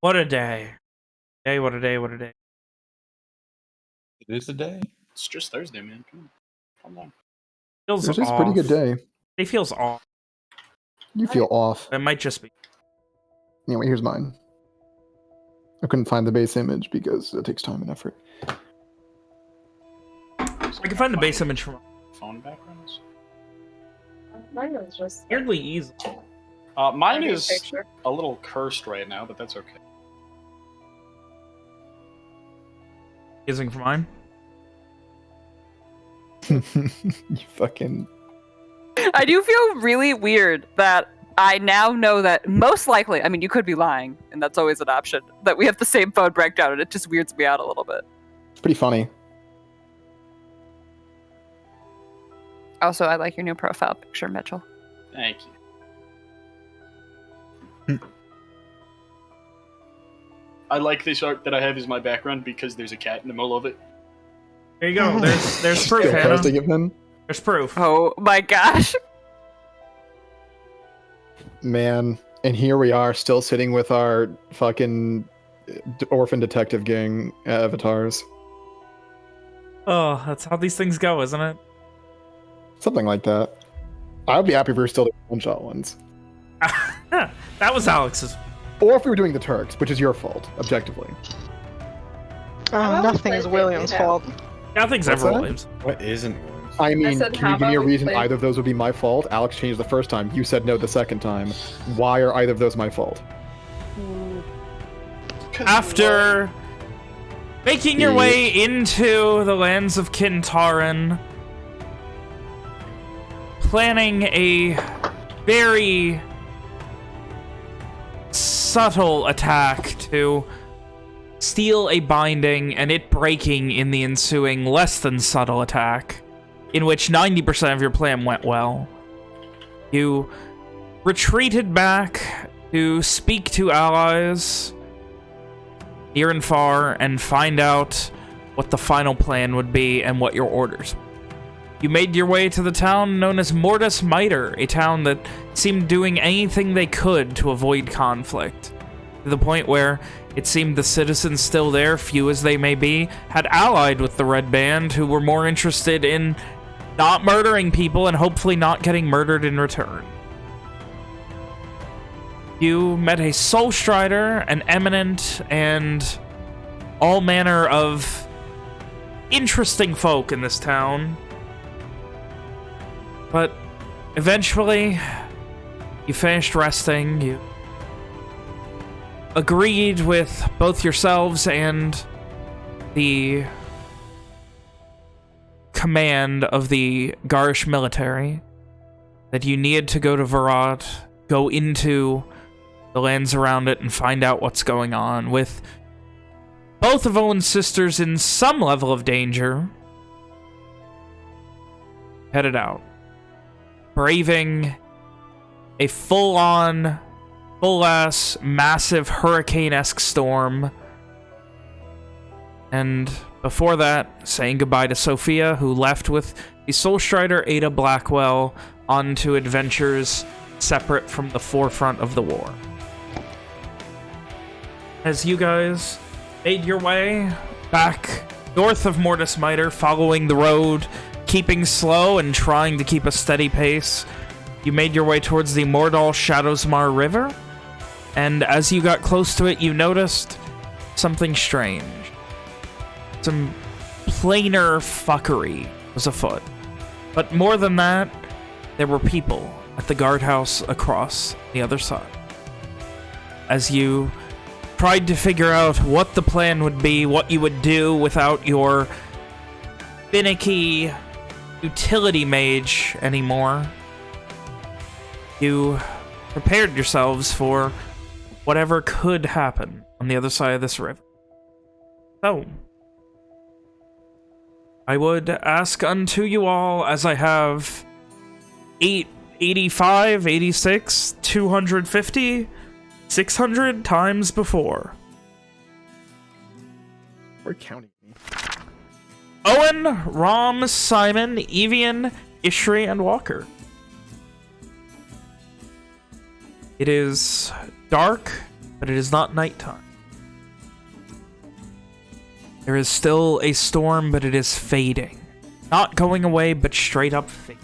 What a day. What a day, what a day. It is a day. It's just Thursday, man. Come on. Feels This is a off. pretty good day. It feels off. You feel off. It might just be. Anyway, here's mine. I couldn't find the base image because it takes time and effort. I can find the base image from phone backgrounds. Mine was just weirdly easy. Mine is a little cursed right now, but that's okay. Using for mine? You fucking... I do feel really weird that I now know that most likely, I mean, you could be lying, and that's always an option, that we have the same phone breakdown, and it just weirds me out a little bit. It's pretty funny. Also, I like your new profile picture, Mitchell. Thank you. I like this art that I have as my background because there's a cat in the middle of it. There you go. There's proof, Still Hannah. posting it, then? There's proof. Oh my gosh. Man, and here we are, still sitting with our fucking orphan detective gang avatars. Oh, that's how these things go, isn't it? Something like that. I'd be happy if we were still doing one-shot ones. That was Alex's. Or if we were doing the Turks, which is your fault, objectively. Nothing is William's fault. Nothing's What's ever that? Williams. What isn't one? I mean, said, can how you give me a about we reason play- either of those would be my fault? Alex changed the first time. You said no the second time. Why are either of those my fault? After making your way into the lands of Kintaran, planning a very subtle attack to steal a binding and it breaking in the ensuing less than subtle attack, in which 90% of your plan went well. You retreated back to speak to allies near and far and find out what the final plan would be and what your orders. You made your way to the town known as Mortis Miter, a town that seemed doing anything they could to avoid conflict, to the point where it seemed the citizens still there, few as they may be, had allied with the Red Band, who were more interested in not murdering people and hopefully not getting murdered in return. You met a Soul Strider, an Eminent, and all manner of interesting folk in this town. But eventually, you finished resting. You agreed with both yourselves and the command of the Garish military that you needed to go to Verrat, go into the lands around it, and find out what's going on. With both of Owen's sisters in some level of danger, headed out, braving a full-on, full-ass, massive hurricane-esque storm. And before that, saying goodbye to Sophia, who left with the Soul Strider Ada Blackwell onto adventures separate from the forefront of the war. As you guys made your way back north of Mortis Miter, following the road, keeping slow and trying to keep a steady pace, you made your way towards the Mordal Shadowsmar River, and as you got close to it, you noticed something strange. Some plainer fuckery was afoot. But more than that, there were people at the guardhouse across the other side. As you tried to figure out what the plan would be, what you would do without your finicky utility mage anymore, you prepared yourselves for whatever could happen on the other side of this river. So, I would ask unto you all, as I have 85, 86, 250, 600 times before. We're counting me. Owen, Rom, Simon, Evian, Ishri, and Walker. It is dark, but it is not nighttime. There is still a storm, but it is fading. Not going away, but straight up fading.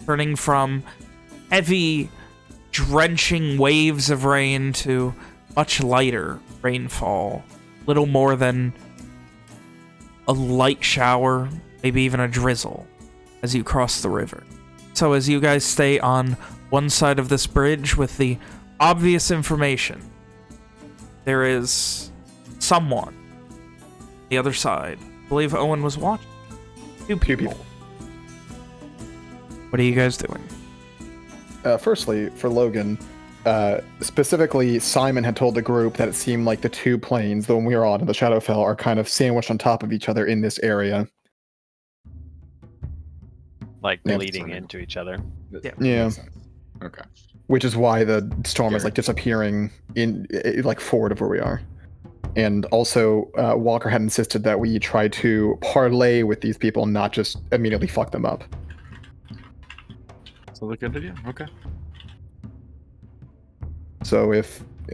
Turning from heavy, drenching waves of rain to much lighter rainfall. Little more than a light shower, maybe even a drizzle, as you cross the river. So as you guys stay on one side of this bridge with the obvious information, there is someone the other side. I believe Owen was watching. Two people. What are you guys doing? Firstly, for Logan, specifically, Simon had told the group that it seemed like the two planes, the one we were on and the Shadowfell, are kind of sandwiched on top of each other in this area. Like Yeah, bleeding sorry. into each other. Yeah. Makes sense. Okay. Which is why the storm is Sure. like disappearing like forward of where we are. And also, Walker had insisted that we try to parlay with these people, not just immediately fuck them up. So look good idea. Okay. So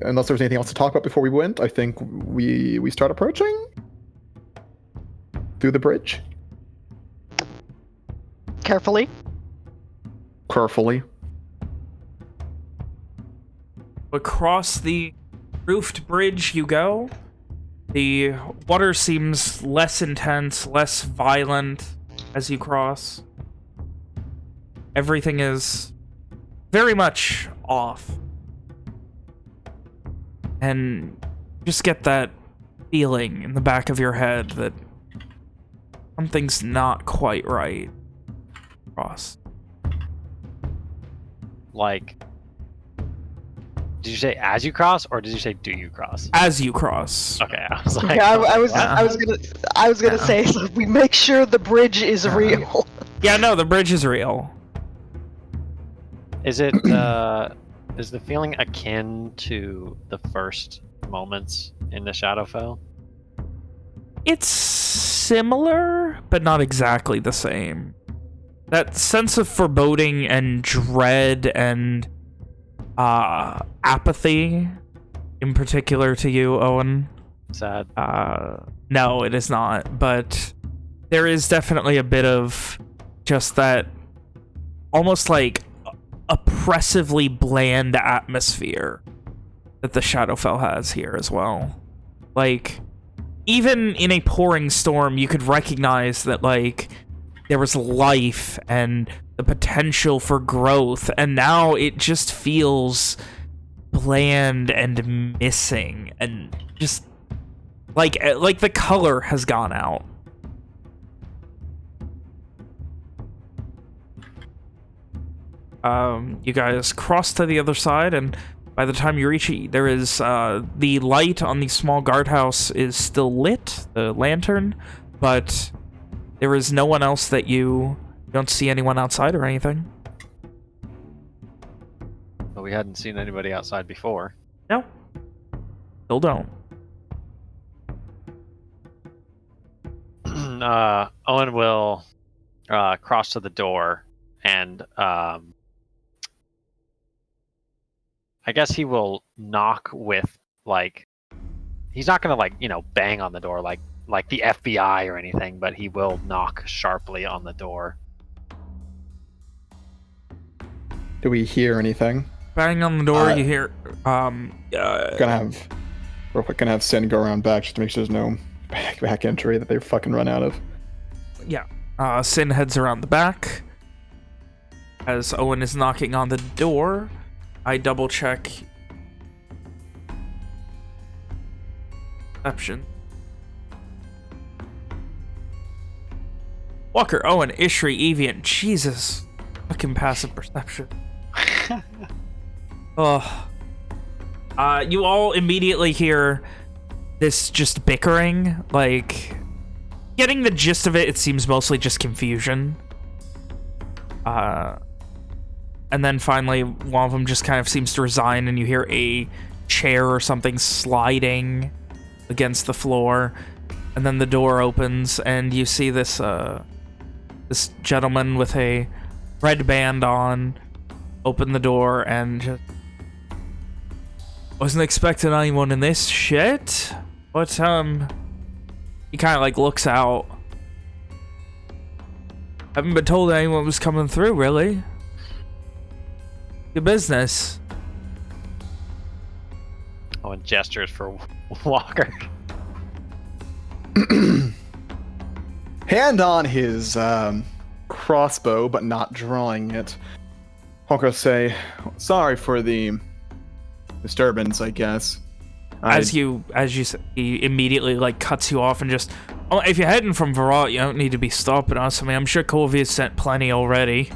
unless there was anything else to talk about before we went, I think we start approaching through the bridge Carefully. carefully. Across the roofed bridge you go. The water seems less intense, less violent as you cross. Everything is very much off. And just get that feeling in the back of your head that something's not quite right. Cross. Like, did you say as you cross, or did you say do you cross? As you cross. Okay, I was like, Yeah, I was Yeah. I was gonna Yeah. say so we make sure the bridge is real. Yeah, no, the bridge is real. is it is the feeling akin to the first moments in the Shadowfell? It's similar, but not exactly the same. That sense of foreboding and dread and apathy, in particular to you, Owen. Sad. No, it is not. But there is definitely a bit of just that almost like oppressively bland atmosphere that the Shadowfell has here as well. Like, even in a pouring storm, you could recognize that, like, there was life and the potential for growth, and now it just feels bland and missing, and just like the color has gone out. You guys cross to the other side, and by the time you reach it, there is the light on the small guardhouse is still lit, the lantern, but there is no one else that you don't see anyone outside or anything. But we hadn't seen anybody outside before. No. Still don't. Owen will cross to the door, and I guess he will knock with, like, he's not gonna, like, you know, bang on the door like the FBI or anything, but he will knock sharply on the door. Do we hear anything? Bang on the door, Uh, you hear, Gonna have Sin go around back just to make sure there's no back entry that they fucking run out of. Sin heads around the back. As Owen is knocking on the door, I double check perception. Walker, Owen, Ishri, Evian, Jesus. Fucking passive perception. Oh. You all immediately hear this just bickering, like, getting the gist of it, it seems mostly just confusion. And then finally, one of them just kind of seems to resign, and you hear a chair or something sliding against the floor. And then the door opens, and you see this, this gentleman with a red band on open the door and just... Wasn't expecting anyone in this shit. What, He kind of like looks out. Haven't been told anyone was coming through, really. Your business. Owen gestures for Walker. Hand on his crossbow, but not drawing it. Walker say, "Sorry for the disturbance, I guess." As you said, he immediately like cuts you off and just, oh, if you're heading from Verrat, you don't need to be stopping us. I mean, I'm sure Corvius sent plenty already.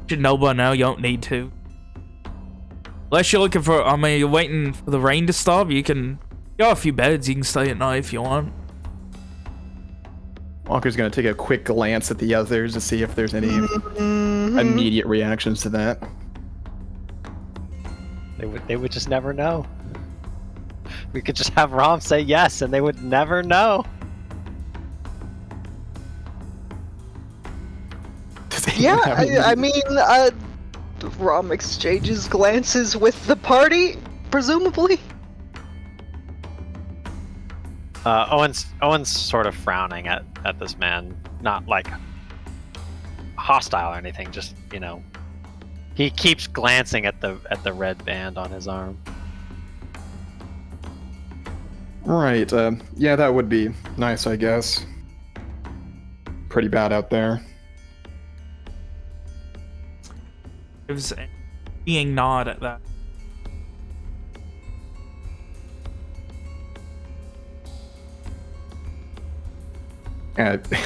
Should know by now, you don't need to. Unless you're looking for, I mean, you're waiting for the rain to stop, you can, you got a few beds, you can stay at night if you want. Walker's gonna take a quick glance at the others to see if there's any immediate reactions to that. They would just never know. We could just have Rom say yes, and they would never know. Yeah, I mean, Rom exchanges glances with the party, presumably. Owen's sort of frowning at this man, not like hostile or anything. Just, you know, he keeps glancing at the red band on his arm. Right, yeah, that would be nice, I guess. Pretty bad out there. Gives a being nod at that.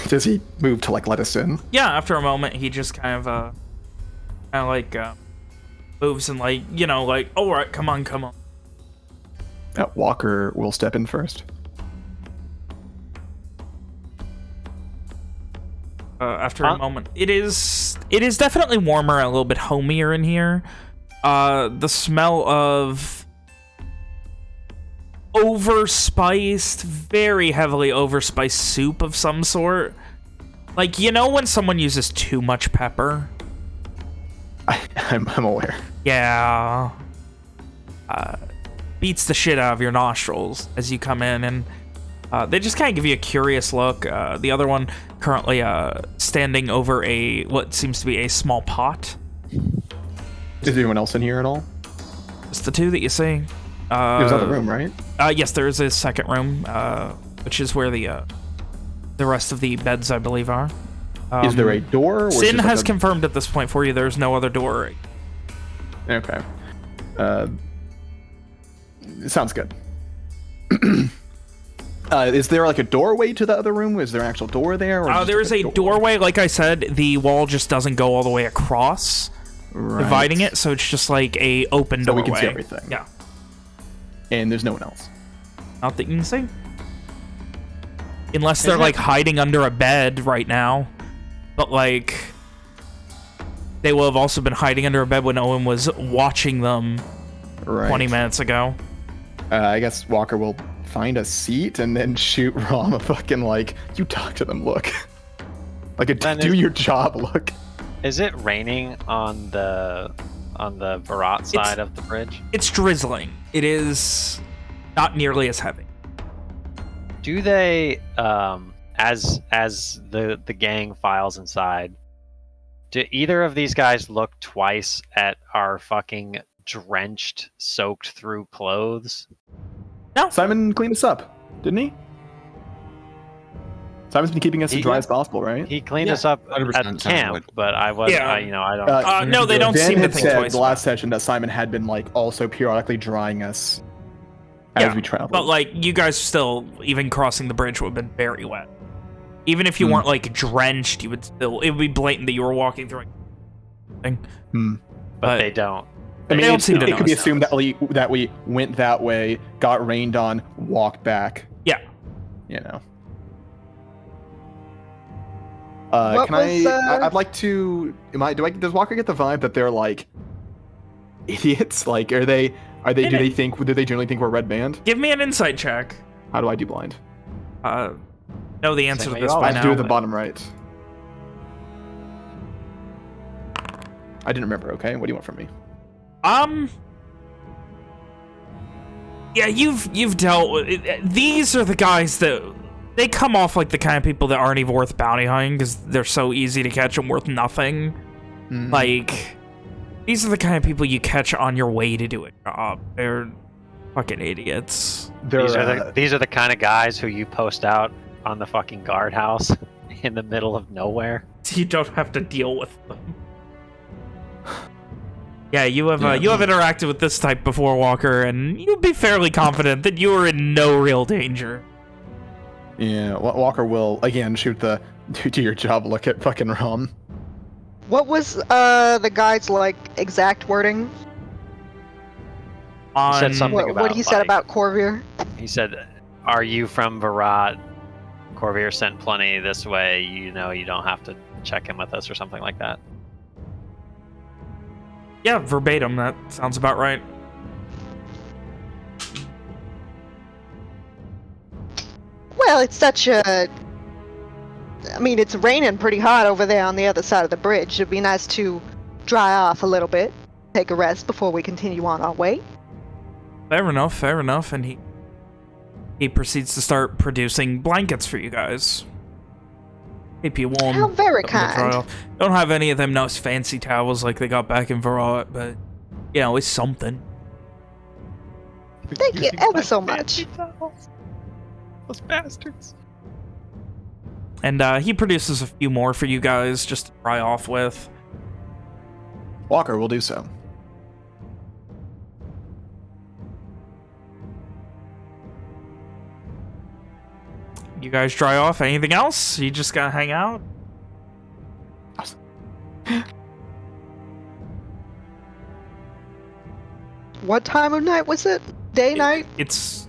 Does he move to, like, let us in? Yeah, after a moment, he just kind of moves and like, you know, like, all right, come on. Walker will step in first. After a moment, it is definitely warmer and a little bit homier in here. The smell of overspiced, very heavily overspiced soup of some sort. Like, you know when someone uses too much pepper? I'm aware. Yeah. Beats the shit out of your nostrils as you come in, and they just kind of give you a curious look. The other one currently standing over what seems to be a small pot. Is anyone else in here at all? Just the two that you see. There's another room, right? Yes, there is a second room, which is where the rest of the beds, I believe, are. Is there a door? Or Sin has like confirmed at this point for you there's no other door. Okay. Sounds good. Is there like a doorway to the other room? Is there an actual door there? Or there is a doorway. Like I said, the wall just doesn't go all the way across, dividing it, so it's just like a open doorway. So we can see everything. Yeah. And there's no one else. Not that you can see. Unless they're like hiding under a bed right now. But like, they will have also been hiding under a bed when Owen was watching them 20 minutes ago. I guess Walker will find a seat and then shoot Rom a fucking, like, you talk to them look. Like a do your job look. Is it raining on the Verrat side of the bridge? It's drizzling. It is not nearly as heavy. Do they, as the gang files inside, do either of these guys look twice at our fucking drenched, soaked through clothes? No. Simon cleaned us up, didn't he? Simon's been keeping us as dry as possible, right? He cleaned us up at camp, but I was, I don't. No, they don't seem to think twice. The last session that Simon had been like also periodically drying us as we traveled. But like you guys still, even crossing the bridge would have been very wet. Even if you weren't like drenched, you would still, it would be blatant that you were walking through a thing. But they don't. I mean, it could be assumed that that we went that way, got rained on, walked back. Yeah. You know. I'd like to. Does Walker get the vibe that they're like idiots? Like, do they generally think we're Red Band? Give me an insight check. How do I do blind? Know the answer to this by now. I do the bottom right. I didn't remember. Okay, what do you want from me? Yeah, you've dealt with it. These are the guys that they come off like the kind of people that aren't even worth bounty hunting because they're so easy to catch and worth nothing. Like, these are the kind of people you catch on your way to do a job. They're fucking idiots. These are the kind of guys who you post out on the fucking guardhouse in the middle of nowhere. You don't have to deal with them. Yeah, you have interacted with this type before, Walker, and you'd be fairly confident that you are in no real danger. Yeah, Walker will again shoot the do your job look at fucking Rom. What was the guide's like exact wording? He said something about What he said about Corvair? He said, "Are you from Verrat? Corvair sent plenty this way. You know, you don't have to check in with us," or something like that. Yeah, verbatim. That sounds about right. Well, it's such a... I mean, it's raining pretty hard over there on the other side of the bridge. It'd be nice to dry off a little bit, take a rest before we continue on our way. Fair enough, fair enough. And he proceeds to start producing blankets for you guys. Keep you warm. How very kind. Don't have any of them nice fancy towels like they got back in Verrat, but, you know, it's something. Thank you ever so much. Those bastards. And he produces a few more for you guys just to dry off with. Walker will do so. You guys dry off. Anything else? You just gotta hang out? What time of night was it? Day, night? It's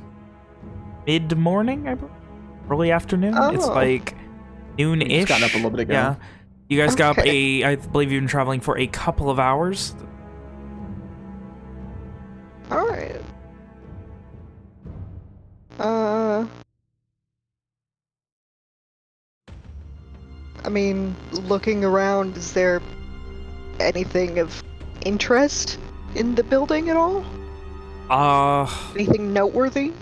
mid-morning, I believe. Early afternoon. It's Oh. like noon-ish. Just got up a little bit ago. Yeah. You guys got up Okay. I believe you've been traveling for a couple of hours. Alright. I mean, looking around, is there anything of interest in the building at all? Anything noteworthy?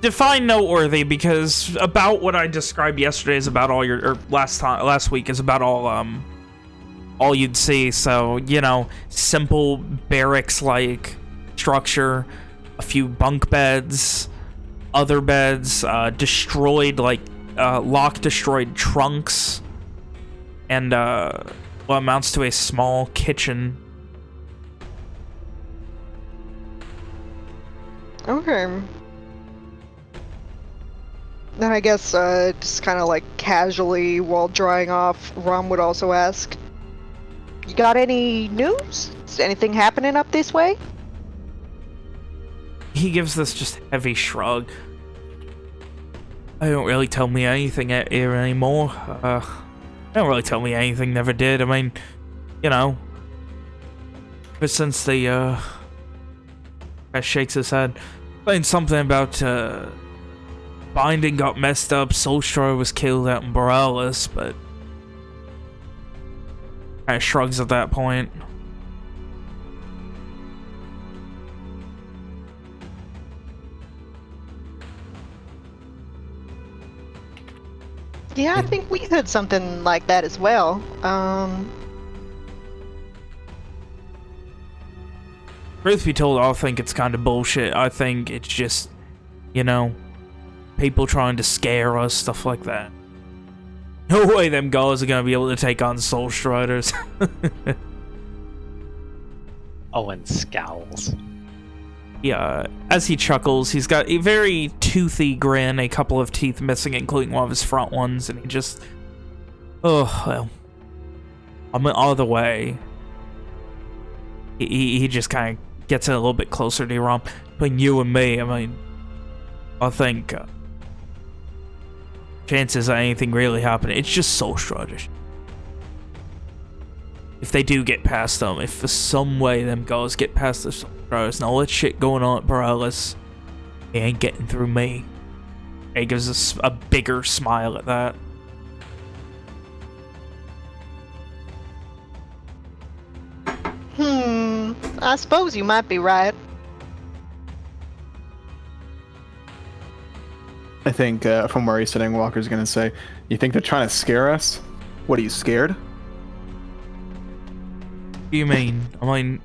Define noteworthy, because about what I described yesterday is about all your, or last week is about all you'd see. So, you know, simple barracks-like structure, a few bunk beds, other beds, destroyed, like, lock-destroyed trunks, and, what amounts to a small kitchen. Okay. Then I guess, just kind of like casually while drying off, Rom would also ask, "You got any news? Is anything happening up this way?" He gives this just heavy shrug. They don't really tell me anything here anymore. They don't really tell me anything, never did. I mean, you know, ever since the, guy shakes his head, saying something about, binding got messed up, Soulstroy was killed out in Borealis, but kind of shrugs at that point. Yeah, I think we heard something like that as well. Truth be told, I think it's kind of bullshit. I think it's just, you know, people trying to scare us, stuff like that. No way them guys are going to be able to take on Soul Striders. Owen scowls. Yeah, as he chuckles, he's got a very toothy grin, a couple of teeth missing, including one of his front ones, and he just... Oh, well. I'm either way. He just kind of gets in a little bit closer to Rom. Between you and me, I mean, I think... chances of anything really happening, it's just Soul Striders. If they do get past them, if for some way them guys get past the Soul Striders and all that shit going on at Borealis, he ain't getting through me. He gives us a bigger smile at that. I suppose you might be right. I think from where he's sitting, Walker's gonna say, "You think they're trying to scare us? What are you scared?" What do you mean? I mean,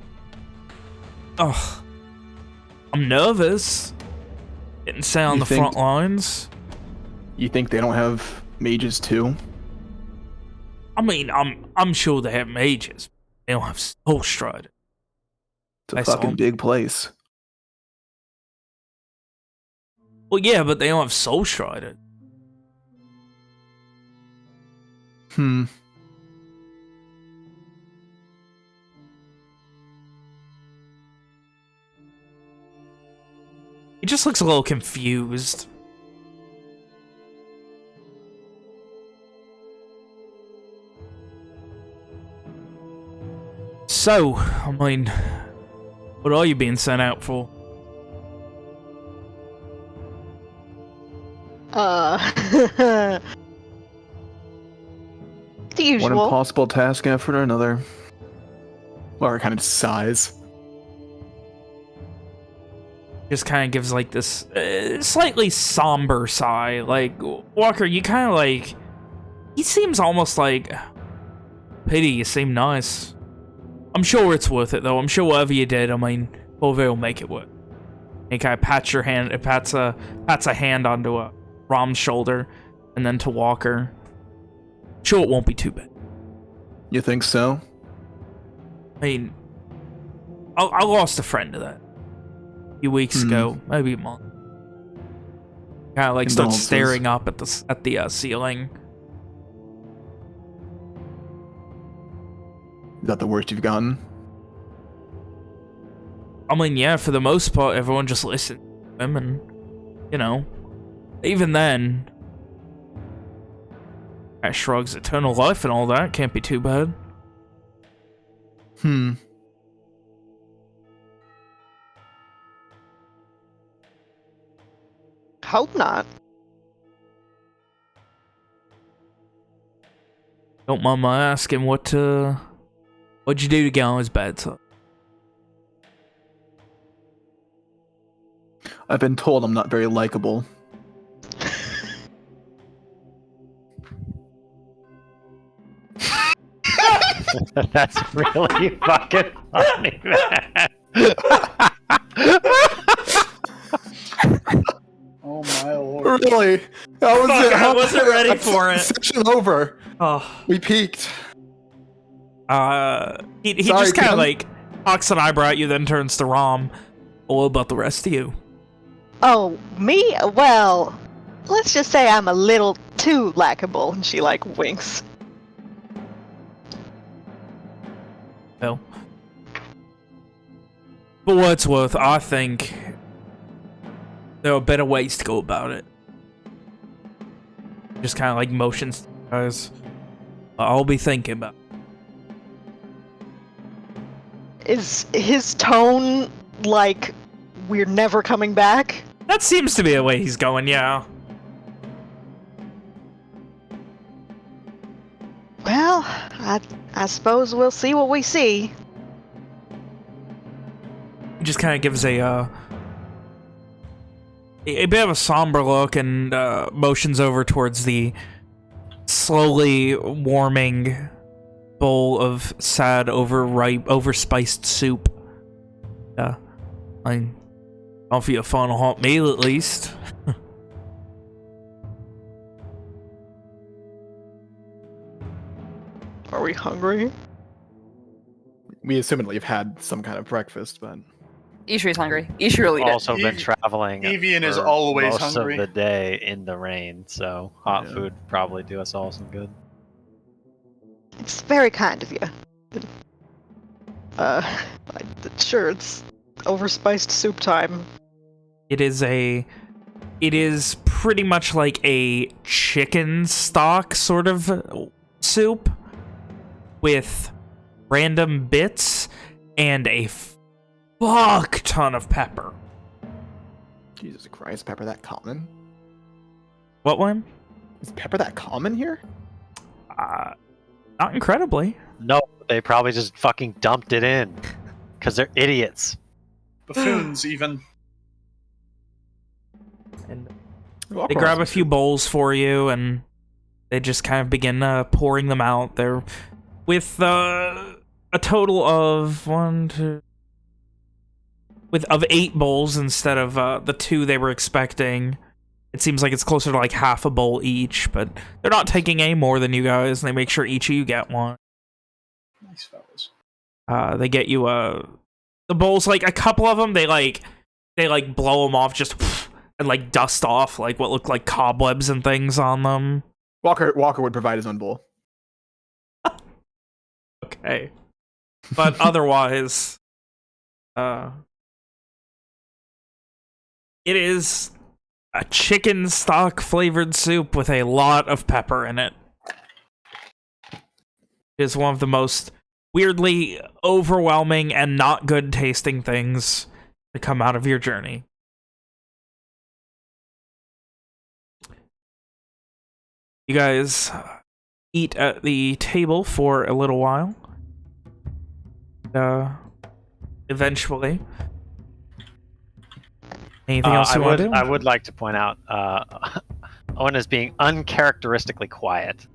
ugh, I'm nervous. Getting set on You the think- front lines. You think they don't have mages too? I mean, I'm sure they have mages. They don't have Soul Strider. It's a I saw fucking 'em. big place. Well, yeah, but they don't have Soul Strider. Hmm. He just looks a little confused. So, I mean, what are you being sent out for? The One usual. impossible task after another. Laura kind of sighs. Just kind of gives like this slightly somber sigh. Like, Walker, you kind of like... He seems almost like... Pity, you seem nice. I'm sure it's worth it, though. I'm sure whatever you did, I mean, Bove will make it work. He kind of pats your hand, pats a hand onto Rom's shoulder, and then to Walker. Sure, it won't be too bad. You think so? I mean, I lost a friend to that a few weeks ago, maybe a month. Kind of like starts Condolences. staring up at the ceiling. Is that the worst you've gotten? I mean, yeah, for the most part, everyone just listened to him, and you know, even then, I shrugs eternal life and all that. Can't be too bad. Hmm. Hope not. Don't mind my asking, what'd you do to get on his bad side? I've been told I'm not very likable. That's really fucking funny, man. Oh my lord. Really? That was Fuck, it. I wasn't ready for it. Session over. Oh, We peaked. he Sorry, just kind of Ken. like cocks an eyebrow at you, then turns to Rom. What about the rest of you? Oh, me? Well, let's just say I'm a little too likable. And she like winks. Well, for what it's worth, I think there are better ways to go about it. Just kind of like motions, guys. I'll be thinking about. Is his tone like we're never coming back? That seems to be the way he's going, yeah. Well, I suppose we'll see what we see. He just kind of gives a bit of a somber look and motions over towards the slowly warming bowl of sad, overspiced soup. I offer you a fun hot meal at least. Are we hungry? We assumedly have had some kind of breakfast, but Ishri's hungry. Ishri will eat it. Also been traveling. Evian is for always most hungry. of the day in the rain, so hot Yeah. food probably do us all some good. It's very kind of you. Sure, it's overspiced soup time. It is pretty much like a chicken stock sort of soup with random bits and a fuck ton of pepper. Jesus Christ, pepper that common? What one? Is pepper that common here? Not incredibly. No, they probably just fucking dumped it in. Because they're idiots. Buffoons, even. And They grab a few bowls for you, and they just kind of begin pouring them out. They're with a total of of 8 bowls instead of the 2 they were expecting. It seems like it's closer to like half a bowl each, but they're not taking any more than you guys, and they make sure each of you get one. Nice fellas. They get you the bowls, like a couple of them, they blow them off just and like dust off like what look like cobwebs and things on them. Walker would provide his own bowl. Okay. But otherwise, it is a chicken stock flavored soup with a lot of pepper in it. It is one of the most weirdly overwhelming and not good tasting things to come out of your journey. You guys eat at the table for a little while. Eventually. Anything else you want to do? I would like to point out Owen is being uncharacteristically quiet.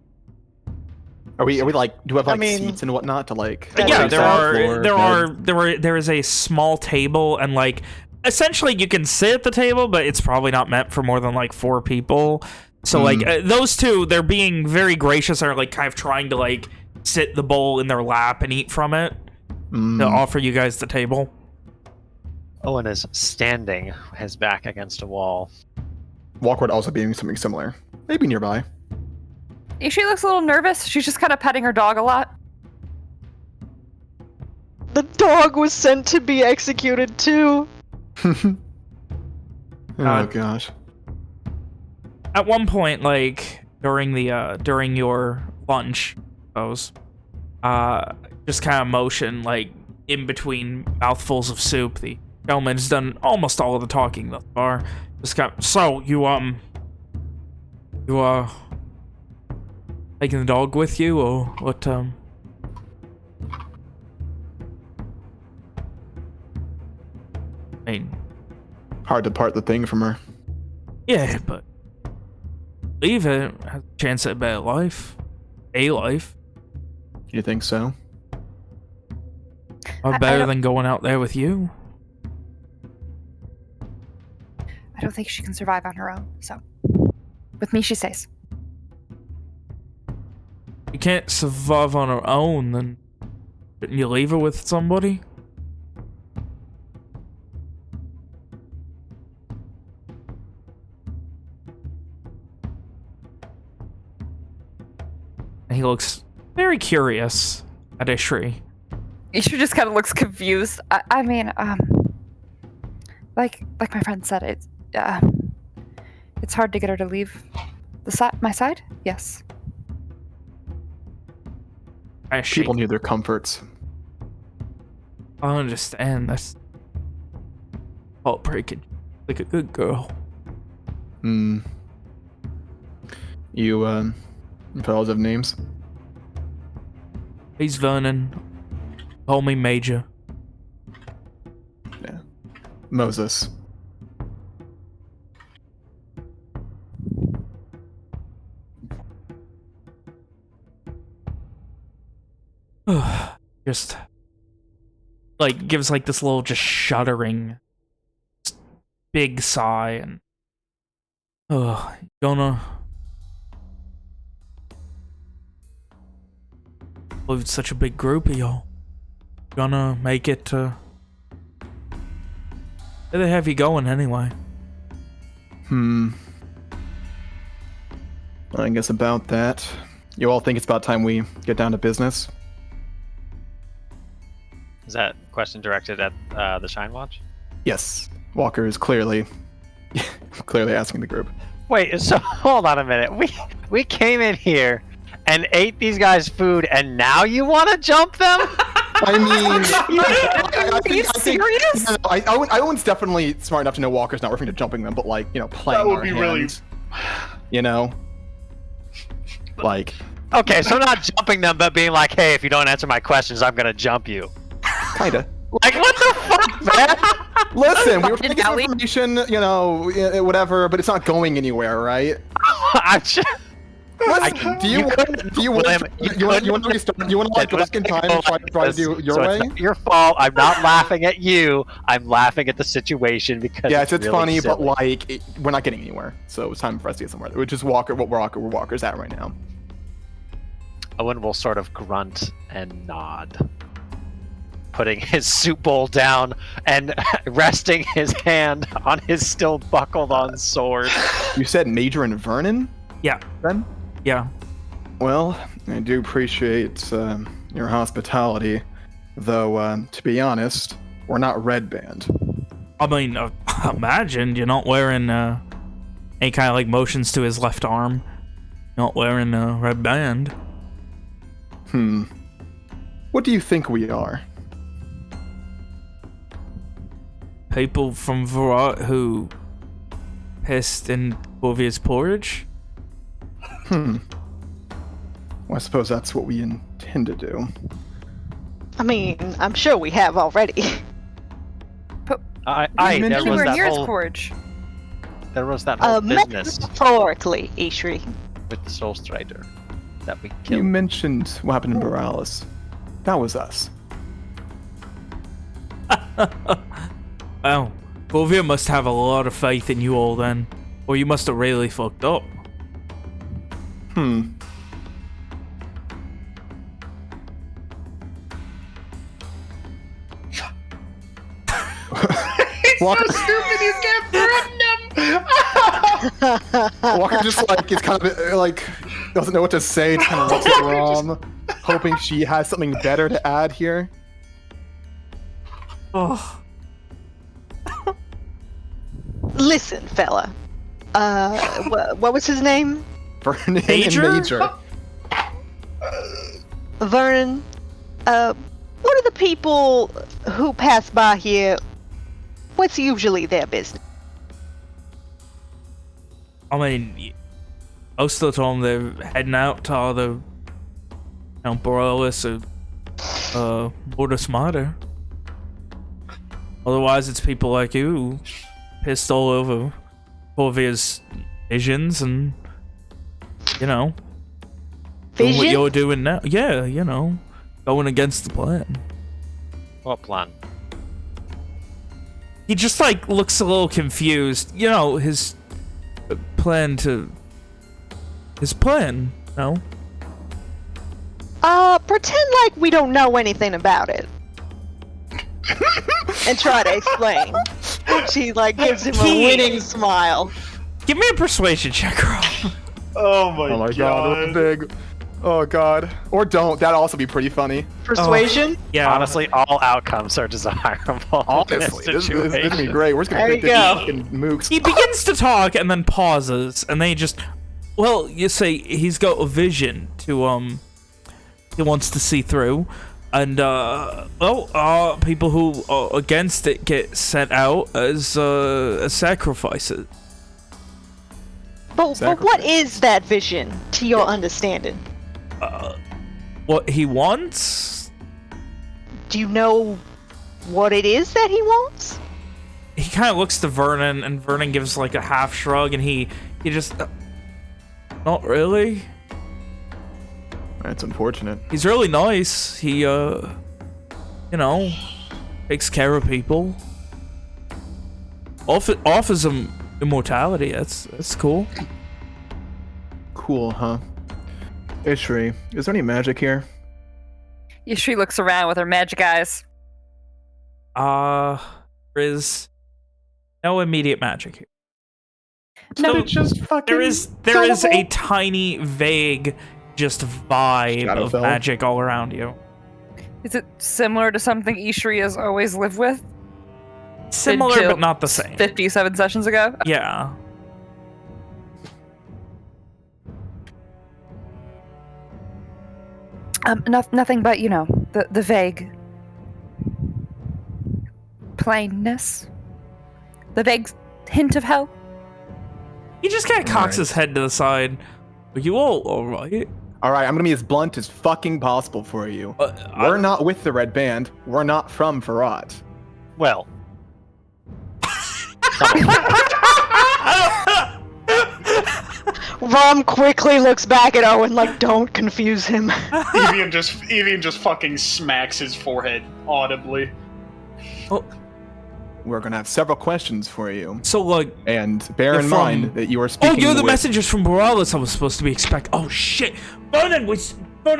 Are we like, do we have like seats and whatnot to like? Yeah, there is a small table, and like essentially you can sit at the table, but it's probably not meant for more than like 4 people. So like those two, they're being very gracious, are like kind of trying to like sit the bowl in their lap and eat from it to offer you guys the table. Owen is standing, his back against a wall. Walker would also be doing something similar, maybe nearby. She looks a little nervous. She's just kind of petting her dog a lot. The dog was sent to be executed too. Oh gosh. At one point, like during your lunch, just kind of motion like in between mouthfuls of soup. The gentleman's done almost all of the talking thus far. Just got so you taking the dog with you, or what? I mean, hard to part the thing from her. Yeah, but leave it has a chance at a better life. A life. You think so? Or better than going out there with you. I don't think she can survive on her own, so with me she stays. You can't survive on her own, then shouldn't you leave her with somebody? And he looks very curious at Ishri. Ishri just kind of looks confused. I mean, like my friend said, it's hard to get her to leave my side. Yes. People need their comforts. I understand. That's heartbreaking. Like a good girl. You fellas have names? He's Vernon. Call me Major. Yeah. Moses. Just like gives like this little just shuddering big sigh, and gonna with such a big group of y'all, gonna make it to where they have you going anyway? I guess about that. You all think it's about time we get down to business? Is that question directed at the Shine Watch? Yes. Walker is clearly asking the group. Wait, so hold on a minute. We came in here and ate these guys' food, and now you want to jump them? I mean, Are you serious? Owen's definitely smart enough to know Walker's not referring to jumping them, but like, playing That would our be hand, like. Okay, so not jumping them, but being like, hey, if you don't answer my questions, I'm gonna jump you. Kinda. Like, what the fuck, man? Listen, we were trying to get some Valley. information, you know, whatever, but it's not going anywhere, right? I'm just, Listen, do you want to restart? You want to like go back in time and try to do your way? It's not your fault. I'm not laughing at you. I'm laughing at the situation because Yes, it's really funny, silly. but like we're not getting anywhere, so it's time for us to get somewhere. We're just where Walker's at right now. Owen will sort of grunt and nod, putting his soup bowl down and resting his hand on his still buckled on sword. You said Major and Vernon? Yeah. Then? Yeah. Well, I do appreciate your hospitality, though, to be honest, we're not Red Band. I mean, imagine you're not wearing any kind of like motions to his left arm. Not wearing a red band. What do you think we are? People from Verrat who pissed in Bovia's porridge? Well, I suppose that's what we intend to do. I mean, I'm sure we have already. There mentioned- was Anywhere that near his whole, porridge. there was that whole business Metaphorically, Ishri. with the Soul Strider that we You killed. mentioned what happened in Borealis. That was us. Well, Bovia must have a lot of faith in you all then. Or you must have really fucked up. Walker, Stupid, he's getting threatened him! Walker just like is kind of like doesn't know what to say. Just kind of looks at Rom, hoping she has something better to add here. Oh. Listen, fella. What was his name? Vernon Major? and Major. Vernon. What are the people who pass by here? What's usually their business? I mean, most of the time they're heading out to either Borealis or Border Smarter. Otherwise, it's people like you pissed all over Corvia's visions and, you know, doing what Vision? you're doing now. Yeah, you know, going against the plan. What plan? He just, like, looks a little confused. You know, his plan to... His plan, no? Pretend like we don't know anything about it. And try to explain. She, like, gives him a winning smile. Give me a persuasion check, Rob. Oh my, Oh my god, that's big. Oh god. Or don't. That'd also be pretty funny. Persuasion? Yeah. Honestly, all outcomes are desirable. Honestly, this is gonna be situation. great. We're just gonna There pick you this go. fucking mooks. He begins to talk and then pauses, and then he just... Well, you say he's got a vision to, he wants to see through. And, people who are against it get sent out as sacrifices. But what is that vision, to your understanding? What he wants? Do you know what it is that he wants? He kind of looks to Vernon, and Vernon gives, like, a half shrug, and he just... not really. That's unfortunate. He's really nice. He, you know, takes care of people. Offers them immortality. That's cool. Cool, huh? Ishri, is there any magic here? Ishri looks around with her magic eyes. There is no immediate magic here. No, So Just fucking. there is a tiny, vague, just vibe of Shadowfell. magic all around you. Is it similar to something Ishri has always lived with? Similar, Until but not the same. 57 sessions ago? Yeah. Nothing but, you know, the vague plainness. The vague hint of hell. He just kind of cocks Alright. his head to the side. Are you all alright? Alright, I'm gonna be as blunt as fucking possible for you. We're not with the Red Band. We're not from Verrat. Well, Rom quickly looks back at Owen like, don't confuse him. Evian just fucking smacks his forehead audibly. We're gonna have several questions for you. So, like... And bear in from- mind that you are speaking Oh, you're the with... messengers from Borealis I was supposed to be expecting. Oh, shit. Vernon,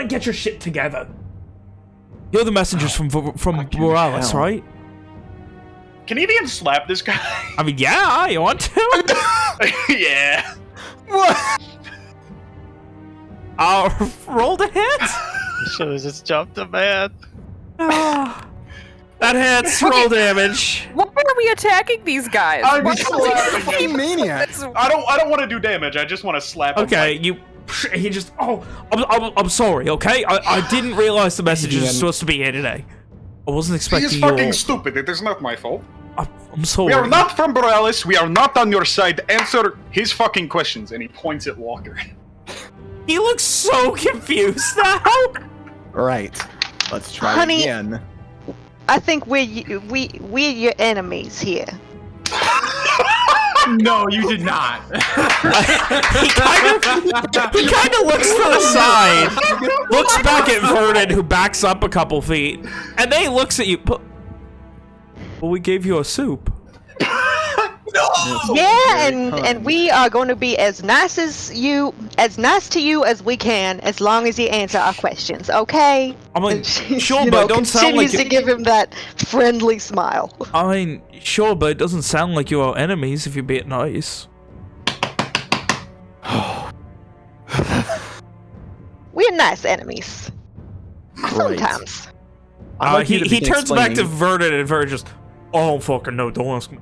get your shit together. You're the messengers from Borealis, hell. right? Can Evian slap this guy? I mean, yeah, you want to? Yeah. What? Roll the hit. You should have just jumped him, man. That hits. Roll damage. Why are we attacking these guys? I'm Why just are we laughing. fucking Maniac. this- I don't want to do damage. I just want to slap him. Okay, he just... Oh, I'm sorry, okay? I didn't realize the messengers were supposed to be here today. I wasn't He expecting is you fucking all. stupid. It is not my fault. I'm sorry. We are not from Borealis. We are not on your side. Answer his fucking questions. And he points at Walker. He looks so confused now. Right. Let's try Honey. again. I think we're your enemies here. No, you did not. He kind of looks to the side, looks back at Vernon, who backs up a couple feet, and then he looks at you. But we gave you a soup. Yeah, and we are going to be as nice to you as we can, as long as you answer our questions, okay? I mean, And she, sure, but it don't sound like continues to give him that friendly smile. I mean, sure, but it doesn't sound like you are enemies if you're being nice. We're nice enemies. Great. Sometimes. I'd like you to He begin turns back to explaining- Vernon, and Vernon just, oh, fucking no, don't ask me.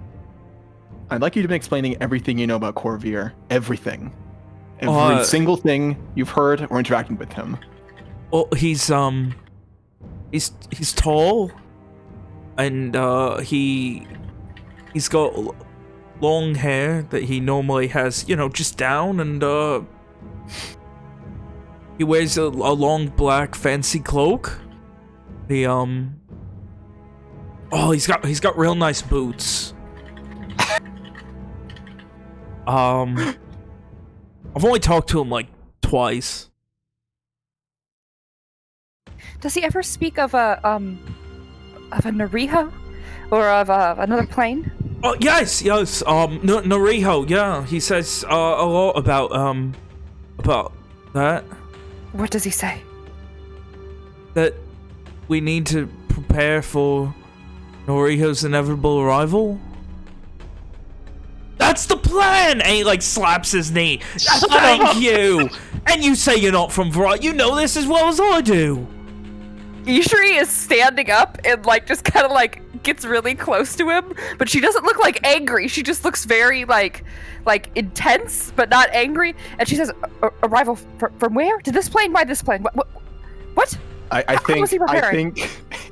I'd like you to be explaining everything you know about Corvair. Everything. Every single thing you've heard or interacting with him. Well, he's tall, and he's got long hair that he normally has, you know, just down, and he wears a long black fancy cloak. He he's got real nice boots. I've only talked to him like twice. Does he ever speak of a Nariho, or of another plane? Oh yes. Nariho. Yeah, he says a lot about that. What does he say? That we need to prepare for Noriho's inevitable arrival. That's the plan! And he, like, slaps his knee. Thank you! And you say you're not from Verrat. You know this as well as I do. Ishri is standing up and, like, just kind of, like, gets really close to him. But she doesn't look, like, angry. She just looks very, like intense, but not angry. And she says, arrival from where? Did this plane? Why this plane? What? I How was he think preparing?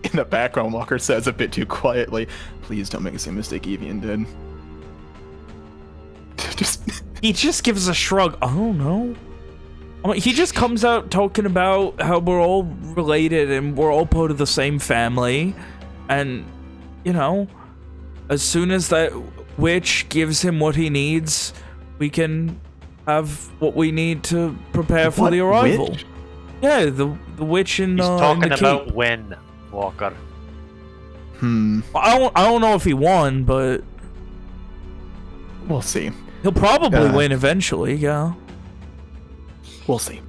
in the background, Walker says a bit too quietly, please don't make the same mistake Evian did. He just gives a shrug. I don't know. I mean, he just comes out talking about how we're all related and we're all part of the same family. And, you know, as soon as that witch gives him what he needs, we can have what we need to prepare for What the arrival. witch? Yeah, the witch in He's in talking the about keep. when, Walker. I don't know if he won, but We'll see. he'll probably win eventually. Yeah. We'll see.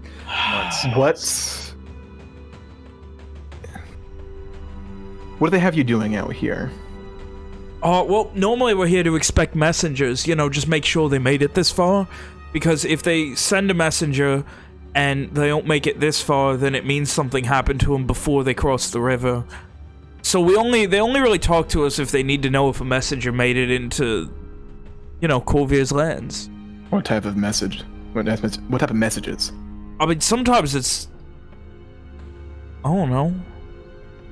What do they have you doing out here? Well, normally we're here to expect messengers, you know, just make sure they made it this far. Because if they send a messenger and they don't make it this far, then it means something happened to them before they crossed the river. So they only really talk to us if they need to know if a messenger made it into, you know, Corvair's lands. What type of message? What type of messages? I mean, sometimes it's, I don't know,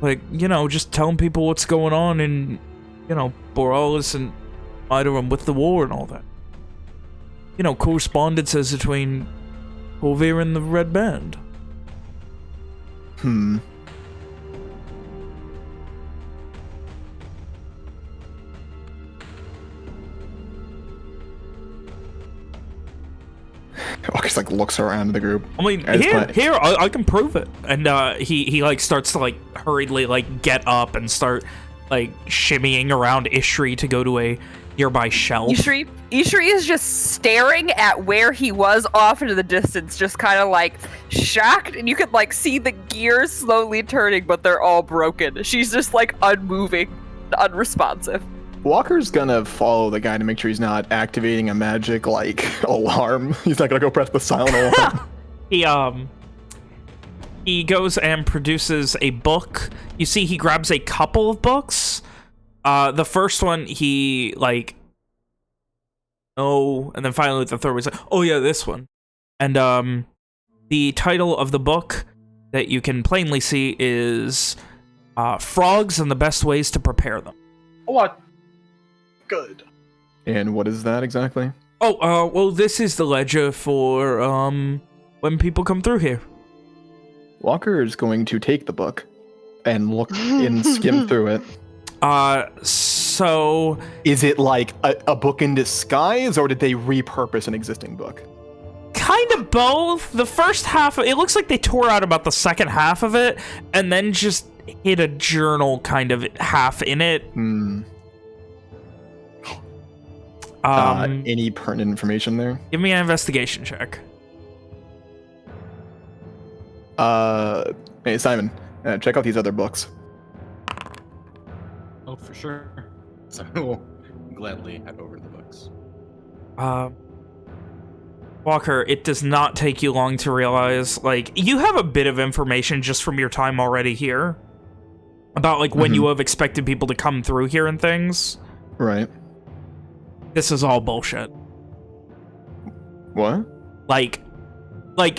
like, you know, just telling people what's going on in, you know, Borealis and Midorum with the war and all that. You know, correspondences between Corvair and the Red Band. just like looks around the group. I mean, As here, I can prove it. And he like starts to like hurriedly like get up and start like shimmying around Ishri to go to a nearby shelf. Ishri is just staring at where he was off into the distance, just kind of like shocked, and you could like see the gears slowly turning, but they're all broken. She's just like unmoving, unresponsive. Walker's gonna follow the guy to make sure he's not activating a magic like alarm. He's not gonna go press the silent alarm. He goes and produces a book. You see, he grabs a couple of books. The first one, he like, oh, and then finally the third one's like, oh yeah, this one. And the title of the book that you can plainly see is Frogs and the Best Ways to Prepare Them. What? Good. And what is that exactly? Oh, well, this is the ledger for when people come through here. Walker is going to take the book and look and skim through it. So... Is it like a book in disguise, or did they repurpose an existing book? Kind of both. The first half, it looks like they tore out about the second half of it, and then just hit a journal kind of half in it. Any pertinent information there? Give me an investigation check. Hey, Simon, check out these other books. Oh, for sure. So I will gladly head over to the books. Walker, it does not take you long to realize, like, you have a bit of information just from your time already here about, like, when you have expected people to come through here and things. Right. This is all bullshit. What? Like,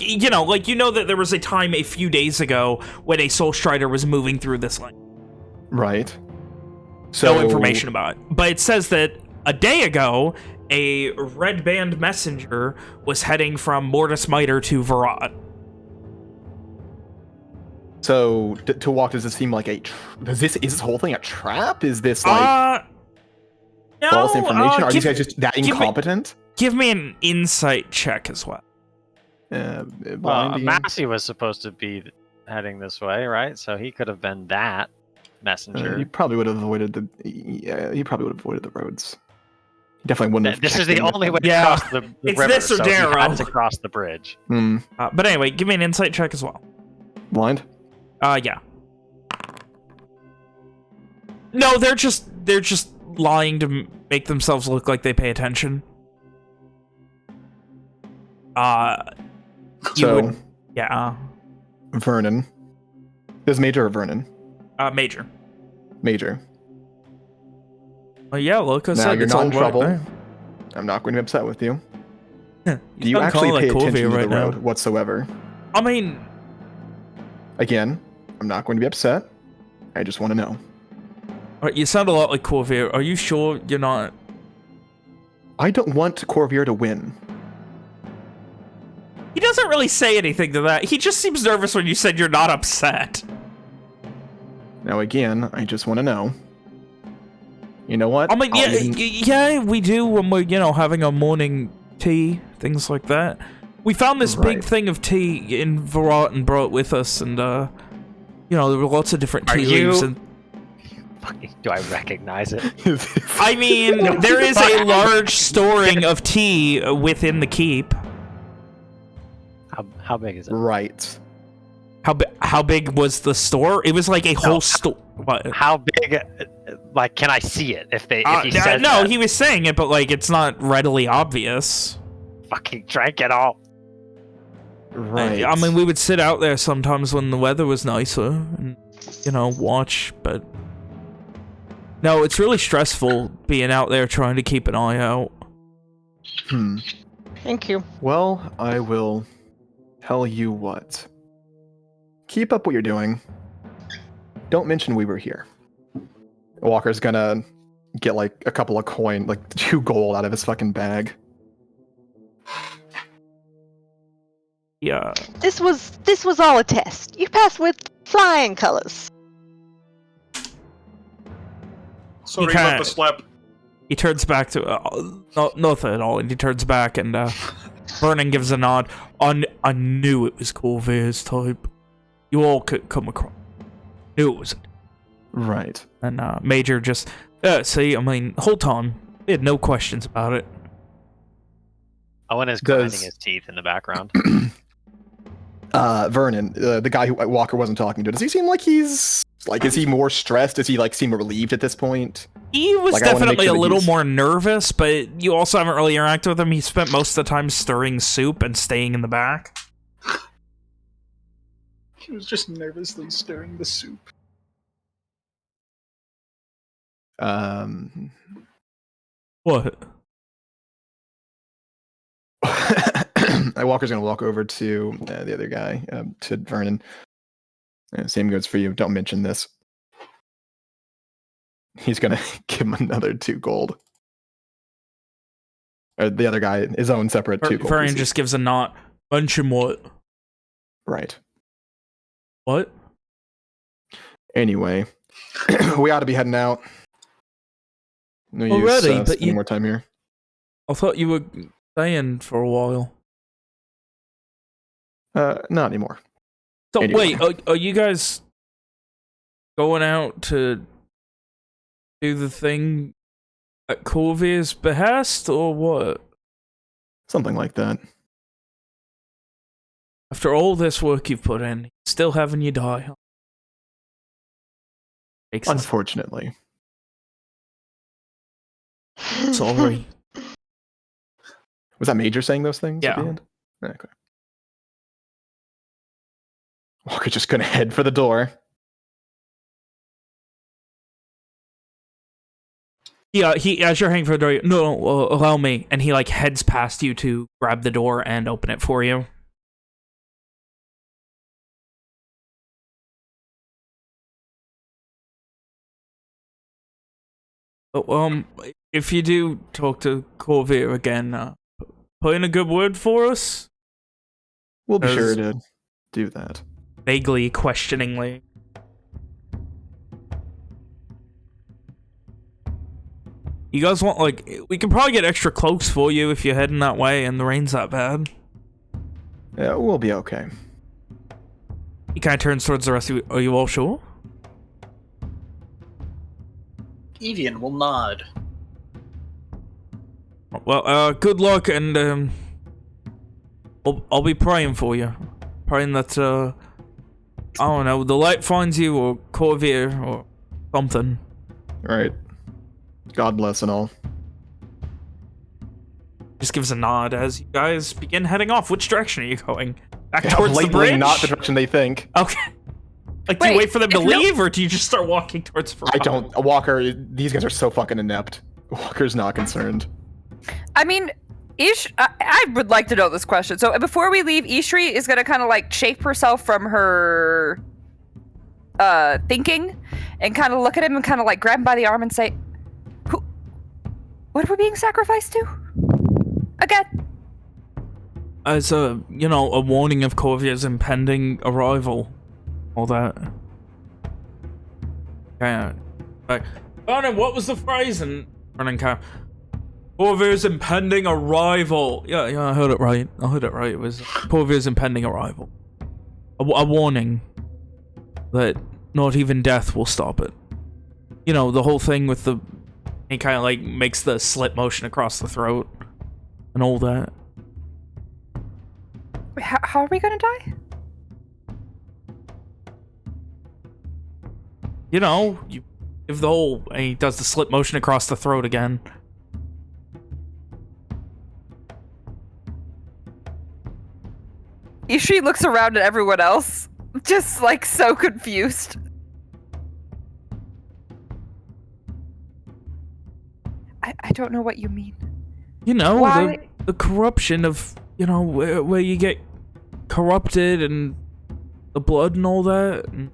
you know that there was a time a few days ago when a Soul Strider was moving through this lane. Right. So... No information about it. But it says that a day ago, a red band messenger was heading from Mortis Miter to Verrat. So, to Walk, does this seem like a... is this whole thing a trap? Is this like... No, false information? Are these guys just that incompetent? Give me an insight check as well. Massey was supposed to be heading this way, right? So he could have been that messenger. He probably would have avoided the... Yeah, he probably would have avoided the roads. He definitely wouldn't have... This is the only way to cross the it's river, this or so Darrow. he had to cross the bridge. But anyway, give me an insight check as well. Blind? Yeah. No, they're just lying to make themselves look like they pay attention. Yeah. Vernon. Is Major or Vernon? Major. Major. Well, yeah, look, I now said you're it's not all in trouble. right. I'm not going to be upset with you. Do Do you actually pay attention to the road whatsoever? I mean... Again, I'm not going to be upset. I just want to know. You sound a lot like Corvair. Are you sure you're not... I don't want Corvair to win. He doesn't really say anything to that. He just seems nervous when you said you're not upset. Now again, I just want to know. You know what? I mean, yeah, we do when we're, having our morning tea, things like that. We found this big thing of tea in Verrat and brought it with us, and, there were lots of different tea leaves. And... Do I recognize it? I mean, there is a large storing of tea within the keep. How big is it? Right. How big was the store? It was like a whole store. What? How big? Like, can I see it? If he says no, that? he was saying it, but like it's not readily obvious. Fucking drank it all. Right. I mean, we would sit out there sometimes when the weather was nicer and watch, but no, it's really stressful being out there trying to keep an eye out. Thank you. Well, I will tell you what. Keep up what you're doing. Don't mention we were here. Walker's gonna get like a couple of coin, like 2 gold out of his fucking bag. Yeah. This was all a test. You passed with flying colors. Sorry about the slap. He turns back to nothing at all, and he turns back and Vernon gives a nod. I knew it was Corvair's type. You all could come across. Knew it was. Right. And Major just, see, I mean, whole time, he had no questions about it. Owen is grinding his teeth in the background. Vernon, the guy who Walker wasn't talking to, does he seem like is he more stressed? Does he seem relieved at this point? He was Like, I wanna make definitely sure a that little he's- more nervous, but you also haven't really interacted with him. He spent most of the time stirring soup and staying in the back. He was just nervously stirring the soup. What? Walker's gonna walk over to the other guy, to Vernon. Same goes for you. Don't mention this. He's gonna give him another 2 gold. Or the other guy, his own separate 2 gold. Vernon pieces. just gives a nod. Mention what? Right. What? Anyway, we ought to be heading out. No use Already, but spending you- more time here. I thought you were staying for a while. Not anymore. So Anyway. wait, are you guys going out to do the thing at Corvair's behest, or what? Something like that. After all this work you've put in, still having you die. Makes sense. Unfortunately. Sorry. Was that Major saying those things at the Yeah. end? Okay. Walker's just gonna head for the door. Yeah, as you're hanging for the door, no, allow me, and he like heads past you to grab the door and open it for you. But, if you do talk to Corvair again, put in a good word for us. We'll be As- sure to do that. Vaguely, questioningly. You guys want, like, we can probably get extra cloaks for you if you're heading that way and the rain's that bad. Yeah, we'll be okay. He kind of turns towards the rest of you. Are you all sure? Evian will nod. Well, good luck, and I'll be praying for you. Praying that, I don't know, the light finds you, or Corvair, or something. Right. God bless and all. Just gives a nod as you guys begin heading off. Which direction are you going? Back towards the Blatantly bridge? not the direction they think. Okay. Like, do you Wait, wait for them to if no- leave, or do you just start walking towards Verrat? I don't. Walker, these guys are so fucking inept. Walker's not concerned. I mean, I would like to know this question. So before we leave, Ishri is gonna kind of like shake herself from her thinking and kind of look at him and kind of like grab him by the arm and say, what are we being sacrificed to? Again. As a warning of Corvair's impending arrival. All that. Okay. Like, Vernon, what was the phrase? And Vernon kind of, Corvair's impending arrival. Yeah, I heard it right. It was Corvair's impending arrival. A warning that not even death will stop it. You know, the whole thing with the... He kind of like makes the slit motion across the throat and all that. Wait, how are we gonna die? You know, you give the whole... And he does the slit motion across the throat again. Ishri looks around at everyone else, just like so confused. I don't know what you mean. You know, Why? the corruption of, where you get corrupted and the blood and all that. And...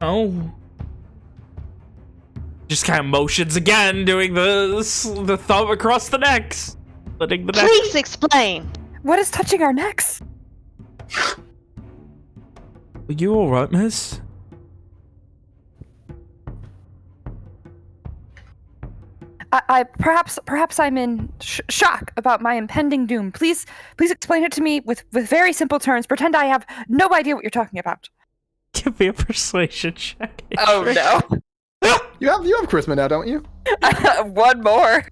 Oh. Just kind of motions again, doing the thumb across the necks. Letting the neck. Please explain. What is touching our necks? Are you alright, miss? Perhaps I'm in shock about my impending doom. Please explain it to me with very simple terms. Pretend I have no idea what you're talking about. Give me a persuasion check. Oh no! You have charisma now, don't you? One more.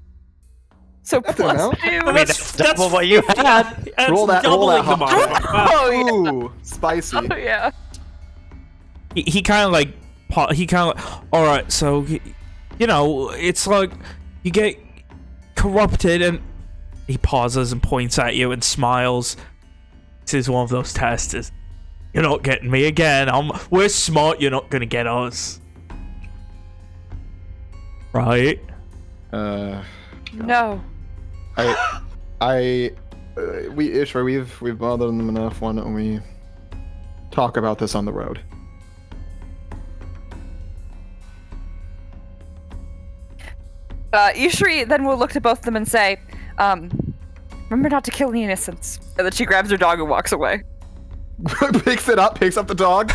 So That's plus enough. 2. I mean, that's double what you had. That's Roll that doubling the hot. modifier. Wow. Oh yeah. Ooh, spicy. Oh yeah. He kind of like, all right, so, you know, it's like you get corrupted, and he pauses and points at you and smiles. This is one of those tests. You're not getting me again. We're smart. You're not gonna get us, right? No. We've bothered them enough. Why don't we talk about this on the road? Ishri then will look to both of them and say, remember not to kill the innocents. And then she grabs her dog and walks away. Picks up the dog.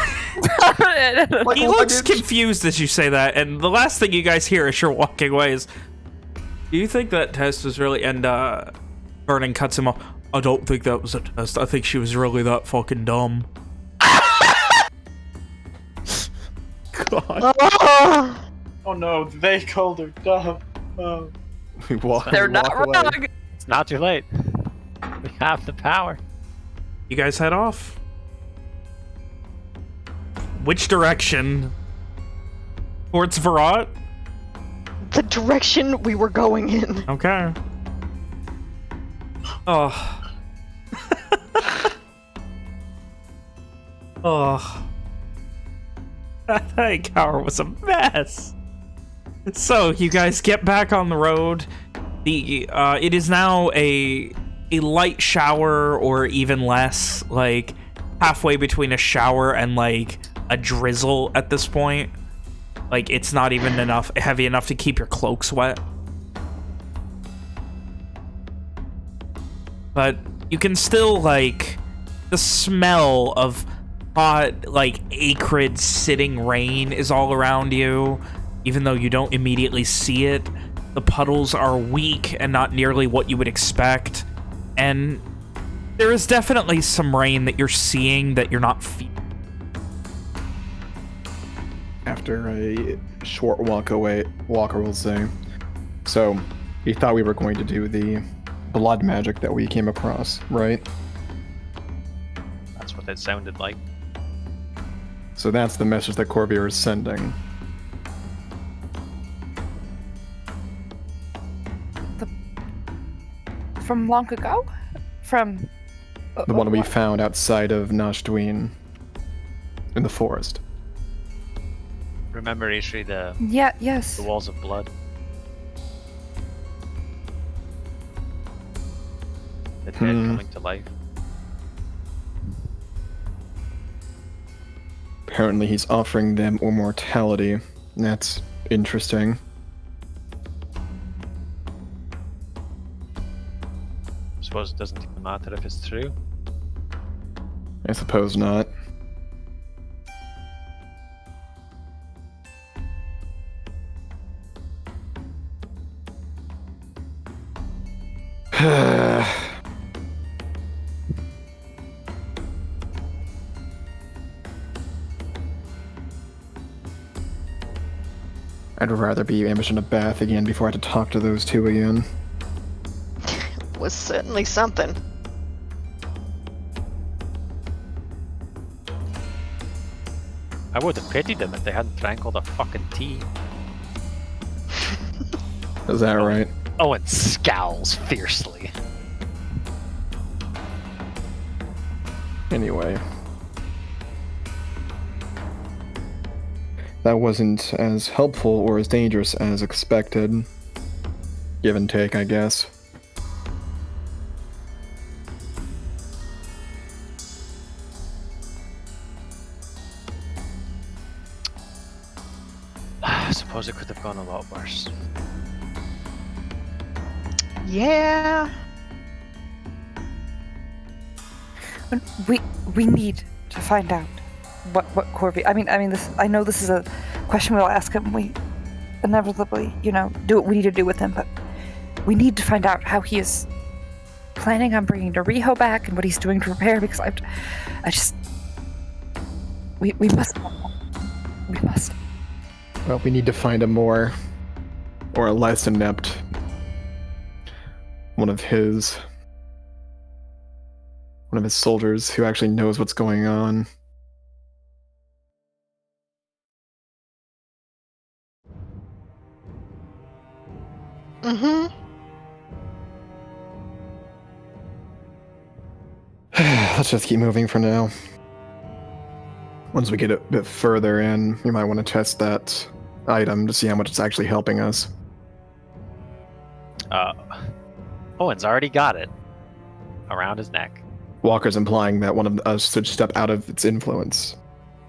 Like He looks luggage. confused as you say that, and the last thing you guys hear as you're walking away is, do you think that test was really... And Vernon cuts him off. I don't think that was a test. I think she was really that fucking dumb. God. Oh, Oh no, they called her dumb. Oh. They're not away. wrong. It's not too late. We have the power. You guys head off. Which direction? Towards Verrat? the direction we were going in. Okay. Oh. Oh. That encounter was a mess. So, you guys get back on the road. It is now a light shower, or even less, like halfway between a shower and like a drizzle at this point. Like, it's not even heavy enough to keep your cloaks wet. But you can still, like, the smell of hot, like, acrid sitting rain is all around you, even though you don't immediately see it. The puddles are weak and not nearly what you would expect. And there is definitely some rain that you're seeing that you're not feeling. After a short walk away, Walker will say, so you thought we were going to do the blood magic that we came across, right? That's what it sounded like. So that's the message that Corvair is sending. From long ago? From... The one we found outside of Nashdween in the forest. Remember, Ishri, Yeah, yes. the walls of blood? The dead coming to life? Apparently he's offering them immortality. That's interesting. Suppose it doesn't even matter if it's true. I suppose not. I'd rather be ambushed in a bath again before I had to talk to those two again. Was certainly something. I would have pitied them if they hadn't drank all the fucking tea. Is that right? Owen scowls fiercely. Anyway. That wasn't as helpful or as dangerous as expected. Give and take, I guess. I suppose it could have gone a lot worse. Yeah. We need to find out what Corby. I mean this. I know this is a question we'll ask him. inevitably, do what we need to do with him, but we need to find out how he is planning on bringing Doriho back and what he's doing to prepare, because we must. We must. Well, we need to find a more or a less inept one of his soldiers who actually knows what's going on. Mm-hmm. Let's just keep moving for now. Once we get a bit further in, we might want to test that item to see how much it's actually helping us. Owen's already got it around his neck. Walker's implying that one of us should step out of its influence.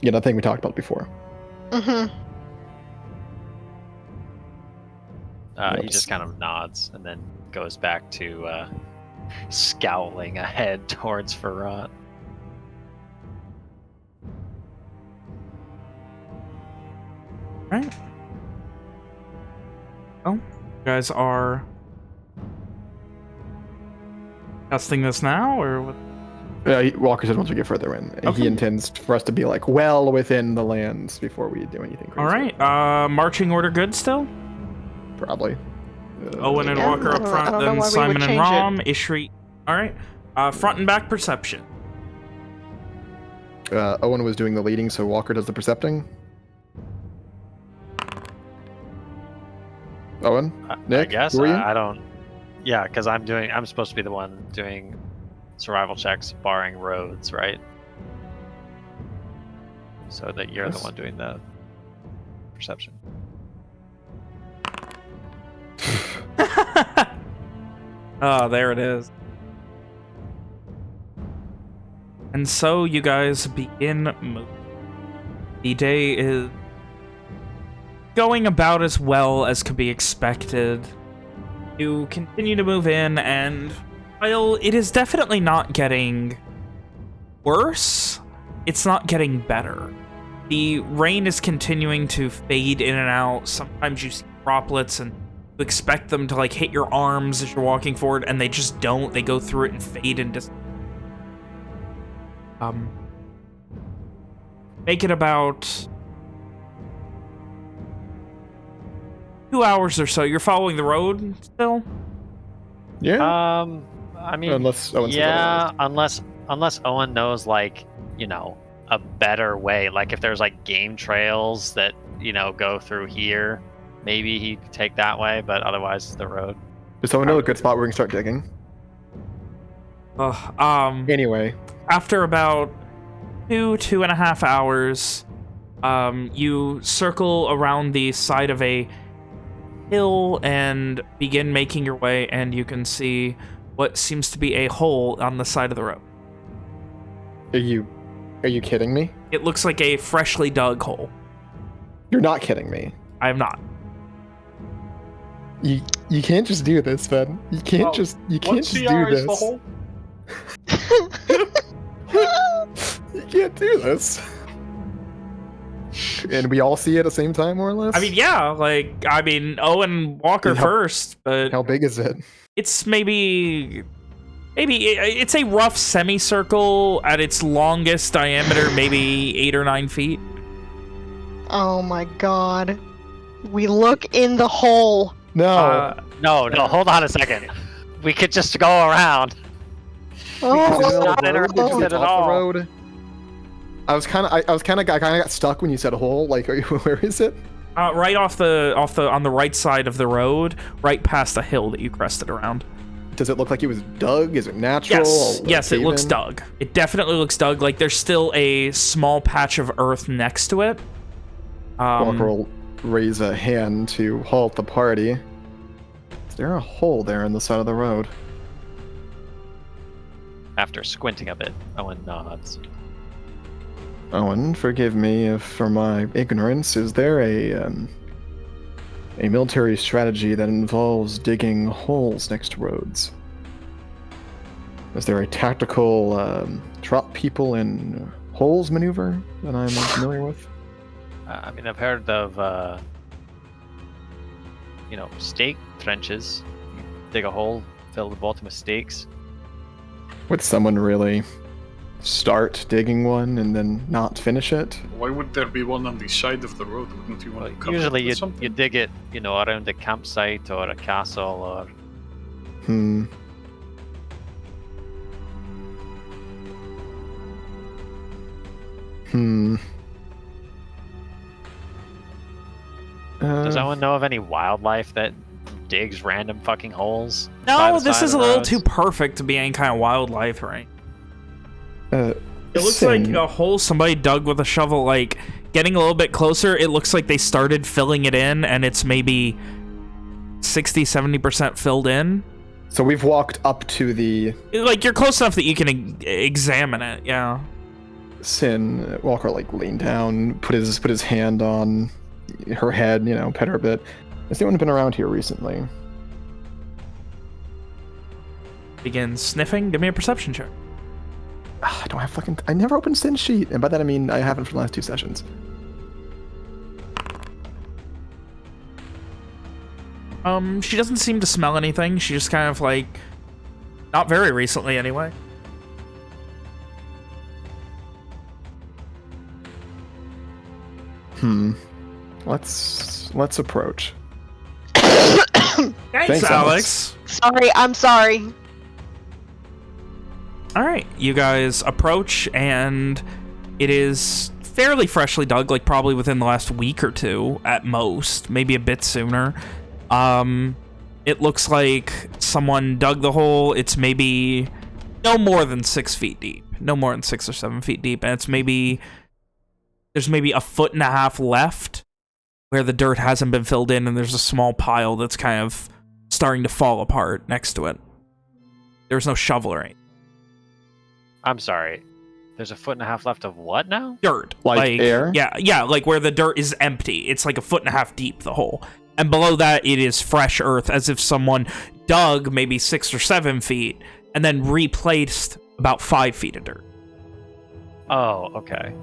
Yeah, that thing we talked about before. Mm-hmm. He just kind of nods and then goes back to scowling ahead towards Verrat. Right. Oh, you guys are testing this now, or what? Walker said once we get further in. Okay. He intends for us to be like well within the lands before we do anything crazy. All right. Marching order good still? Probably. Owen and Yeah, Walker I up don't know front, why then we would Simon and change Rom, Ishri. All right. Front and back perception. Owen was doing the leading, so Walker does the percepting. Owen? Nick? I guess who are you? I don't. Yeah, because I'm supposed to be the one doing survival checks, barring roads, right? So that you're Yes. the one doing the perception. Oh, there it is. And so you guys begin moving. The day is going about as well as could be expected. You continue to move in, and while it is definitely not getting worse, it's not getting better. The rain is continuing to fade in and out. Sometimes you see droplets, and you expect them to like hit your arms as you're walking forward, and they just don't. They go through it and fade and just make it about 2 hours or so. You're following the road still? Yeah. I mean, Unless Owen says yeah, unless Owen knows, like, a better way. Like, if there's like game trails that go through here, maybe he could take that way. But otherwise, it's the road. Does Owen know a good spot where we can start digging? Anyway. After about 2.5 hours, you circle around the side of a hill and begin making your way, and you can see what seems to be a hole on the side of the road. Are you kidding me? It looks like a freshly dug hole. You're not kidding me. I am not. You can't just do this, Ben. You can't just do this. The hole? You can't do this. And we all see it at the same time, more or less? I mean, yeah, Owen Walker first, but How big is it? it's maybe it's a rough semicircle at its longest diameter, maybe 8 or 9 feet. Oh my god. We look in the hole. No. No, hold on a second. We could just go around. Oh, not interested at all. Road. I got stuck when you said hole. Like, where is it? Right on the right side of the road, right past the hill that you crested around. Does it look like it was dug? Is it natural? Yes, it looks dug. It definitely looks dug. Like, there's still a small patch of earth next to it. Walker will raise a hand to halt the party. Is there a hole there in the side of the road? After squinting a bit, Owen nods. Owen, forgive me for my ignorance. Is there a military strategy that involves digging holes next to roads? Is there a tactical drop people in holes maneuver that I'm familiar with? I mean, I've heard of stake trenches. Dig a hole, fill the bottom with stakes. Would someone really start digging one and then not finish it? Why would there be one on the side of the road? Wouldn't you want to cover Usually it with you something? dig it, around a campsite or a castle or... Hmm. Does anyone know of any wildlife that digs random fucking holes? by No, the this side is of a the little roads? too perfect to be any kind of wildlife, right? It It looks like a hole somebody dug with a shovel, like, getting a little bit closer, it looks like they started filling it in, and it's maybe 60-70% filled in. So we've walked up to the Like, you're close enough that you can examine it, yeah. Sin. Walker leaned down, put his hand on her head, pet her a bit. Has anyone been around here recently? Begin sniffing. Give me a perception check. I don't have I never opened Sin's sheet, and by that I mean I haven't for the last 2 sessions. She doesn't seem to smell anything. She just kind of not very recently anyway. Let's approach. Thanks, Alex. I'm sorry. All right, you guys approach, and it is fairly freshly dug, like probably within the last week or two at most, maybe a bit sooner. It looks like someone dug the hole. It's maybe no more than 6 feet deep, no more than 6 or 7 feet deep, and there's maybe a 1.5 feet left where the dirt hasn't been filled in, and there's a small pile that's kind of starting to fall apart next to it. There's no shovel or anything. I'm sorry. There's a 1.5 feet left of what now? Dirt. Like air? Yeah, like where the dirt is empty. It's like a 1.5 feet deep, the hole. And below that, it is fresh earth, as if someone dug maybe 6 or 7 feet and then replaced about 5 feet of dirt. Oh, okay.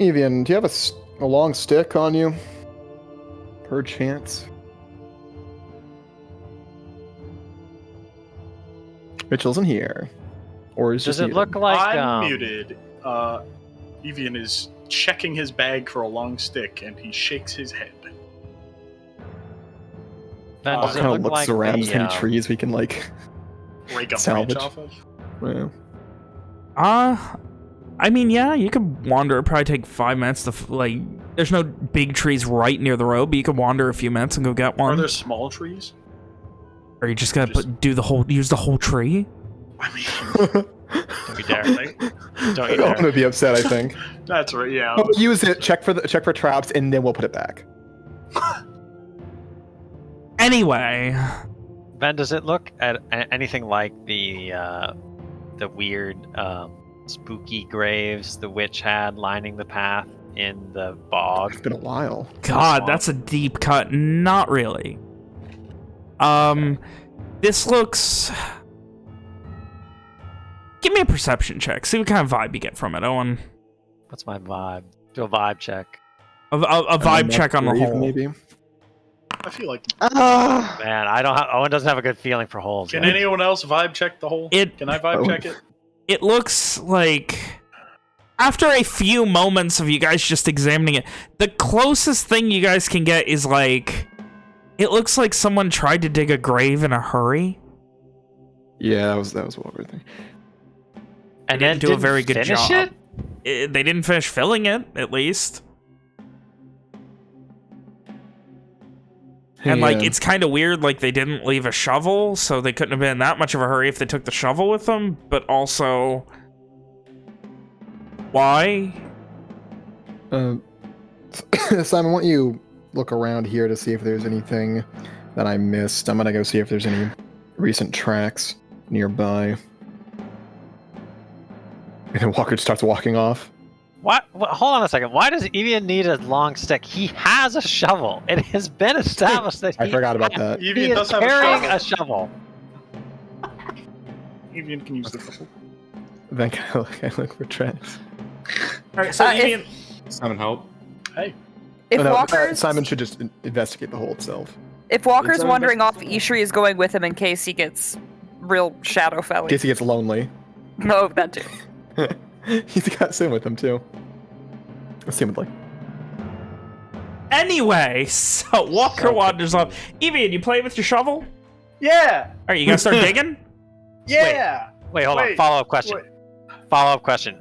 Evian, do you have a long stick on you? Perchance. Mitchell's in here. Or is Does just it look like... I'm muted. Evian is checking his bag for a long stick, and he shakes his head. Ben, does it Kind of look looks like around the, as any trees we can Break a salvage. branch off of? Well, I mean, yeah, you could wander. It'd probably take 5 minutes to, there's no big trees right near the road, but you could wander a few minutes and go get one. Are there small trees? Or you just gotta use the whole tree? I mean, Don't you dare. Don't you I'm dare. gonna be upset, I think. that's right. Yeah. We'll use it, check for traps, and then we'll put it back. Anyway. Ben, does it look at anything like the weird spooky graves the witch had lining the path in the bog? It's been a while. God, that's a deep cut. Not really. This looks... Give me a perception check. See what kind of vibe you get from it, Owen. What's my vibe? Do a vibe check. A vibe check on the Breathe, whole. Maybe. I feel like. Man, Owen doesn't have a good feeling for holes. Can yet. anyone else vibe check the hole? Can I vibe check it? It looks like... After a few moments of you guys just examining it, the closest thing you guys can get is it looks like someone tried to dig a grave in a hurry. Yeah, that was what we're thinking. And They then didn't do a very good finish job. it? They didn't finish filling it, at least. And, Yeah. it's kind of weird, they didn't leave a shovel, so they couldn't have been in that much of a hurry if they took the shovel with them, but also... Why? Simon, why don't you look around here to see if there's anything that I missed? I'm gonna go see if there's any recent tracks nearby. And then Walker starts walking off. What? Hold on a second. Why does Evian need a long stick? He has a shovel. It has been established that I forgot about that. he Evian is does have carrying a a shovel. Evian can use the shovel. Then I look for tracks. Alright, so Evian... Simon, help. Hey. If Oh, no, Walker's Simon should just investigate the hole itself. if Walker's It's wandering off, Ishri is going with him in case he gets real In Shadowfelly. case he gets lonely. No, that too. He's got Sim with him too. Assumedly. Anyway, so Walker wanders off. Evian, you play with your shovel? Yeah. Alright, you gonna start digging? Yeah. Wait, hold on. Wait, Follow-up question. wait. Follow-up question.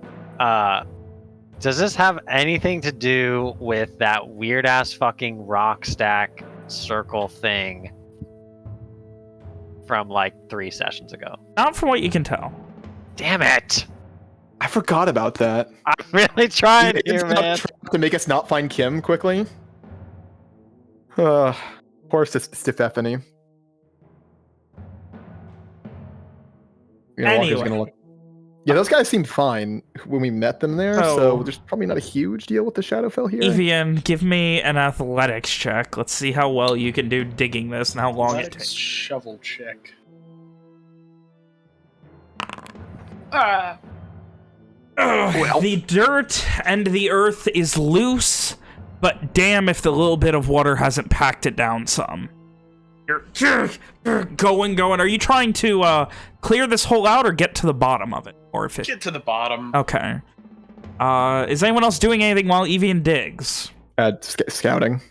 Does this have anything to do with that weird-ass fucking rock stack circle thing from, like, 3 sessions ago? Not from what you can tell. Damn it! I forgot about that. I'm really trying It's here, man. to make us not find Kim quickly. Poor Stephanie. You know, Walker's Anyway. gonna look. Yeah, those guys seemed fine when we met them there, Oh. so there's probably not a huge deal with the Shadowfell here. Evian, give me an athletics check. Let's see how well you can do digging this and how long it Athletics takes. shovel check. Ah. Ugh, the dirt and the earth is loose, but damn if the little bit of water hasn't packed it down some. You're going. Are you trying to clear this hole out or get to the bottom of it? Or if it... Get to the bottom. Okay. Is anyone else doing anything while Evian digs? Scouting.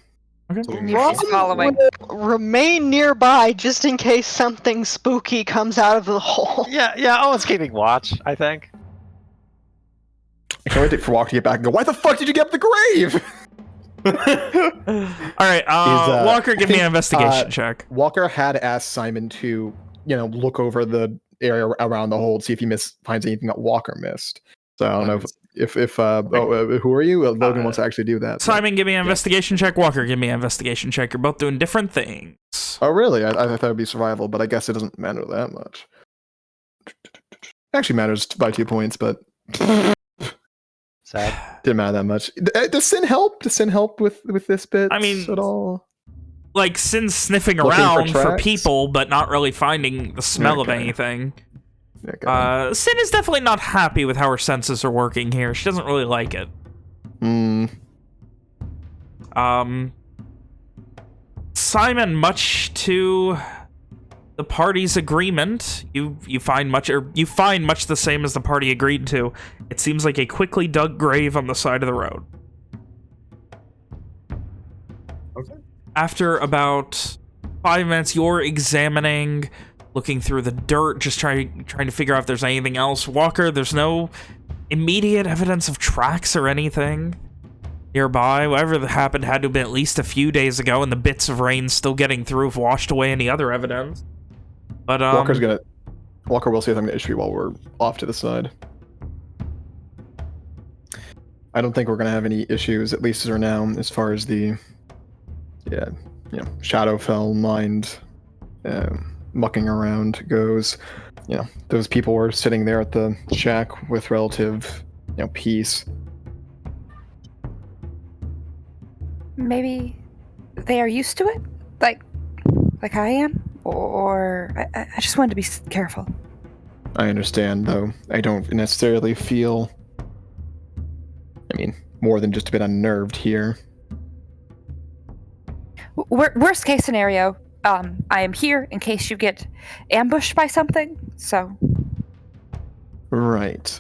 She's following. Remain nearby just in case something spooky comes out of the hole. Yeah, Owen's keeping watch, I think. I can't wait for Walker to get back and go, why the fuck did you get up the grave? Alright, Walker, give me an investigation check. Walker had asked Simon to, look over the area around the hole, see if he finds anything that Walker missed. So I don't know if who are you? Logan wants to actually do that. Simon, give me an investigation check. Walker, give me an investigation check. You're both doing different things. Oh, really? I thought it would be survival, but I guess it doesn't matter that much. It actually matters by 2 points, but Sad. didn't matter that much. Does Sin help? Does Sin help with this bit? I mean, at all? Like, Sin's sniffing Looking for around for tracks? people, but not really finding the smell of Okay. anything. Okay. Sin is definitely not happy with how her senses are working here. She doesn't really like it. Simon, much to the party's agreement, you find much the same as the party agreed to. It seems like a quickly dug grave on the side of the road. Okay. After about 5 minutes, you're examining, looking through the dirt, just trying to figure out if there's anything else. Walker, there's no immediate evidence of tracks or anything nearby. Whatever that happened had to have been at least a few days ago, and the bits of rain still getting through have washed away any other evidence. But Walker will say something to Ishri while we're off to the side. I don't think we're gonna have any issues, at least for now, as far as the Shadowfell mind mucking around goes. Those people were sitting there at the shack with relative peace. Maybe they are used to it, like I am, or I just wanted to be careful. I understand, though. I don't necessarily feel, more than just a bit unnerved here. Worst case scenario, I am here in case you get ambushed by something. So. Right.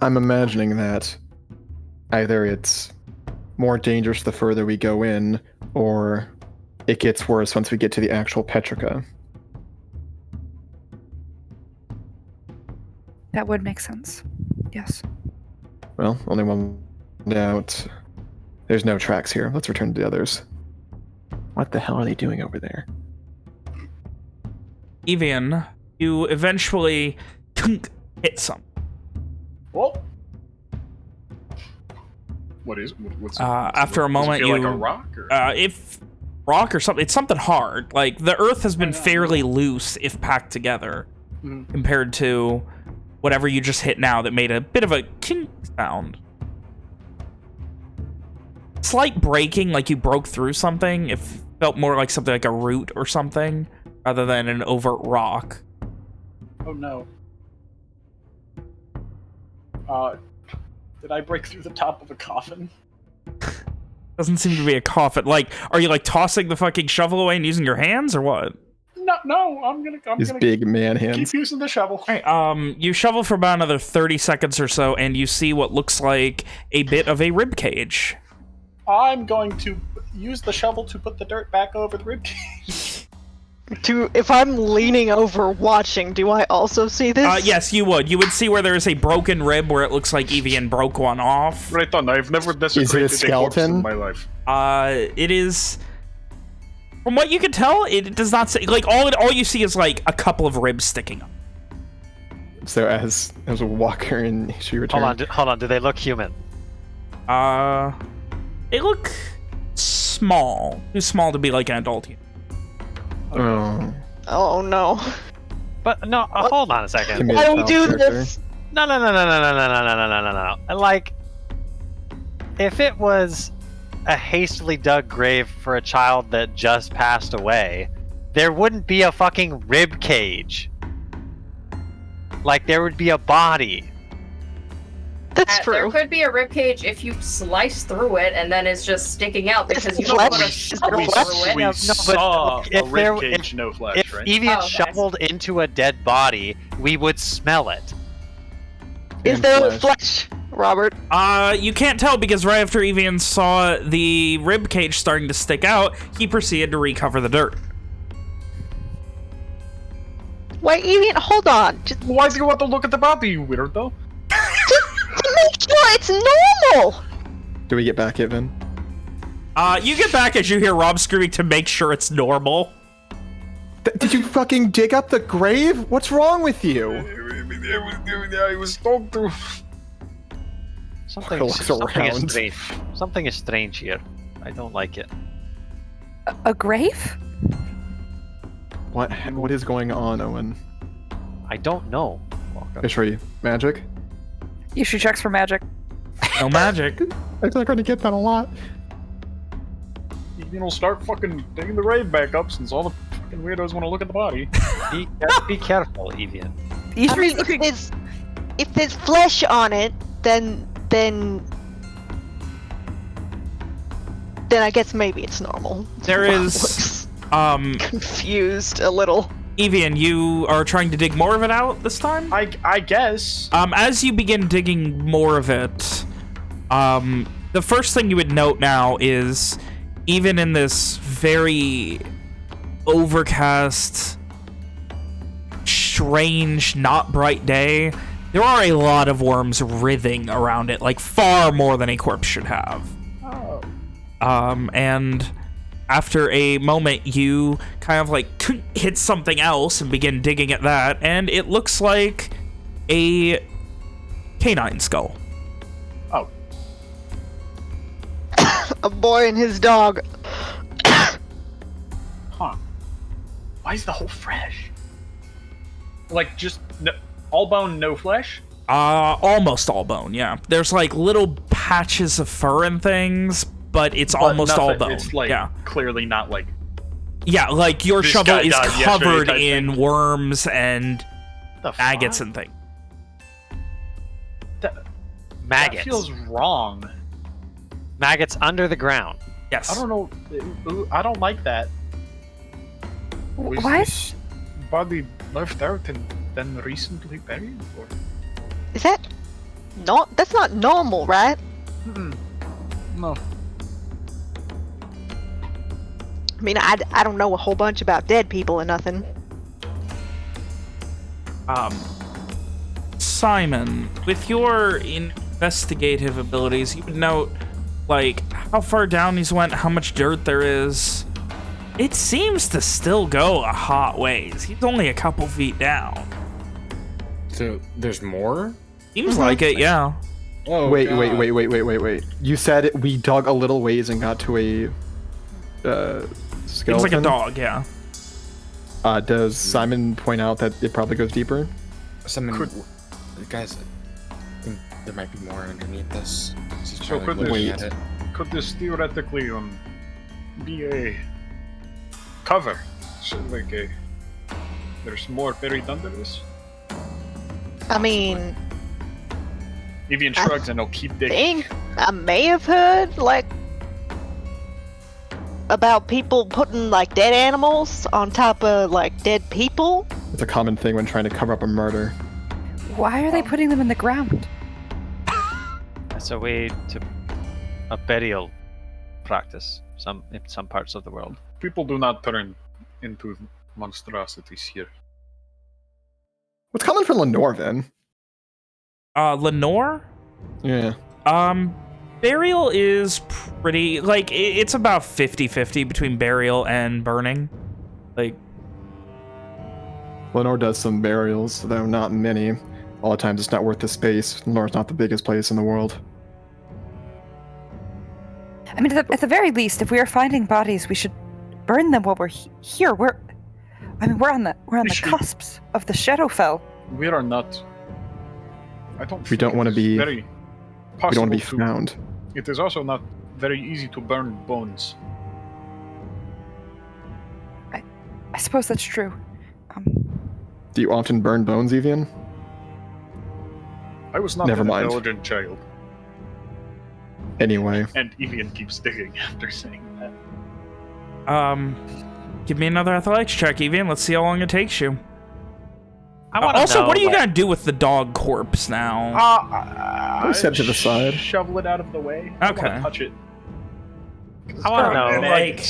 I'm imagining that either it's more dangerous the further we go in, or it gets worse once we get to the actual Petrica. That would make sense. Yes. Well, only one doubt. There's no tracks here. Let's return to the others. What the hell are they doing over there? Evian, you eventually hit some. Well, what's after a moment, does it feel you like a rock? Or? if rock or something, it's something hard. Like, the earth has been fairly loose if packed together compared to whatever you just hit now that made a bit of a kink sound. Slight breaking, like you broke through something. It felt more like something like a root or something rather than an overt rock. Oh no. Did I break through the top of a coffin? Doesn't seem to be a coffin. Like, are you like tossing the fucking shovel away and using your hands or what? No, I'm His gonna big man hands. keep using the shovel. All right, you shovel for about another 30 seconds or so, and you see what looks like a bit of a rib cage. I'm going to use the shovel to put the dirt back over the ribcage. If I'm leaning over watching, do I also see this? Yes, you would. You would see where there is a broken rib where it looks like Evian broke one off. Right on. I've never desecrated a corpse in my life. It is... From what you can tell, it does not say... Like, all you see is, like, a couple of ribs sticking up. So as Walker and she return. Hold on. Do they look human? They look small. Too small to be, like, an adult human. Oh no. But no, hold on a second. Why do we do this? No. Like, if it was a hastily dug grave for a child that just passed away, there wouldn't be a fucking rib cage. Like, there would be a body. That's true. There could be a ribcage if you slice through it and then it's just sticking out because you don't flesh. put a shovel through it. We saw a if there- ribcage, no flesh, If right? Evian okay. shoveled into a dead body, we would smell it. Is And there flesh. flesh, Robert? You can't tell because right after Evian saw the rib cage starting to stick out, he proceeded to recover the dirt. Wait, Evian, hold on. Just Why do you want to look at the body, you weirdo? to make sure it's normal. Do we get back, Ivan? You get back as you hear Rob screaming to make sure it's normal. Did you fucking dig up the grave? What's wrong with you? I was told to. Something Looks is around. strange. Something is strange here. I don't like it. A grave? What is going on, Owen? I don't know. Walker. Ishri, magic? You should check for magic. No magic. I feel like I'm gonna get that a lot. You know, start fucking digging the grave back up since all the fucking weirdos want to look at the body. Be careful, Evian. Each I mean, if there's flesh on it, then I guess maybe it's normal. There Rob is, looks confused a little. Evian, you are trying to dig more of it out this time? I guess. As you begin digging more of it, the first thing you would note now is, even in this very overcast, strange, not bright day, there are a lot of worms writhing around it, like far more than a corpse should have. Oh. And after a moment, you kind of like hit something else and begin digging at that, and it looks like a canine skull. Oh. A boy and his dog. Huh. Why is the whole fresh? Like, just all bone, no flesh? Almost all bone, yeah. There's like little patches of fur and things, but it's almost nothing, all bone. It's like yeah. clearly not like. Yeah, like your This shovel guy is died yesterday covered type in thing. worms and The maggots fuck? and things. That Maggots. feels wrong. Maggots under the ground. Yes. I don't know. I don't like that. Was What? this body left out and then recently buried? Or? Is that that's not normal, right? No. I mean, I don't know a whole bunch about dead people or nothing. Simon, with your investigative abilities, you would note, like, how far down he's went, how much dirt there is. It seems to still go a hot ways. He's only a couple feet down. So there's more? Seems like it, yeah. Oh, Wait. You said we dug a little ways and got to a skeleton? Seems like a dog, yeah. Does Simon point out that it probably goes deeper? Guys, I think there might be more underneath this. He's So probably could looking this- at it. Could this theoretically be a cover? So like there's more buried under this? I mean, Evian shrugs and he'll keep digging. I may have heard like about people putting like dead animals on top of like dead people? It's a common thing when trying to cover up a murder. Why are they putting them in the ground? It's a way to a burial practice in some parts of the world. People do not turn into monstrosities here. What's common for Lenore then? Lenore? Yeah. Burial is pretty, like, it's about 50-50 between burial and burning. Like, Lenore does some burials, though not many. A lot of times it's not worth the space. Lenore's not the biggest place in the world. I mean, at the very least, if we are finding bodies, we should burn them while we're here. We're on the cusps of the Shadowfell. We are not. I don't. We don't want to be. Very We don't want to be possible found. It is also not very easy to burn bones. I suppose that's true. Do you often burn bones, Evian? I was not Never an mind. intelligent child. Anyway. And Evian keeps digging after saying that. Give me another athletics check, Evian. Let's see how long it takes you. I want to Also, know, what are you like, gonna do with the dog corpse now? I step to the side. Shovel it out of the way. I Okay. want to touch it. I want to know, like,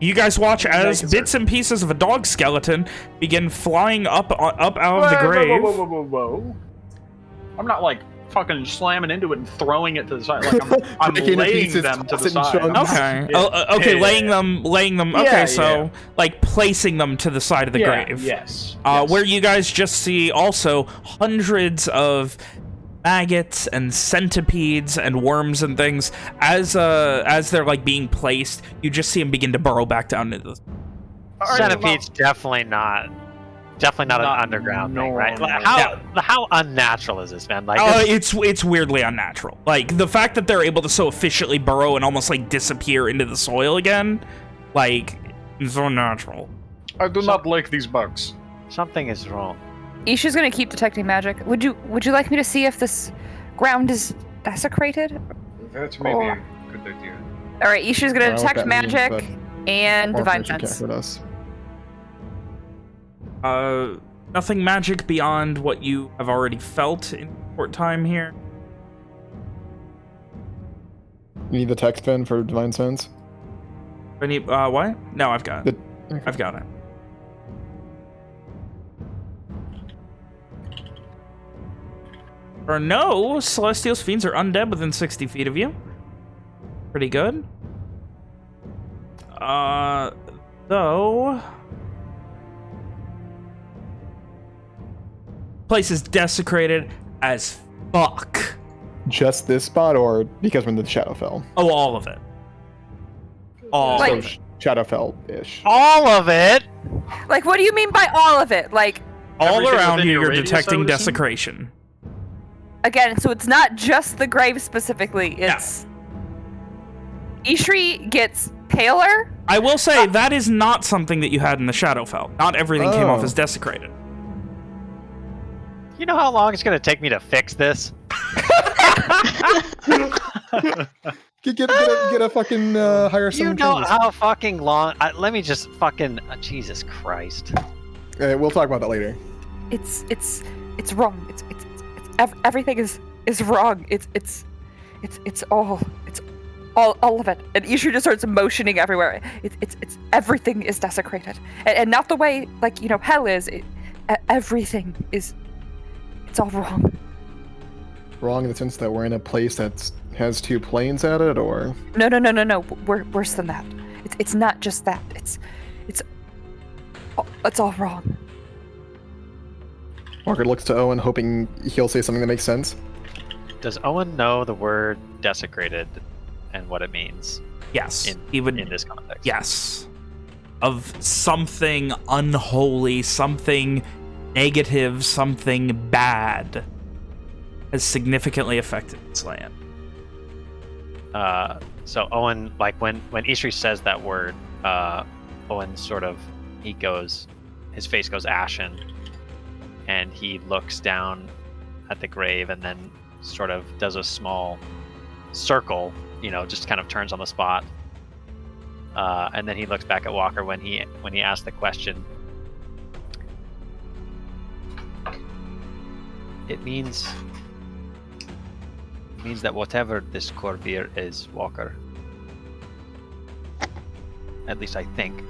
you guys watch as bits and pieces of a dog skeleton begin flying up out of the grave. Whoa. I'm not like fucking slamming into it and throwing it to the side. Like I'm Breaking into laying pieces, them to the tossing side. chunks. Okay. Yeah. Okay. Yeah. Laying them. Okay. Yeah, so yeah. like placing them to the side of the grave. Yes. Where you guys just see also hundreds of maggots and centipedes and worms and things as they're like being placed. You just see them begin to burrow back down into the. centipede's definitely not an underground thing, right? No. Like, how unnatural is this, man? Like, It's weirdly unnatural. Like the fact that they're able to so efficiently burrow and almost like disappear into the soil again, like it's unnatural. I do not like these bugs. something is wrong. Isha's gonna keep detecting magic. Would you like me to see if this ground is desecrated? That's maybe a good idea. All right, Isha's I gonna don't know what detect that means, magic and Or divine nature sense. can't hurt us. Nothing magic beyond what you have already felt in short time here. You need the text pen for divine sense? I need, what? No, I've got it. Okay. I've got it. Or no, Celestial's fiends are undead within 60 feet of you. Pretty good. Though... place is desecrated as fuck. Just this spot, or because we're in the Shadowfell? Oh, all of it. All Like- of it. Shadowfell-ish. All of it? Like, what do you mean by all of it? Like, All Everything around within you, your you're radius, I detecting would assume? desecration. again, so it's not just the grave specifically. It's Ishri gets paler. I will say, that is not something that you had in the Shadowfell. Not everything came off Oh. as desecrated. You know how long it's going to take me to fix this? Get a fucking hire You someone. know how fucking long... let me just fucking... Jesus Christ. We'll talk about that later. It's wrong. It's everything is wrong. It's all of it. And Ishri just starts motioning everywhere. It's everything is desecrated, and not the way like hell is. Everything is. It's all wrong. Wrong in the sense that we're in a place that has two planes at it, or No. We're worse than that. It's not just that. It's all wrong. Margaret looks to Owen, hoping he'll say something that makes sense. Does Owen know the word desecrated and what it means Yes. in this context? Yes. Of something unholy, something negative, something bad has significantly affected this land. So Owen, like when Ishri says that word, Owen sort of, his face goes ashen, and he looks down at the grave and then sort of does a small circle, just kind of turns on the spot, And then he looks back at Walker when he asked the question. It means that whatever this Corvair is, Walker, at least I think,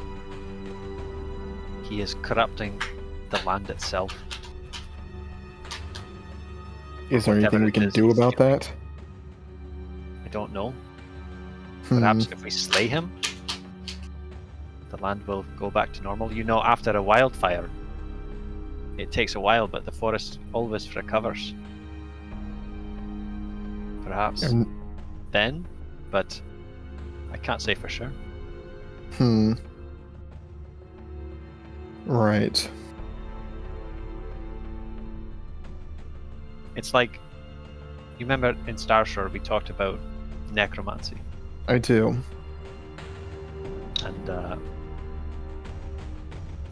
he is corrupting the land itself. Is there Whatever anything we it can is, do he's about doing. that? I don't know. Hmm. Perhaps if we slay him, the land will go back to normal. You know, after a wildfire, it takes a while, but the forest always recovers. Perhaps And- then, but I can't say for sure. Right. It's like, you remember in Starshore we talked about necromancy, I do. and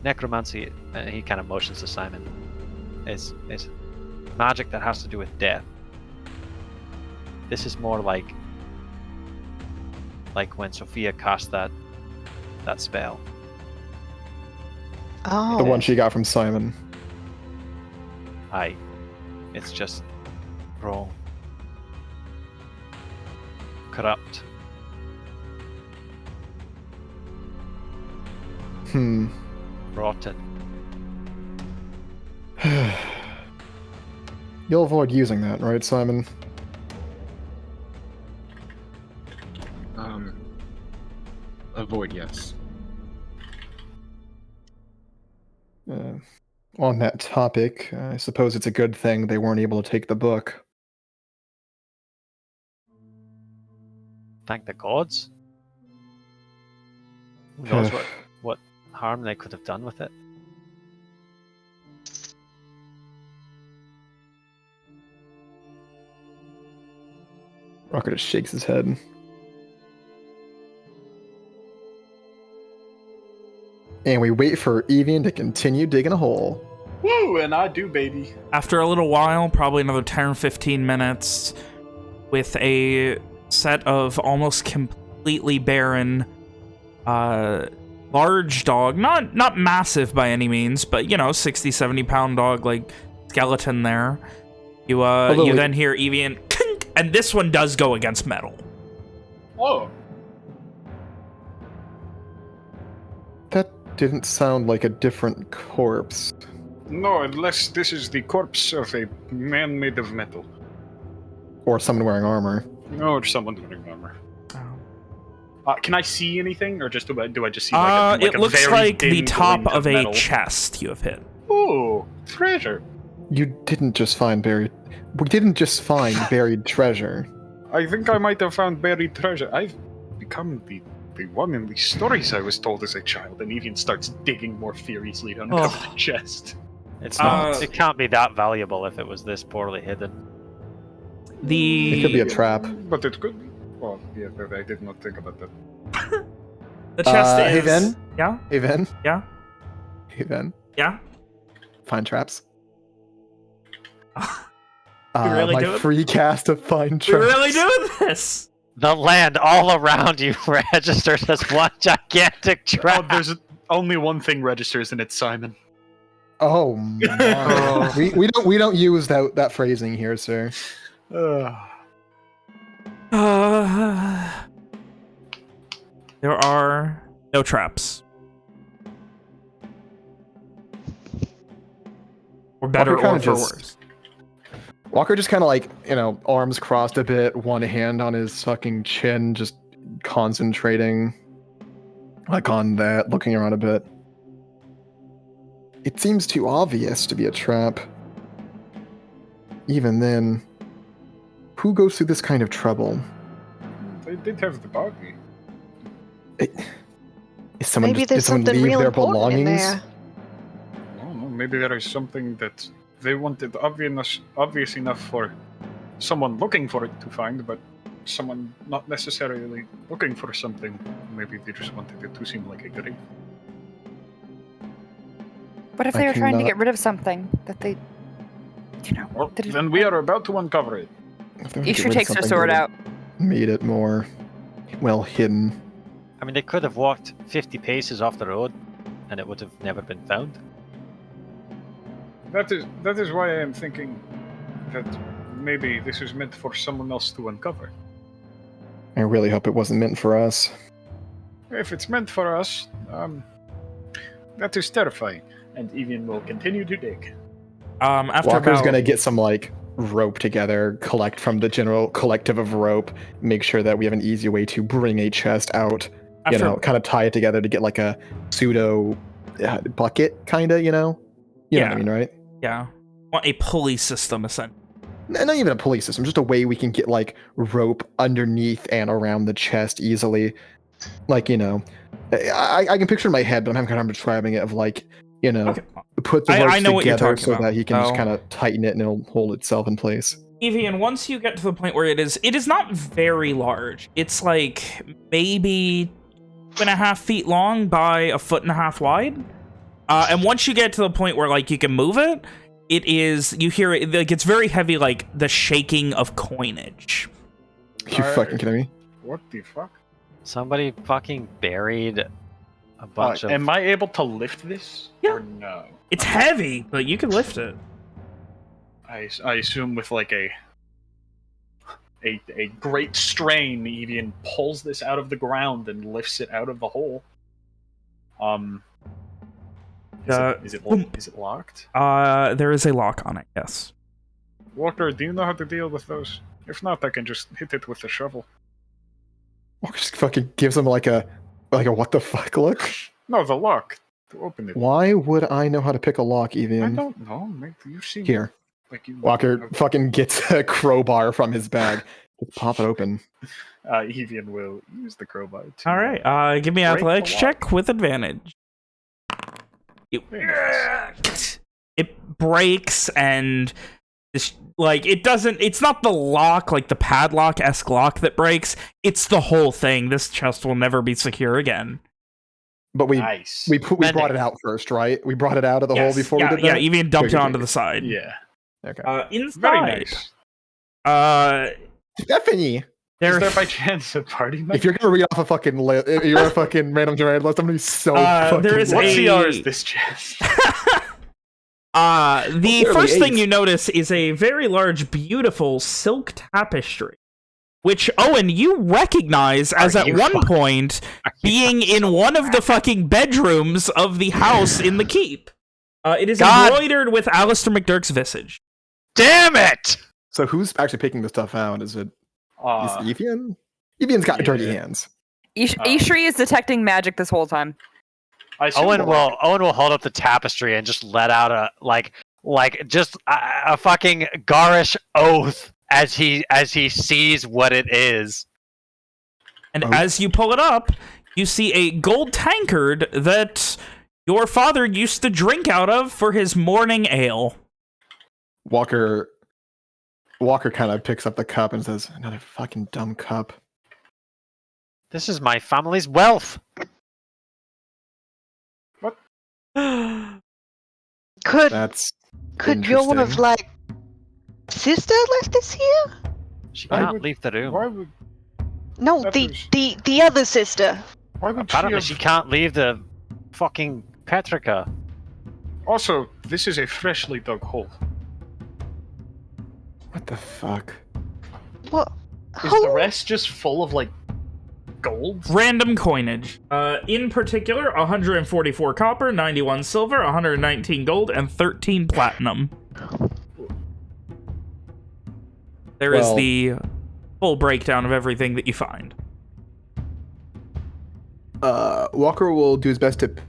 necromancy, he kind of motions to Simon, is magic that has to do with death. This is more like when Sophia cast that spell. Oh. The one she got from Simon. It's just wrong. Corrupt. Rotten. You'll avoid using that, right, Simon? Avoid, yes. On that topic, I suppose it's a good thing they weren't able to take the book. Thank the gods. Who knows what harm they could have done with it. Rocker just shakes his head. And we wait for Evian to continue digging a hole. Woo! And I do, baby. After a little while, probably another 10 or 15 minutes, with a set of almost completely barren, large dog, not massive by any means, but, you know, 60, 70 pound dog, like, skeleton there. You then hear Evian, and this one does go against metal. Oh. That didn't sound like a different corpse. No, unless this is the corpse of a man made of metal. Or someone wearing armor. Or someone wearing armor. Can I see anything, or just do I just see like it a looks very like the thin top glint of a metal? chest you have hit. Oh, treasure! You didn't just find buried... We didn't just find buried treasure. I think I might have found buried treasure. I've become the one in the stories I was told as a child, and Evian starts digging more furiously to uncover the chest. It's not. It can't be that valuable if it was this poorly hidden. It could be a trap. But it could be. Well, yeah, I did not think about that. The chest is... Hey, Ven? Yeah? Hey, Ven? Yeah? Hey, Ven? Yeah? Find traps. really my doing- free cast of find We're traps. really doing this! The land all around you registers as one gigantic Oh, trap. there's only one thing registers, and it's Simon. Oh my! we don't use that phrasing here, sir. There are no traps. Or better, Walker or kinda for just- worse. Walker just kind of like, arms crossed a bit, one hand on his fucking chin, just concentrating like on that, looking around a bit. It seems too obvious to be a trap. Even then, who goes through this kind of trouble? They did have the body. Is someone Maybe did there's someone something leave real their important in belongings? there. I don't know, maybe there is something that they wanted obvious enough for someone looking for it to find, but someone not necessarily looking for something. Maybe they just wanted it to seem like a grave. What if I they were trying to cannot- get rid of something that they, Well, didn't- then we are about to uncover it. If they were to get Ishri rid of takes her something sword that out. Made it more well hidden. I mean, they could have walked 50 paces off the road, and it would have never been found. That is why I am thinking that maybe this is meant for someone else to uncover. I really hope it wasn't meant for us. If it's meant for us, that is terrifying. And Evian will continue to dig. After Walker's about, gonna get some like rope together, collect from the general collective of rope, make sure that we have an easy way to bring a chest out. You After- know, kind of tie it together to get like a pseudo bucket, kind of. You know what I mean, right? Yeah. Want a pulley system, essentially. Not even a pulley system, just a way we can get like rope underneath and around the chest easily. Like, you know, I can picture in my head, but I'm having a hard time describing it. Of like, you know, Okay. put the I ropes know what you're together talking so about. that he can just Oh. kind of tighten it and it'll hold itself in place. Evian, once you get to the point where it is not very large. It's like maybe 2.5 feet long by 1.5 feet wide. And once you get to the point where like you can move it, it is, you hear it, like it's very heavy, like the shaking of coinage. You fucking kidding me? What the fuck? Somebody fucking buried a bunch of... Am I able to lift this? Yeah. Or no? It's heavy, but you can lift it. I assume with like a great strain, Evian pulls this out of the ground and lifts it out of the hole. Is it locked? There is a lock on it, yes. Walker, do you know how to deal with those? If not, I can just hit it with the shovel. Walker just fucking gives him like a what the fuck look. No, the lock to open it. Why would I know how to pick a lock, I Evian? don't know. Maybe you've seen Here, like you. Walker fucking gets a crowbar from his bag. Just pop it open. Evian will use the crowbar. All right, give me an break the athletics lock. check with advantage. Very nice. It breaks and this, like, it doesn't, it's not the lock, like the padlock-esque lock that breaks. It's the whole thing. This chest will never be secure again. But we Nice. we brought it out first, right? We brought it out of the hole Yes, before yeah, we did that. Yeah, Evian dumped it Good, onto good, the side. Yeah. Okay. Inside, Very nice. Stephanie, Is there, there by chance a party member? if you're gonna read off a fucking if you're a fucking random generated list, I'm gonna be so fucking. there is What a- CR is this chest? the Clearly first thing ace. you notice is a very large, beautiful silk tapestry, which, Owen, you recognize as at one point being in one of the fucking bedrooms of the house in the keep. It is God. embroidered with Alistair McDurk's visage. Damn it! So who's actually picking this stuff out? Is Evian? Evian's got dirty yeah. hands. Ishri is detecting magic this whole time. I assume Owen the will hold up the tapestry and just let out a a fucking garish oath as he sees what it is. And Oh. as you pull it up, you see a gold tankard that your father used to drink out of for his morning ale. Walker kind of picks up the cup and says, "Another fucking dumb cup." This is my family's wealth. Could That's your one of interesting. like sister left this here? She Why can't would- leave the room. Why would No, That the, was- the other sister. Apparently, she can't leave the fucking Petrica. Also, this is a freshly dug hole. What the fuck? What? Is the rest just full of like gold? Random coinage. In particular, 144 copper, 91 silver, 119 gold, and 13 platinum. There is Well- the full breakdown of everything that you find. Walker will do his best to pick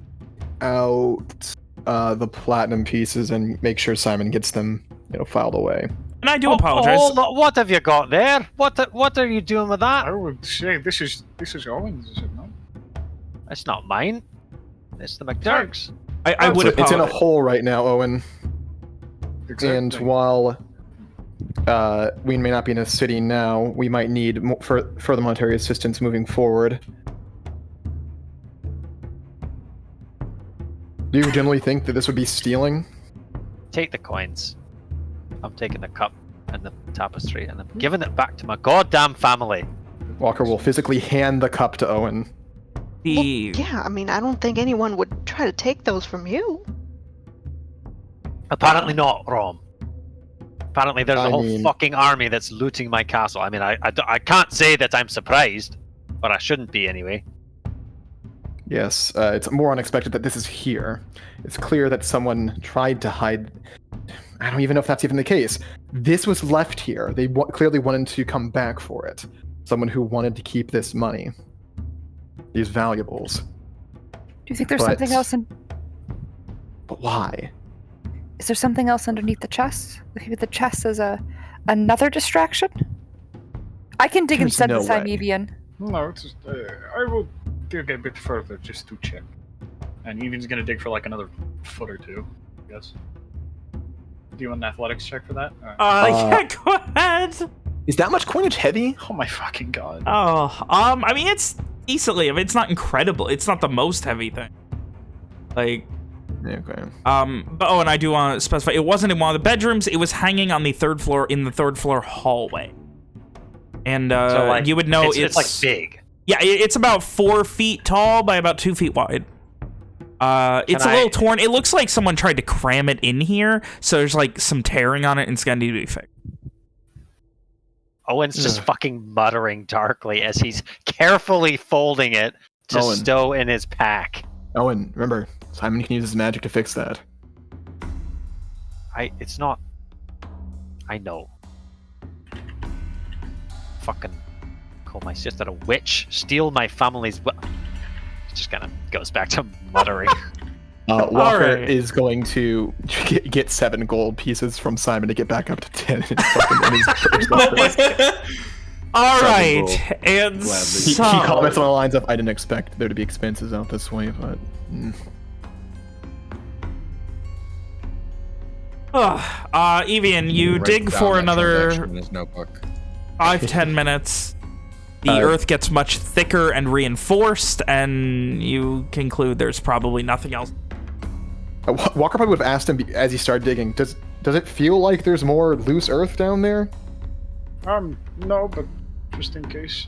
out the platinum pieces and make sure Simon gets them, filed away. And I do apologize. What have you got there? What are you doing with that? I would say this is Owen's, is it not? It's not mine. It's the McDurks. I would So it's in a apologize. hole right now, Owen. Exactly. And while we may not be in a city now, we might need further monetary assistance moving forward. Do you generally think that this would be stealing? Take the coins. I'm taking the cup and the tapestry and I'm giving it back to my goddamn family. Walker will physically hand the cup to Owen. The Yeah, I mean, I don't think anyone would try to take those from you. Apparently not, Rom. Apparently there's a I whole mean- fucking army that's looting my castle. I mean, I can't say that I'm surprised, but I shouldn't be anyway. Yes, it's more unexpected that this is here. It's clear that someone tried to hide. I don't even know if that's even the case. This was left here. They clearly wanted to come back for it. Someone who wanted to keep this money, these valuables. Do you think there's But- something else in? But why? Is there something else underneath the chest? Maybe the chest is another distraction. I can dig There's inside no this time, way. Evian. No, it's I will dig a bit further just to check. And Evian's gonna dig for like another foot or two, I guess. Do you want an athletics check for that? yeah, go ahead. Is that much coinage heavy? Oh my fucking god. Oh, I mean, it's decently. I mean, it's not incredible. It's not the most heavy thing. Like, Okay. but and I do want to specify, it wasn't in one of the bedrooms. It was hanging on the third floor in the third floor hallway. And So, like, you would know it's like big. Yeah, it's about 4 feet tall by about 2 feet wide. It's a little torn. It looks like someone tried to cram it in here, so there's like some tearing on it, and it's gonna need to be fixed. Owen's just fucking muttering darkly as he's carefully folding it to Owen. stow in his pack. Owen, remember, Simon can use his magic to fix that. It's not. I know. Fucking call my sister a witch, steal my family's. It just kind of goes back to muttering. Walker Alright. is going to get 7 gold pieces from Simon to get back up to 10. In his personal purse. All Seven right, gold. and Gladly. He so comments on the lines of, I didn't expect there to be expenses out this way, but... Evian, you Write dig down for that another transaction in his notebook. 5-10 minutes. The earth gets much thicker and reinforced, and you conclude there's probably nothing else. Walker probably would have asked him as he started digging, does it feel like there's more loose earth down there? No, but just in case.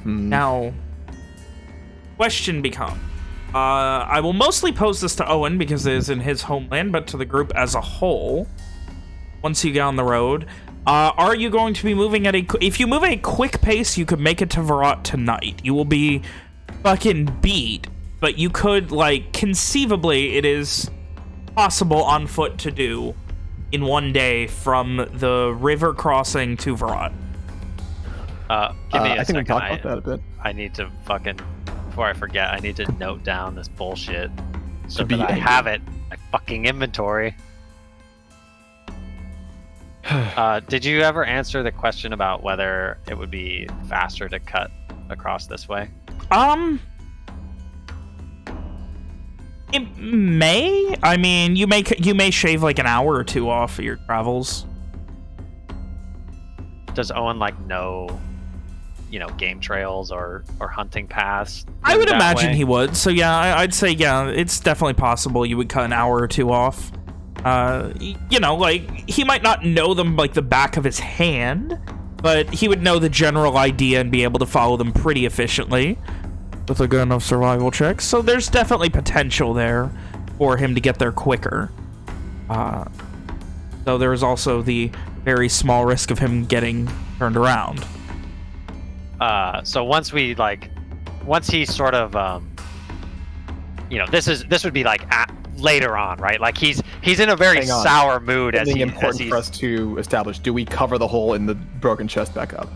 Now, question becomes, I will mostly pose this to Owen because it is in his homeland, but to the group as a whole, once you get on the road, are you going to be moving at if you move at a quick pace, you could make it to Verrat tonight. You will be fucking beat, but you could, like, conceivably, it is possible on foot to do in one day from the river crossing to Verrat. Give me a I think we second. talked about that a bit. I need to fucking, before I forget, I need to note down this bullshit so be that I angry. have it in my fucking inventory. Did you ever answer the question about whether it would be faster to cut across this way? It may. I mean, you may shave like an hour or two off of your travels. Does Owen like know, game trails or hunting paths? I would that imagine way? he would. So yeah, I'd say yeah, it's definitely possible you would cut an hour or two off. Like he might not know them like the back of his hand, but he would know the general idea and be able to follow them pretty efficiently with a good enough survival check. So there's definitely potential there for him to get there quicker. Though there is also the very small risk of him getting turned around. So once he sort of, this would be like later on, right? Like he's in a very Hang on. sour mood as Something he, important as for us to establish. Do we cover the hole in the broken chest back up?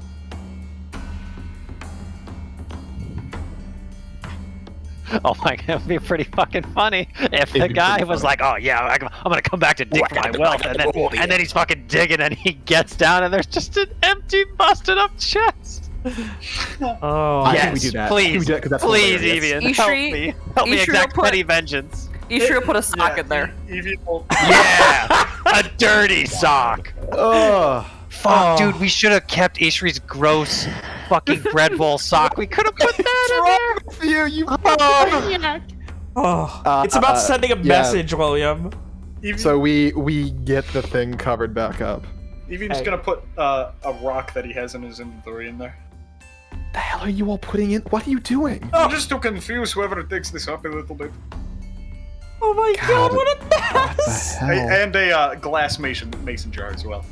Oh my god, it would be pretty fucking funny if the be guy pretty was funny. like, "Oh yeah, I'm gonna come back to dig for my wealth," and then he's fucking digging, and he gets down, and there's just an empty, busted up chest. Oh, I yes, think we do that. I think please, we do that 'cause that's please, hilarious. Evian, help Ishri- me, help me Ishri exact will put- petty vengeance. Ishri put a sock in there. Yeah, a dirty sock. Ugh. Fuck, dude, we should have kept Ishri's gross fucking bread bowl sock. We could have put that in there. You it's about sending a yeah. message, William. So we get the thing covered back up. Evian's gonna put a rock that he has in his inventory in there. the hell are you all putting in? What are you doing? Just to confuse whoever takes this up a little bit. Oh my god, what a What the mess! hell? And a glass mason jar as well.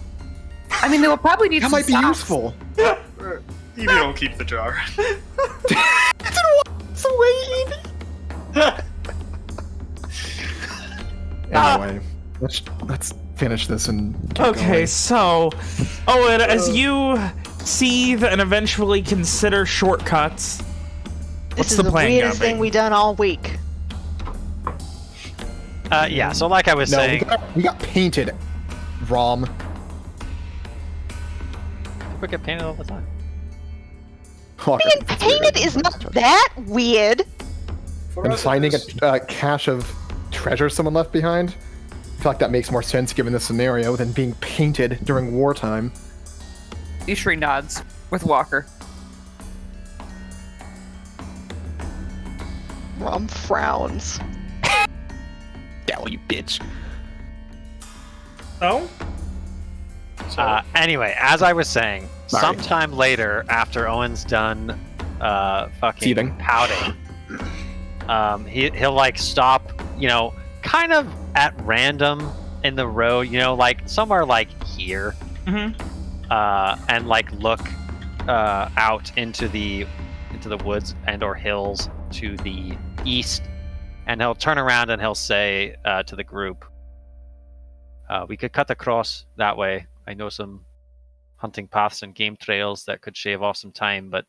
I mean, they will probably need That some might be socks. useful. Evie don't keep the jar. It's away, Anyway, let's finish this and get Okay, going. so, Owen, as you seethe and eventually consider shortcuts, This what's is the the plan, weirdest Gabby? thing we done all week. Yeah, so like I was No, saying, we got painted, Rom. we get painted all the time. Walker, Being that's weird. painted is not that weird. For And us, it finding is- a cache of treasure someone left behind. I feel like that makes more sense given the scenario than being painted during wartime. Ishri nods with Walker. Rom frowns. Dell, you bitch. Oh? Anyway, as I was saying, Sorry. sometime later, after Owen's done fucking Seething. pouting, he'll like stop, kind of at random in the road, like somewhere like here, Mm-hmm. and like look out into the woods and or hills to the east, and he'll turn around and he'll say to the group, we could cut across that way. I know some hunting paths and game trails that could shave off some time, but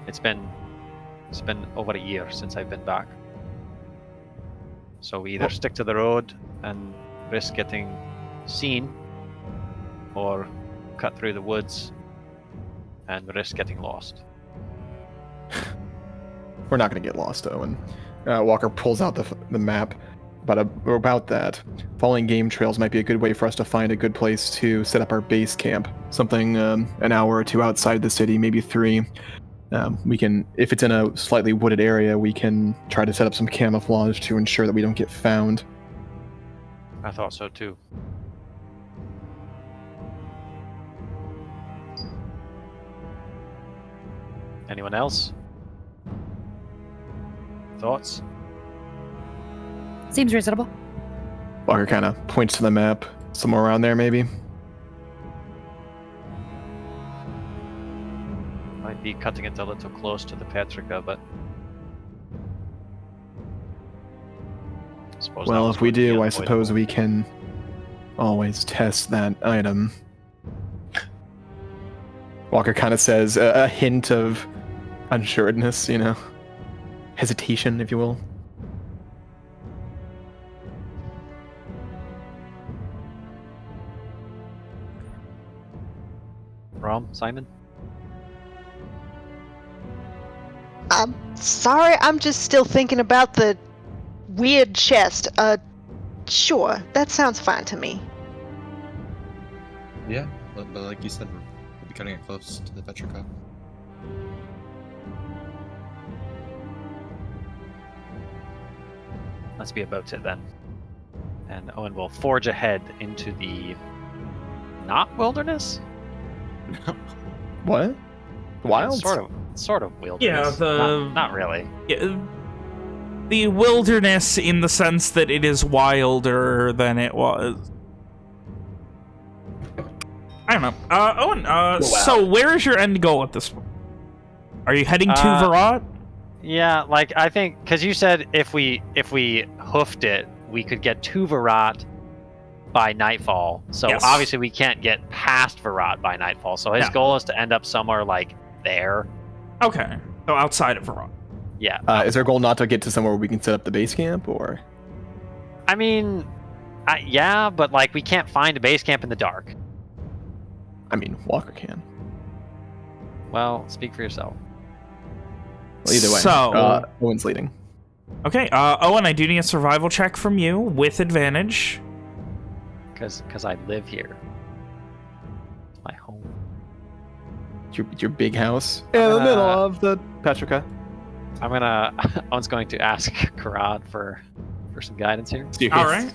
it's been over a year since I've been back. So we either stick to the road and risk getting seen, or cut through the woods and risk getting lost. We're not going to get lost, Owen. Walker pulls out the map. About that, following game trails might be a good way for us to find a good place to set up our base camp. Something an hour or two outside the city, maybe 3. We can, if it's in a slightly wooded area, we can try to set up some camouflage to ensure that we don't get found. I thought so too. Anyone else? Thoughts? Seems reasonable. Walker kind of points to the map, somewhere around there, maybe. Might be cutting it a little close to the Petrica, but I suppose that Well, was if we going to be do, I suppose unavoidable. we can always test that item. Walker kind of says a hint of unsureness, hesitation, if you will. Rom, Simon? I'm sorry, I'm just still thinking about the weird chest. Sure, that sounds fine to me. Yeah, but like you said, we'll be cutting it close to the Petrica. Let's be about it then. And Owen will forge ahead into the not wilderness? What? Wilds? Sort of wilderness. Yeah, not really. Yeah, the wilderness in the sense that it is wilder than it was. I don't know. Owen, so where is your end goal at this point? Are you heading to Verrat? Yeah, like I think because you said if we hoofed it, we could get to Verrat by nightfall. So Yes. obviously we can't get past Verrat by nightfall. So his No. goal is to end up somewhere like there. Okay, so outside of Verrat. Yeah. Is our goal not to get to somewhere where we can set up the base camp, or? I mean, yeah, but like we can't find a base camp in the dark. I mean, Walker can. Well, speak for yourself. Well, either way, So- Owen's leading. Okay, Owen, I do need a survival check from you with advantage. Because I live here. It's my home. Your big house in the middle of the Petrica. Owen's going to ask Karad for some guidance here. All right.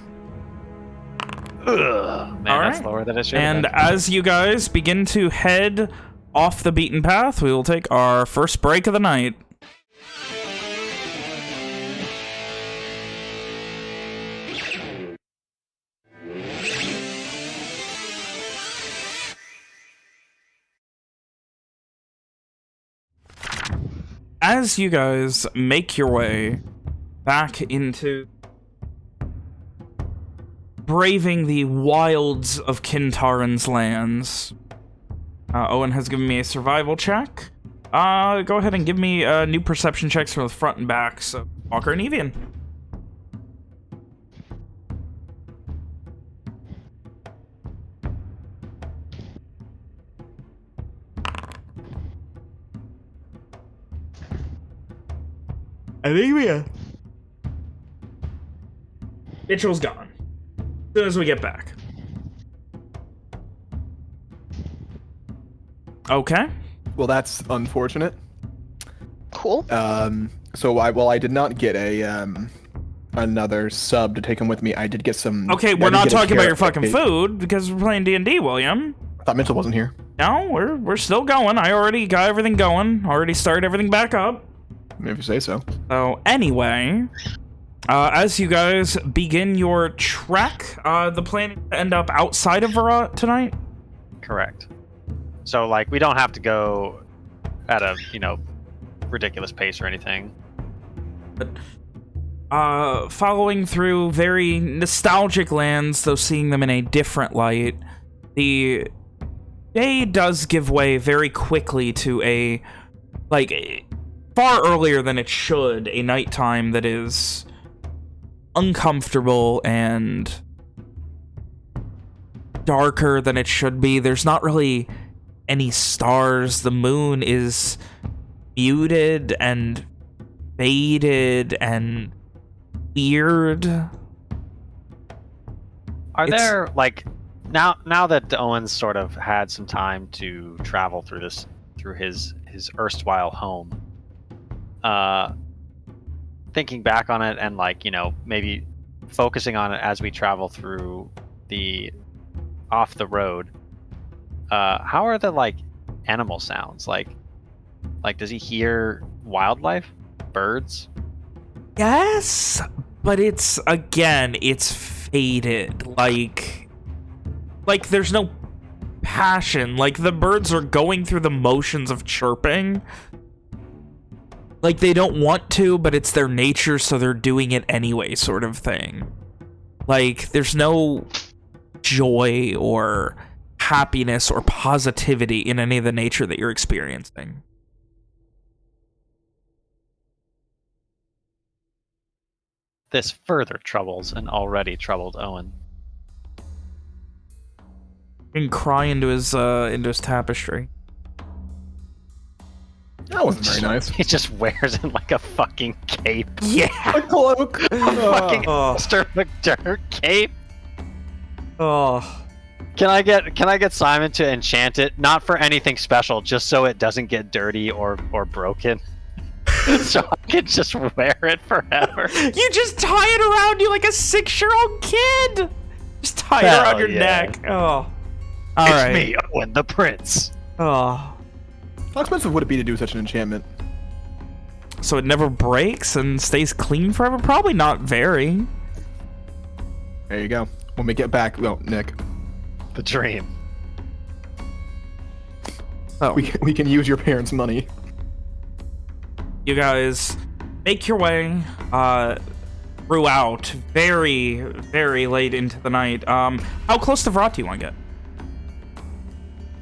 Man, that's right. lower than it should And have been. as you guys begin to head off the beaten path, we will take our first break of the night. As you guys make your way back into braving the wilds of Kintaran's lands, Owen has given me a survival check. Go ahead and give me new perception checks from the front and back. So, Walker and Evian. Anemia. Mitchell's gone. As soon as we get back. Okay. Well, that's unfortunate. Cool. So I did not get a another sub to take him with me. I did get some. Okay, we're not talking about your fucking food because we're playing D&D, William. I thought Mitchell wasn't here. No, we're still going. I already got everything going. Already started everything back up. If you say so. So anyway, as you guys begin your trek, the plan is to end up outside of Verrat tonight? Correct. So, like, we don't have to go at a, ridiculous pace or anything. Following through very nostalgic lands, though seeing them in a different light, the day does give way very quickly to a, far earlier than it should, a nighttime that is uncomfortable and darker than it should be. There's not really any stars. The moon is muted and faded and weird. Are there, now that Owen's sort of had some time to travel through his erstwhile home, thinking back on it and maybe focusing on it as we travel through off the road, how are the animal sounds? Like does he hear wildlife, birds? Yes, but it's faded. Like there's no passion. Like the birds are going through the motions of chirping. Like they don't want to, but it's their nature, so they're doing it anyway, sort of thing. Like there's no joy or happiness or positivity in any of the nature that you're experiencing. This further troubles an already troubled Owen. He can cry into his tapestry. That wasn't very nice. He just wears it like a fucking cape. Yeah. A cloak. Fucking Mr. McDurr cape. Oh. Can I get Simon to enchant it? Not for anything special, just so it doesn't get dirty or broken. So I can just wear it forever. You just tie it around you like a 6-year-old kid. Just tie it around your neck. Oh. All it's right. me, Owen the Prince. Oh. How expensive would it be to do such an enchantment? So it never breaks and stays clean forever? Probably not very. There you go. When we get back, well, Nick, The dream. Oh. we can use your parents' money. You guys make your way throughout very, very late into the night. How close to Verrat do you want to get?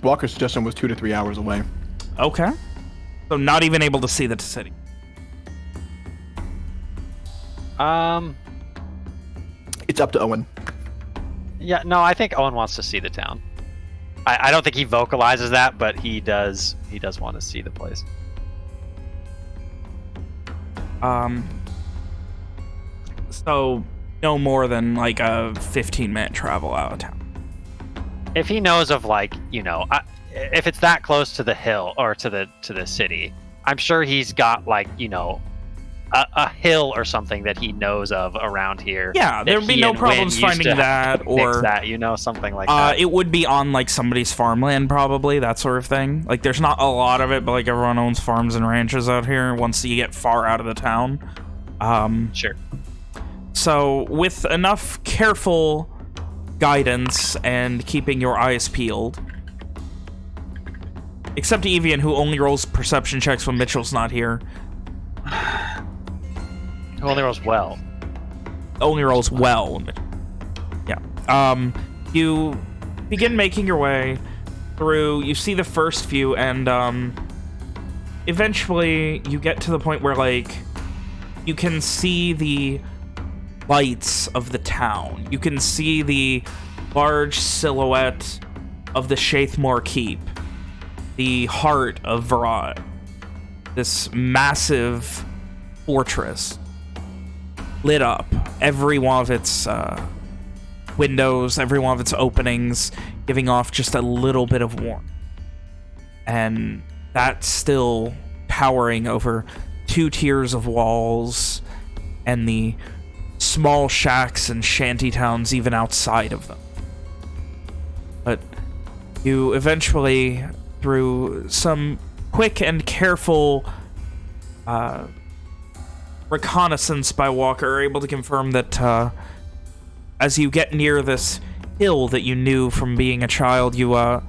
Walker's suggestion was 2 to 3 hours away. Okay. So not even able to see the city. It's up to Owen. Yeah, no, I think Owen wants to see the town. I don't think he vocalizes that, but he does want to see the place. So no more than like a 15-minute travel out of town. If he knows of if it's that close to the hill or to the city, I'm sure he's got a hill or something that he knows of around here. Yeah, there'd be no problems finding that, or that, something like that. It would be on like somebody's farmland, probably, that sort of thing. Like, there's not a lot of it, but like everyone owns farms and ranches out here once you get far out of the town. Sure. So with enough careful guidance and keeping your eyes peeled, except Evian, who only rolls perception checks when Mitchell's not here. Who only rolls well. Only rolls well. Yeah. You begin making your way through. You see the first few, and eventually you get to the point where, like, you can see the lights of the town. You can see the large silhouette of the Shathmore Keep, the heart of Verrat, this massive fortress lit up. Every one of its windows, every one of its openings, giving off just a little bit of warmth. And that's still towering over 2 tiers of walls and the small shacks and shanty towns even outside of them. But you eventually, through some quick and careful reconnaissance by Walker, are able to confirm that as you get near this hill that you knew from being a child, your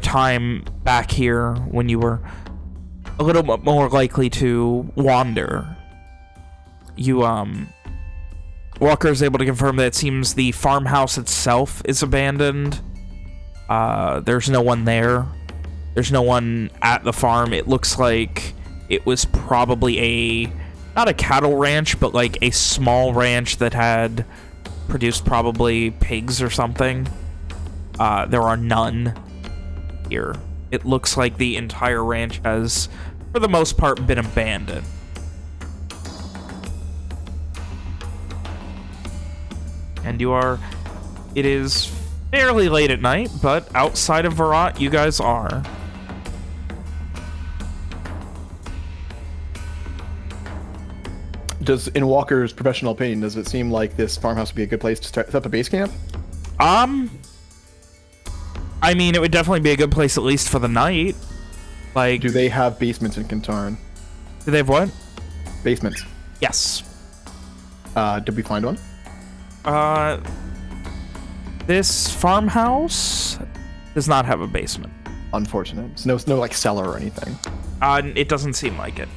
time back here when you were a little bit more likely to wander, Walker is able to confirm that it seems the farmhouse itself is abandoned. There's no one there. There's no one at the farm. It looks like it was probably not a cattle ranch, but like a small ranch that had produced probably pigs or something. There are none here. It looks like the entire ranch has, for the most part, been abandoned. And it is fairly late at night, but outside of Verrat, you guys are. In Walker's professional opinion, does it seem like this farmhouse would be a good place to set up a base camp? I mean, it would definitely be a good place, at least for the night. Like, do they have basements in Kintarn? Do they have what? Basements. Yes. Did we find one? This farmhouse does not have a basement. Unfortunate. It's no like cellar or anything. It doesn't seem like it.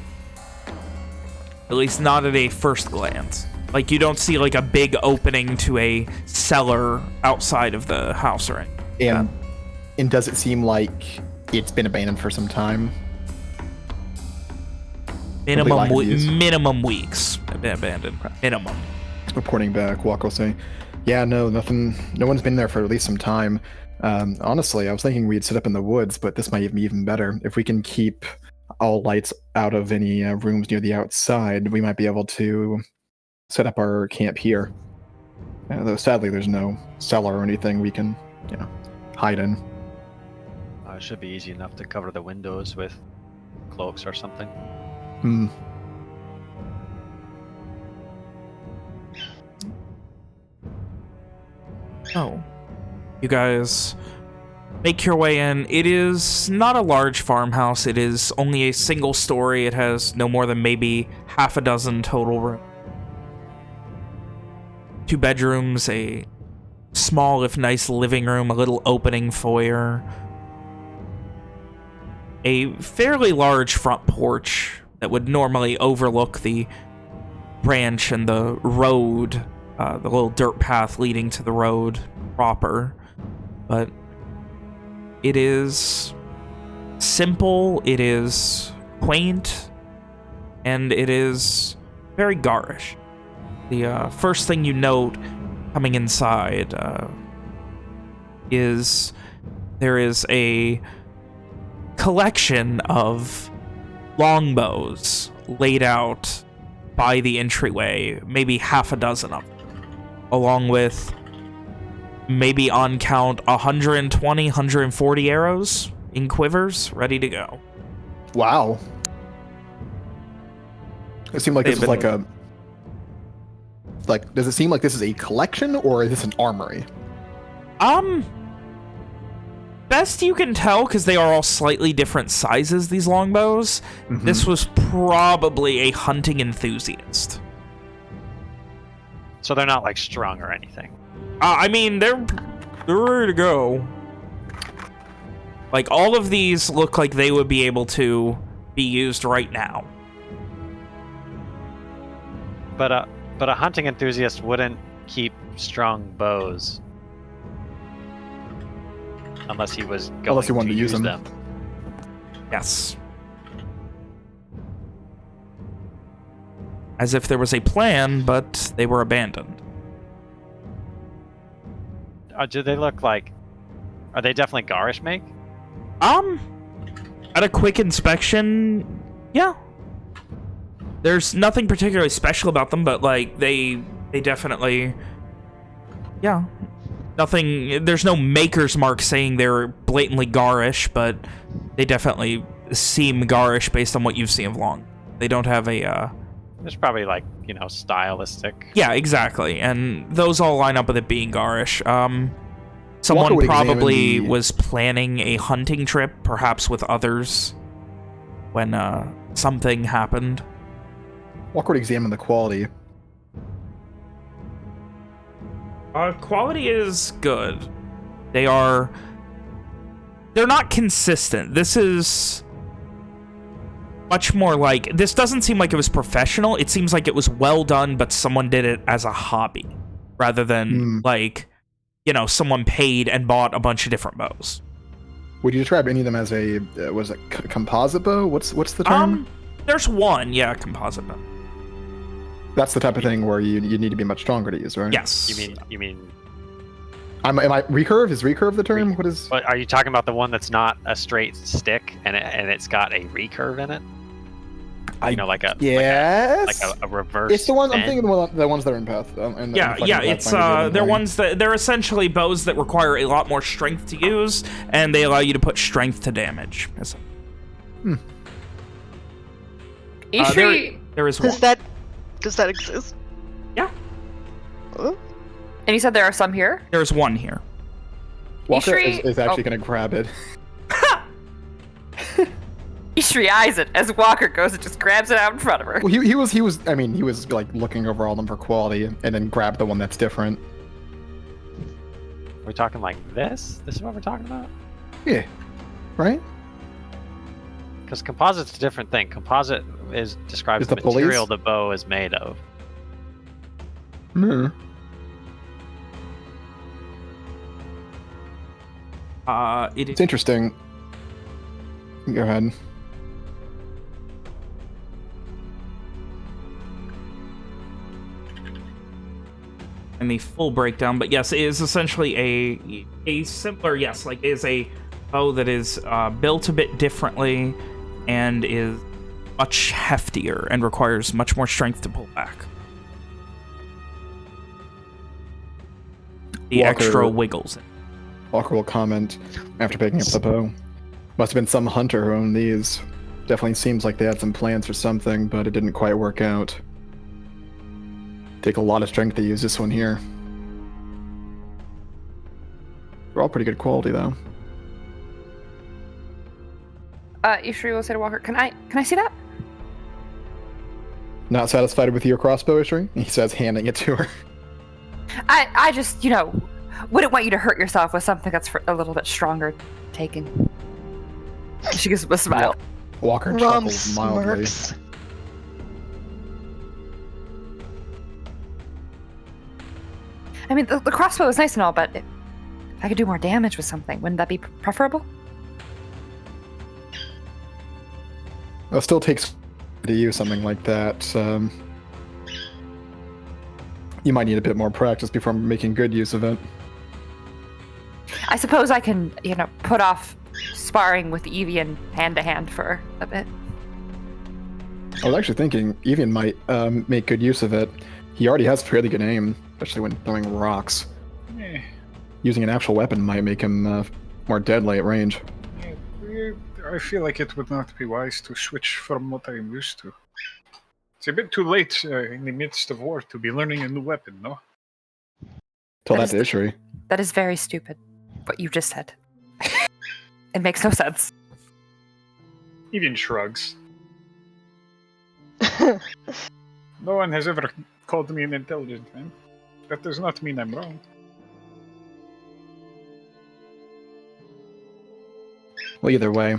At least not at a first glance. Like, you don't see like a big opening to a cellar outside of the house or anything. And does it seem like it's been abandoned for some time? Minimum weeks abandoned. Minimum. Reporting back, Walker will say, yeah, no one's been there for at least some time. Honestly, I was thinking we'd sit up in the woods, but this might be even better. If we can keep all lights out of any rooms near the outside, we might be able to set up our camp here. Though sadly, there's no cellar or anything we can, hide in. It should be easy enough to cover the windows with cloaks or something. Oh. You guys make your way in. It is not a large farmhouse. It is only a single story. It has no more than maybe half a dozen total rooms. 2 bedrooms, a small if nice living room, a little opening foyer, a fairly large front porch that would normally overlook the ranch and the road, the little dirt path leading to the road proper. But it is simple, it is quaint, and it is very garish. The first thing you note coming inside is there is a collection of longbows laid out by the entryway, maybe half a dozen of them, along with maybe on count 120, 140 arrows in quivers ready to go. Wow. It seemed like this They've was been- does it seem like this is a collection or is this an armory? Best you can tell, because they are all slightly different sizes, these longbows, Mhm. this was probably a hunting enthusiast. So they're not like strung or anything. I mean, they're ready to go. Like, all of these look like they would be able to be used right now. But a hunting enthusiast wouldn't keep strung bows unless he was going Unless he wanted to use them. them. Yes. As if there was a plan, but they were abandoned. Do they look like? Are they definitely Garish make? At a quick inspection, yeah. There's nothing particularly special about them, but like they definitely, yeah. Nothing. There's no maker's mark saying they're blatantly Garish, but they definitely seem Garish based on what you've seen of Long. They don't have a. There's probably like stylistic. Yeah, exactly, and those all line up with it being Garish. Walker Someone would probably examine the- was planning a hunting trip, perhaps with others, when something happened. Walker would examine the quality. Quality is good. They're not consistent. This is much more like, this doesn't seem like it was professional. It seems like it was well done, but someone did it as a hobby rather than like, someone paid and bought a bunch of different bows. Would you describe any of them as a composite bow? What's the term? There's one, yeah, composite bow. That's the type of thing where you need to be much stronger to use, right? Yes. You mean? Am I recurve? Is recurve the term? What is? But are you talking about the one that's not a straight stick and it's got a recurve in it? Yes. like a reverse. It's the one I'm bend? thinking the ones that are in Path. Yeah, it's they're ones that they're essentially bows that require a lot more strength to use, and they allow you to put strength to damage. Ishri, There is one. Does that exist? Yeah. Oh. and you said there are some here? There's one here. Walker Ishri- is actually going to grab it. Ishri eyes it as Walker goes and just grabs it out in front of her. Well, he was like looking over all of them for quality, and then grabbed the one that's different. We're talking like this? This is what we're talking about? Yeah. Right. Because composite's a different thing. Composite describes Is the the material police? the bow is made of. Hmm. It's interesting. Go ahead. And the full breakdown, but yes, it is essentially a simpler, yes, like it is a bow that is built a bit differently and is much heftier and requires much more strength to pull back. The Walker- extra wiggles. Walker will comment after picking up the bow. Must have been some hunter who owned these. Definitely seems like they had some plans for something, but it didn't quite work out. Take a lot of strength to use this one here. They're all pretty good quality, though. Ishri will say to Walker, can I see that? Not satisfied with your crossbow, Ishri? He says, handing it to her. I just, wouldn't want you to hurt yourself with something that's a little bit stronger taking. She gives him a smile. Walker Rum chuckles mildly. smirks. I mean, the crossbow is nice and all, but if I could do more damage with something, wouldn't that be preferable? It still takes to use something like that. You might need a bit more practice before making good use of it. I suppose I can, put off sparring with Evian hand to hand for a bit. I was actually thinking Evian might make good use of it. He already has fairly good aim, especially when throwing rocks. Eh, Using an actual weapon might make him more deadly at range. I feel like it would not be wise to switch from what I'm used to. It's a bit too late in the midst of war to be learning a new weapon, no? Tell That that to Ishri. That is very stupid, what you just said. It makes no sense. Evian shrugs. No one has ever called me an intelligent man. That does not mean I'm wrong. Well, either way,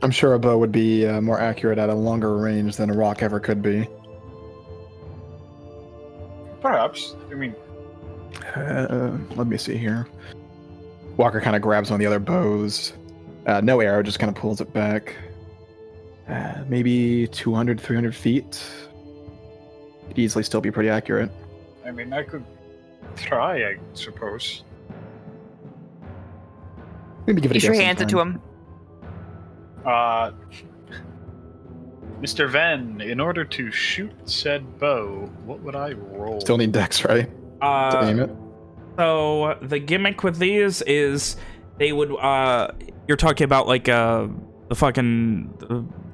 I'm sure a bow would be more accurate at a longer range than a rock ever could be. Perhaps. I mean, Let me see here. Walker kind of grabs one of the other bows. No arrow, just kind of pulls it back. Maybe 200, 300 feet. Could easily still be pretty accurate. I could try, I suppose. Maybe give it a Ishri guess. hands it to him. Mr. Venn, in order to shoot said bow, what would I roll? Still need dex, right? To aim it. So the gimmick with these is they would you're talking about like the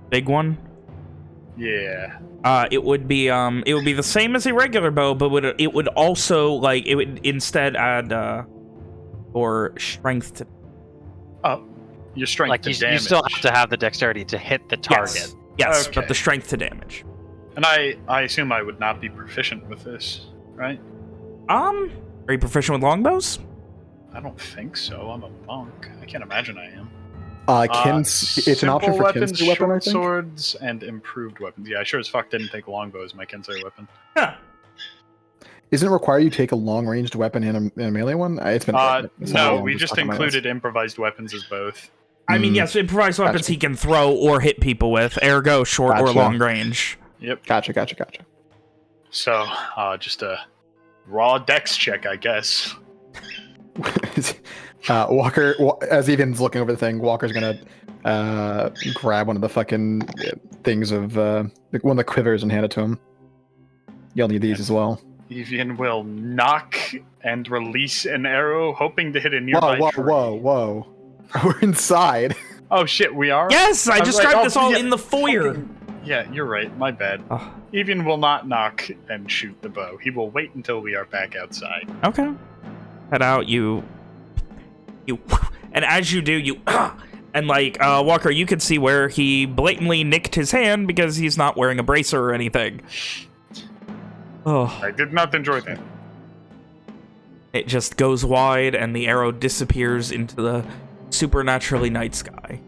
big one. Yeah. It would be the same as a regular bow, but it would also like it would instead add or strength to. Oh, your strength Like to you damage. still have to have the dexterity to hit the target. Yes, Okay. but the strength to damage. And I assume I would not be proficient with this, right? Are you proficient with longbows? I don't think so. I'm a monk. I can't imagine I am. It's an option simple for weapons, Kinsey weapon, I short think. swords, and improved weapons. Yeah, I sure as fuck didn't take longbow as my Kinsey weapon. Yeah. Isn't it required you take a long-ranged weapon and a melee one? It's been. it's No, not- we I'm just talking about included improvised weapons as both. I mean, yes, improvised weapons Gotcha. he can throw or hit people with, ergo short or Gotcha. long range. Yep. Gotcha. So, just a raw dex check, I guess. Walker, as Evan's looking over the thing, Walker's gonna grab one of the fucking things of one of the quivers and hand it to him. You'll need these as well. Evian will knock and release an arrow, hoping to hit a nearby tree. Whoa. We're inside. Oh shit, we are? Yes, I was described like, this all yeah, in the foyer. Yeah, you're right. My bad. Ugh. Evian will not knock and shoot the bow. He will wait until we are back outside. Okay. Head out, you, and as you do, you, and like, Walker, you could see where he blatantly nicked his hand because he's not wearing a bracer or anything. Oh, I did not enjoy that. it just goes wide and the arrow disappears into the supernaturally night sky.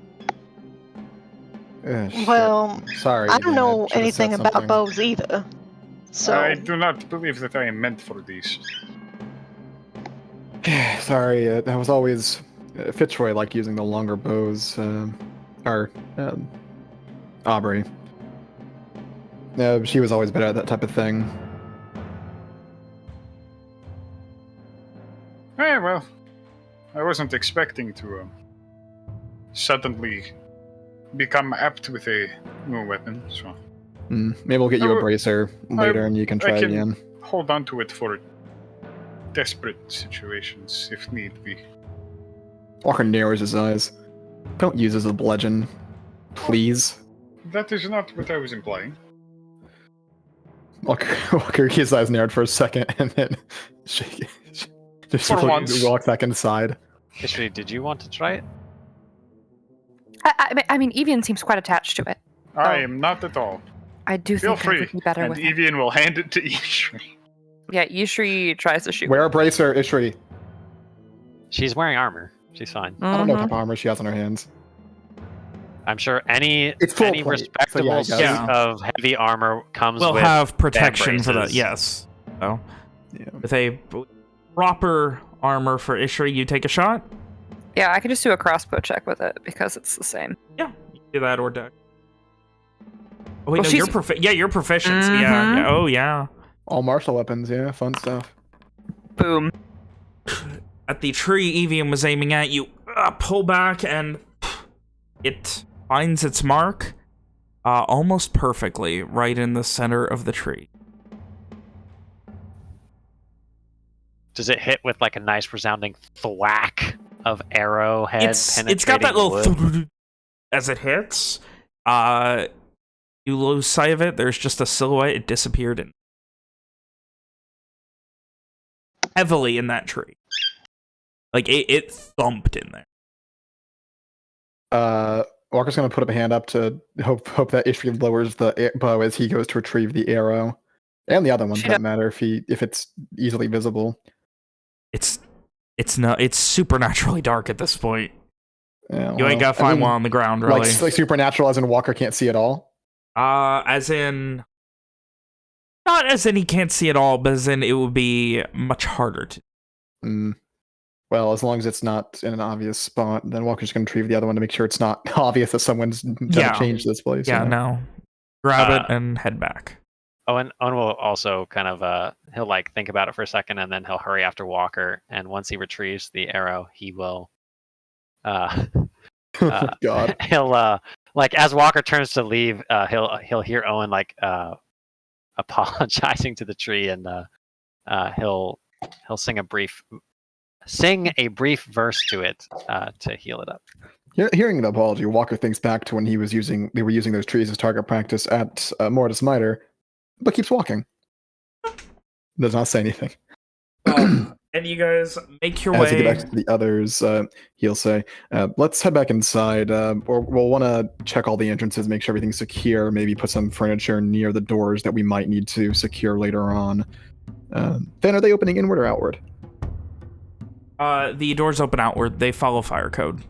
Shit. Well, Sorry. I don't Evan, know should've anything said about something. bows either. So I do not believe that I am meant for these. Sorry, I was always Fitzroy liked using the longer bows. Aubrey. She was always better at that type of thing. Well, I wasn't expecting to suddenly become apt with a new weapon, so Maybe we'll get you a bracer later, and you can try can- again. hold on to it for desperate situations if need be. Walker narrows his eyes. Don't use as a bludgeon, please. That is not what I was implying. Walker, his eyes narrowed for a second, and then just For once. walks back inside. Ishri, did you want to try it? I mean, Evian seems quite attached to it. I am not at all. I do Feel think I free. would be better And with it. Evian will hand it to Ishri. Yeah, Ishri tries to shoot. Wear a bracer, Ishri. She's wearing armor. She's fine. I don't know what Mhm. type of armor she has on her hands. I'm sure any It's full any plate, so respectable yeah, I guess. suit Yeah. of heavy armor comes We'll with have protection for that, braces. yes. So, Yeah. with a proper armor for Ishri, you take a shot? Yeah, I can just do a crossbow check with it because it's the same. Yeah, you can do that or deck. Oh, wait, Well, no, she's- yeah, you're proficient. So yeah, Mhm. yeah, oh, yeah. All martial weapons, yeah, fun stuff. Boom. At the tree Evian was aiming at, you pull back and it finds its mark almost perfectly right in the center of the tree. Does it hit with like a nice resounding thwack of arrowhead It's got that penetrating little wood? as it hits. you lose sight of it, there's just a silhouette. It disappeared in heavily in that tree. Like, it thumped in there. Walker's gonna put up a hand up to hope that Ishri lowers the bow as he goes to retrieve the arrow. And the other one, for that matter, if it's easily visible. It's supernaturally dark at this point. Yeah, You ain't gotta find one on the ground, really. Like supernatural as in Walker can't see at all? As in... Not as in he can't see at all, but as in it would be much harder to... Well, as long as it's not in an obvious spot, then Walker's going to retrieve the other one to make sure it's not obvious that someone's gonna change this place. Yeah, no. Grab it and head back. Owen will also kind of he'll like think about it for a second, and then he'll hurry after Walker. And once he retrieves the arrow, he will God. he'll like as Walker turns to leave, he'll hear Owen like apologizing to the tree, and he'll sing a brief verse to it to heal it up. Hearing the apology, Walker thinks back to when they were using those trees as target practice at Mortis Miter, but keeps walking. Does not say anything. And you guys make your way. As you get back to the others, he'll say, let's head back inside. Or we'll want to check all the entrances, make sure everything's secure, maybe put some furniture near the doors that we might need to secure later on. Then are they opening inward or outward? The doors open outward. They follow fire code.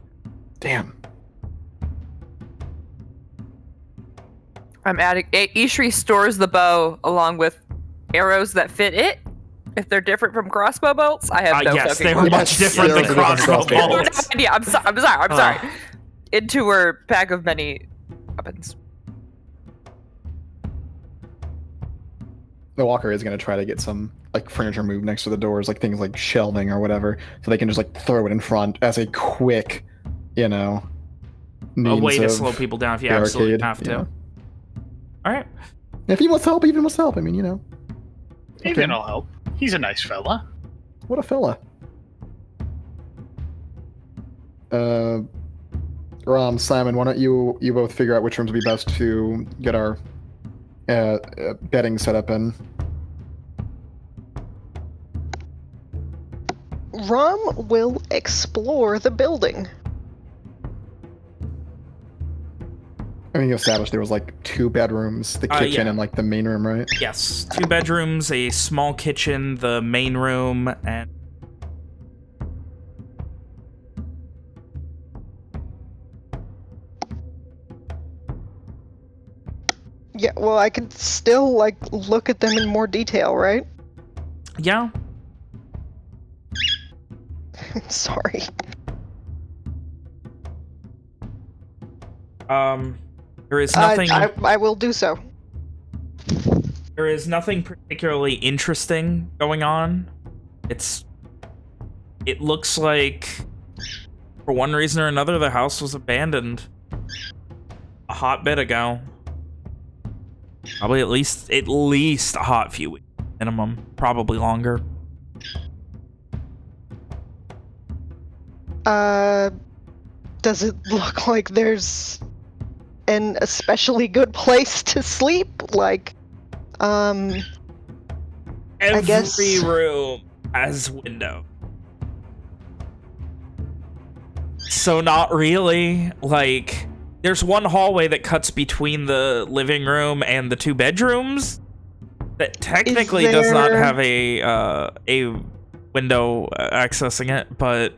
Damn. I'm adding... Ishri stores the bow along with arrows that fit it. If they're different from crossbow bolts, I have no yes, fucking they are much different than crossbow bolts. Yeah, I'm sorry. Into her pack of many weapons. The Walker is going to try to get some like furniture moved next to the doors, like things like shelving or whatever, so they can just like throw it in front as a quick, a way to slow people down if you absolutely have to. All right. If he wants help, even wants help. I mean, Even will help. He's a nice fella. What a fella. Ram, Simon, why don't you both figure out which rooms would be best to get our bedding set up in? Rom will explore the building. I mean, you established there was like 2 bedrooms, the kitchen, and like the main room, right? Yes, 2 bedrooms, a small kitchen, the main room, and... Yeah, well, I can still, look at them in more detail, right? Yeah. Sorry. There is nothing... I will do so. There is nothing particularly interesting going on. It looks like, for one reason or another, the house was abandoned a hot bit ago. Probably at least a hot few weeks minimum, probably longer. Does it look like there's an especially good place to sleep? Every I guess... room has window. So not really. There's one hallway that cuts between the living room and the 2 bedrooms that technically does not have a window accessing it, but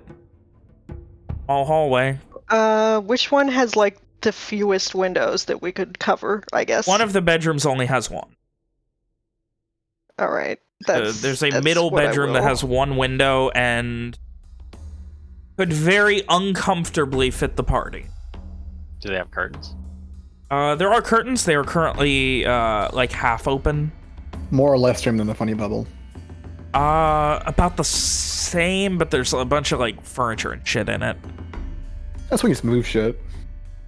all hallway. Which one has the fewest windows that we could cover, I guess? One of the bedrooms only has 1. All right. There's a middle bedroom that has 1 window and could very uncomfortably fit the party. Do they have curtains? There are curtains. They are currently half open. More or less trim than the funny bubble. About the same, but there's a bunch of furniture and shit in it. That's when you just move shit.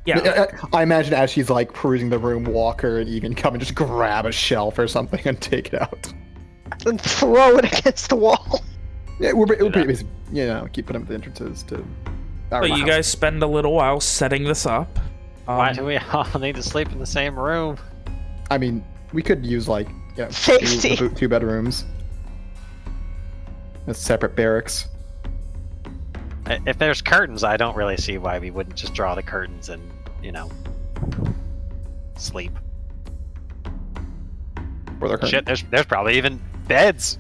Yeah. I imagine as she's perusing the room, Walker and even come and just grab a shelf or something and take it out. And throw it against the wall. Yeah, we're pretty busy, keep putting up the entrances to... So you guys spend a little while setting this up. Why do we all need to sleep in the same room? I mean, we could use like Safety. two bedrooms. As separate barracks. If there's curtains, I don't really see why we wouldn't just draw the curtains and, sleep. Or the Shit, there's probably even beds.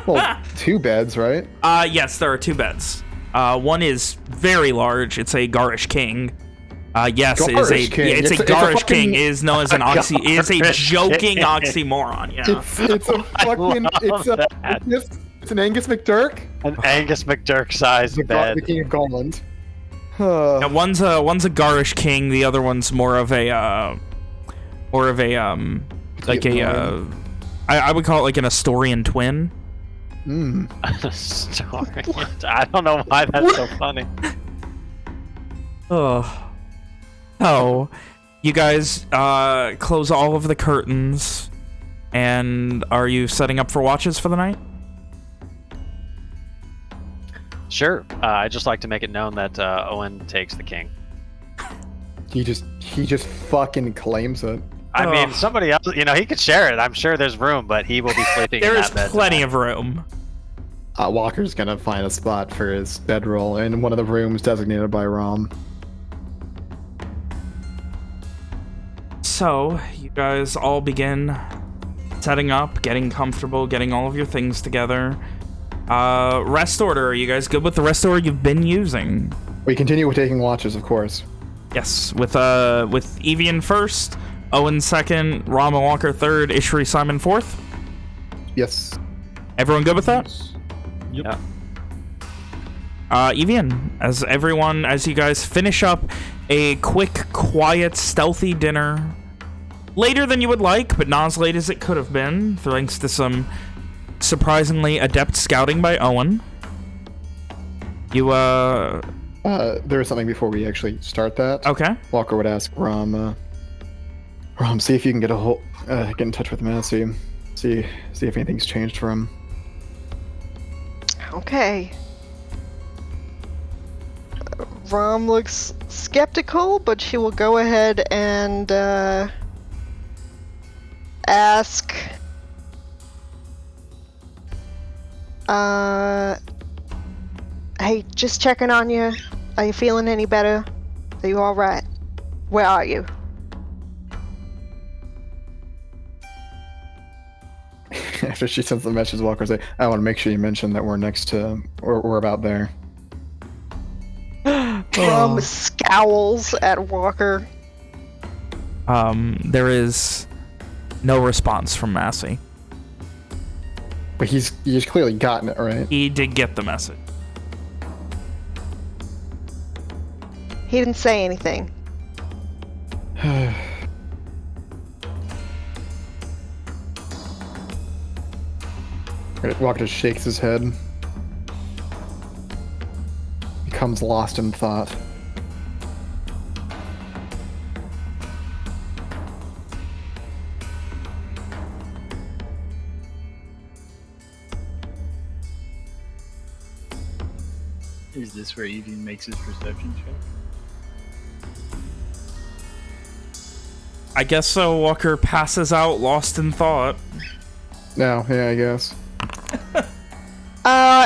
Well, 2 beds, right? Yes, there are 2 beds. One is very large. It's a Garish King. Yes, Garish King. Yeah, it's a Garish King. It is known as an It is a Garish joking King. oxymoron. Yeah. It's a fucking. It's an Angus McDurk. An Angus McDurk sized bed. The King of Garland. Yeah, one's a Garish King. The other one's more of a I would call it like an Astorian twin. Story. I don't know why that's so funny. Oh, you guys close all of the curtains, and are you setting up for watches for the night? Sure. I'd just like to make it known that Owen takes the king. He just fucking claims it. I mean, somebody else, he could share it. I'm sure there's room, but he will be sleeping in There is that bed plenty tonight. of room. Walker's gonna find a spot for his bedroll in one of the rooms designated by Rom. So, you guys all begin setting up, getting comfortable, getting all of your things together. Rest order. Are you guys good with the rest order you've been using? We continue with taking watches, of course. Yes, with Evian first, Owen second, Rom and Walker third, Ishri Simon fourth. Yes. Everyone good with that? Yep. Yeah. Evian, as you guys finish up a quick, quiet, stealthy dinner, later than you would like, but not as late as it could have been, thanks to some surprisingly adept scouting by Owen. You, There is something before we actually start that. Okay. Walker would ask Rom, see if you can get in touch with Massey. See if anything's changed for him. Okay. Rom looks skeptical, but she will go ahead and ask. Hey, just checking on you. Are you feeling any better? Are you all right? Where are you? After she sends the message, Walker say, "I want to make sure you mention that we're next to, or we're about there." Rom scowls at Walker. There is no response from Massey. But he's clearly gotten it, right? He did get the message. He didn't say anything. Walker just shakes his head. Becomes lost in thought. Is this where Evian makes his perception check? I guess so. Walker passes out, lost in thought. No, yeah, I guess.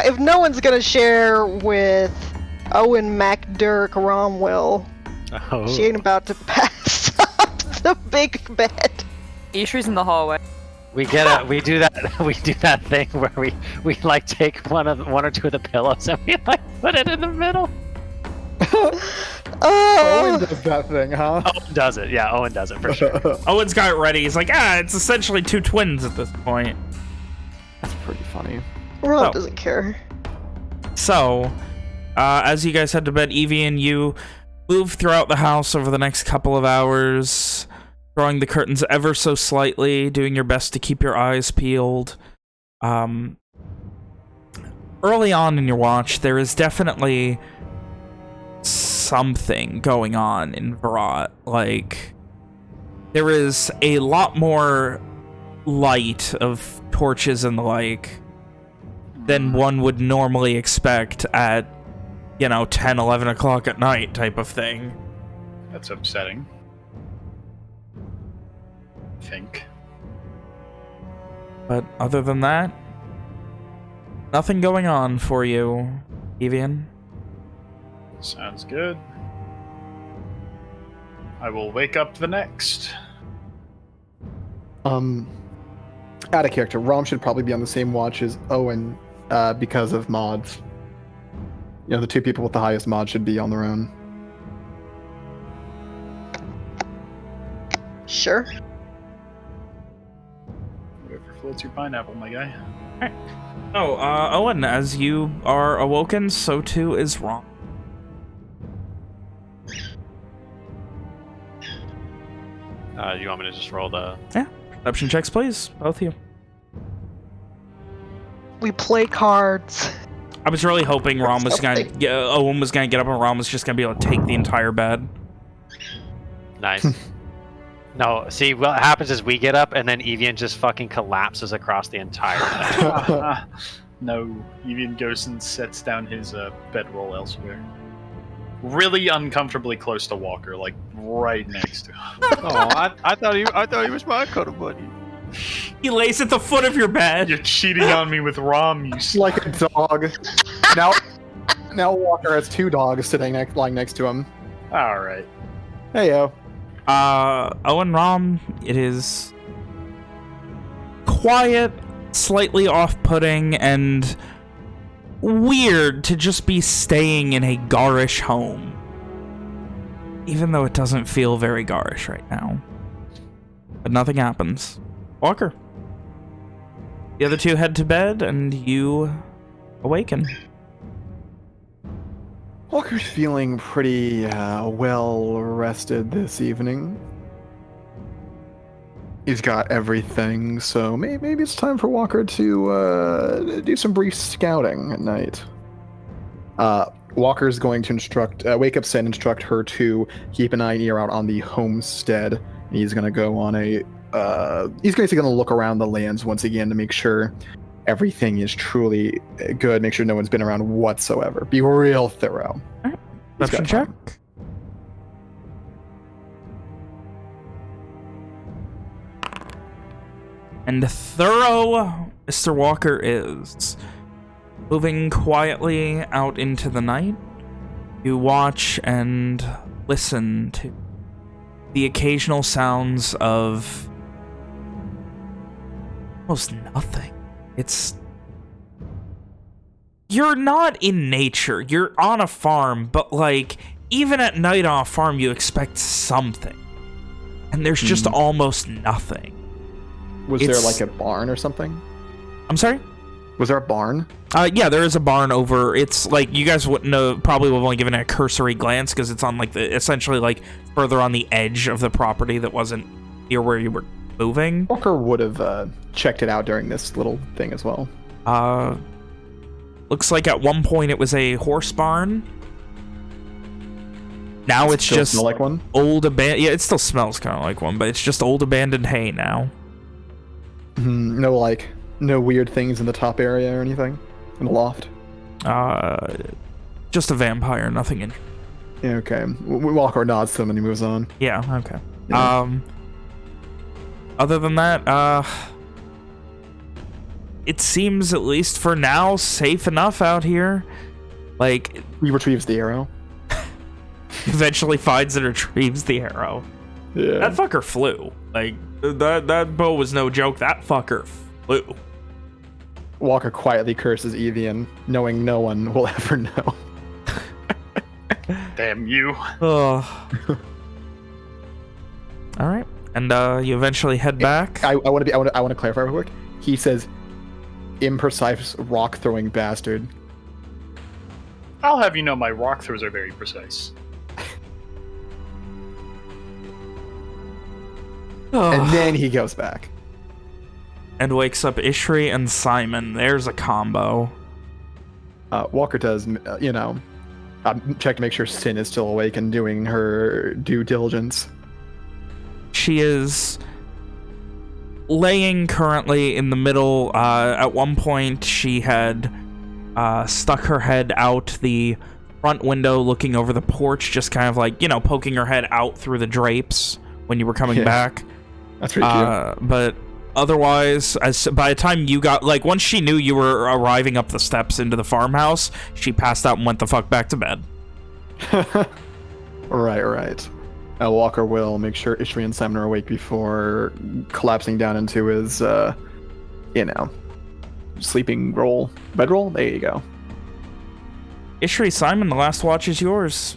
If no one's gonna share with Owen MacDurk Romwell, Oh. she ain't about to pass up the big bed. Ishri's in the hallway. We do that thing where we like take one or two of the pillows and we like put it in the middle. Owen does that thing, huh? Owen does it. Yeah, Owen does it for sure. Owen's got it ready. He's like, it's essentially 2 twins at this point. That's pretty funny. Ron Oh. doesn't care. So, as you guys head to bed, Evie and you move throughout the house over the next couple of hours, drawing the curtains ever so slightly, doing your best to keep your eyes peeled. Early on in your watch, there is definitely something going on in Verrat. Like, there is a lot more light of torches and the like than one would normally expect at, 10, 11 o'clock at night type of thing. That's upsetting. think. But other than that, nothing going on for you, Evian. Sounds good. I will wake up the next. Out of character, Rom should probably be on the same watch as Owen because of mods. You know, the two people with the highest mod should be on their own. Sure. Whatever floats your pineapple, my guy. Oh, Owen, as you are awoken, so too is Rom. You want me to just roll the... Yeah. Perception checks, please. Both of you. We play cards. I was really hoping Rom was Something. gonna... Owen was gonna get up and Rom was just gonna be able to take the entire bed. Nice. No, see, what happens is we get up and then Evian just fucking collapses across the entire thing. No, Evian goes and sets down his bedroll elsewhere. Really uncomfortably close to Walker, like right next to him. Oh, I thought he was my cuddle buddy. He lays at the foot of your bed. You're cheating on me with Rom, you Like a dog. Now Walker has two dogs lying next to him. Alright. Hey yo. Owen, Rom, it is quiet, slightly off-putting, and weird to just be staying in a garish home. Even though it doesn't feel very garish right now. But nothing happens. Walker. The other two head to bed, and you awaken. Walker's feeling pretty well rested this evening. He's got everything, so maybe it's time for Walker to do some brief scouting at night. Walker's going to wake up Sen, instruct her to keep an eye and ear out on the homestead. And he's going to go on he's basically going to look around the lands once again to make sure everything is truly good. Make sure no one's been around whatsoever. Be real thorough. All right. He's got Perception check. time. And thorough Mr. Walker is. Moving quietly out into the night, you watch and listen to the occasional sounds of almost nothing. You're not in nature. You're on a farm, but like, even at night on a farm, you expect something. And there's just almost nothing. Was there like a barn or something? I'm sorry? Was there a barn? Yeah, there is a barn over. It's like, you guys wouldn't know, probably would have only given it a cursory glance because it's on like essentially like further on the edge of the property that wasn't near where you were moving. Walker would have checked it out during this little thing as well. Looks like at one point it was a horse barn. Now it's Still just smell like one? old abandoned. Yeah, it still smells kind of like one, but it's just old abandoned hay now. No weird things in the top area or anything in the loft. Just a vampire, nothing in. Yeah, okay. Walker nods to him and he moves on. Yeah, okay. Yeah. Other than that, it seems, at least for now, safe enough out here. Like, He retrieves the arrow. eventually finds and retrieves the arrow. Yeah. That fucker flew. Like, that bow was no joke. That fucker flew. Walker quietly curses Evian, knowing no one will ever know. Damn you. Oh. All right, and you eventually head back. I want to clarify real quick. He says, "Imprecise rock throwing bastard." I'll have you know my rock throws are very precise. And then he goes back. And wakes up Ishri and Simon. There's a combo. Walker does, check to make sure Sin is still awake and doing her due diligence. She is laying currently in the middle. At one point, she had stuck her head out the front window looking over the porch, just kind of like, poking her head out through the drapes when you were coming back. That's pretty cute. But otherwise, by the time you got, like, once she knew you were arriving up the steps into the farmhouse, she passed out and went the fuck back to bed. Right. Walker will make sure Ishri and Simon are awake before collapsing down into his, sleeping roll. Bedroll? There you go. Ishri, Simon, the last watch is yours.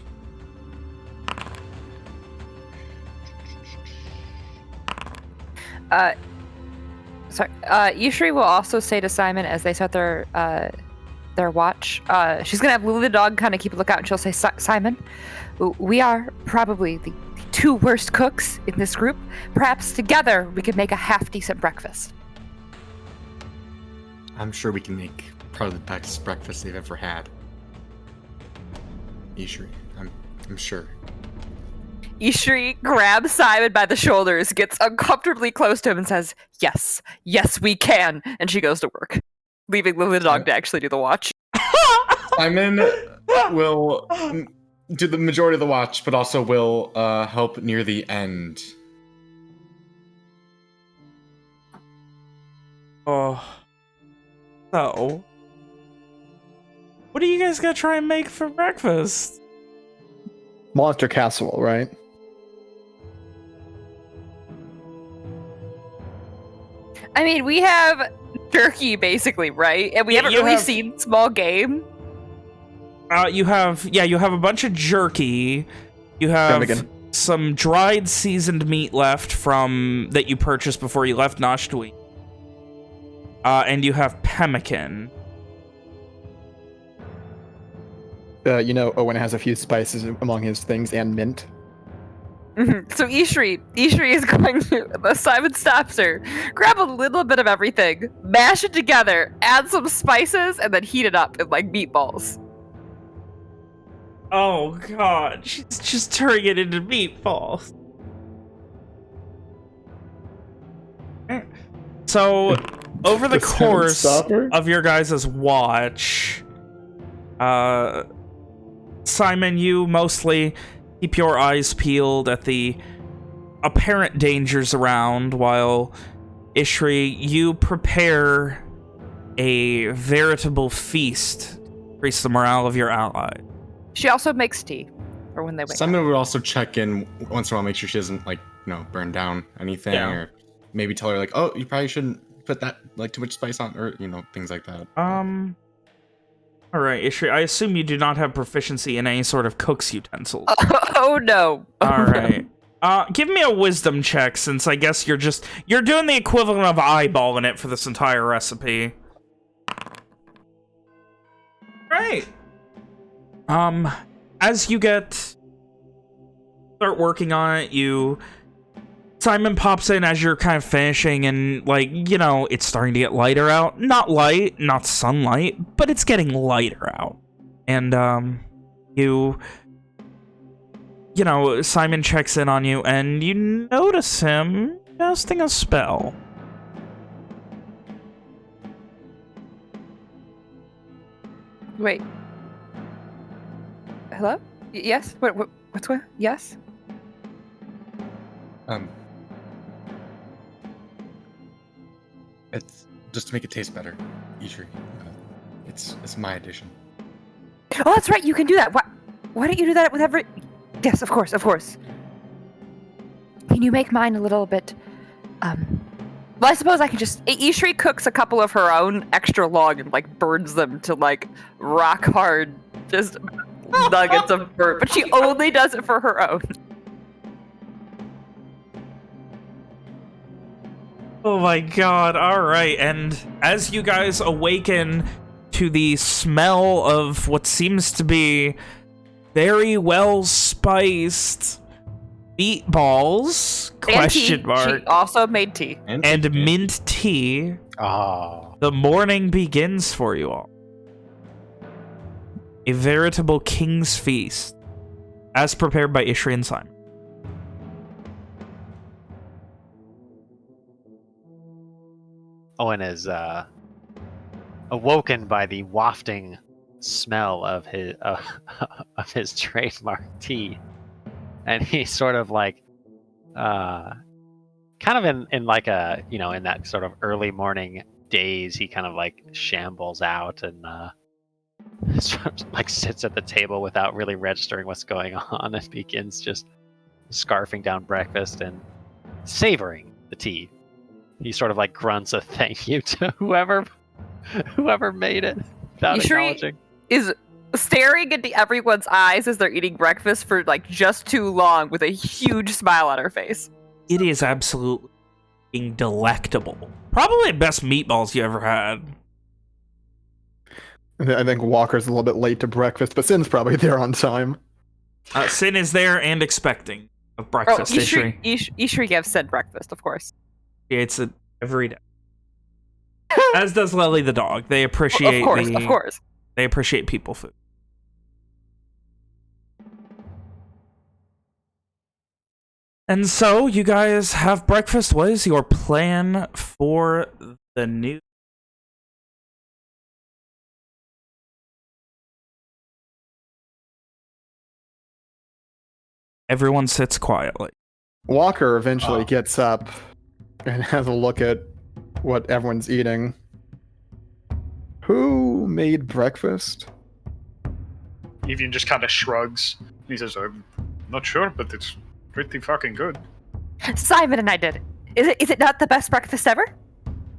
Ishri will also say to Simon as they start their watch. She's gonna have Lily the dog kind of keep a lookout, and she'll say, Simon, we are probably the two worst cooks in this group. Perhaps together we could make a half-decent breakfast. I'm sure we can make probably the best breakfast they've ever had. Ishri, I'm sure. Ishri grabs Simon by the shoulders, gets uncomfortably close to him, and says, yes, we can. And she goes to work, leaving Lily the dog to actually do the watch. Simon will do the majority of the watch, but also will help near the end. Oh. So, what are you guys gonna try and make for breakfast? Monster casserole, right? I mean, we have jerky, basically, right? And we haven't really seen small game. You have a bunch of jerky. You have some dried seasoned meat left from that you purchased before you left Nashtui. And you have pemmican. Owen has a few spices among his things and mint. So Ishri is going to, Simon stops her, grab a little bit of everything, mash it together, add some spices, and then heat it up in like meatballs. Oh god, she's just turning it into meatballs. So, over the course of your guys' watch, Simon, you mostly keep your eyes peeled at the apparent dangers around, while Ishri, you prepare a veritable feast to increase the morale of your ally. She also makes tea for when they wake Simon up. would also check in once in a while, make sure she doesn't burn down anything, or maybe tell her oh, you probably shouldn't put that too much spice on, or things like that. All right, Ishri, I assume you do not have proficiency in any sort of cook's utensils. Oh no. All right. Give me a wisdom check, since I guess you're doing the equivalent of eyeballing it for this entire recipe. Right. As you start working on it, Simon pops in as you're kind of finishing, and it's starting to get lighter out. Not light, not sunlight, but it's getting lighter out. And Simon checks in on you, and you notice him casting a spell. Wait. Hello? Yes? What's what? Yes? It's just to make it taste better, Ishri. It's my addition. Oh, that's right. You can do that. Why don't you do that with every... Yes, of course. Can you make mine a little bit... Well, I suppose I could just... Ishri cooks a couple of her own extra long and, burns them to, rock hard, just nuggets of burn. But she only does it for her own. Oh my god, alright. And as you guys awaken to the smell of what seems to be very well spiced meatballs, question mark. She also made tea. And mint tea. Oh. The morning begins for you all. A veritable king's feast, as prepared by Ishri and Simon. Owen is awoken by the wafting smell of his trademark tea, and he's sort of kind of in like a, in that sort of early morning daze, he kind of like shambles out and sort of like sits at the table without really registering what's going on and begins just scarfing down breakfast and savoring the tea. He sort of like grunts a thank you to whoever made it without acknowledging. Is staring into everyone's eyes as they're eating breakfast for like just too long with a huge smile on her face. It is absolutely delectable. Probably the best meatballs you ever had. I think Walker's a little bit late to breakfast, but Sin's probably there on time. Sin is there and expecting of breakfast. Ishri gives Sin breakfast, of course. He eats it every day. As does Lely the dog. They appreciate of course. They appreciate people food. And so, you guys have breakfast. What is your plan for the new... Everyone sits quietly. Walker eventually gets up and has a look at what everyone's eating. Who made breakfast? Evian just kind of shrugs. He says, I'm not sure, but it's pretty fucking good. Simon and I did. Is it not the best breakfast ever?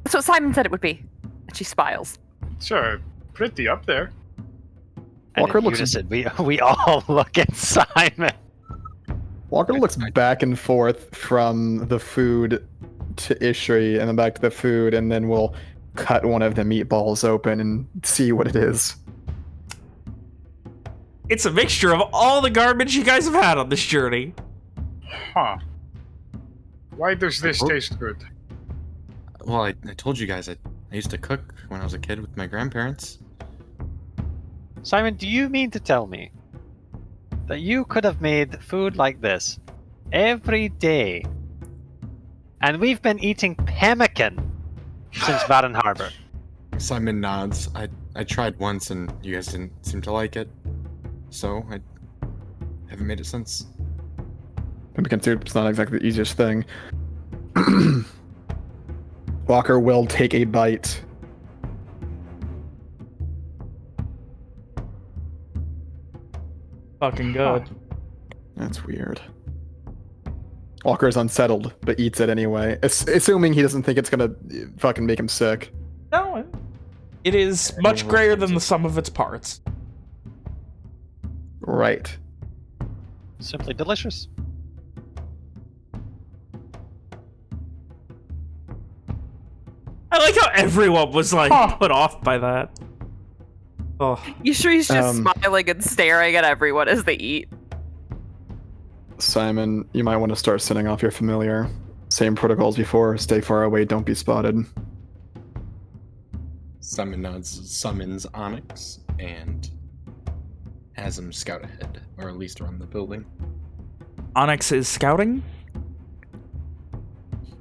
That's what Simon said it would be. And she smiles. It's pretty up there. Walker looks. We all look at Simon. Walker looks back and forth from the food to Ishri and then back to the food, and then we'll cut one of the meatballs open and see what it is. It's a mixture of all the garbage you guys have had on this journey. Huh. Why does this taste good? Well, I told you guys I used to cook when I was a kid with my grandparents. Simon, do you mean to tell me that you could have made food like this every day, and we've been eating pemmican since Baden Harbor? Simon nods. I tried once and you guys didn't seem to like it, so I haven't made it since. Pemmican soup's not exactly the easiest thing. Walker will take a bite. Fucking good. That's weird. Walker is unsettled, but eats it anyway, assuming he doesn't think it's gonna fucking make him sick. No, it is much greater than the sum of its parts. Right. Simply delicious. I like how everyone was like put off by that. Oh, Ishri's just smiling and staring at everyone as they eat. Simon, you might want to start sending off your familiar. Same protocols before. Stay far away. Don't be spotted. Simon nods, summons Onyx, and has him scout ahead, or at least around the building. Onyx is scouting?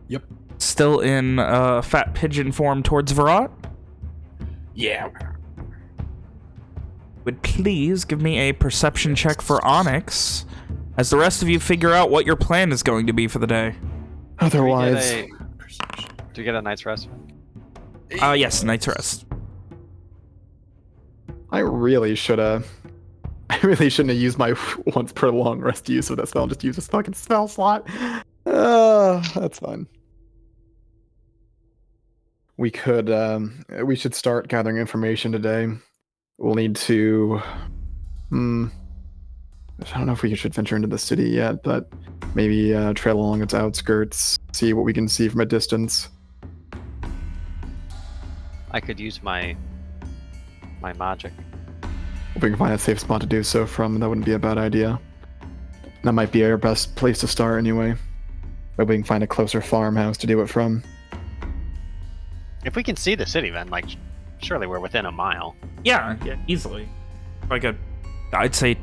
Yep. Still in fat pigeon form towards Verrat? Yeah. Would please give me a perception check for Onyx, as the rest of you figure out what your plan is going to be for the day. Otherwise... Do we get a night's rest? Yes, night's rest. I really shouldn't have used my once per long rest use of that spell. Just use this fucking spell slot. That's fine. We should start gathering information today. We'll need to... I don't know if we should venture into the city yet, but maybe trail along its outskirts, see what we can see from a distance. I could use my magic. If we can find a safe spot to do so from, that wouldn't be a bad idea. That might be our best place to start anyway. Maybe we can find a closer farmhouse to do it from. If we can see the city, then, like, surely we're within a mile. Yeah, easily. Like I'd say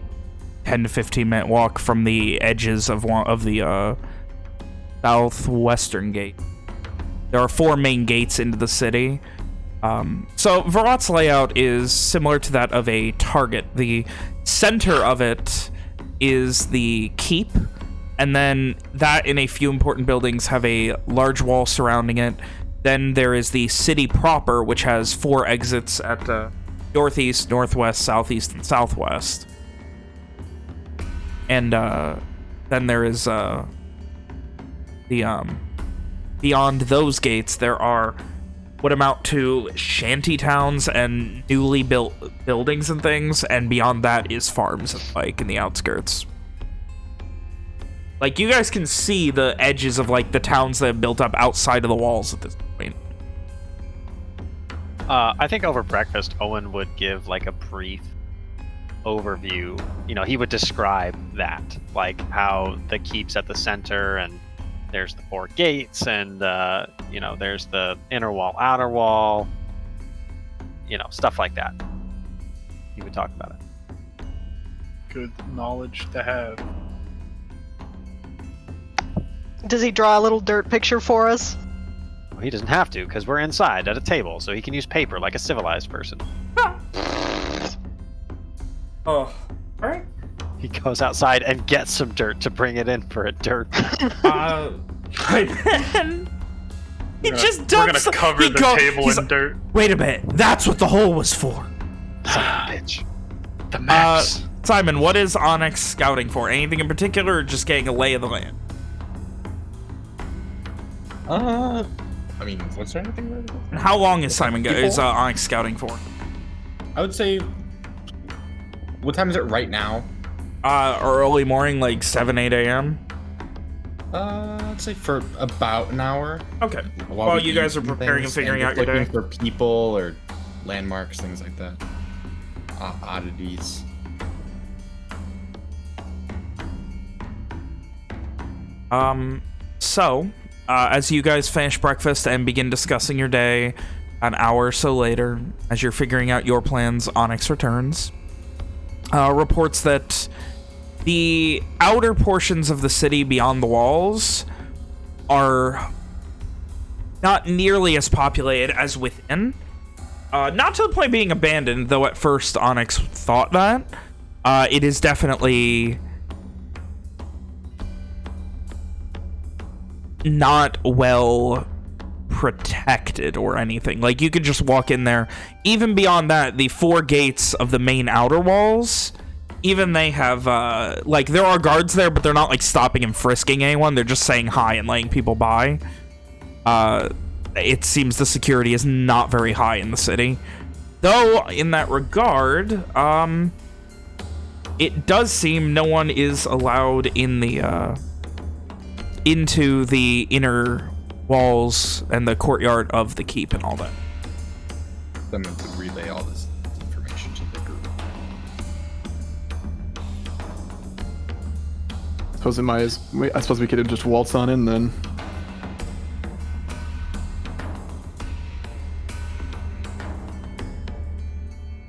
10 to 15 minute walk from the edges of the southwestern gate. There are 4 main gates into the city. So Verrat's layout is similar to that of a target. The center of it is the keep, And then that and a few important buildings have a large wall surrounding it. Then there is the city proper, which has 4 exits at the northeast, northwest, southeast, and southwest. And then there is beyond those gates, there are what amount to shanty towns and newly built buildings and things, and beyond that is farms and like in the outskirts. Like, you guys can see the edges of like the towns that have built up outside of the walls at this point. I think over breakfast, Owen would give like a brief overview. You know, he would describe that, like how the keep's at the center, and there's the 4 gates, and you know, there's the inner wall, outer wall, you know, stuff like that. He would talk about it. Good knowledge to have. Does he draw a little dirt picture for us? Well, he doesn't have to, because we're inside at a table, so he can use paper like a civilized person. Oh, alright. He goes outside and gets some dirt to bring it in for a dirt. Right then. He just dumps. We're gonna cover the table in dirt. Wait a minute. That's what the hole was for. Son of a bitch. The maps. Simon, what is Onyx scouting for? Anything in particular, or just getting a lay of the land? I mean, was there anything really? And how long is Onyx scouting for? I would say. What time is it right now? Early morning, like 7, 8 a.m. I'd say for about an hour. Okay. While While we you guys eat are preparing and things figuring out just your day. looking for people or landmarks, things like that. Oddities. So, as you guys finish breakfast and begin discussing your day, an hour or so later, as you're figuring out your plans, Onyx returns. Reports that the outer portions of the city beyond the walls are not nearly as populated as within. Not to the point of being abandoned, though at first Onyx thought that. It is definitely not well protected or anything. Like, you could just walk in there. Even beyond that, the 4 gates of the main outer walls, even they have, like, there are guards there, but they're not, like, stopping and frisking anyone. They're just saying hi and letting people by. It seems the security is not very high in the city. Though, in that regard, it does seem no one is allowed in the, into the inner walls and the courtyard of the keep and all that. Someone could relay all this information to the group. I suppose we could just waltz on in then.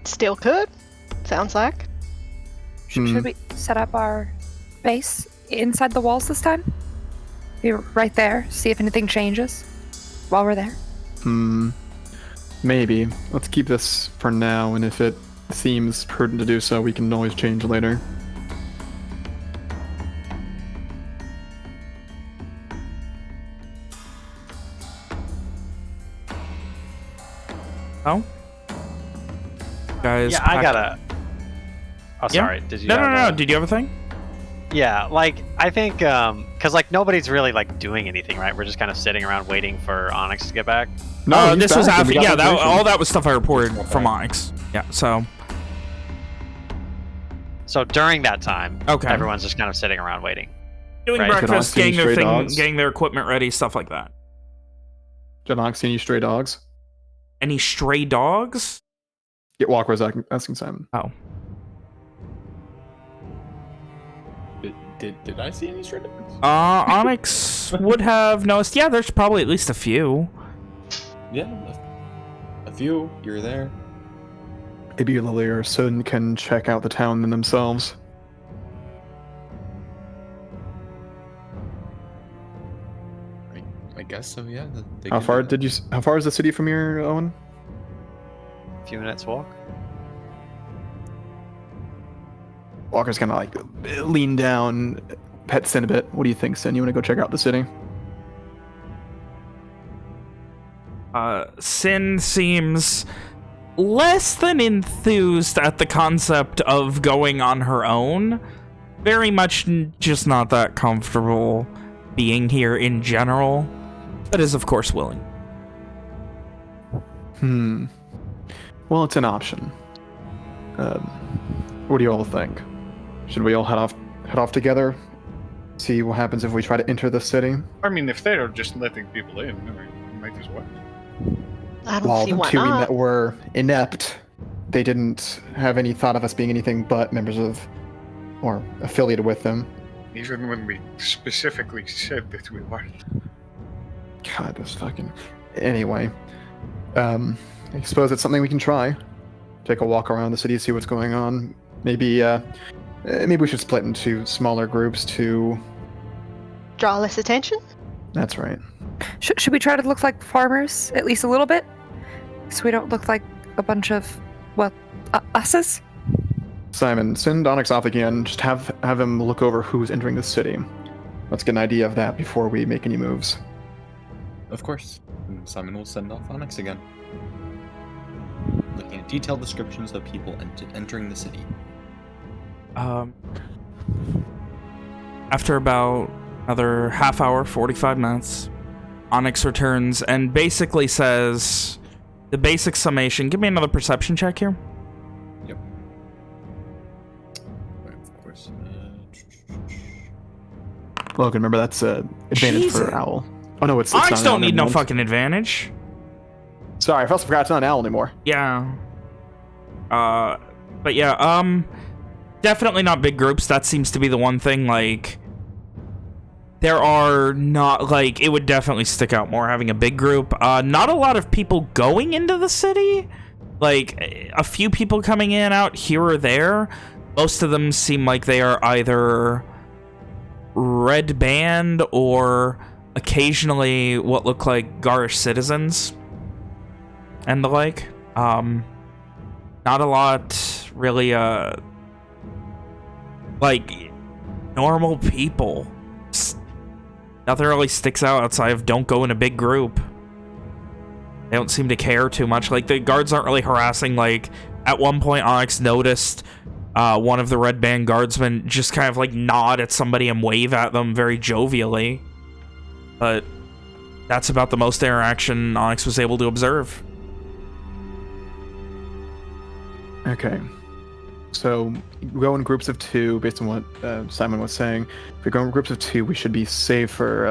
Still could. Sounds like. Should we set up our base inside the walls this time? Be right there, see if anything changes while we're there. Maybe. Let's keep this for now, and if it seems prudent to do so, we can always change later. Oh? Guys, Yeah, I gotta. Oh, Yeah? sorry. Did you? No. Did you have a thing? Yeah, like I think, cause like nobody's really like doing anything, right? We're just kind of sitting around waiting for Onyx to get back. No, he's this was back, and after. we got Yeah, location. all that was stuff I reported from Onyx. Yeah, so. So during that time, Okay. everyone's just kind of sitting around waiting. Doing Right. breakfast, Could I see getting their stray thing, dogs? getting their equipment ready, stuff like that. Did Onyx see any stray dogs? Any stray dogs? Get Walker was asking Simon. Oh. Did I see any stray dogs? Onyx would have noticed. Yeah, there's probably at least a few. Yeah, a few. You're there. Maybe Lily or Sun can check out the town themselves. I guess so. Yeah. They How could far do that. How far is the city from here, Owen? A few minutes walk. Walker's gonna like lean down, pet Sin a bit. What do you think, Sin? You want to go check out the city? Sin seems less than enthused at the concept of going on her own. Very much just not that comfortable being here in general, but is of course willing. Well, it's an option. What do you all think? Should we all head off together? See what happens if we try to enter the city? I mean, if they're just letting people in, we might as well. I don't While see the why two we not. met were inept, they didn't have any thought of us being anything but members of, or affiliated with them. Even when we specifically said that we weren't. God, this fucking... Anyway, I suppose it's something we can try. Take a walk around the city, see what's going on. Maybe we should split into smaller groups to... Draw less attention? That's right. Should we try to look like farmers, at least a little bit? So we don't look like a bunch of, well, usses? Simon, send Onyx off again. Just have him look over who's entering the city. Let's get an idea of that before we make any moves. Of course. And Simon will send off Onyx again. Looking at detailed descriptions of people entering the city. After about another half hour, 45 minutes, Onyx returns and basically says the basic summation. Give me another perception check here. Yep. Of course. Logan, remember that's advantage Jesus. for Owl. Oh no, it's Onyx not an don't owl need no anymore. fucking advantage. Sorry, I also forgot it's not an owl anymore. Yeah. But yeah, definitely not big groups. That seems to be the one thing, like, there are not, like, it would definitely stick out more having a big group. Not a lot of people going into the city. Like, a few people coming in and out here or there. Most of them seem like they are either red band or occasionally what look like Garish citizens and the like. Not a lot really, like, normal people. Nothing really sticks out outside of don't go in a big group. They don't seem to care too much. Like, the guards aren't really harassing. Like, at one point, Onyx noticed one of the red band guardsmen just kind of, like, nod at somebody and wave at them very jovially. But that's about the most interaction Onyx was able to observe. Okay. So, we go in groups of two, based on what Simon was saying. If we go in groups of two, we should be safer.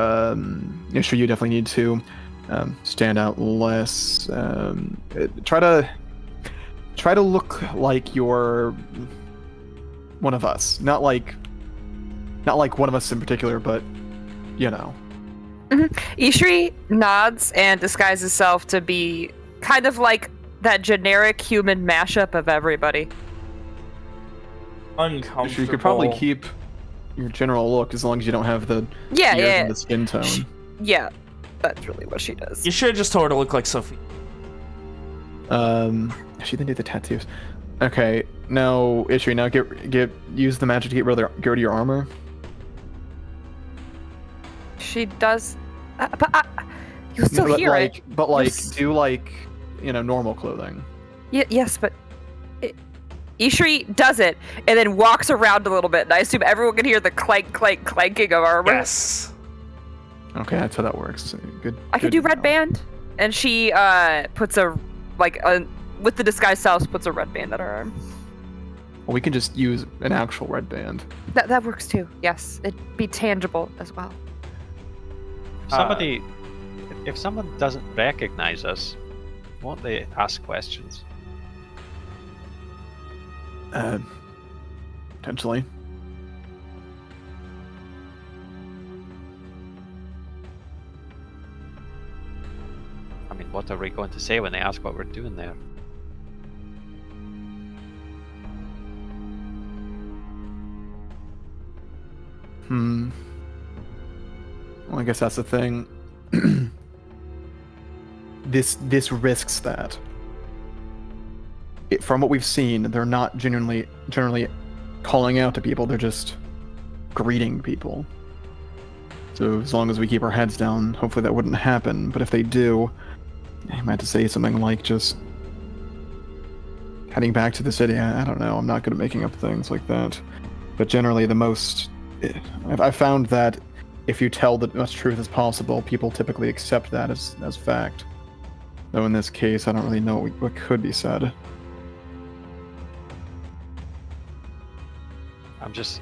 Sure, you definitely need to stand out less. Try to look like you're one of us. Not like one of us in particular, but, you know. Ishri nods and disguises herself to be kind of like that generic human mashup of everybody. Uncomfortable. You could probably keep your general look as long as you don't have the ears and the skin tone. Yeah, that's really what she does. You should have just told her to look like Sophie. She didn't do the tattoos. Okay, now Ishri, now use the magic to get rid of your armor. She does, but you still but hear like, it. But like, Yes. do like, normal clothing. Yes, but Ishri does it and then walks around a little bit, and I assume everyone can hear the clanking of armor. Yes. Okay, that's how that works. Good. I can good do red to know. band, and she puts with the disguise self puts a red band on her arm. Well, we can just use an actual red band. That works too. Yes, it'd be tangible as well. If someone doesn't recognize us, won't they ask questions? Potentially. I mean, what are we going to say when they ask what we're doing there? Well, I guess that's the thing. This risks that. From what we've seen, they're not generally calling out to people. They're just greeting people. So as long as we keep our heads down, hopefully that wouldn't happen. But if they do, I might have to say something like just heading back to the city. I don't know. I'm not good at making up things like that. But generally, I've found that if you tell the much truth as possible, people typically accept that as fact. Though in this case, I don't really know what could be said.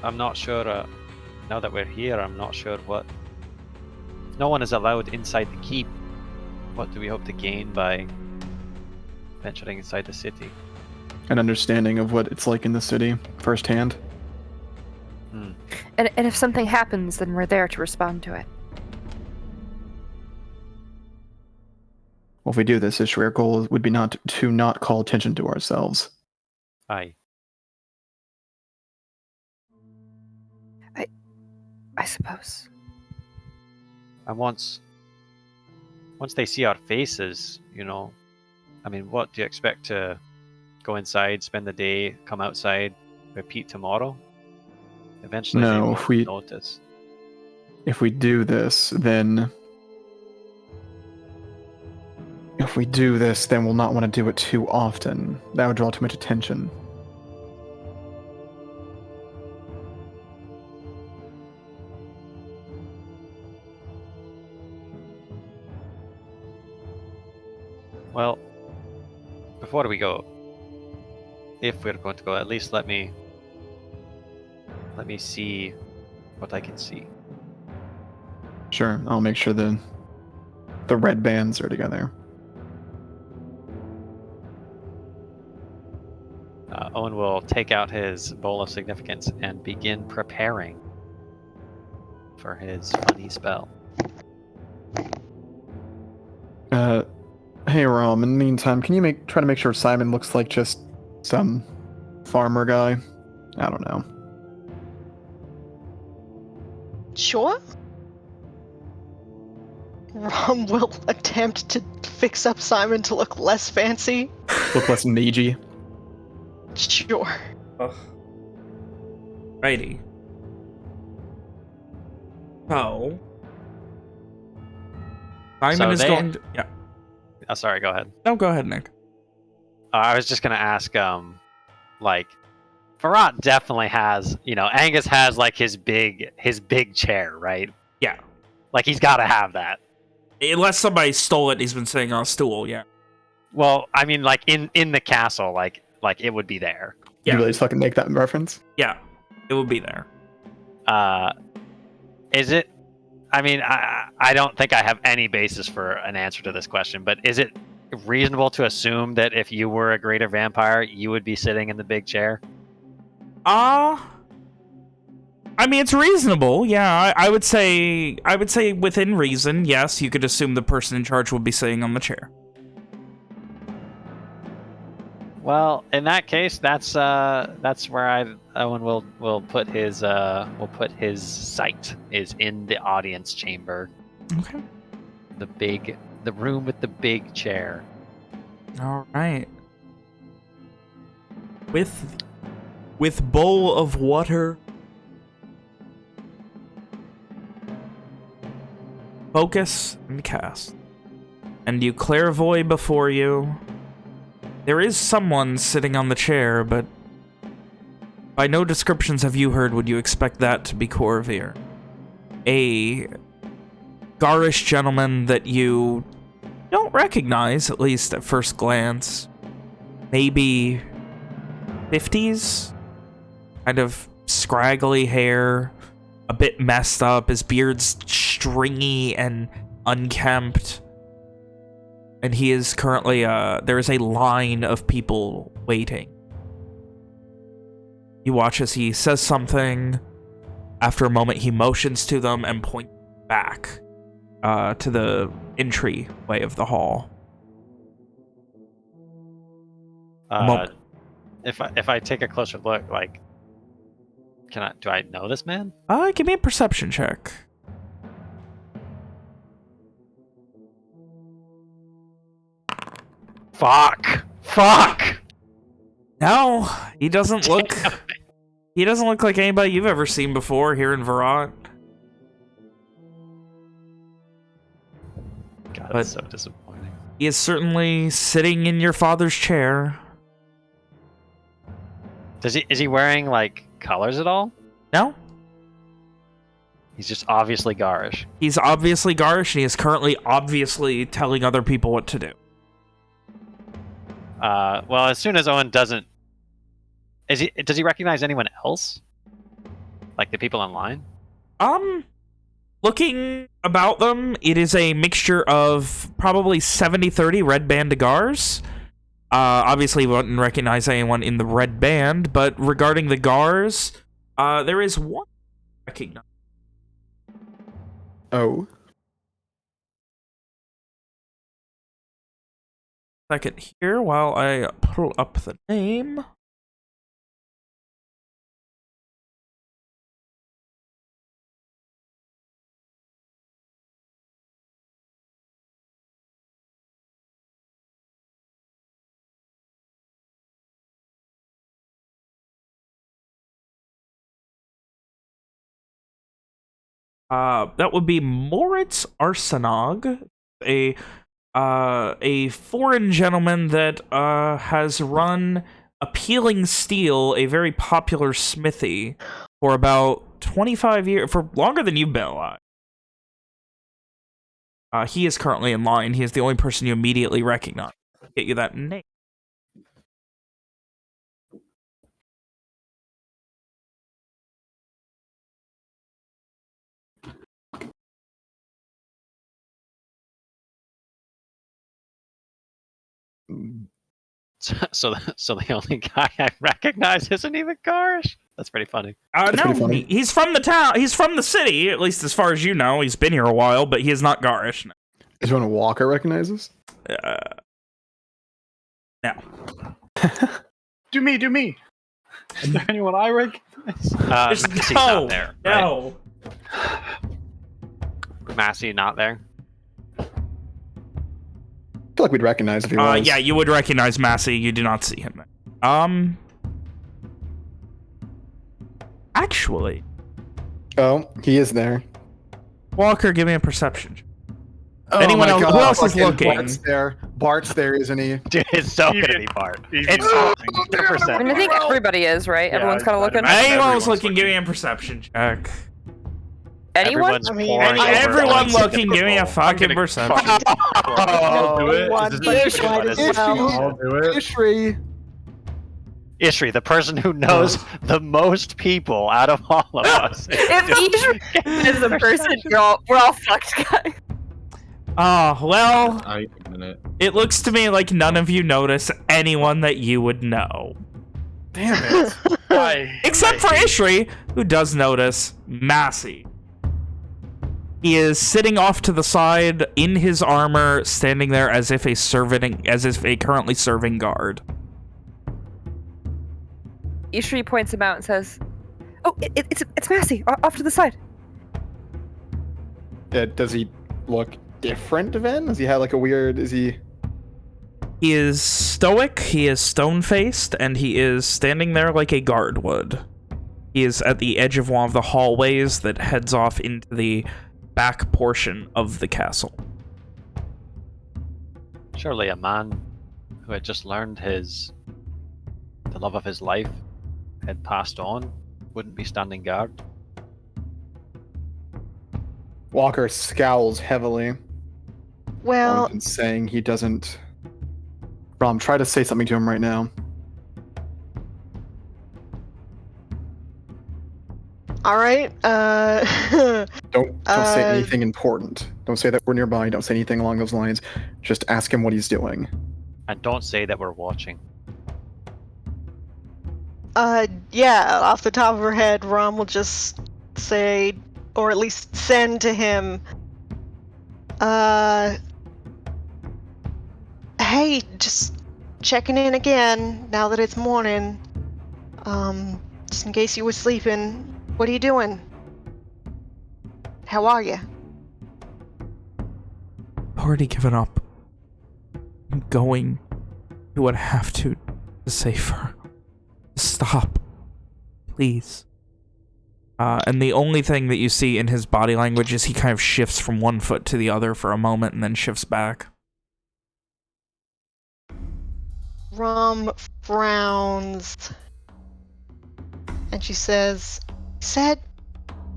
I'm not sure, now that we're here, I'm not sure what... No one is allowed inside the keep. What do we hope to gain by venturing inside the city? An understanding of what it's like in the city, firsthand. And if something happens, then we're there to respond to it. Well, if we do this, our goal would be not call attention to ourselves. Aye. I suppose. And once they see our faces, I mean, what do you expect to go inside, spend the day, come outside, repeat tomorrow? Eventually, No, they will notice. If we do this, then we'll not want to do it too often. That would draw too much attention. Well, before we go, if we're going to go, at least let me see what I can see. Sure, I'll make sure the red bands are together. Owen will take out his bowl of significance and begin preparing for his funny spell. Hey Rom, in the meantime, can you try to make sure Simon looks like just some farmer guy? I don't know. Sure. Rom will attempt to fix up Simon to look less fancy. Look less magey. Sure. Ugh. Righty. So... Simon is going to... Yeah. Oh, sorry, go ahead. No, go ahead, Nick. I was just going to ask, Verrat definitely has, Angus has, his big chair, right? Yeah. He's got to have that. Unless somebody stole it, he's been sitting on a stool, yeah. Well, I mean, in the castle, it would be there. Yeah. You really just fucking make that reference? Yeah, it would be there. Is it... I mean, I don't think I have any basis for an answer to this question, but is it reasonable to assume that if you were a greater vampire, you would be sitting in the big chair? I mean, it's reasonable. Yeah, I would say within reason, yes, you could assume the person in charge would be sitting on the chair. Well, in that case, that's where Owen will put his sight is in the audience chamber. Okay. The room with the big chair. All right. With bowl of water. Focus and cast. And you clairvoy before you. There is someone sitting on the chair, but by no descriptions have you heard would you expect that to be Corvair. A garish gentleman that you don't recognize, at least at first glance. Maybe 50s? Kind of scraggly hair, a bit messed up, his beard's stringy and unkempt. And he is currently, there is a line of people waiting. You watch as he says something. After a moment, he motions to them and points back to the entryway of the hall. If I take a closer look, do I know this man? Give me a perception check. Fuck! No, he doesn't look... He doesn't look like anybody you've ever seen before here in Verrat. God, But- that's so disappointing. He is certainly sitting in your father's chair. Is he wearing like colors at all? No? He's just obviously garish. He's obviously garish, and he is currently obviously telling other people what to do. Well, as soon as Owen does he recognize anyone else? Like the people online? Looking about them, it is a mixture of probably 70-30 red band to Gars. Obviously, we wouldn't recognize anyone in the red band, but regarding the Gars, there is one recognized. Oh. Second here while I pull up the name. That would be Moritz Arsenog, a foreign gentleman that has run Appealing Steel, a very popular smithy, for about 25 years, for longer than you've been alive. He is currently in line. He is the only person you immediately recognize. Get you that name. So the only guy I recognize isn't even garish? That's pretty funny. That's No, pretty funny. he's from the town. He's from the city, at least as far as you know. He's been here a while, but he is not garish. Is one Walker recognizes? No. Do me. Is there anyone I recognize? Massey's not there. Right? No. Massey not there. I feel like we'd recognize if he was. Yeah, you would recognize Massey. You do not see him. Actually, Oh, he is there. Walker, give me a perception. Oh Anyone my else- God, who else is fucking looking? Bart's there. Bart's there, isn't he? Dude, it's so Even- gonna be Bart. even- It's Oh, 100%. I mean, I think everybody is, right? Yeah, Everyone's kind of looking. Anyone looking, give me a perception check. Anyone? Everyone's I mean, pouring over Everyone Owen's looking, give me a typical- fucking I'm perception. I'll do it. One Is might it- as Ishri. well. I'll do it. Ishri. Ishri, the person who knows the most people out of all of us. If Ishri is the person, we're all fucked, guys. Well, I admit it. it looks to me like none of you notice anyone that you would know. Damn it. Except for Ishri, who does notice Massey. He is sitting off to the side in his armor, standing there as if a currently serving guard. Ishri points him out and says, "Oh, it's Massey, off to the side." Does he look different, Ven? Does he have like a weird... Is he... He is stoic, he is stone-faced, and he is standing there like a guard would. He is at the edge of one of the hallways that heads off into the back portion of the castle. Surely a man who had just learned the love of his life had passed on wouldn't be standing guard. Walker scowls heavily. Well, And saying he doesn't... Rom, try to say something to him right now. all right. Don't say Uh, anything important. Don't say that we're nearby. Don't say anything along those lines. Just ask him what he's doing. And don't say that we're watching. Yeah, off the top of her head, Rom will just say, or at least send to him, hey, just checking in again now that it's morning. Just in case you were sleeping. What are you doing? How are you? I've already given up. I'm going. You would have to save her. Stop. please. And the only thing that you see in his body language is he kind of shifts from one foot to the other for a moment and then shifts back. Rum frowns. And she says, said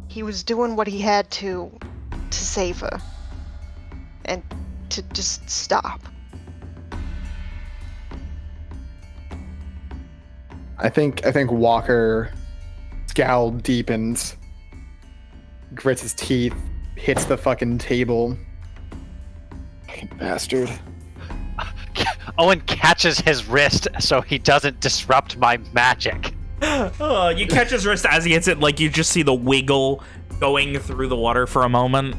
he was doing what he had to save her. And to just stop. I think Walker scowl deepens, grits his teeth, hits the fucking table. Fucking bastard. Owen catches his wrist so he doesn't disrupt my magic. You catch his wrist as he hits it, like you just see the wiggle going through the water for a moment.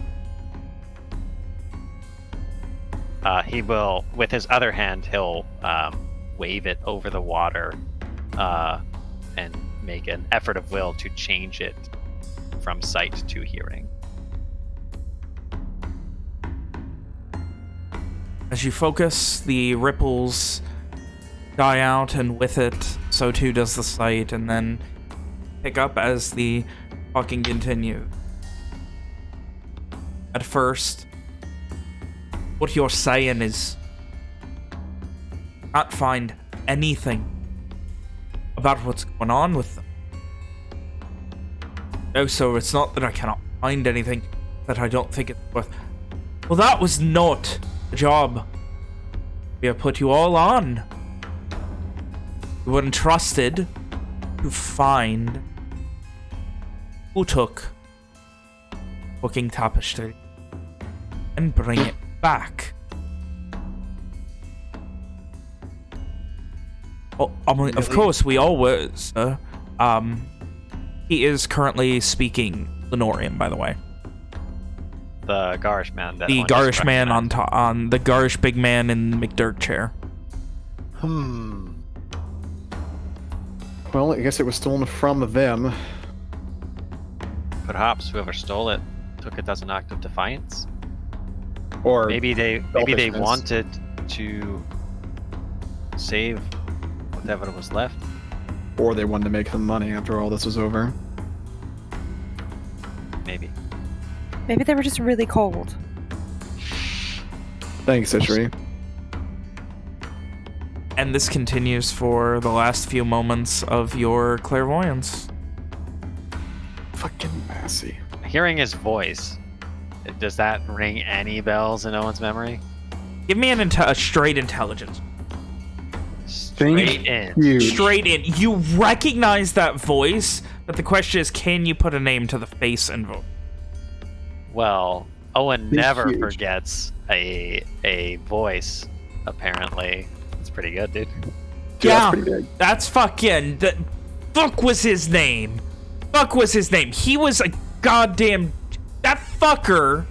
He will, with his other hand, he'll wave it over the water and make an effort of will to change it from sight to hearing. As you focus, the ripples die out, and with it, so too does the sight, and then pick up as the talking continues. At first, what you're saying is, can't find anything about what's going on with them. No, so it's not that I cannot find anything, that I don't think it's worth. Well, that was not the job we have put you all on. You were entrusted to find who took Booking Tapestry and bring it back. Oh, I mean, of course, we all were, sir. He is currently speaking Lenorian, by the way. The Garish man. The Garish man on the Garish big man in the McDirt chair. Well, I guess it was stolen from them. Perhaps whoever stole it took it as an act of defiance. Or Maybe they selfishness. wanted to save whatever was left. Or they wanted to make some money after all this was over. Maybe. Maybe they were just really cold. Thanks, Citri. And this continues for the last few moments of your clairvoyance. Fucking Massey. Hearing his voice, does that ring any bells in Owen's memory? Give me a straight intelligence. Straight in. Huge. Straight in. You recognize that voice, but the question is, can you put a name to the face and voice? Well, Owen He's never huge. forgets a voice, apparently. It's pretty good, dude. Dude, Yeah, that's pretty big. that's fucking... Fuck was his name. Fuck was his name. He was a goddamn... That fucker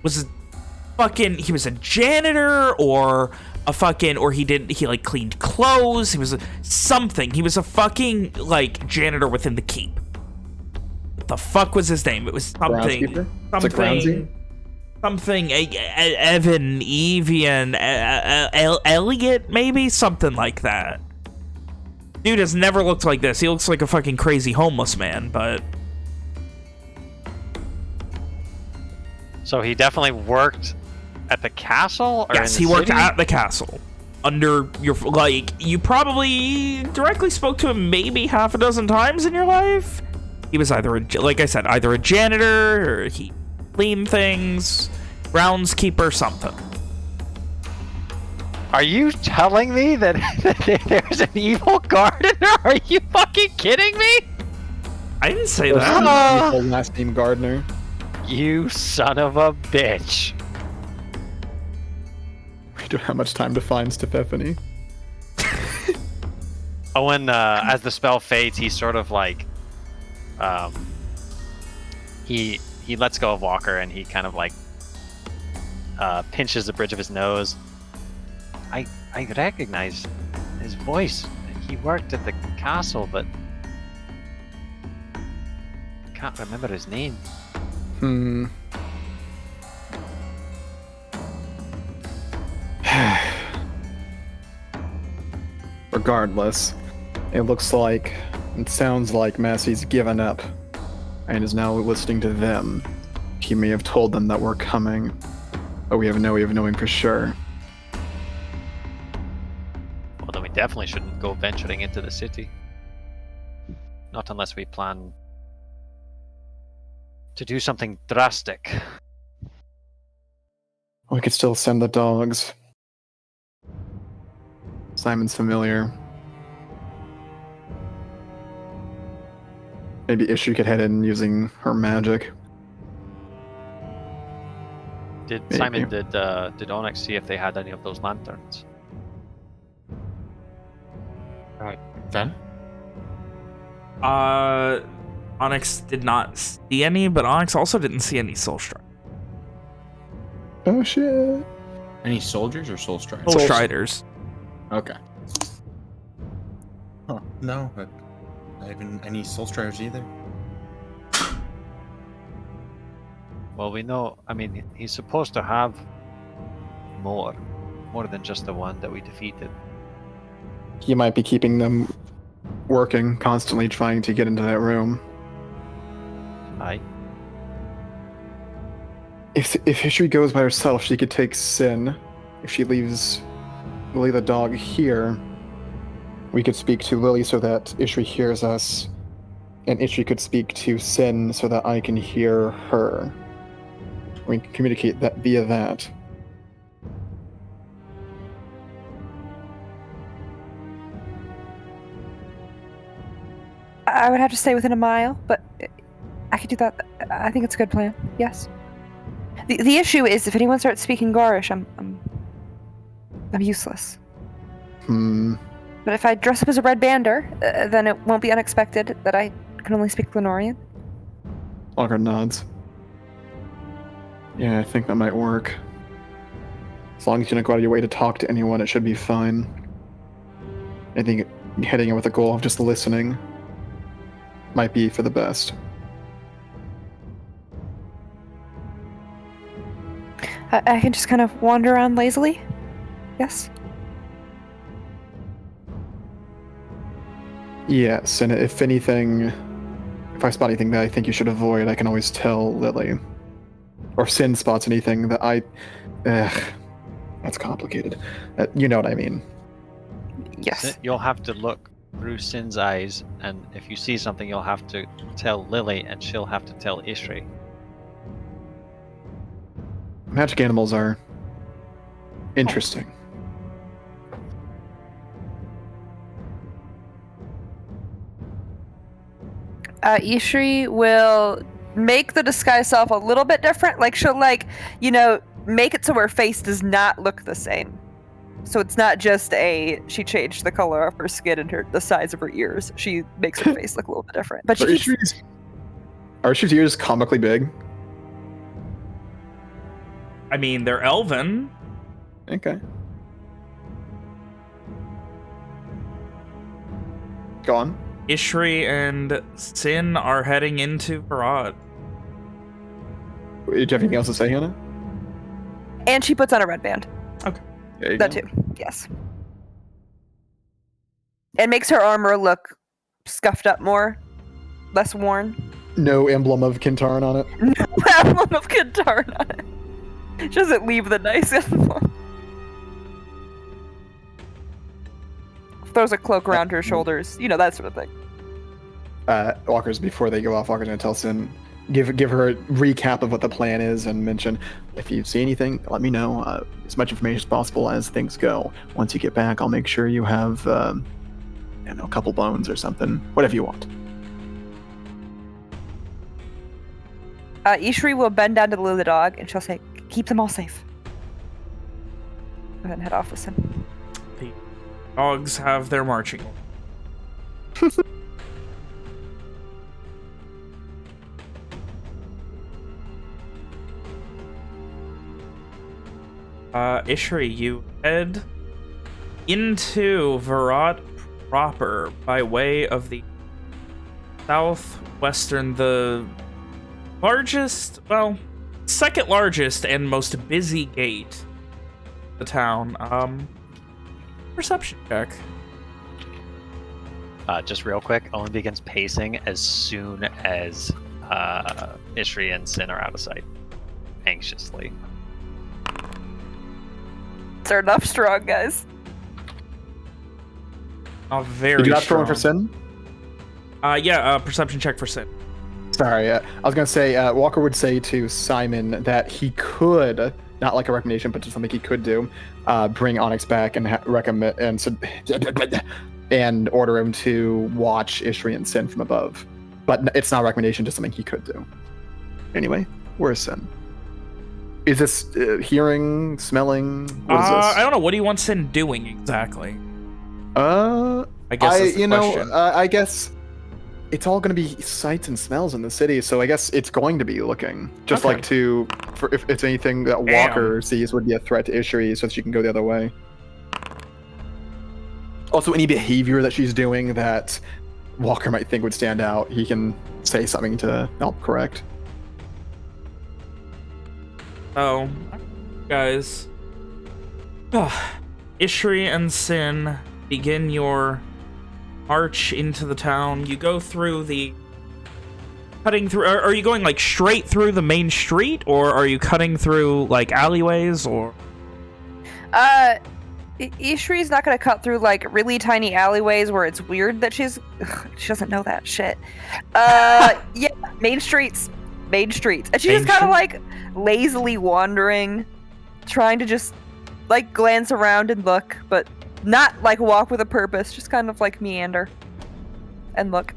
was fucking... He was a janitor or a fucking... Or he like cleaned clothes. He was something. He was a fucking like janitor within the keep. What the fuck was his name? It was something... Groundskeeper? It's a groundsy? Something, Evan, Evian, Elliot, maybe? Something like that. Dude has never looked like this. He looks like a fucking crazy homeless man, but... So he definitely worked at the castle? Or Yes, in the he worked city? at the castle. Under your... Like, you probably directly spoke to him maybe half a dozen times in your life? He was either, like I said, either a janitor, or he cleaned things, groundskeeper, something. Are you telling me that there's an evil gardener? Are you fucking kidding me? I didn't say There's that. a last name Gardner. You son of a bitch. We don't have much time to find Stephanie. Owen, as the spell fades, he sort of like, he lets go of Walker and he kind of like pinches the bridge of his nose. I recognize his voice. He worked at the castle, but I can't remember his name. Regardless, it looks like It sounds like Massey's given up and is now listening to them. He may have told them that we're coming, but we have no way of knowing for sure. Well, then we definitely shouldn't go venturing into the city. Not unless we plan to do something drastic. We could still send the dogs. Simon's familiar. Maybe Ishri could head in using her magic. Did Maybe. Simon did Onyx see if they had any of those lanterns? Ven? Onyx did not see any, but Onyx also didn't see any soul strike. Oh shit. Any soldiers or soul striders? Soul striders. Okay. Huh. No, but not even any soul striders either. Well, we know. I mean, he's supposed to have more than just the one that we defeated. He might be keeping them working, constantly trying to get into that room. Aye. If Ishri goes by herself, she could take Sin. If she leaves Lily the dog here, we could speak to Lily so that Ishri hears us, and Ishri could speak to Sin so that I can hear her. We can communicate that via that. I would have to stay within a mile, but I could do that. I think it's a good plan. Yes. The issue is if anyone starts speaking Garish, I'm useless. But if I dress up as a red bander, then it won't be unexpected that I can only speak Lenorian. Walker nods. Yeah, I think that might work. As long as you don't go out of your way to talk to anyone, it should be fine. I think heading in with the goal of just listening might be for the best. I can just kind of wander around lazily. Yes. Yes, and if anything, if I spot anything that I think you should avoid, I can always tell Lily. Or if Sin spots anything that that's complicated. You know what I mean. Yes. You'll have to look through Sin's eyes, and if you see something, you'll have to tell Lily, and she'll have to tell Ishri. Magic animals are interesting. Ishri will make the disguise self a little bit different. Like she'll make it so her face does not look the same. So it's not just she changed the color of her skin and the size of her ears. She makes her face look a little bit different. But Are Ishri's ears comically big? I mean, they're elven. Okay. Go on. Ishri and Sin are heading into Verrat. Do you have anything else to say, Hannah? And she puts on a red band. Okay. There you That go. too. Yes. It makes her armor look scuffed up more, less worn. No emblem of Kintaran on it. No emblem of Kintaran on it. She doesn't leave the nice emblem. Throws a cloak around her shoulders, that sort of thing. Walker's, before they go off, Walker's gonna tell Sin, give her a recap of what the plan is and mention, if you see anything, let me know. As much information as possible as things go. Once you get back, I'll make sure you have, a couple bones or something, whatever you want. Ishri will bend down to the Lily dog and she'll say, keep them all safe. Go ahead and head off with him. The dogs have their marching. Ishri, you head into Verrat proper by way of the southwestern, the largest, second largest and most busy gate of the town. Perception check. just real quick, Owen begins pacing as soon as Ishri and Sin are out of sight, anxiously. They're enough strong, guys. Oh, very Did you ask for strong. one for Sin? Perception check for Sin. Sorry, I was gonna say Walker would say to Simon that he could, not like a recommendation, but just something he could do, bring Onyx back and recommend and order him to watch Ishri and Sin from above. But it's not a recommendation, just something he could do. Anyway, where's Sin? Is this hearing, smelling? What is this? I don't know. What do you want Sin doing exactly? I guess that's the question. I guess it's all going to be sights and smells in the city, so I guess it's going to be looking just Okay. like for if it's anything that Walker sees would be a threat to Ishri, so that she can go the other way. Also, any behavior that she's doing that Walker might think would stand out, he can say something to help correct. Oh, guys. Ishri and Sin begin your march into the town. You go through the... Cutting through... Are you going, like, straight through the main street? Or are you cutting through, like, alleyways? Or... Ishri's not gonna cut through, like, really tiny alleyways where it's weird that she doesn't know that shit. Yeah, main streets. And she's just kind of, like, lazily wandering, trying to just, like, glance around and look, but not, like, walk with a purpose, just kind of, like, meander and look.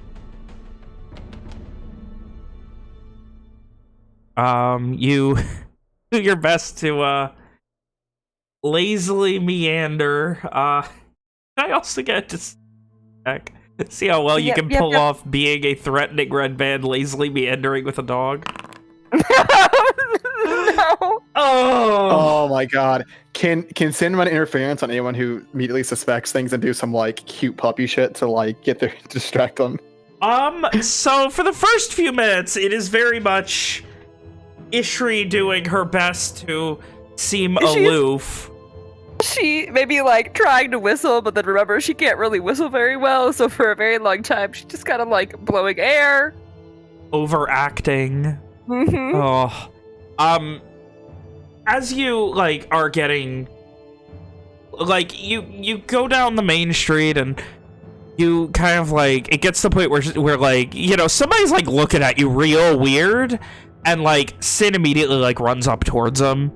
You do your best to, lazily meander. Can I also get to check? See how well you can pull off being a threatening red band lazily meandering with a dog? No. Oh my god. Can Sin run interference on anyone who immediately suspects things and do some like cute puppy shit to like distract them? So for the first few minutes, it is very much Ishri doing her best to seem aloof. She maybe like trying to whistle, but then remember she can't really whistle very well, so for a very long time she's just kind of like blowing air. Overacting. Mm-hmm. Oh. As you like are getting like you go down the main street and you kind of like it gets to the point where like, you know, somebody's like looking at you real weird, and like Sin immediately like runs up towards them,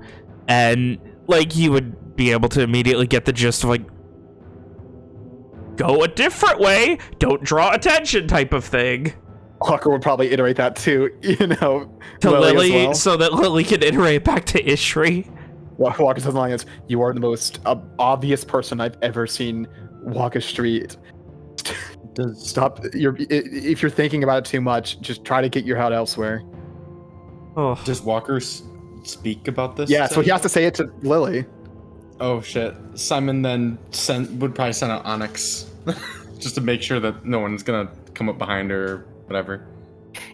and like you would be able to immediately get the gist of like, go a different way, don't draw attention type of thing. Walker would probably iterate that too, you know, To Lily, as well. so that Lily can iterate back to Ishri. Walker says like this, you are the most obvious person I've ever seen walk a street. Stop. If you're thinking about it too much, just try to get your head elsewhere. Oh. Does Walker speak about this? Yeah, so he has to say it to Lily. Oh shit. Simon then would probably send out Onyx just to make sure that no one's gonna come up behind her or whatever.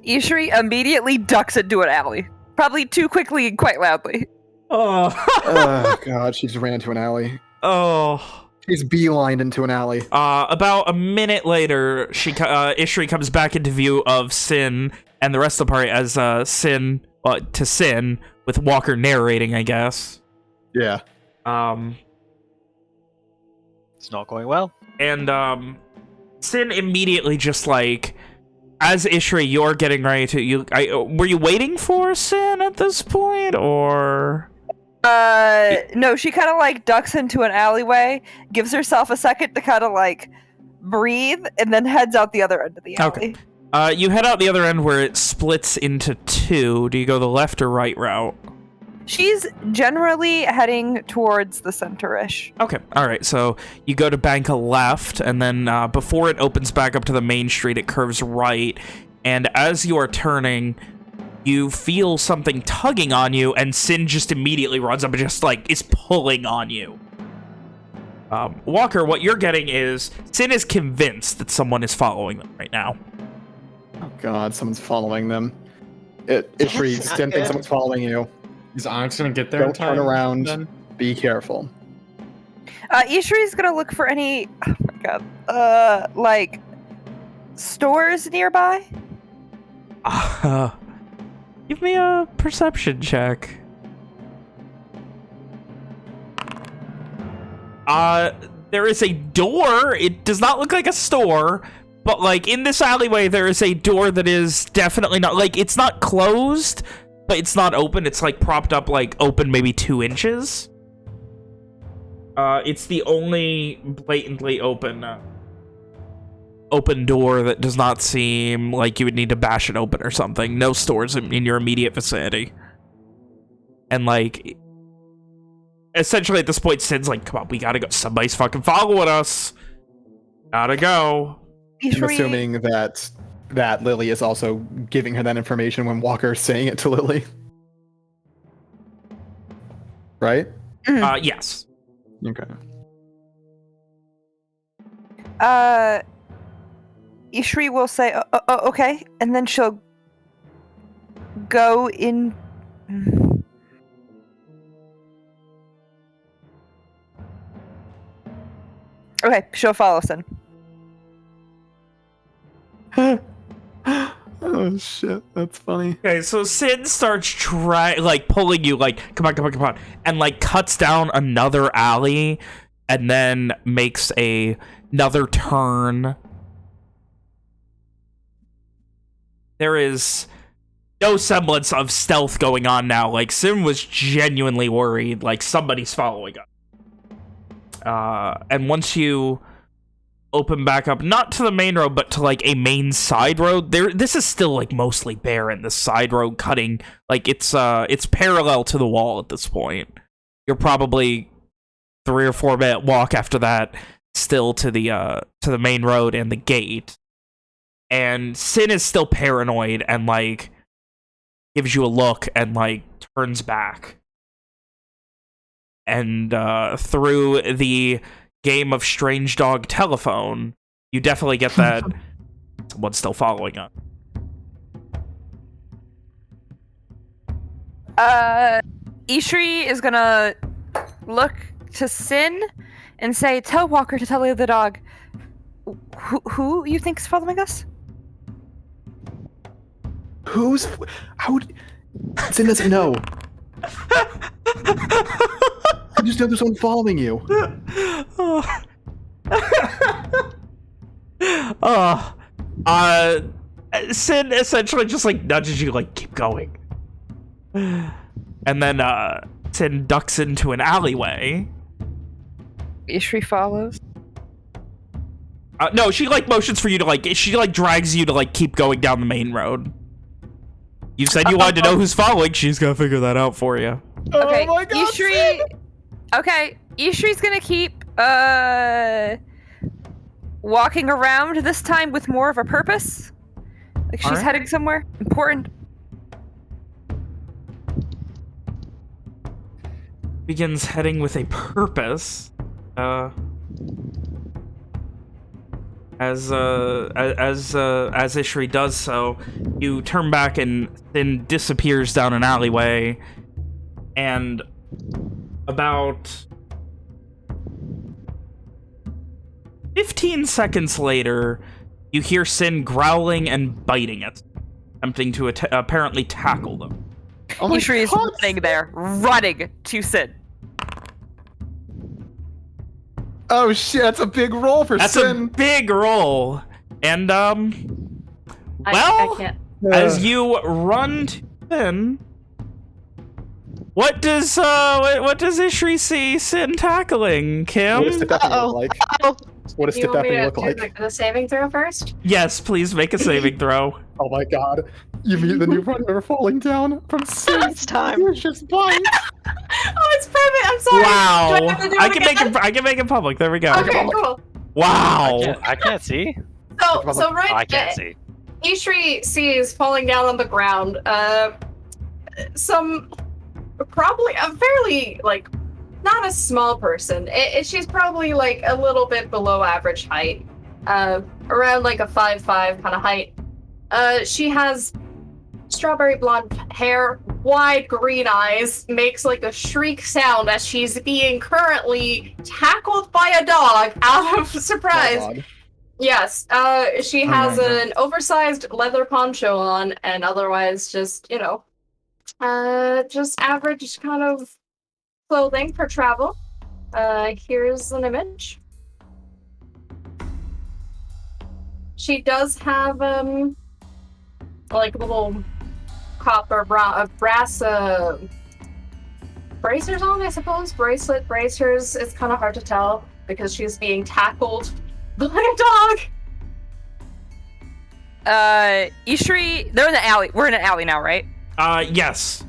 Ishri immediately ducks into an alley, probably too quickly and quite loudly. Oh. Oh god, she just ran into an alley. Oh. She's beelined into an alley. About a minute later, Ishri comes back into view of Sin and the rest of the party as Sin to Sin, with Walker narrating, I guess. Yeah. It's not going well. And Sin immediately just like, as Ishri, you're getting ready to were you waiting for Sin at this point, or? No, she kind of like ducks into an alleyway, gives herself a second to kind of like breathe, and then heads out the other end of the alley. Okay. You head out the other end where it splits into two. Do you go the left or right route? She's generally heading towards the center-ish. Okay, all right. So you go to bank a left, and then before it opens back up to the main street, it curves right. And as you are turning, you feel something tugging on you, and Sin just immediately runs up and just like is pulling on you. Walker, what you're getting is Sin is convinced that someone is following them right now. Oh god, someone's following them. Ishri, That's not Sin thinks good. someone's following you. Is Onyx gonna get there in Don't time? turn around. Then? Be careful. Ishri's gonna look for any, oh my god, like stores nearby? Give me a perception check. There is a door. It does not look like a store, but like in this alleyway, there is a door that is definitely not like it's not closed, but it's not open. It's like propped up, like open maybe 2 inches. It's the only blatantly open door that does not seem like you would need to bash it open or something. No stores in your immediate vicinity. And like, essentially at this point, Sin's like, come on, we gotta go. Somebody's fucking following us. Gotta go. I'm assuming that Lily is also giving her that information when Walker's saying it to Lily. Right? Yes. Okay. Ishri will say, okay, and then she'll go in. Okay, she'll follow Sin. Oh shit, that's funny. Okay, so Sin starts pulling you, like, come on, and like cuts down another alley, and then makes another turn. There is no semblance of stealth going on now. Like, Sin was genuinely worried, like somebody's following us. And once you open back up, not to the main road, but to like a main side road, this is still like mostly barren. This side road cutting, like it's parallel to the wall at this point. You're probably 3 or 4 minute walk after that, still to the main road and the gate. And Sin is still paranoid and like gives you a look and like turns back. And through the game of Strange Dog Telephone, you definitely get that someone's still following us. Ishri is gonna look to Sin and say, tell Walker to tell the dog who you think's following us? Sin doesn't know. I just know there's someone following you. Sin essentially just like nudges you, like, keep going. And then Sin ducks into an alleyway. Ishri follows. No, she like motions for you to like, she like drags you to like keep going down the main road. You said you wanted to know who's following. She's gonna figure that out for you. Okay, oh my God, Ishri. Okay, Ishri's gonna keep walking around this time with more of a purpose. Like she's heading somewhere important. Begins heading with a purpose. As Ishri does so, you turn back and then disappears down an alleyway, and about 15 seconds later, you hear Sin growling and biting it, attempting to apparently tackle them. Oh my Ishri is God. running there, running to Sin. Oh shit, that's a big roll for That's Sin. a big roll. And, I can't. as you run to Sin, what does Ishri see Sin tackling, Kim? What does Stephanie look like? Oh, What does You want me Stephanie to look do like? the saving throw first? Yes, please make a saving throw. Oh my God. You mean the new runner falling down from Sin? it's time. Just bite. Oh, it's perfect. I'm sorry. Wow. Do I have to do I it can again? make it public. There we go. Okay, cool. Wow. I can't see. So right, I can't see. Ishri sees falling down on the ground some probably a fairly like not a small person. She's probably like a little bit below average height, around like a 5'5" kind of height. She has strawberry blonde hair, wide green eyes, makes like a shriek sound as she's being currently tackled by a dog out of surprise. Yes, she has an oversized leather poncho on, and otherwise just, just average kind of clothing for travel. Here's an image. She does have, like little copper brass, bracers on, I suppose. Bracelet, bracers. It's kind of hard to tell because she's being tackled by a dog. Ishri, they're in the alley. We're in an alley now, right? Yes.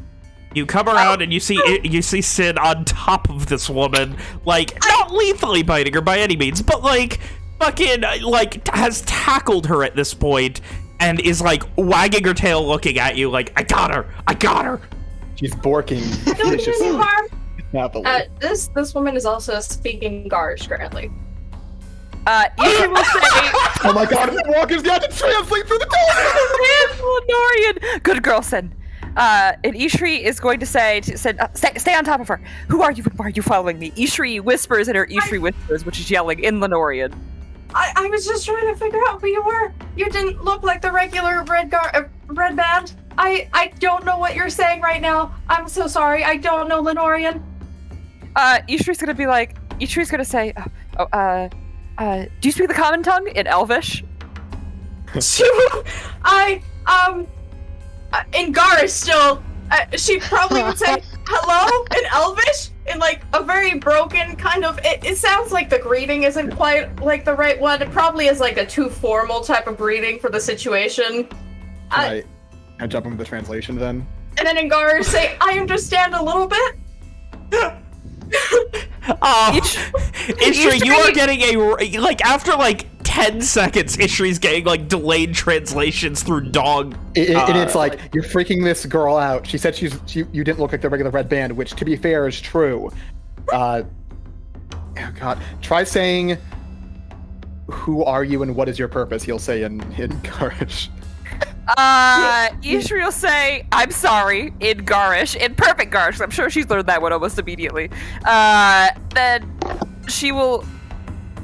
You come around and you see Sin on top of this woman, like, not lethally biting her by any means, but like, fucking, like, has tackled her at this point and is like wagging her tail looking at you like, I got her. She's borking Don't do any harm. happily. This woman is also speaking Garsh currently. Ishri will say, Oh my god, Walker's got to translate through the door! Lenorian. Good girl, Sin. And Ishri is going to say to Sin, stay on top of her. Who are you and why are you following me? Ishri whispers in her Ishri whispers, which is yelling in Lenorian. I was just trying to figure out who you were. You didn't look like the regular red band. I don't know what you're saying right now. I'm so sorry. I don't know Lenorian. Ishri's gonna say, do you speak the common tongue in Elvish? In Garish still, she probably would say hello in Elvish in like a very broken kind of. It sounds like the greeting isn't quite like the right one. It probably is like a too formal type of greeting for the situation. I jump into the translation then. And then in Garish say, I understand a little bit. Ishri, you are getting like after like 10 seconds, Ishri's getting like delayed translations through dog. And it's like, you're freaking this girl out. She said you didn't look like the regular red band, which to be fair is true. Oh god. Try saying, who are you and what is your purpose? He'll say in Garish. Ishri will say, I'm sorry, in Garish, in perfect Garish. I'm sure she's learned that one almost immediately. Then she will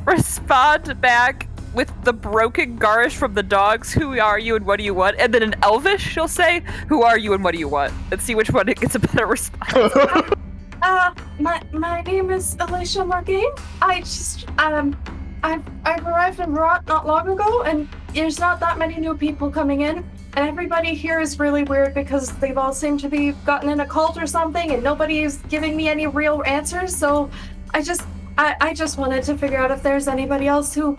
respond back with the broken Garish from the dogs, who are you and what do you want? And then in Elvish, she'll say, who are you and what do you want? And see which one gets a better response. My name is Alicia Margain. I've arrived in Verrat not long ago, and there's not that many new people coming in, and everybody here is really weird because they've all seemed to be gotten in a cult or something, and nobody is giving me any real answers. So I just wanted to figure out if there's anybody else who,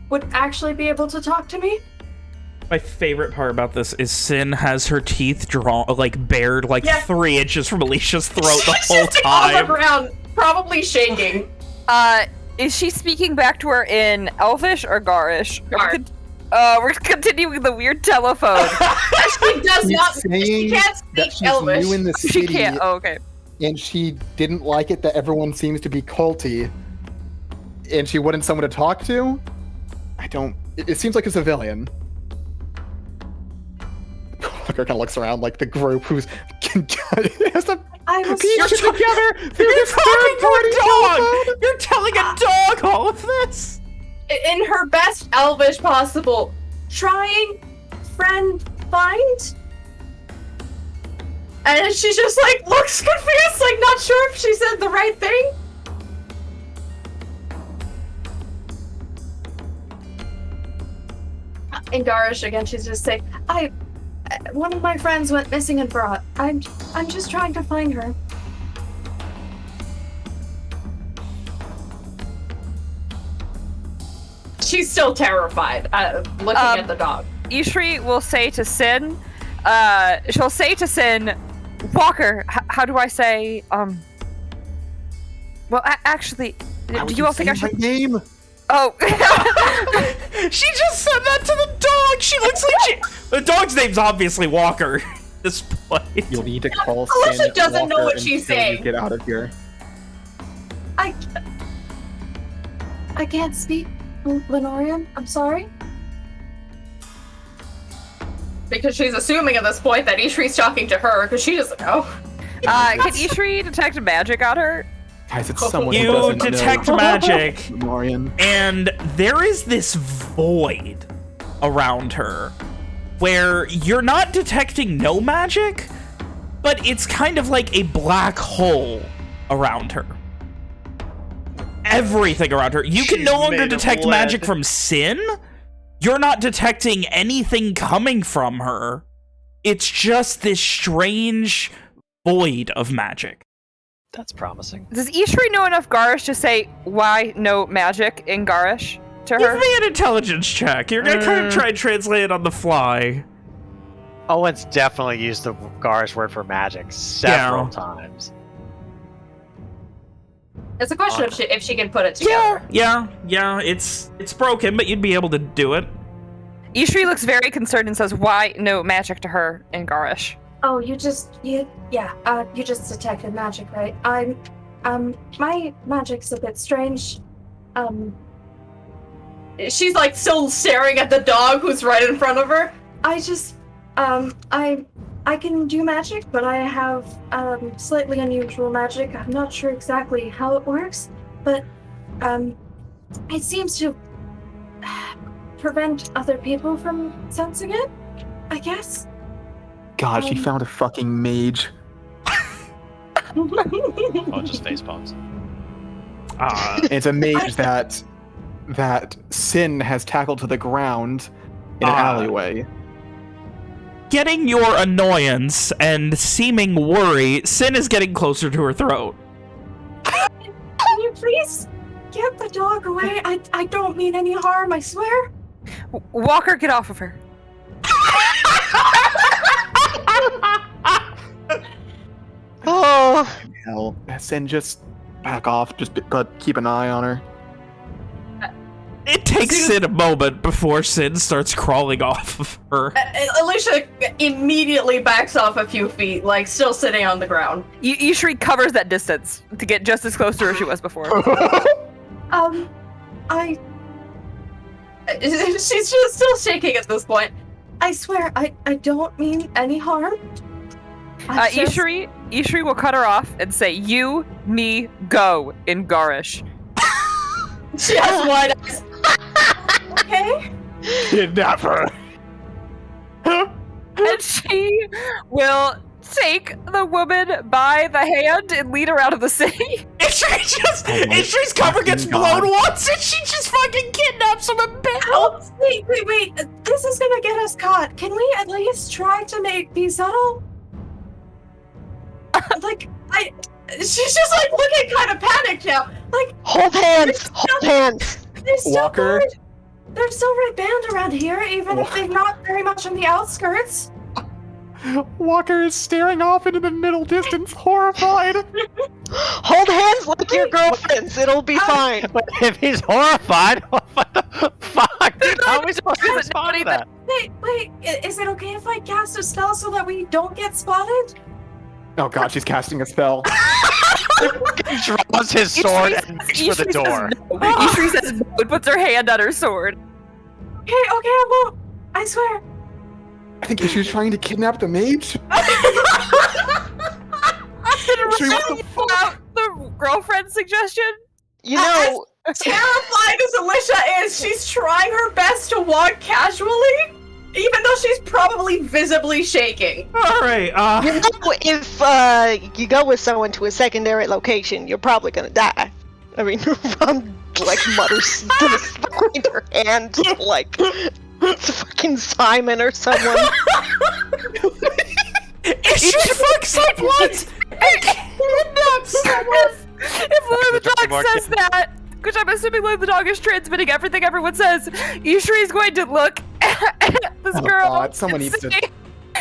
would actually be able to talk to me. My favorite part about this is Sin has her teeth bared 3 inches from Alicia's throat the whole time. On the ground, probably shaking. Is she speaking back to her in Elvish or Garish? We're continuing the weird telephone. She does not. She can't speak Elvish. New in the city, she can't. Oh, okay. And she didn't like it that everyone seems to be culty, and she wanted someone to talk to. It seems like a civilian. Walker kind of looks around like the group who's has to piece together through this third-party telephone. You're telling a dog all of this? In her best Elvish possible. Trying, friend, find? And she just looks confused, not sure if she said the right thing. In Garish again, she's just saying, one of my friends went missing in Verrat. I'm just trying to find her. She's still terrified, looking at the dog. Ishri will say to Sin, she'll say to Sin, Walker, how do I say, well, actually, do you all think I should... my name? Oh. She just said that to the dog! She looks like the dog's name's obviously Walker at this point. You'll need to call Alicia Sin doesn't know Walker what she's until saying. You get out of here. I can't speak Lenorian. I'm sorry. Because she's assuming at this point that Ishri's talking to her, because she doesn't know. Can Ishri detect magic on her? Guys, it's someone who You doesn't detect know. magic, Marion. and there is this void around her where you're not detecting no magic, but it's kind of like a black hole around her. Everything around her. You can She's no longer made of detect lead. magic from Sin. You're not detecting anything coming from her. It's just this strange void of magic. That's promising. Does Ishri know enough Garish to say why no magic in Garish to Give her? me an intelligence check. You're gonna kind of try and translate it on the fly. Owen's definitely used the Garish word for magic several times. It's a question if she can put it together. Yeah, it's broken, but you'd be able to do it. Ishri looks very concerned and says, why no magic to her in Garish? Oh, you just detected magic, right? My magic's a bit strange. She's like still staring at the dog who's right in front of her. I can do magic, but I have slightly unusual magic. I'm not sure exactly how it works, but it seems to prevent other people from sensing it, I guess. God, she found a fucking mage. Oh, just face palms. It's a mage that Sin has tackled to the ground in an alleyway. Getting your annoyance and seeming worry, Sin is getting closer to her throat. Can you please get the dog away? I don't mean any harm, I swear. Walker, get off of her. Oh, Hell, Sin, just back off. But keep an eye on her. It takes Sin a moment before Sin starts crawling off of her. Alicia immediately backs off a few feet, like still sitting on the ground. Ishri covers that distance to get just as close to her as she was before. She's just still shaking at this point. I swear, I don't mean any harm. Ishri will cut her off and say, you, me, go in Garish. She has wide eyes. Okay. Kidnap her. And she will take the woman by the hand and lead her out of the city. Ishri's cover gets blown once and she just fucking kidnaps him and Oh, wait. This is gonna get us caught. Can we at least try to be subtle? She's just like looking kind of panicked now. Like, hold hands! Hold hands! they're still Walker? They're still red band around here, even if they're not very much on the outskirts. Walker is staring off into the middle distance, horrified. Hold hands like your girlfriends. It'll be fine. But if he's horrified, what the fuck? How are we supposed to respond to that? Wait, is it okay if I cast a spell so that we don't get spotted? Oh god, she's casting a spell. He draws his sword and reaches for the door. Ishri says no and puts her hand on her sword. Okay, I won't. I swear. I think she's trying to kidnap the mage. The girlfriend suggestion? You know, Terrified as Alicia is, she's trying her best to walk casually, even though she's probably visibly shaking. Alright, you know, if you go with someone to a secondary location, you're probably gonna die. I mean, Ron, like, mutters gonna find her hand, like, it's fucking Simon or someone. Ishri fucks up once and kidnaps someone! If Lou the dog says that, which I'm assuming Lou the dog is transmitting everything everyone says, Ishri's going to look at this girl. God, someone and needs to. say,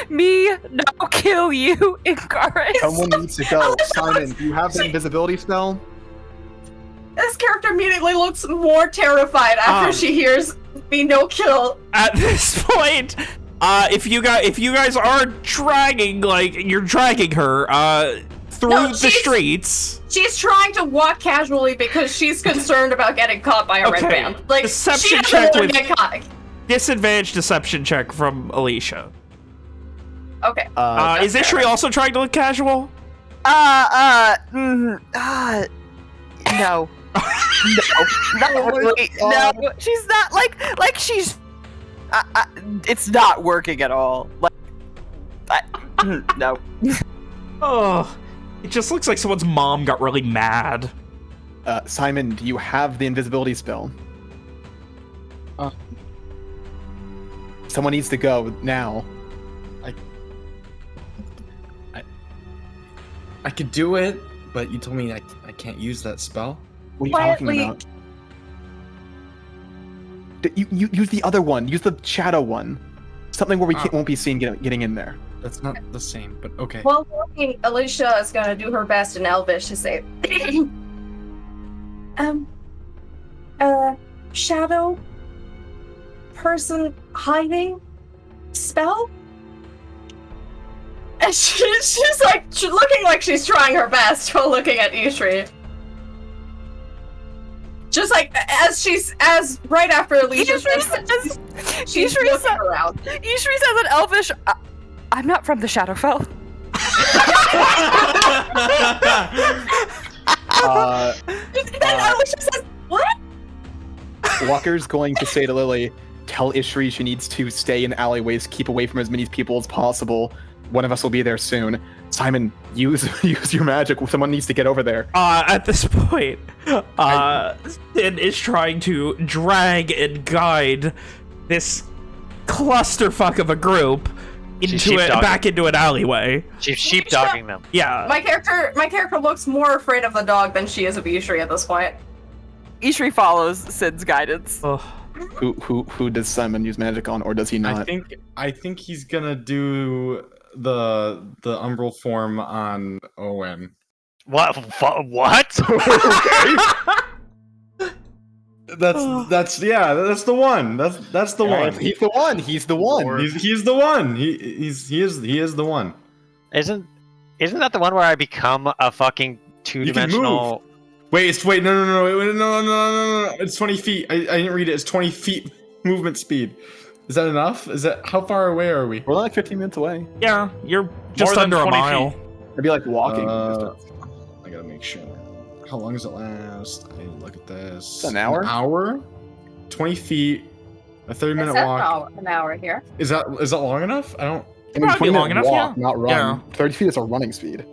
me now kill you, Icarus. Someone needs to go. Simon, do you have the invisibility spell? This character immediately looks more terrified after she hears me no kill. At this point, if you guys are dragging, you're dragging her, through the streets. She's trying to walk casually because she's concerned about getting caught by a red band. Like, Deception she check doesn't want with- to get caught. Disadvantage deception check from Alicia. Okay. Is Ishri also trying to look casual? No, really, no, she's not like she's. It's not working at all. No. Oh, it just looks like someone's mom got really mad. Simon, do you have the invisibility spell? Someone needs to go now. I could do it, but you told me I can't use that spell. What are you Quietly. talking about? You use the other one. Use the shadow one. Something where we won't be seen getting in there. That's not the same, but okay. While walking, Alicia is gonna do her best in Elvish to say, shadow person hiding spell? And she's like looking like she's trying her best while looking at Ishri. Just like as right after Alicia says, she's looking around. Ishri says in Elvish, "I'm not from the Shadowfell." Then Alicia says, "What?" Walker's going to say to Lily, "Tell Ishri she needs to stay in alleyways, keep away from as many people as possible. One of us will be there soon." Simon, use your magic. Someone needs to get over there. At this point, Sin is trying to drag and guide this clusterfuck of a group back into an alleyway. She's sheepdogging them. Yeah. My character looks more afraid of the dog than she is of Ishri at this point. Ishri follows Sid's guidance. Ugh. Who does Simon use magic on, or does he not? I think he's gonna do the umbral form on Owen. What? That's the one. That's the one. He's the one. He's the one. He's the one. He is the one. Isn't that the one where I become a fucking two-dimensional? No. It's 20 feet. I didn't read it. It's 20 feet movement speed. Is that enough? How far away are we? We're like 15 minutes away. Yeah, you're just More under than a 20 mile. feet. It'd be like walking. I gotta make sure. How long does it last? I need to look at this. It's an hour? An hour? 20 feet. A 30-minute It's walk. an hour here. Is that long enough? I don't. I mean, Probably 20 long minute enough, walk, yeah. not run. Yeah. 30 feet is a running speed.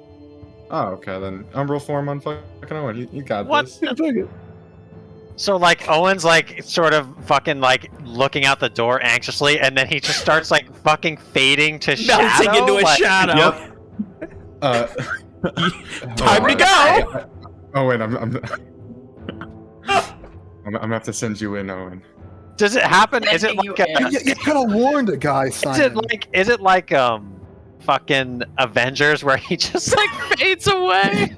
Oh, okay then. Umbral form on fucking Owen. You got What? this. So like Owen's like sort of fucking like looking out the door anxiously, and then he just starts like fucking fading to Melting shadow. into a like, shadow. Time to go! Owen, I'm gonna have to send you in, Owen. Does it happen? Is it Sending you like in. You could have warned a guy, Simon. is it like fucking Avengers where he just like fades away?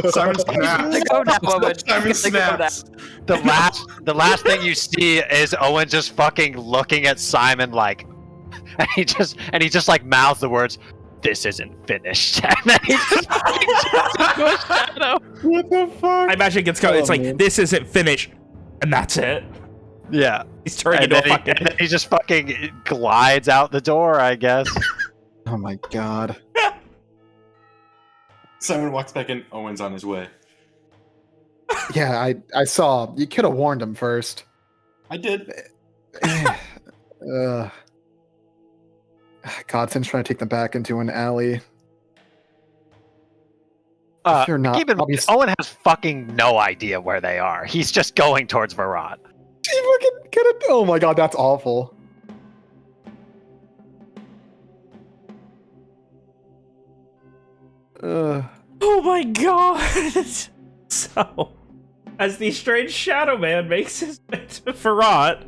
Simon snaps. Go now, Owen. Simon snaps. The last thing you see is Owen just fucking looking at Simon like, and he just like mouths the words, "This isn't finished," and then he just fucking turns into a shadow. What the fuck? I imagine it gets going. It's like, man. this isn't finished. And that's it. Yeah, He's turning and into then, a fucking... and then he just fucking glides out the door, I guess. Oh my god. Simon walks back in. Owen's on his way. Yeah, I saw. You could have warned him first. I did. Godson's trying to take them back into an alley. Uh, If you're not, keep in mind, obviously- Owen has fucking no idea where they are. He's just going towards Verrat. She fucking could have. Oh my god, that's awful. Oh my god! So, as the strange Shadow Man makes his way to Verrat,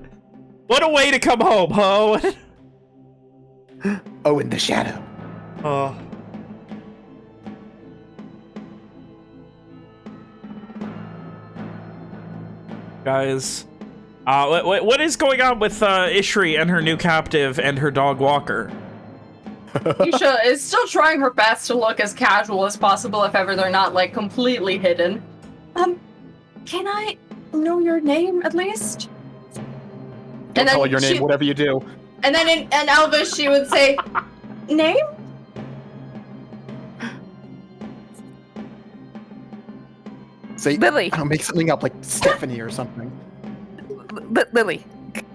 what a way to come home, huh? Oh, in the shadow. Oh. Guys, what is going on with Ishri and her new captive and her dog Walker? Isha is still trying her best to look as casual as possible if ever they're not, like, completely hidden. Can I know your name, at least? Don't tell her your name, whatever you do. And then in Elvish, she would say, name? Say, Lily. I don't make something up like Stephanie or something. Lily. Okay.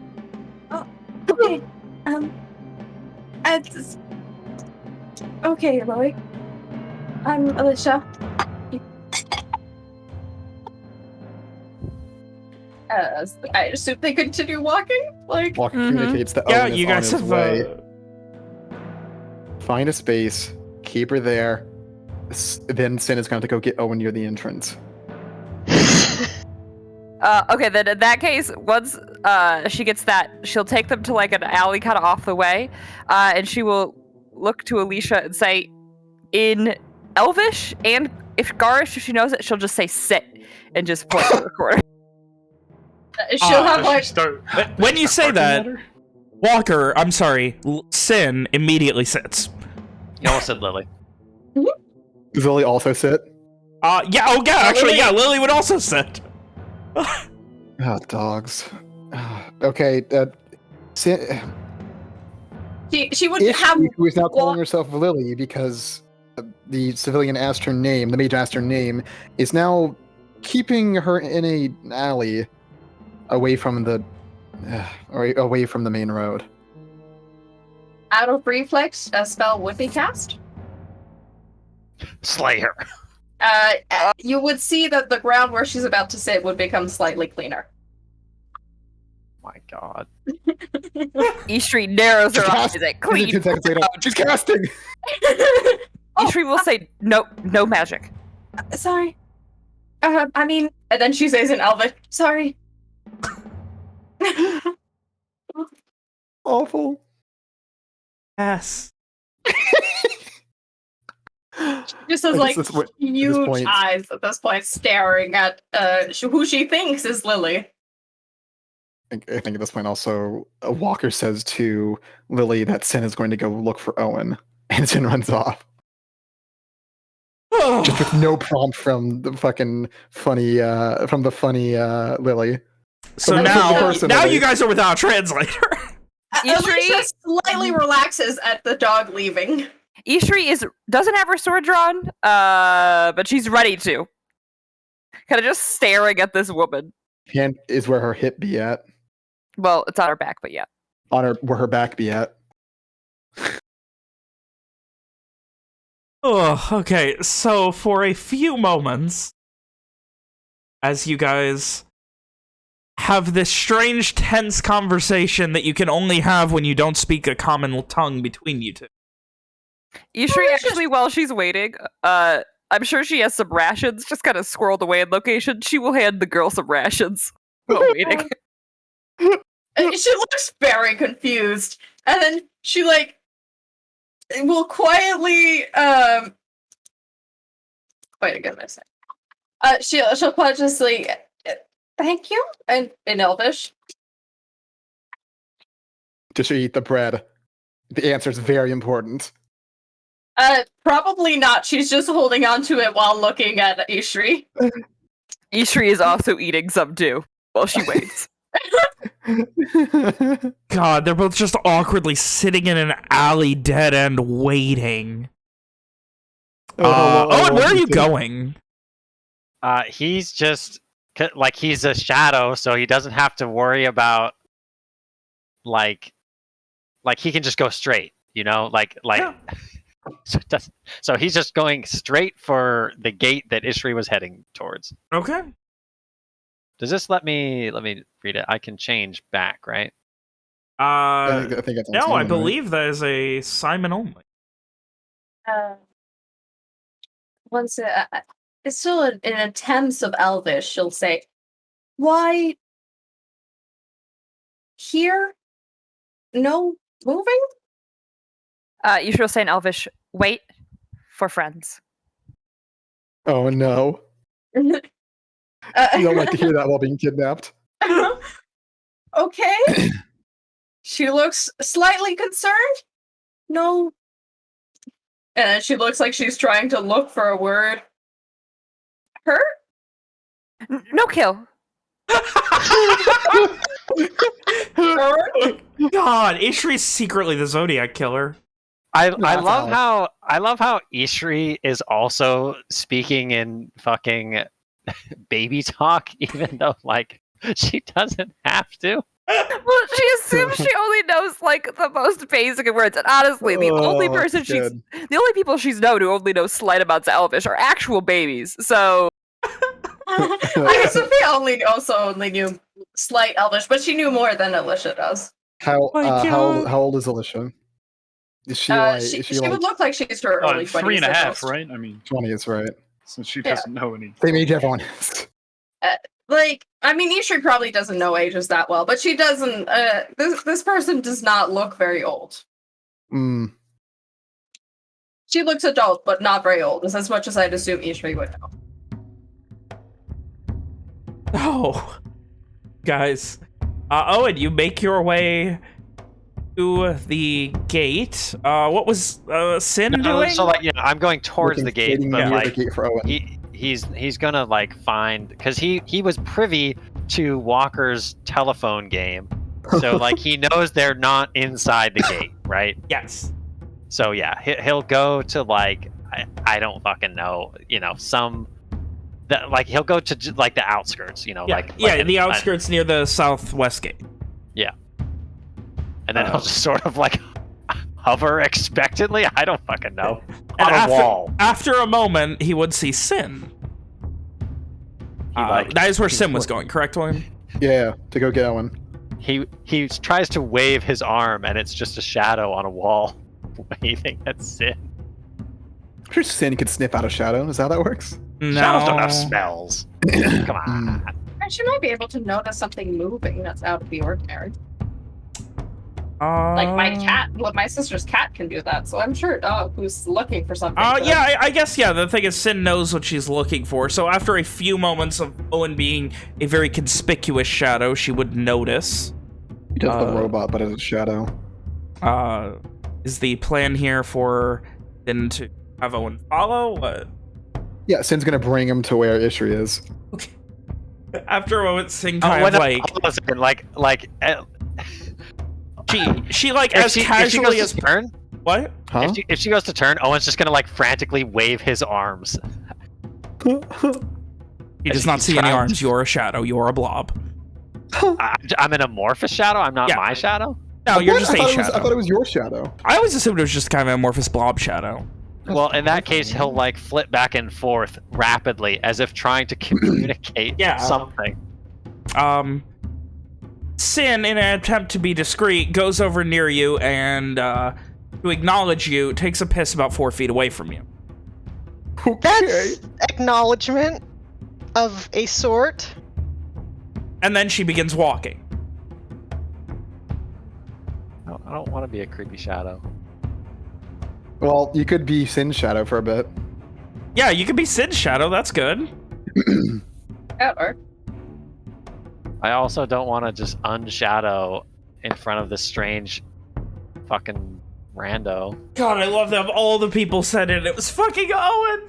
Okay, Lily. I'm Alicia. I assume they continue walking? Like, Walker Mhm. communicates that Yeah, Owen is you on guys his have. way. Find a space, keep her there. Then Sin is going to go get Owen near the entrance. Okay, then in that case, once she gets that, she'll take them to like an alley kind of off the way, and she will look to Alicia and say, in Elvish, and if Garish, if she knows it, she'll just say sit and just point to the corner. she'll have Does she like. start- When does you she start say barking that, at her? Walker, I'm sorry, Sin immediately sits. You almost said Lily. Does Lily also sit? Yeah, oh yeah, actually, yeah, Lily would also sit. Oh, dogs. Okay, Sin, She would Ish, have. who is now calling walk- herself Lily because the civilian asked her name, the mage asked her name, is now keeping her in an alley away from the away from the main road. Out of reflex, a spell would be cast. Slay her. You would see that the ground where she's about to sit would become slightly cleaner. My God. Eastry narrows her eyes Cast- at clean. 10 seconds later, she's casting! Eastry will say, no magic. Sorry. I mean, and then she says in Elvish, sorry. Awful. Yes. Just has I like guess that's huge point- eyes at this point, staring at who she thinks is Lily. I think at this point also Walker says to Lily that Sin is going to go look for Owen, and Sin runs off. Just with no prompt from the fucking funny Lily. So From the now person, you guys are without a translator. Alicia slightly relaxes at the dog leaving. Eastry doesn't have her sword drawn, but she's ready to. Kind of just staring at this woman. Hand is where her hip be at. Well, it's on her back, but yeah. On her where her back be at. Oh, okay. So for a few moments, as you guys have this strange, tense conversation that you can only have when you don't speak a common tongue between you two. Eastry actually, while she's waiting, I'm sure she has some rations just kind of squirreled away in location. She will hand the girl some rations while waiting. She looks very confused, and then she like will quietly wait a goodness. She'll quietly just like thank you and in Elvish. Does she eat the bread? The answer is very important. Probably not. She's just holding on to it while looking at Ishri. Eastry is also eating some too while she waits. God, they're both just awkwardly sitting in an alley dead end waiting. Owen, where are you going? He's just like he's a shadow, so he doesn't have to worry about like he can just go straight, you know, like Yeah. so he's just going straight for the gate that Ishri was heading towards. Okay. Does this let me read it? I can change back, right? I think that's on No, I Simon, right? believe that is a Simon only. Once it's still in attempts of Elvish, she'll say, "Why here? No moving." Eastry will say in Elvish, wait for friends. Oh no. You don't like to hear that while being kidnapped. Okay. She looks slightly concerned. No. And she looks like she's trying to look for a word. Her? No kill. Her? God, Ishri's secretly the Zodiac killer. I that's love how Ishri is also speaking in fucking baby talk, even though like she doesn't have to. Well, she assumes she only knows like the most basic of words, and honestly, the only people she's known who only knows slight amounts of Elvish are actual babies. So I guess Sophia only knew slight Elvish, but she knew more than Alicia does. How God. how old is Alicia? Is she She would look like she's her early 20s. 3.5, right? I mean, 20s, right? since she doesn't know any. Same age everyone is. Ishri probably doesn't know ages that well, but she doesn't. This person does not look very old. Mm. She looks adult, but not very old. Is as much as I'd assume Ishri would know. Oh, guys. Owen, you make your way to the gate. What was Sin doing? So like, I'm going towards the gate, but like the gate for Owen. he's gonna like find, because he was privy to Walker's telephone game, so like he knows they're not inside the gate, right? Yes. So yeah, he'll go to like I don't fucking know, like he'll go to like the outskirts, the outskirts near the southwest gate. Yeah, and then he'll just sort of like hover expectantly. I don't fucking know. On a wall. After a moment, he would see Sin. That is where Sin was going, correct, William? Yeah, to go get Owen. He tries to wave his arm, and it's just a shadow on a wall, waving at Sin. I'm sure Sin could sniff out a shadow. Is that how that works? No. Shadows don't have smells. Come on. And she might be able to notice something moving that's out of the ordinary. Like my cat. Well, my sister's cat can do that, so I'm sure a dog who's looking for something. I guess, the thing is, Sin knows what she's looking for, so after a few moments of Owen being a very conspicuous shadow, she would notice. He does the robot, but as a shadow. Is the plan here for Sin to have Owen follow? What? Yeah, Sin's gonna bring him to where Ishri is. Okay. After a moment, Sin kind of she like as casually as turn. What? Huh? If she goes to turn, Owen's just gonna like frantically wave his arms. He does not see any arms. You're a shadow. You're a blob. I'm an amorphous shadow. I'm not my shadow. No, you're just a shadow. I thought it was your shadow. I always assumed it was just kind of an amorphous blob shadow. Well, in that case, he'll like flip back and forth rapidly, as if trying to communicate something. Sin, in an attempt to be discreet, goes over near you and, to acknowledge you, takes a piss about 4 feet away from you. Okay. That's acknowledgement of a sort. And then she begins walking. I don't want to be a creepy shadow. Well, you could be Sin's shadow for a bit. Yeah, you could be Sin's shadow. That's good. That works. I also don't want to just unshadow in front of this strange fucking rando. God, I love that all the people said it. It was fucking Owen.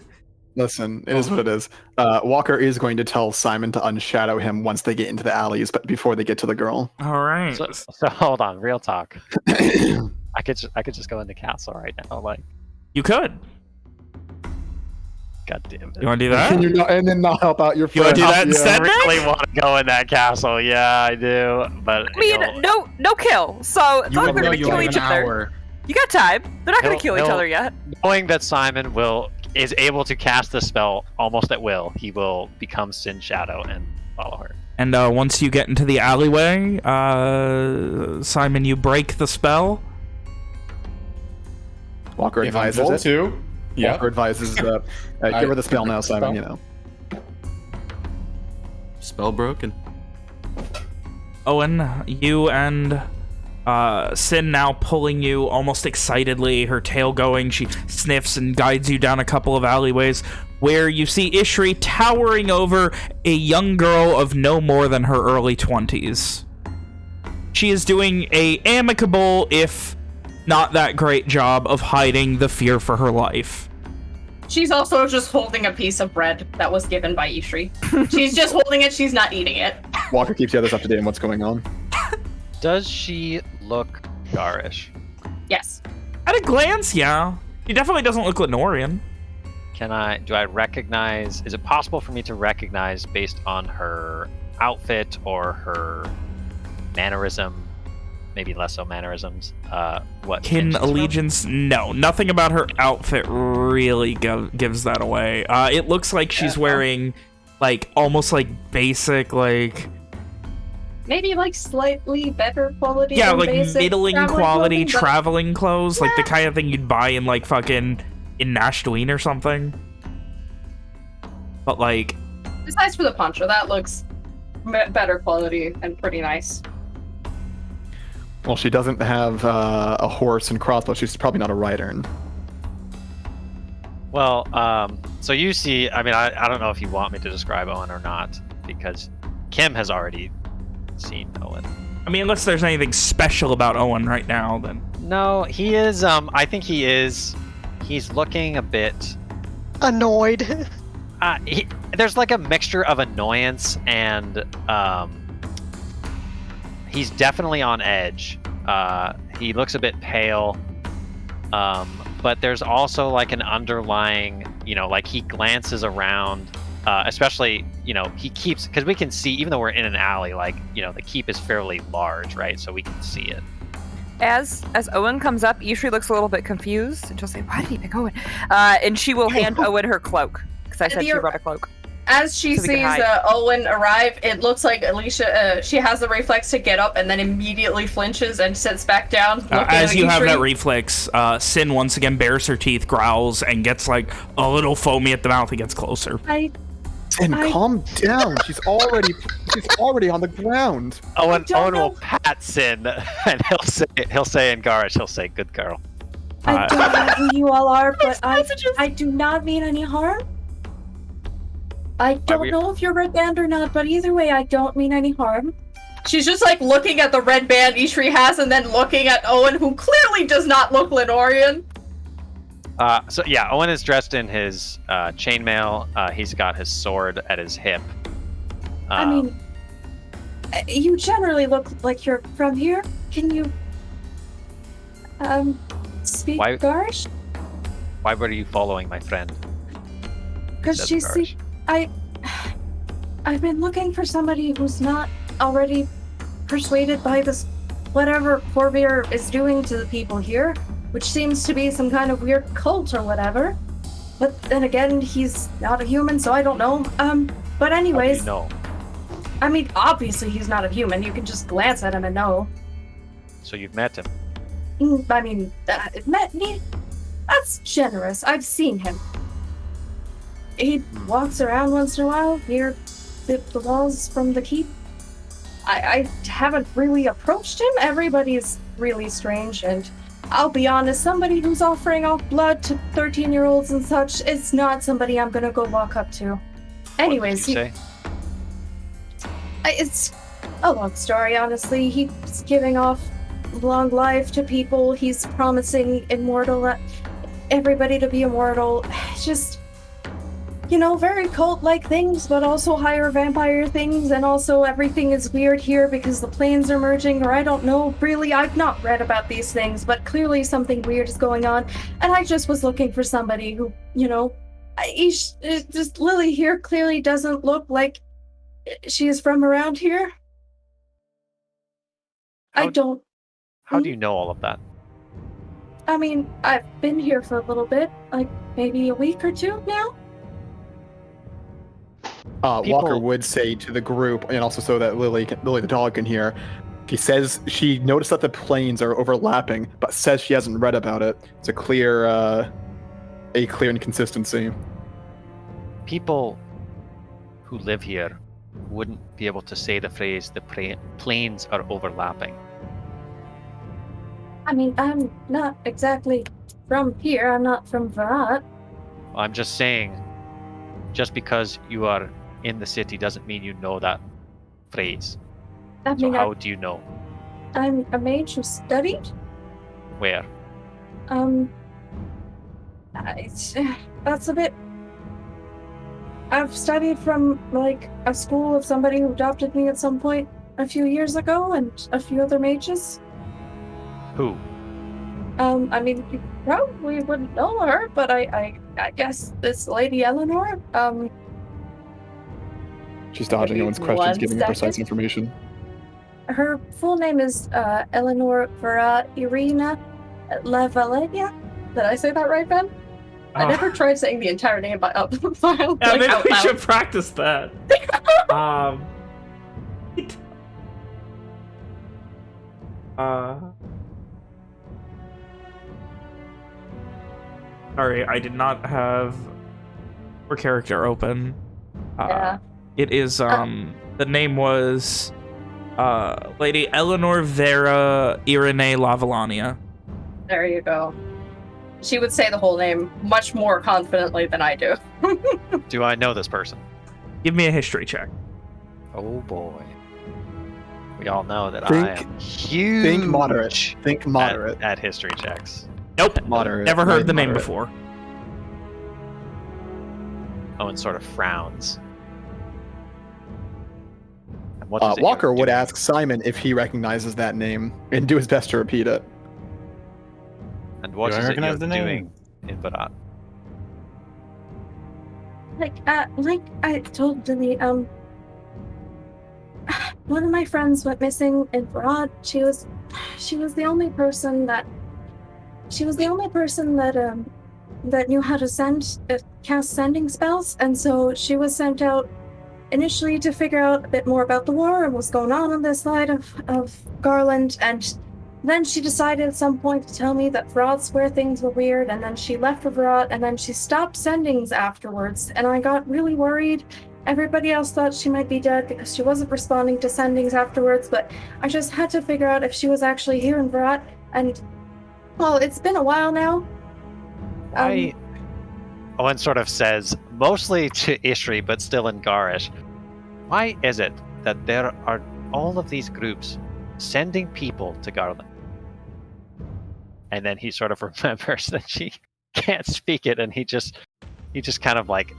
Listen, it is what it is. Walker is going to tell Simon to unshadow him once they get into the alleys, but before they get to the girl. All right. So hold on, real talk. I could just go in the castle right now, like. You could. God damn it. You want to do that? And then not help out your friend. You want to do that instead? I really want to go in that castle. Yeah, I do. But I mean, no kill. So it's not like they're going to kill each other. You got time. They're not going to kill each other yet. Knowing that Simon is able to cast the spell almost at will, he will become Sin's shadow and follow her. And once you get into the alleyway, Simon, you break the spell. Walker advises it. To. Yeah. Walker advises give her the spell now, Simon, Spell broken. Owen, you and Sin now pulling you almost excitedly, her tail going. She sniffs and guides you down a couple of alleyways where you see Ishri towering over a young girl of no more than her early 20s. She is doing a amicable, if not that great job of hiding the fear for her life. She's also just holding a piece of bread that was given by Ishri. She's just holding it, she's not eating it. Walker keeps the others up to date on what's going on. Does she look garish? Yes. At a glance, yeah. She definitely doesn't look Lenorian. Do I recognize? Is it possible for me to recognize based on her outfit or her mannerism? Maybe less so mannerisms. What Kin she's from? allegiance? No, nothing about her outfit really gives that away. It looks like she's wearing, like, almost like basic, like. Maybe like slightly better quality. Yeah, than like basic middling traveling quality clothing, but- traveling clothes, like the Yeah. kind of thing you'd buy in like fucking in Nashdween or something. But like, Besides for the poncho, that looks better quality and pretty nice. Well, she doesn't have a horse and crossbow. She's probably not a rider. Well, so you see, I mean, I don't know if you want me to describe Owen or not, because Kim has already seen Owen. I mean, unless there's anything special about Owen right now, then. No, he is, I think he's looking a bit... Annoyed. There's like a mixture of annoyance and, he's definitely on edge. He looks a bit pale, but there's also like an underlying, like he glances around, especially, he keeps, because we can see, even though we're in an alley, like, the keep is fairly large, right? So we can see it. As Owen comes up, Ishri looks a little bit confused, and she'll say, "Why did he pick Owen?" And she will hand Owen her cloak, because I said she brought a cloak. As she So we can sees hide. Owen arrive, it looks like Alicia, she has the reflex to get up and then immediately flinches and sits back down. As you have Ishri. that reflex, Sin once again bares her teeth, growls, and gets like a little foamy at the mouth and gets closer. And calm down. She's already on the ground. Owen don't know. will pat Sin, and he'll say in Garish, he'll say, "Good girl." I don't know who you all are, but I do not mean any harm. I don't know if you're red band or not, but either way, I don't mean any harm. She's just like looking at the red band Ishri has and then looking at Owen, who clearly does not look Lenorian. So yeah, Owen is dressed in his chainmail. He's got his sword at his hip. I mean, you generally look like you're from here. Can you, speak Why- Garish? Why were you following my friend? Because Says she see, I've been looking for somebody who's not already persuaded by this whatever Corvair is doing to the people here, which seems to be some kind of weird cult or whatever. But then again, he's not a human, so I don't know. But anyways, No. I mean, obviously he's not a human. You can just glance at him and know. So you've met him. I mean, met me? That's generous. I've seen him. He walks around once in a while near the walls from the keep. I haven't really approached him. Everybody's really strange, and I'll be honest, somebody who's offering off blood to 13-year-olds and such is not somebody I'm gonna go walk up to. Anyways, What did you say? it's a long story, honestly. He's giving off long life to people. He's promising everybody to be immortal. Just, very cult-like things, but also higher vampire things, and also everything is weird here because the planes are merging, or I don't know. Really, I've not read about these things, but clearly something weird is going on, and I just was looking for somebody who, just Lily here clearly doesn't look like she is from around here. How do you know all of that? I mean, I've been here for a little bit, like maybe a week or two now. Walker would say to the group, and also so that Lily the dog can hear, he says she noticed that the planes are overlapping, but says she hasn't read about it. It's a clear inconsistency. People who live here wouldn't be able to say the phrase, the planes are overlapping. I mean, I'm not exactly from here. I'm not from Verrat. I'm just saying, just because you are in the city doesn't mean you know that phrase. I So mean, how do you know? I'm a mage who studied. Where? That's a bit. I've studied from like a school of somebody who adopted me at some point a few years ago, and a few other mages. Who? I mean, you probably wouldn't know her, but I I guess this Lady Eleanor. She's dodging Maybe Owen's questions, one giving her precise second. information. Her full name is Eleanor Verrat Irina Lavalenia. Did I say that right, Ben? I never tried saying the entire name out Yeah, like, maybe out we loud. should practice that. Sorry, I did not have her character open. Yeah. It is, the name was, Lady Eleanor Vera Irene Lavalania. There you go. She would say the whole name much more confidently than I do. Do I know this person? Give me a history check. Oh boy. We all know that Think- I am huge. Think moderate. Think moderate. At history checks. Nope. Moderate. Never heard the name moderate. before. Owen sort of frowns. And what does it Walker would do? ask Simon if he recognizes that name and do his best to repeat it. And what Do I is it recognize you're the name? doing in Verrat? Like I told Lily, one of my friends went missing in Verrat. She was the only person that that knew how to cast sending spells, and so she was sent out initially to figure out a bit more about the war and what's going on this side of Garland, and then she decided at some point to tell me that Verrat's where things were weird, and then she left for Verrat, and then she stopped sendings afterwards, and I got really worried. Everybody else thought she might be dead because she wasn't responding to sendings afterwards, but I just had to figure out if she was actually here in Verrat, and, well, it's been a while now. Owen sort of says, mostly to Ishri, but still in Garish, why is it that there are all of these groups sending people to Garland? And then he sort of remembers that she can't speak it, and he just kind of like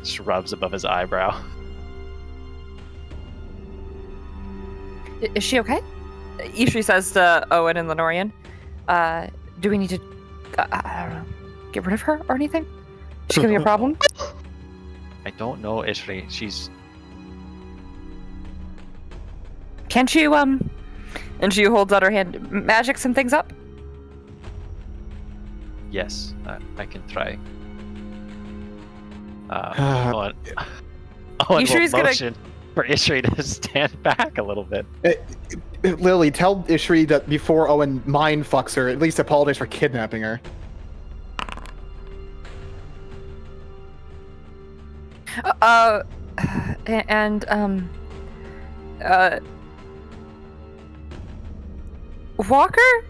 just rubs above his eyebrow. Is she okay? Ishri says to Owen and Lenorian, do we need to, I don't know, get rid of her or anything? Is she gonna be a problem? I don't know, Ishri. She's... Can't you, and she holds out her hand, magic some things up? Yes, I can try. Owen will Ishri's gonna- motion for Ishri to stand back a little bit. Lily, tell Ishri that before Owen mind fucks her, at least apologize for kidnapping her. Walker,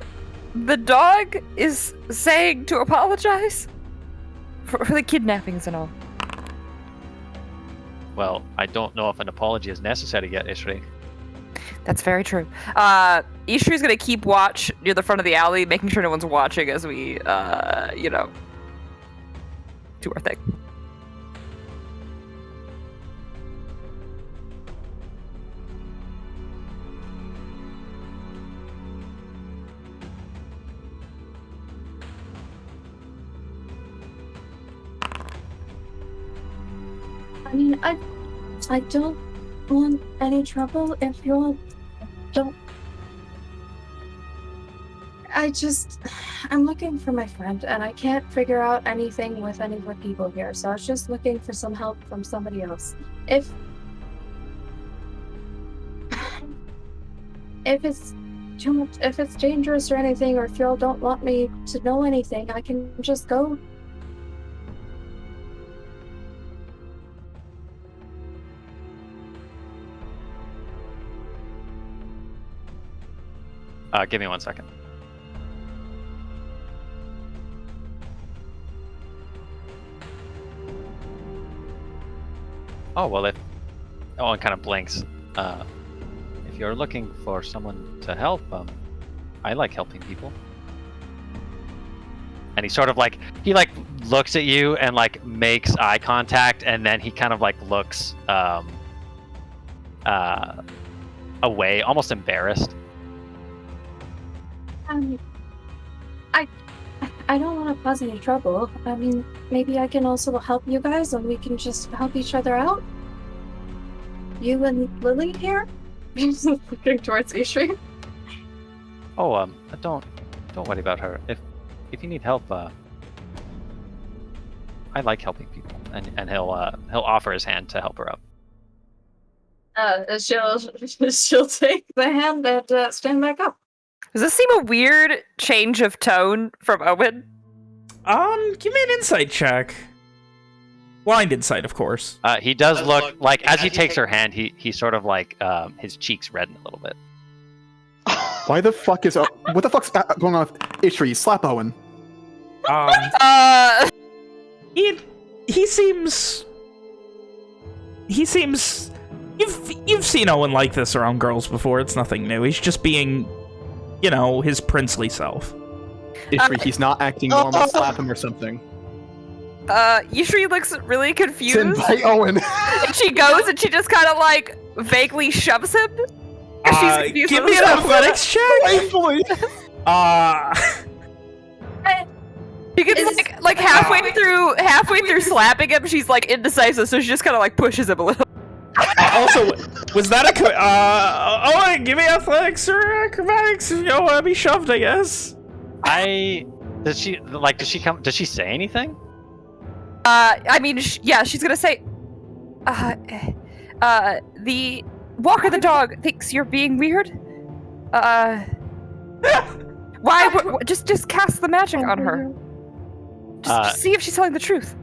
the dog is saying to apologize for the kidnappings and all. Well, I don't know if an apology is necessary yet, Ishri. That's very true. Ishri's gonna keep watch near the front of the alley, making sure no one's watching as we, do our thing. I mean, I don't want any trouble if you all don't. I'm looking for my friend, and I can't figure out anything with any of the people here, so I was just looking for some help from somebody else. If it's too much, if it's dangerous or anything, or if you all don't want me to know anything, I can just go. Give me 1 second. Oh, well, if Owen kind of blinks. If you're looking for someone to help, I like helping people. And he sort of looks at you and makes eye contact, and then he kind of looks away, almost embarrassed. I don't want to cause any trouble. I mean, maybe I can also help you guys and we can just help each other out. You and Lily here? Looking towards Ishri. Oh, don't worry about her. If you need help, I like helping people, and he'll offer his hand to help her up. She'll take the hand and stand back up. Does this seem a weird change of tone from Owen? Give me an insight check. Blind insight, of course. He does look like, as he takes her hand, he sort of like, his cheeks redden a little bit. Why the fuck is... what the fuck's going on with Ishri? Slap Owen. He seems... You've seen Owen like this around girls before. It's nothing new. He's just being, you know, his princely self. Ishri, he's not acting normal. Slap him or something. Ishri looks really confused. Send by Owen. And she goes and she just kind of like vaguely shoves him. Give me an athletics check. Playfully. She gets like halfway through slapping him. She's like indecisive, so she just kind of like pushes him a little. Also, was that Owen, give me athletics or acrobatics if you don't want to be shoved, I guess. Does she say anything? I mean, yeah, she's gonna say, the Walker the dog thinks you're being weird. Why? Just cast the magic on her. Just see if she's telling the truth.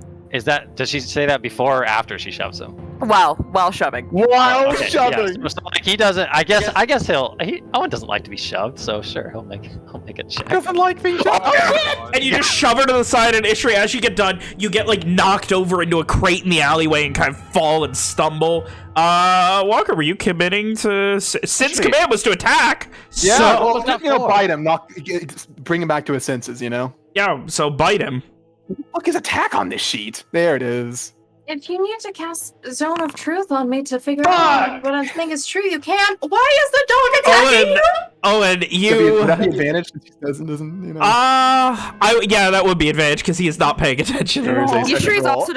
Does she say that before or after she shoves him? While shoving. While shoving. Yeah. So, like, he doesn't. I guess Owen doesn't like to be shoved, so sure he'll make a check. Doesn't like being shoved. And you just shove her to the side, and Ishri, as you get done, you get like knocked over into a crate in the alleyway and kind of fall and stumble. Walker, were you committing to? Since command was to attack. Yeah, so, well, bite him, bring him back to his senses. You know. Yeah, so bite him. Look, his attack on this sheet. There it is. If you need to cast Zone of Truth on me to figure out what I'm saying is true, you can. Why is the dog attacking you? Owen, Would that be advantage since he doesn't, you know? Yeah, that would be advantage because he is not paying attention. Ishri's also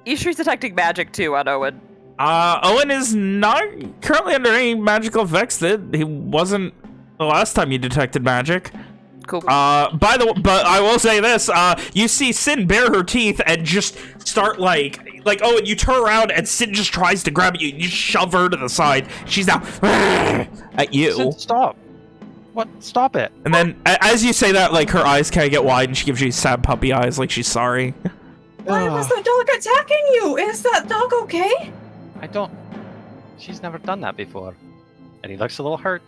Ishri's detecting magic too on Owen. Owen is not currently under any magical effects. That he wasn't the last time you detected magic. Cool. But I will say this: you see Sin bare her teeth and just start like Owen. You turn around and Sin just tries to grab you. You shove her to the side. She's now at you. Sin, stop! What? Stop it! And then, as you say that, like her eyes kind of get wide, and she gives you sad puppy eyes, like she's sorry. Why was the dog attacking you? Is that dog okay? She's never done that before, and he looks a little hurt.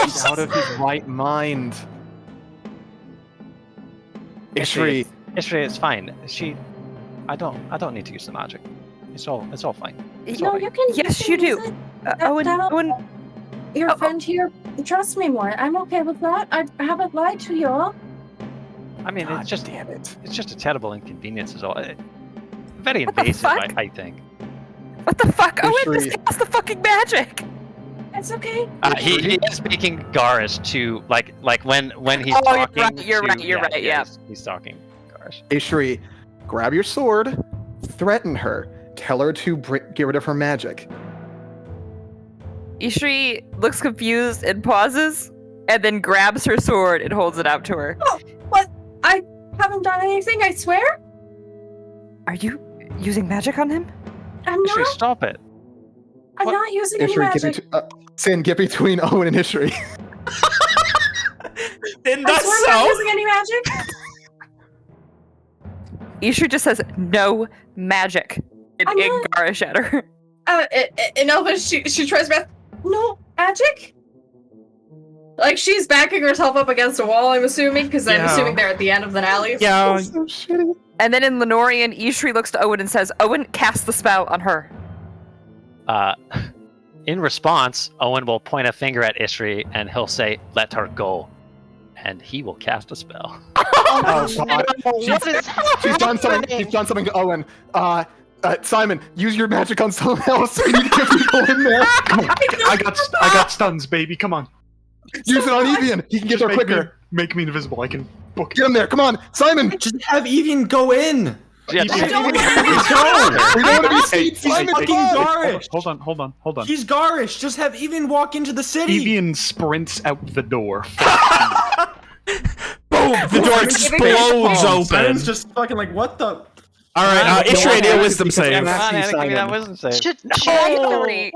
He's out of his right mind. Ishri, it's fine. I don't need to use the magic. It's all fine. It's No, all right. you can. Yes, you do. Owen. Your friend here, trust me more. I'm okay with that. I haven't lied to y'all. I mean, God, it's just damn it. It's just a terrible inconvenience, is all. Very What the invasive, fuck? I think. What the fuck? Owen, Ishri. just cast the fucking magic. It's okay. He is speaking Garish to like when he's Oh, talking. you're right, yeah. He's talking Garish. Ishri, grab your sword, threaten her, tell her to get rid of her magic. Ishri looks confused and pauses, and then grabs her sword and holds it out to her. Oh, what? I haven't done anything, I swear. Are you using magic on him? I'm Ishri, not. stop it. I'm not using any Ishri, magic. Sin, get between Owen and Ishri. And I that's swear I'm not so. using any magic. Ishri just says no magic I'm in not- Garish at her. In Elvish, she tries back. No magic. Like she's backing herself up against a wall. I'm assuming because I'm Yeah. assuming they're at the end of an alley. Yeah, So shitty. And then in Lenorian, Ishri looks to Owen and says, Owen, cast the spell on her. In response, Owen will point a finger at Ishri and he'll say, "Let her go," and he will cast a spell. Oh, God. She's done something. She's done something to Owen. Simon, use your magic on someone else. We need to get people in there. Come on. I got stuns, baby. Come on. Use it on Evian. He can get there Make me- quicker. Make me invisible. I can book Get in there, come on, Simon. Just have Evian go in. Yeah, Just have don't Evian wanna go. We don't want to be seen. He's Simon, fucking come on. garish. Hold on. He's garish. Just have Evian walk into the city. Evian sprints out the door. Boom! The door explodes open. Simon's just fucking like, what the? All right, Ishri, do a wisdom Because I'm save. not- Come on, Actually, Anna, give me that Simon. wisdom save.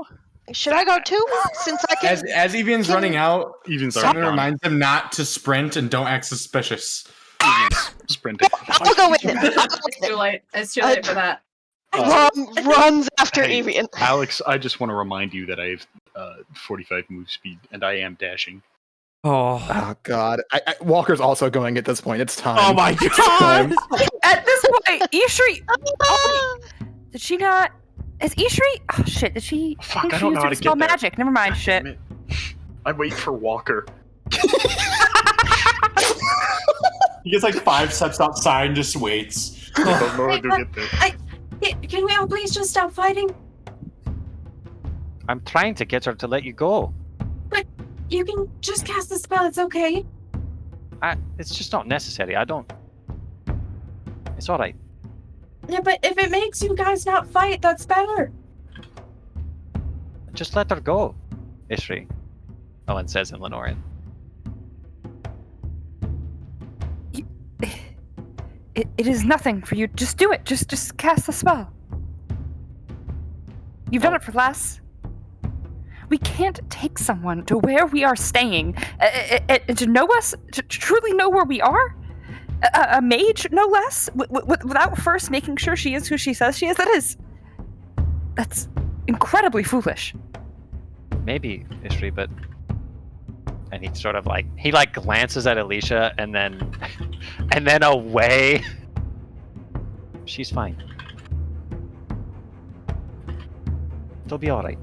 Should I go too? Since I can. As Evian's running out, Evian's Simon already gone. reminds him not to sprint and don't act suspicious. Evian's sprinting. I'll go with it. I'll go with It's too it. late. It's too late for that. Runs after Hey, Evian. Alex, I just want to remind you that I have 45 move speed and I am dashing. Oh. Oh God, Walker's also going at this point. It's time. Oh my It's god! time. At this point, Ishri. Did she not? Is Ishri? Oh shit! Did she? Fuck, think I she don't used know her how to dispel get there. magic. Never mind. God Shit. damn it. I wait for Walker. He gets like 5 steps outside and just waits. I don't know how to get there. Can we all please just stop fighting? I'm trying to get her to let you go. You can just cast the spell. It's okay. It's just not necessary. I don't. It's all right. Yeah, but if it makes you guys not fight, that's better. Just let her go, Ishri. Owen says in Lenorian. It is nothing for you. Just do it. Just cast the spell. You've done it for less. We can't take someone to where we are staying to know us, to truly know where we are. A mage, no less, without first making sure she is who she says she is. That's incredibly foolish. Maybe, Ishri, but... And he sort of like... He like glances at Alicia and then... and then away. She's fine. It'll be alright.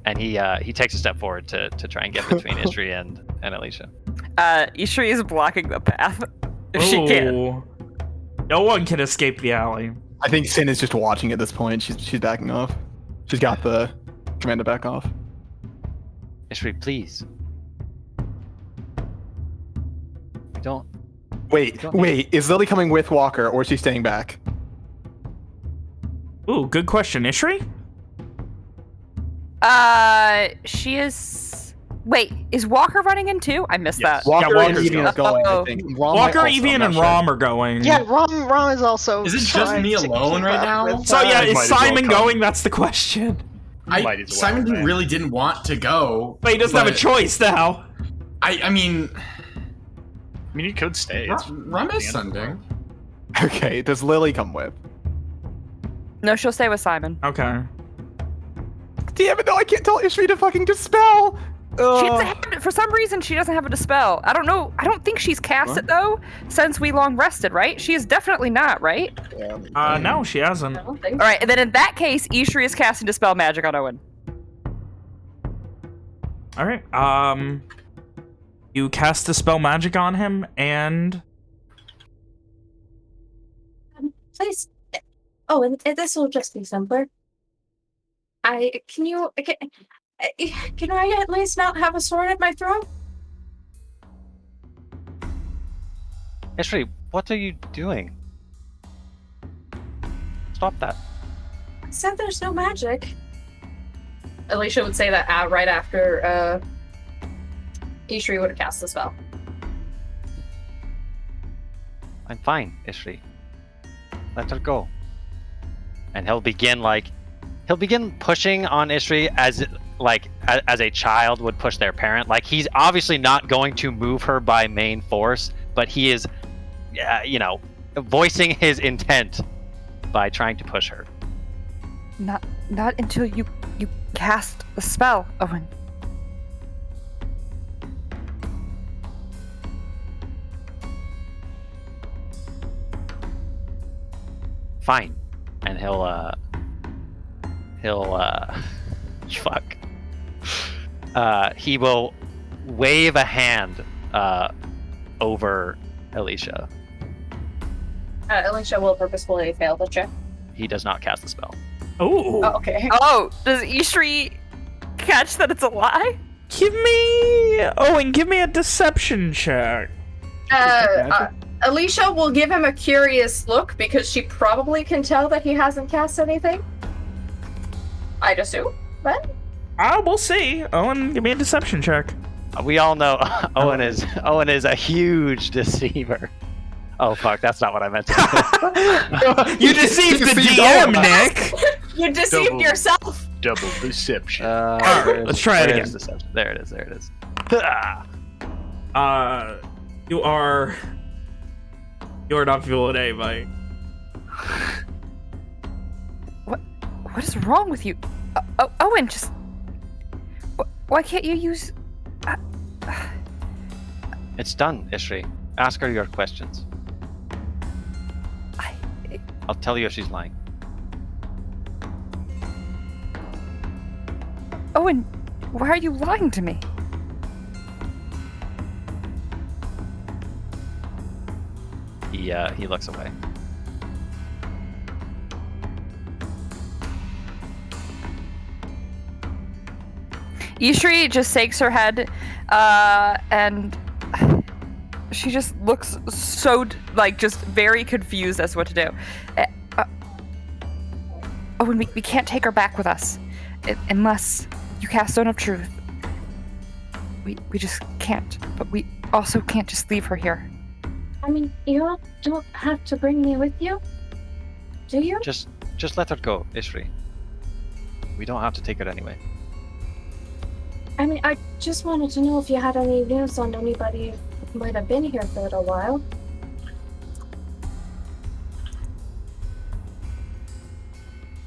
And he takes a step forward to try and get between Ishri and Alicia. Ishri is blocking the path. If she can. Ooh. No one can escape the alley. I think Sin is just watching at this point. She's backing off. She's got the command to back off. Ishri, please. We don't... Wait. Is Lily coming with Walker, or is she staying back? Ooh, good question. Ishri? She is... Wait, is Walker running in too? I missed Yes. that. Walker and Walker's Evian are going, I think. Rom Walker, might also, Evian, I'm and not sure. Rom are going. Yeah, Rom is also. Is it just trying me to alone keep right up now? with, So yeah, Might is as well Simon come. going? That's the question. Might as well, Simon man. really didn't want to go. But he doesn't have a choice now. I mean, I mean, he could stay. It's Rum is the end of the sending. world. Okay, does Lily come with? No, she'll stay with Simon. Okay. Damn it, no, I can't tell Ishri to fucking dispel! She doesn't have, for some reason, she doesn't have a dispel. I don't know. I don't think she's cast it though, since we long rested, right? She is definitely not, right? No, she hasn't. I don't think. All right, and then in that case, Ishri is casting dispel magic on Owen. All right. You cast Dispel Magic on him, and Please. Oh, and this will just be simpler. Can I at least not have a sword at my throat? Ishri, what are you doing? Stop that. I said there's no magic. Alicia would say that right after Ishri would have cast the spell. I'm fine, Ishri. Let her go. And he'll begin pushing on Ishri as a child would push their parent. Like, he's obviously not going to move her by main force, but he is, voicing his intent by trying to push her. Not until you cast the spell, Owen. Fine. And he'll fuck. He will wave a hand over Alicia. Alicia will purposefully fail the check. He does not cast the spell. ooh. Oh, okay. Oh, does Ishri catch that it's a lie? give me a deception check. Alicia will give him a curious look because she probably can tell that he hasn't cast anything. I'd assume, but We'll see. Owen, give me a deception check. We all know Owen is a huge deceiver. Oh fuck, that's not what I meant to say. You deceived the DM, Nick. You deceived yourself. Double deception. Alright, let's try it again. There it is. You're not feeling A, Mike. What is wrong with you? Owen, just... Why can't you use... It's done, Ishri. Ask her your questions. I'll tell you if she's lying. Owen, why are you lying to me? He looks away. Ishri just shakes her head, and she just looks so, just very confused as to what to do. Owen, we can't take her back with us, unless you cast Stone of Truth. We just can't, but we also can't just leave her here. I mean, you all don't have to bring me with you, do you? Just let her go, Ishri. We don't have to take her anyway. I mean, I just wanted to know if you had any news on anybody who might have been here for a little while.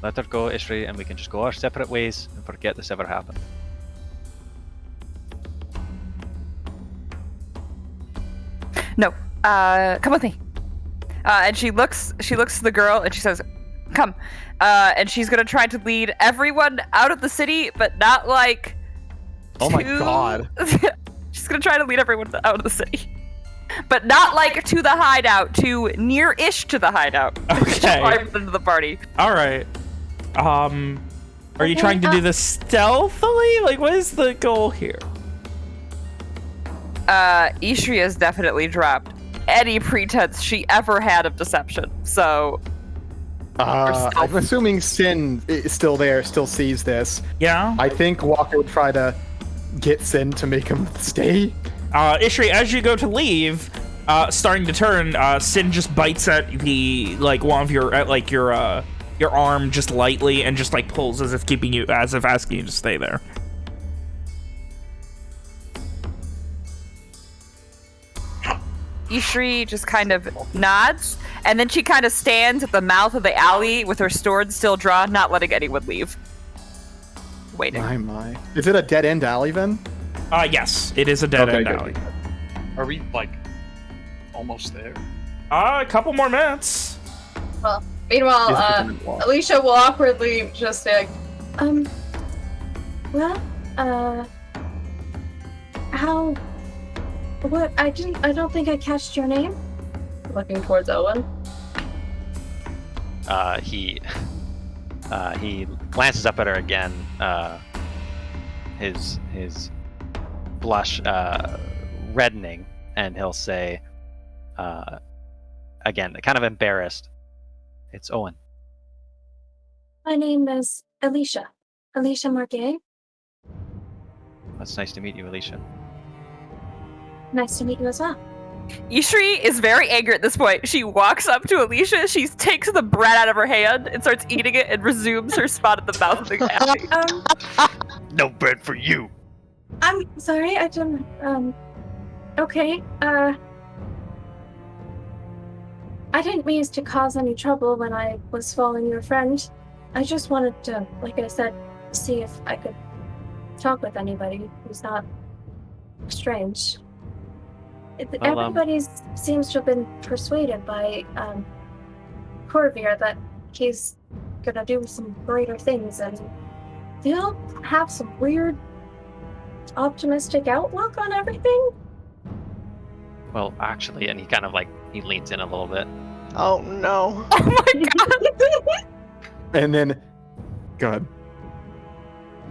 Let her go, Ishri, and we can just go our separate ways and forget this ever happened. No, come with me. And she looks to the girl and she says, come. And she's gonna try to lead everyone out of the city, but not like... Oh my god. She's gonna try to lead everyone out of the city. But not like to the hideout, to near-ish to the hideout. Okay. Into the party. Alright. Are you trying to do this stealthily? Like, what is the goal here? Ishri has definitely dropped any pretense she ever had of deception, so... I'm assuming Sin is still there, still sees this. Yeah? I think Walker would try to get Sin to make him stay. Ishri, as you go to leave, starting to turn, Sin just bites at the, one of your, your arm just lightly and just, pulls as if asking you to stay there. Ishri just kind of nods, and then she kind of stands at the mouth of the alley with her sword still drawn, not letting anyone leave. Waiting. My. Is it a dead-end alley, then? Yes, it is a dead-end good. alley. Are we, almost there? A couple more minutes. Well, meanwhile, Alicia will awkwardly just say, What? I don't think I catched your name. looking towards Owen. He glances up at her again. His blush reddening, and he'll say, again, kind of embarrassed, "It's Owen." My name is Alicia. Alicia Marquet. It's nice to meet you, Alicia. Nice to meet you as well. Ishri is very angry at this point. She walks up to Alicia, she takes the bread out of her hand and starts eating it and resumes her spot at the mouth of the alley. No bread for you. I'm sorry, I didn't, okay, I didn't mean to cause any trouble when I was following your friend. I just wanted to, like I said, see if I could talk with anybody who's not strange. Everybody seems to have been persuaded by Corvair that he's gonna do some greater things, and they all have some weird optimistic outlook on everything. Well, actually, and he kind of he leans in a little bit. Oh no. Oh my god! And then, go ahead.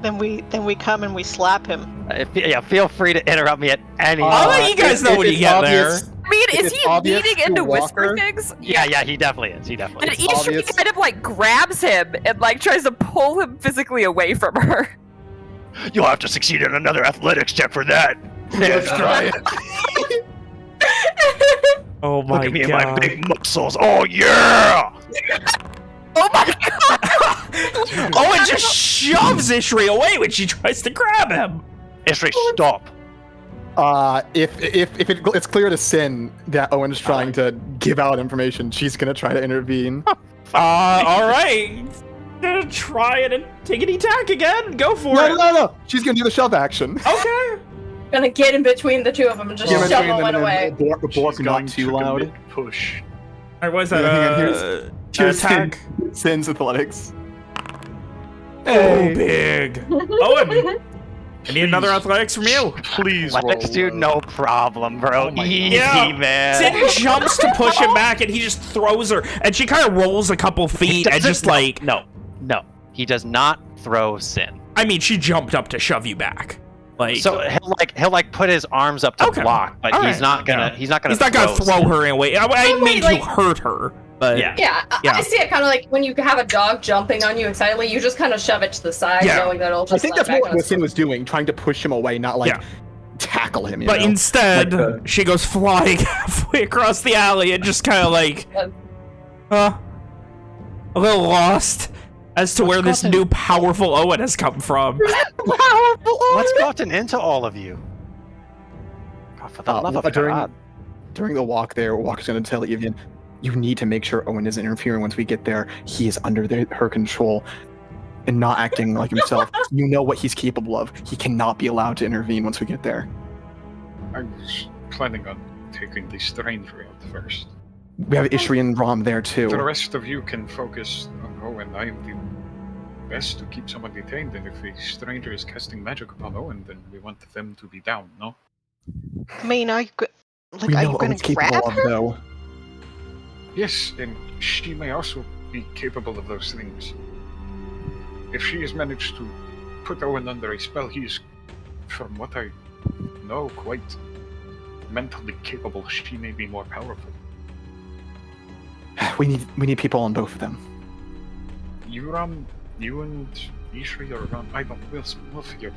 Then we come and we slap him. Yeah, feel free to interrupt me at any I'll let you guys know when you get there. I mean, is he leading into whisper things? Yeah, he definitely is. He definitely And is. Ishri kind of like grabs him and like tries to pull him physically away from her. You'll have to succeed in another athletics check for that. Let's try it. Oh my Look at me and god. my big muscles. Oh yeah! Oh my god! Owen just shoves Ishri away when she tries to grab him. Ishri, stop. If it's clear to Sin that Owen's trying to give out information, she's gonna try to intervene. All right. Gonna try it and take an attack again. Go for it. No. She's gonna do the shove action. Okay. Gonna get in between the two of them and just shove one away. The bork not too loud. Push. Alright, what is that? Hang on, here's attack. Sin's athletics. Oh, big. Owen, I need another athletics from you. Please Athletics, dude, no problem, bro. Easy, man. Sin jumps to push him back, and he just throws her, and she kind of rolls a couple feet, and just like... No. He does not throw Sin. I mean, she jumped up to shove you back. Like, So he'll put his arms up to block, but he's not gonna throw her away. I mean to hurt her. But Yeah, I see it kind of like when you have a dog jumping on you excitedly, you just kind of shove it to the side, knowing that it'll just I think slide that's back what Sin was doing, trying to push him away, not like tackle him. But instead, she goes flying halfway across the alley and just kind of like, a little lost as to where this new powerful Owen has come from. What's gotten into all of you? God, for the love of God. During the walk there, Walker's going to tell Evian, you need to make sure Owen isn't interfering once we get there. He is under her control and not acting like himself. You know what he's capable of. He cannot be allowed to intervene once we get there. I was planning on taking the stranger out first. We have Ishri and Rom there too. The rest of you can focus on Owen. I am the best to keep someone detained, and if a stranger is casting magic upon Owen, then we want them to be down, no? I mean, are you we know going Owen's to grab capable of, her? though. Yes, and she may also be capable of those things. If she has managed to put Owen under a spell, he is, from what I know, quite mentally capable. She may be more powerful. We need people on both of them. You and Ishri or Ron, I don't. We'll figure it.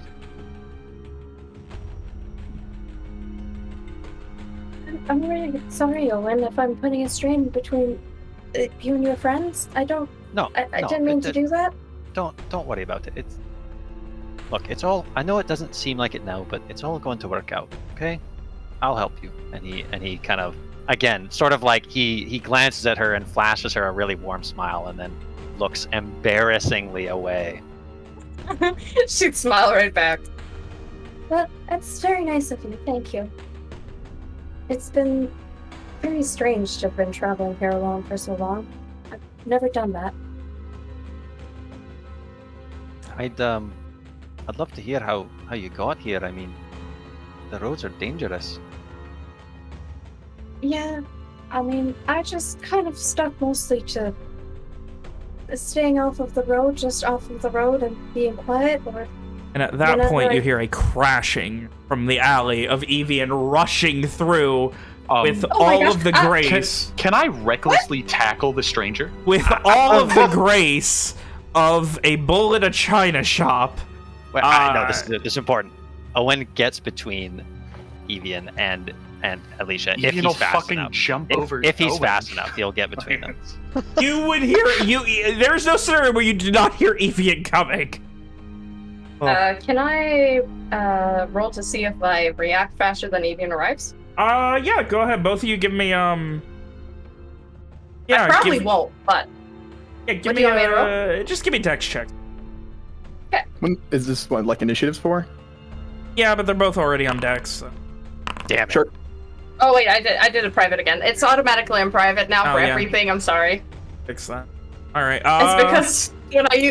I'm really sorry, Owen, if I'm putting a strain between you and your friends. I don't. No, I didn't mean to do that. Don't worry about it. It's all. I know it doesn't seem like it now, but it's all going to work out. Okay, I'll help you. And he kind of, again, sort of like he glances at her and flashes her a really warm smile, and then looks embarrassingly away. She'd smile right back. Well, that's very nice of you. Thank you. It's been very strange to have been traveling here alone for so long. I've never done that. I'd love to hear how you got here. I mean, the roads are dangerous. Yeah, I mean, I just kind of stuck mostly to staying off of the road, just off of the road and being quiet, or... And at that point, you hear a crashing from the alley of Evian rushing through with all of the grace. Can I recklessly tackle the stranger? With all of the grace of a bull in a china shop. Wait, no, this is important. Owen gets between Evian and Alicia if Evian will he's fast fucking enough. jump over If he's Owen. fast enough, he'll get between them. You would hear there's no scenario where you do not hear Evian coming. Can I roll to see if I react faster than Evian arrives? Yeah, go ahead. Both of you give me I probably won't, but yeah, give what me do you want me to roll? just give me dex checks. Okay. Is this what, like, initiatives for? Yeah, but they're both already on dex. So. Damn it. Sure. Oh wait, I did a private again. It's automatically on private now for yeah. everything. I'm sorry. Fix that. All right. It's because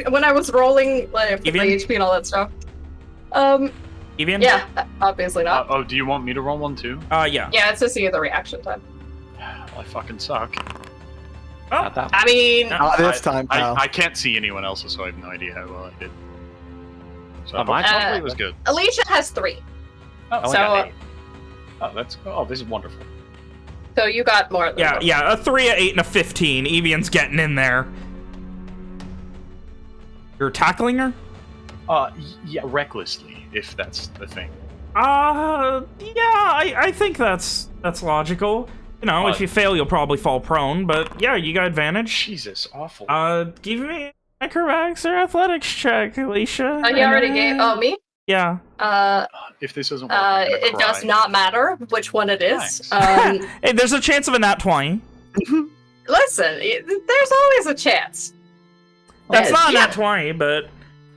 when I was rolling like the HP and all that stuff. Evian? Yeah, obviously not. Oh, do you want me to roll one too? Yeah. Yeah, it's to see the reaction time. I fucking suck. Oh, I mean, Not this time, pal. I can't see anyone else's, so I have no idea how well I did. So mine hopefully it was good. Alicia has 3. Oh, So, this is wonderful. so you got more than one. Yeah, a 3, a 8, and a 15. Evian's getting in there. You're tackling her? Yeah, recklessly, if that's the thing. Yeah, I think that's logical. You know, if you fail, you'll probably fall prone, but yeah, you got advantage. Jesus, awful. Give me acrobatics or athletics check, Alicia. Oh, he already gave. Oh, me? Yeah. If this doesn't work, I'm gonna It cry. does not matter which one it is. Hey, there's a chance of a nat 20. Listen, there's always a chance. That's not a Yeah. nat 20, but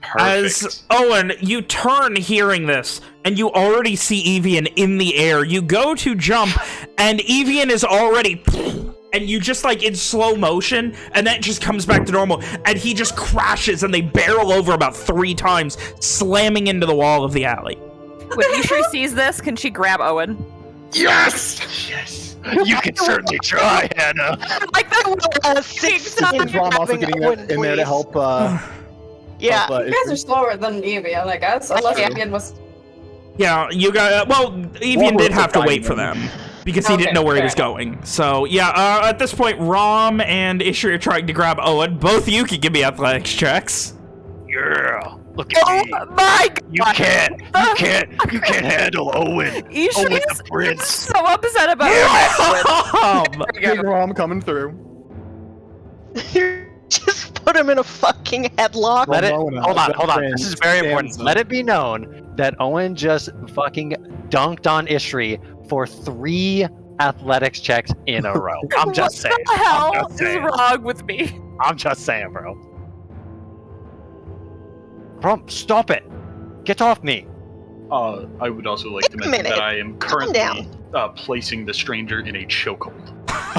Perfect. as Owen, you turn hearing this, and you already see Evian in the air. You go to jump, and Evian is already... And you just, like, in slow motion, and then it just comes back to normal, and he just crashes, and they barrel over about 3 times, slamming into the wall of the alley. When Ishri sees this, can she grab Owen? Yes! Yes. You can certainly try, Hannah. Like that. 16. Is Rom also getting Owen, in there to please. help? Yeah. help, You guys are slower than Evian, I guess. Unless Evian was... Yeah, you got... well, Evian did have to wait for them, because he didn't know where he was fair going. So, yeah, at this point, Rom and Ishri are trying to grab Owen. Both of you can give me athletics checks. Yeah. Look at me. My God. You can't handle Owen. Ishri Owen is the prince. so upset about it. Big Rom coming through. Just put him in a fucking headlock. Let it. Mona, Hold on. the This is prince, very important. stands Let up. it be known that Owen just fucking dunked on Ishri for 3 athletics checks in a row. I'm just saying. What the hell I'm just is saying. wrong with me? I'm just saying, bro. Rom, stop it. Get off me. I would also like to Wait a mention minute. that I am Calm currently placing the stranger in a chokehold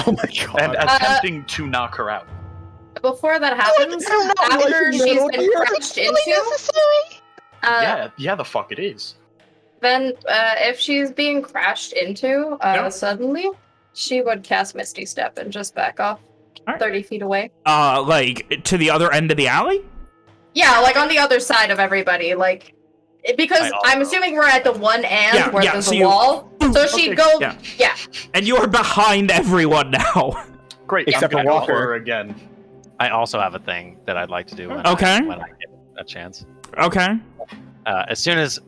Oh my god. and attempting to knock her out. Before that happens, I don't know, after like, she's metal been gear? crashed Really into, necessary? Yeah, the fuck it is. then if she's being crashed into suddenly, she would cast Misty Step and just back off Alright. 30 feet away. Like, to the other end of the alley? Yeah, like on the other side of everybody, like because I'm assuming we're at the one end where there's so a you- wall. So she'd go, Yeah. And you are behind everyone now. Great, Except I'm for gonna Walker. go for her again. I also have a thing that I'd like to do when, Okay. when I get a chance. Okay. As soon as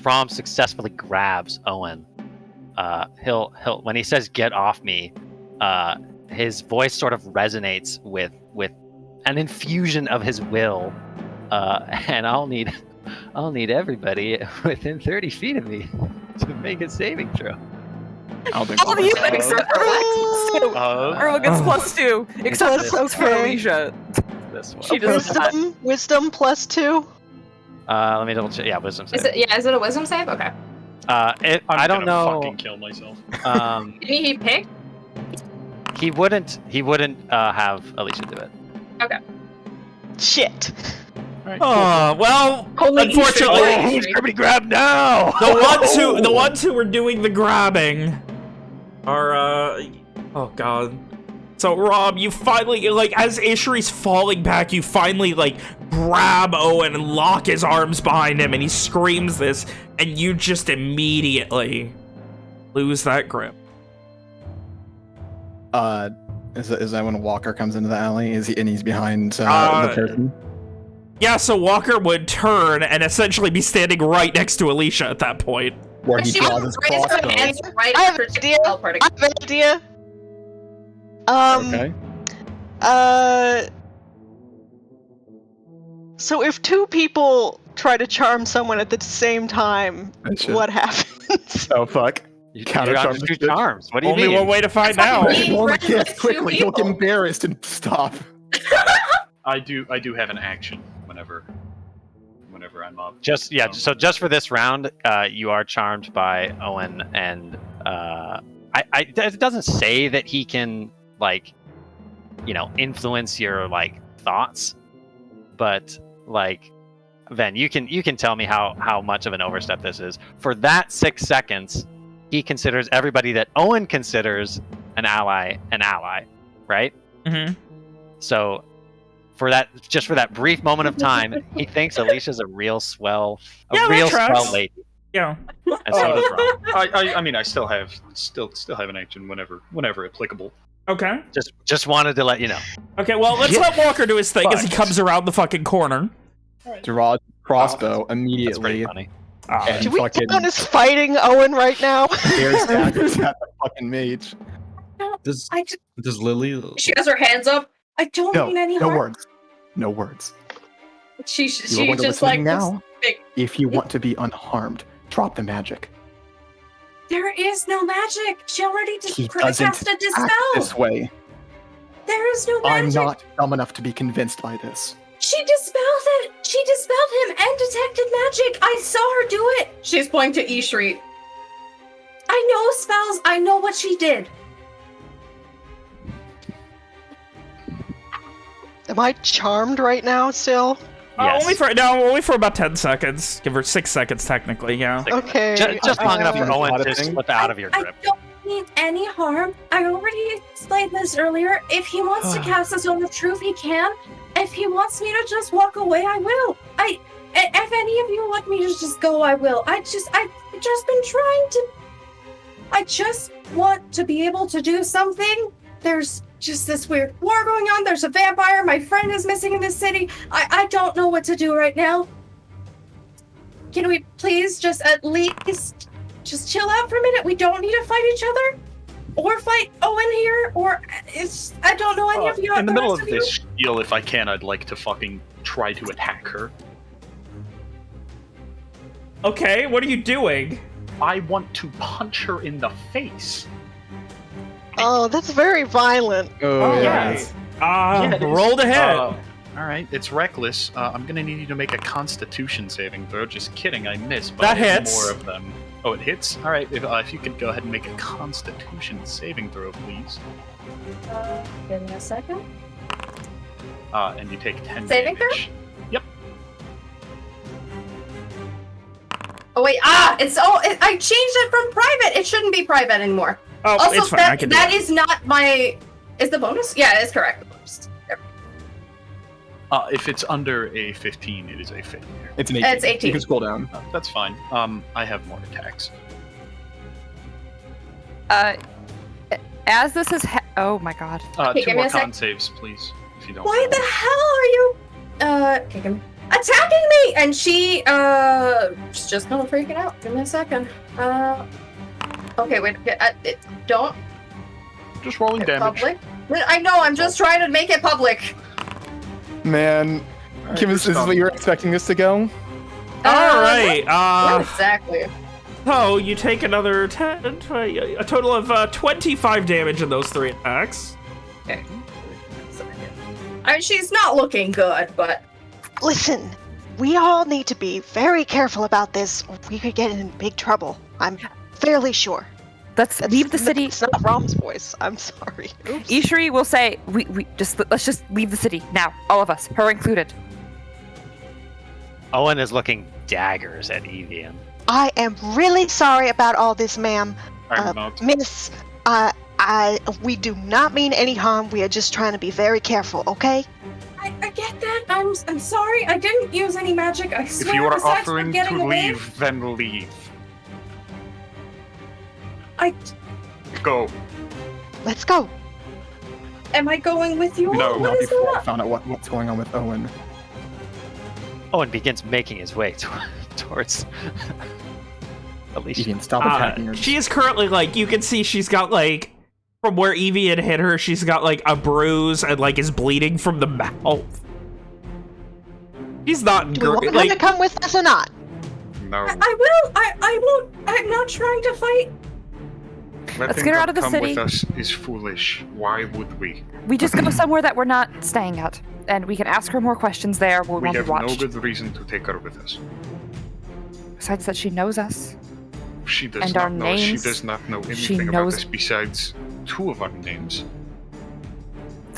Rom successfully grabs Owen, he'll when he says "get off me," his voice sort of resonates with an infusion of his will, and I'll need everybody within 30 feet of me to make a saving throw. I don't think All so. of you except for Everyone gets +2, except for Alicia. This one. She does not. Wisdom +2. Let me double check. Yeah, wisdom save. is it a wisdom save? Okay. I don't gonna know. Fucking kill myself. Did he pick? He wouldn't have Alicia do it. Okay. Shit. Oh, well, Only unfortunately, Ishri. Everybody grab now! the ones who were doing the grabbing are, oh god. So, Rob, you finally, like, as Ishri's falling back, you finally, like, grab Owen and lock his arms behind him, and he screams this, and you just immediately lose that grip. Is that when Walker comes into the alley? He's behind the person? Yeah, so Walker would turn and essentially be standing right next to Alicia at that point. Where he She draws his raised her crossbow. hands right I have after an idea. teleporting. I have an idea. Okay. So if 2 people try to charm someone at the same time, what happens? Oh fuck. You Counter got charm two this bitch. charms. What do you Only mean? one way to find That's out. what we- Well, friends yes, with 2 quickly. He'll get people. embarrassed and stop. I do have an action whenever I'm up. So just for this round, you are charmed by Owen, and it doesn't say that he can influence your thoughts, but Ven, you can tell me how much of an overstep this is. For that 6 seconds, he considers everybody that Owen considers an ally, right? Mm-hmm. So for that brief moment of time, he thinks Alicia's a real swell, Yeah, that real tracks. swell lady. Yeah. And so does Rob. I mean, I still have an action whenever applicable. Okay. Just wanted to let you know. Okay, well, let's let Walker do his thing as he comes around the fucking corner. Draw crossbow That's immediately. pretty funny. And Do we fucking count as fighting Owen right now? stares daggers at the fucking mage. Does I just, Lily? She has her hands up. I don't No, mean any no harm. words. No words. She You are going to just listen like to me now. looks big. If you want to be unharmed, drop the magic. There is no magic. She already He cast doesn't a act dispel. this way. There is no I'm magic. not dumb enough to be convinced by this. She dispelled it. She dispelled him and detected magic. I saw her do it. She's pointing to Ishri. I know spells. I know what she did. Am I charmed right now still? Yes. Only for about 10 seconds. Give her 6 seconds, technically, yeah. Okay. Just long enough for a Owen lot to of things. slip out of your I grip. don't mean any harm. I already explained this earlier. If he wants to cast his own truth, he can. If he wants me to just walk away, I will. If any of you want me to just go, I will. I've just been trying to. I just want to be able to do something. There's just this weird war going on. There's a vampire. My friend is missing in this city. I don't know what to do right now. Can we please just at least just chill out for a minute? We don't need to fight each other. Or fight Owen here, or I don't know any of you. In the middle of rest you. this spiel, if I can, I'd like to fucking try to attack her. Okay, what are you doing? I want to punch her in the face. Oh, that's very violent. Oh, Okay. Yeah, it is. Roll to hit. All right, it's reckless. I'm gonna need you to make a Constitution saving throw. Just kidding, I missed. But That I have hits. More of them. Oh, it hits. All right, if you could go ahead and make a Constitution saving throw, please. Give me a second. And you take 10 Saving throw? damage. Yep. Oh wait, I changed it from private. It shouldn't be private anymore. Oh, Also, it's fine. I can do that is not my. Is the bonus? Yeah, it's correct. If it's under a 15, it is a failure. It's an 18. It's 18. You can scroll down. That's fine. I have more attacks. As this is oh my god. Okay, Two give me more a sec. con saves, please, if you don't Why mind. the hell are you? Attacking me, and she she's just kind of freaking out. Give me a second. Okay, wait. Don't Just rolling damage. public. I know. I'm just trying to make it public. Man, Kim, is this what you're expecting this to go? Alright, Not exactly. so you take another 10, 20, a total of 25 damage in those 3 attacks. Okay. I mean, she's not looking good, but Listen, we all need to be very careful about this, or we could get in big trouble. I'm fairly sure. Let's leave the city. It's not Rom's voice. I'm sorry. Oops. Ishri will say, let's just leave the city now, all of us, her included. Owen is looking daggers at Evian. I am really sorry about all this, ma'am. I'm not. Miss, we do not mean any harm. We are just trying to be very careful, okay? I get that. I'm sorry. I didn't use any magic. I swear. If you are besides from offering getting to away, leave, then leave. I Go. Let's go. am I going with you? No, What Not is going before I on? found out what's going on with Owen. Owen begins making his way towards Alicia. Evian, stop attacking her. She is currently, like, you can see she's got, like, from where Evie had hit her, she's got, like, a bruise and, like, is bleeding from the mouth. She's not Do we want great. her to Like, come with us or not? No. I will. I won't. I'm not trying to fight. Letting get her out them of the come city. with us is foolish. Why would we? We just go somewhere that we're not staying at, and we can ask her more questions there. We We won't be have no watched. good reason to take her with us. Besides that, she knows us. She does And not our know. She names. does not know She anything about knows- us besides 2 of our names.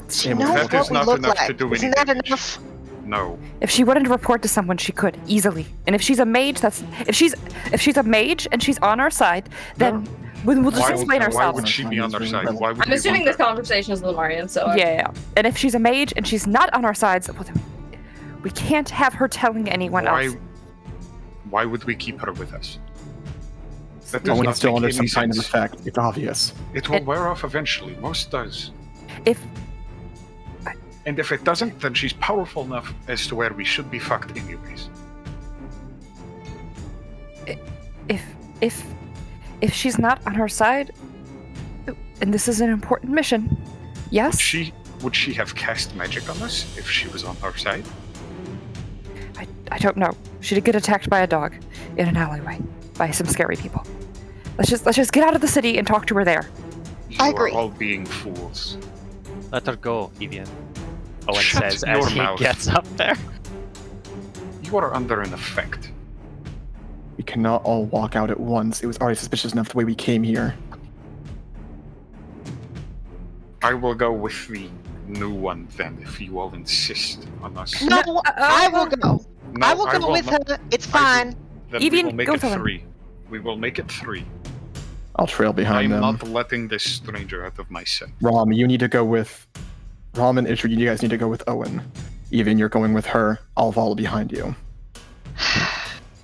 She Yeah, knows that what is we not look enough like. to do Isn't that anything. enough? No. If she wanted to report to someone, she could easily. And if she's a mage, if she's a mage and she's on our side, then We'll just Why, explain why ourselves. would she be on our side? Why would I'm we assuming want this her? conversation is Lemurian, so Yeah. And if she's a mage and she's not on our sides, well, then we can't have her telling anyone else. Why would we keep her with us? That does Owen's not still make under any some kind of sense. effect. It's obvious. It will wear off eventually. Most does. If And if it doesn't, then she's powerful enough as to where we should be fucked anyways. if she's not on our side, and this is an important mission, yes. Would she have cast magic on us if she was on our side? I don't know. She did get attacked by a dog in an alleyway by some scary people. Let's just get out of the city and talk to her there. I You agree. are all being fools. Let her go, Evian. Owen Shut says your as he mouth. gets up there. You are under an effect. We cannot all walk out at once. It was already suspicious enough the way we came here. I will go with the new one then, if you all insist on us. No, I will go. No, I will go with not. her. It's fine. Then we Evian, will make go it with Owen. 3. We will make it 3. I'll trail I'm behind them. not letting this stranger out of my sight. Rom, you need to go with... Rom and Ishri, you guys need to go with Owen. Even you're going with her. I'll follow behind you.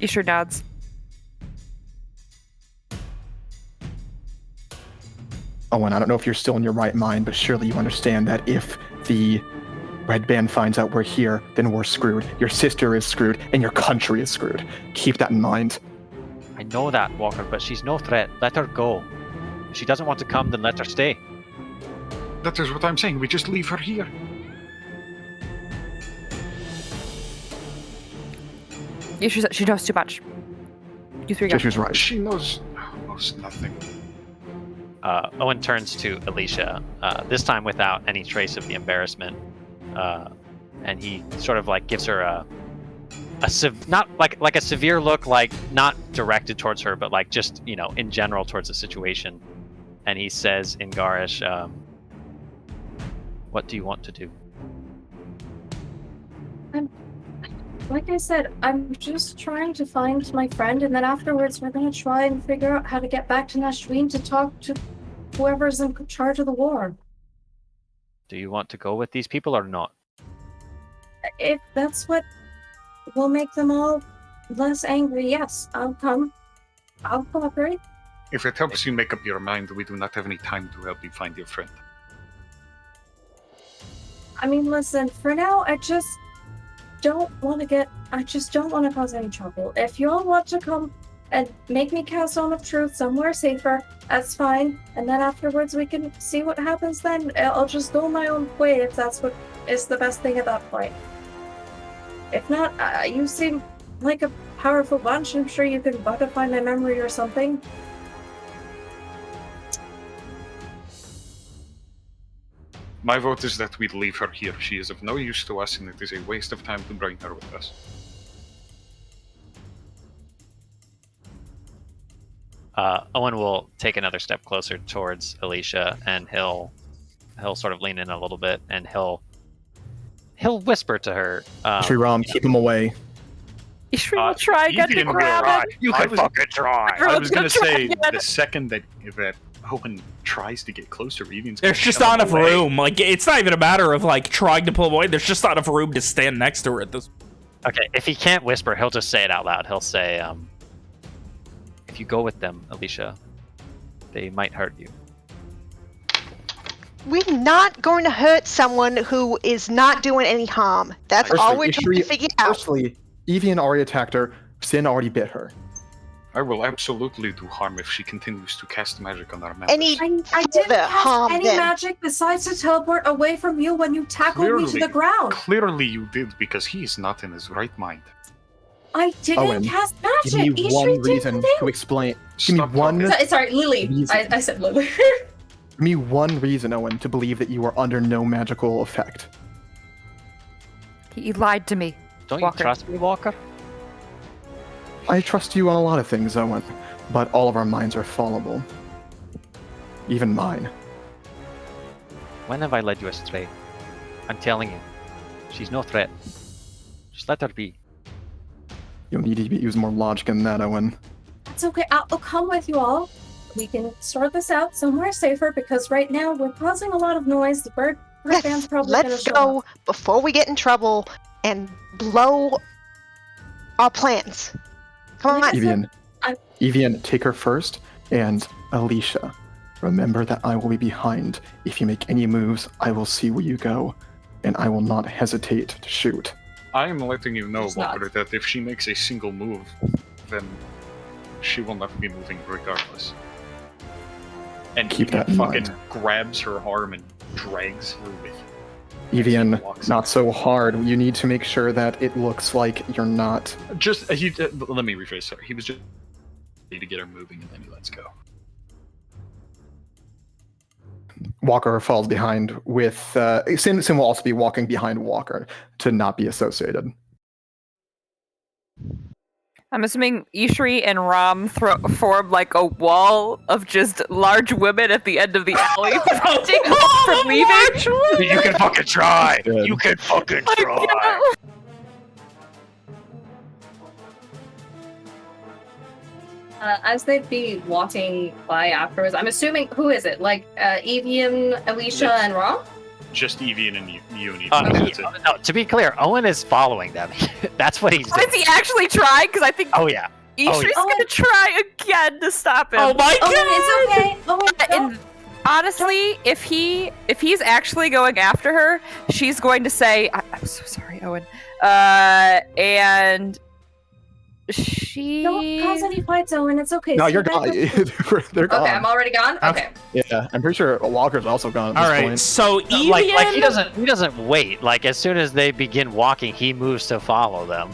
Ishri nods. Owen, I don't know if you're still in your right mind, but surely you understand that if the Red Band finds out we're here, then we're screwed. Your sister is screwed, and your country is screwed. Keep that in mind. I know that, Walker, but she's no threat. Let her go. If she doesn't want to come, then let her stay. That is what I'm saying. We just leave her here. Ishri said she knows too much. You three go. Jishu's right. She knows almost nothing. Owen turns to Alicia, this time without any trace of the embarrassment, and he sort of like gives her a not like a severe look, like not directed towards her, but like just in general towards the situation. And he says in Garish, "What do you want to do?" Like I said, I'm just trying to find my friend, and then afterwards we're gonna try and figure out how to get back to Nashween to talk to whoever's in charge of the war. Do you want to go with these people or not? If that's what will make them all less angry, yes, I'll come. I'll cooperate. If it helps you make up your mind, we do not have any time to help you find your friend. I mean, listen, for now, I just don't want to cause any trouble. If you all want to come and make me cast Stone of Truth somewhere safer, that's fine. And then afterwards we can see what happens then. I'll just go my own way if that's what is the best thing at that point. If not, you seem like a powerful bunch. I'm sure you can butterfly my memory or something. My vote is that we leave her here. She is of no use to us, and it is a waste of time to bring her with us. Owen will take another step closer towards Alicia, and he'll sort of lean in a little bit, and he'll whisper to her. Ishri, Rom, keep him away. Ishri will try again to grab it. You can fucking try. I was gonna gonna try say, again. the second that Owen tries to get closer, Evian's There's just not enough room. Like, it's not even a matter of, like, trying to pull away. There's just not enough room to stand next to her at this. Okay, if he can't whisper, he'll just say it out loud. He'll say, if you go with them, Alicia, they might hurt you. We're not going to hurt someone who is not doing any harm. That's all we're trying to figure out. Firstly, Evian already attacked her. Sin already bit her. I will absolutely do harm if she continues to cast magic on our members. Any I didn't further cast harm any them. magic besides to teleport away from you when you tackled me to the ground. Clearly you did, because he is not in his right mind. I didn't Owen, cast Give magic. me Ishri one didn't reason do. to explain. Give me Stop one. talking. Sorry, Lily. Reason. I said Lily. Give me one reason, Owen, to believe that you are under no magical effect. He lied to me. Don't Walker. you trust me, Walker? I trust you on a lot of things, Owen, but all of our minds are fallible. Even mine. When have I led you astray? I'm telling you, she's no threat. Just let her be. You'll need to use more logic than that, Owen. It's okay. I'll come with you all. we can sort this out somewhere safer because right now we're causing a lot of noise. The bird band's probably gonna Let's show go up. before we get in trouble and blow our plans. Come on. Evian, take her first, and Alicia, remember that I will be behind. If you make any moves, I will see where you go, and I will not hesitate to shoot. I am letting you know, She's not. Walker, that if she makes a single move, then she will not be moving regardless. And Keep that in fucking mind. grabs her arm and drags her with him. Evian, Walks not so hard. You need to make sure that it looks like you're not. Just let me rephrase. Sorry, he was just to get her moving, and then he lets go. Walker falls behind with. Sin will also be walking behind Walker to not be associated. I'm assuming Ishri and Ram form like a wall of just large women at the end of the alley preventing them from leaving. You can fucking try. Good. You can fucking Like, try. you know? As they'd be walking by afterwards, I'm assuming, who is it? Like, Evian, Alicia, Yes. and Rom? Just Evian and you and Evian. That's it. No, to be clear, Owen is following them. That's what he's doing. Is he actually trying? Because I think Oh yeah. Ishri's yeah. gonna try again to stop him. Oh my Oh, god! it's okay. Oh, don't. And honestly, if he's actually going after her, she's going to say, "I'm so sorry, Owen," and she. Don't cause any fights, Owen. It's okay. No, Stay you're back gone. up. They're gone. Okay, I'm already gone? Okay. Yeah, I'm pretty sure Walker's also gone at All this right, point. so Evian... Like he doesn't wait. Like as soon as they begin walking, he moves to follow them.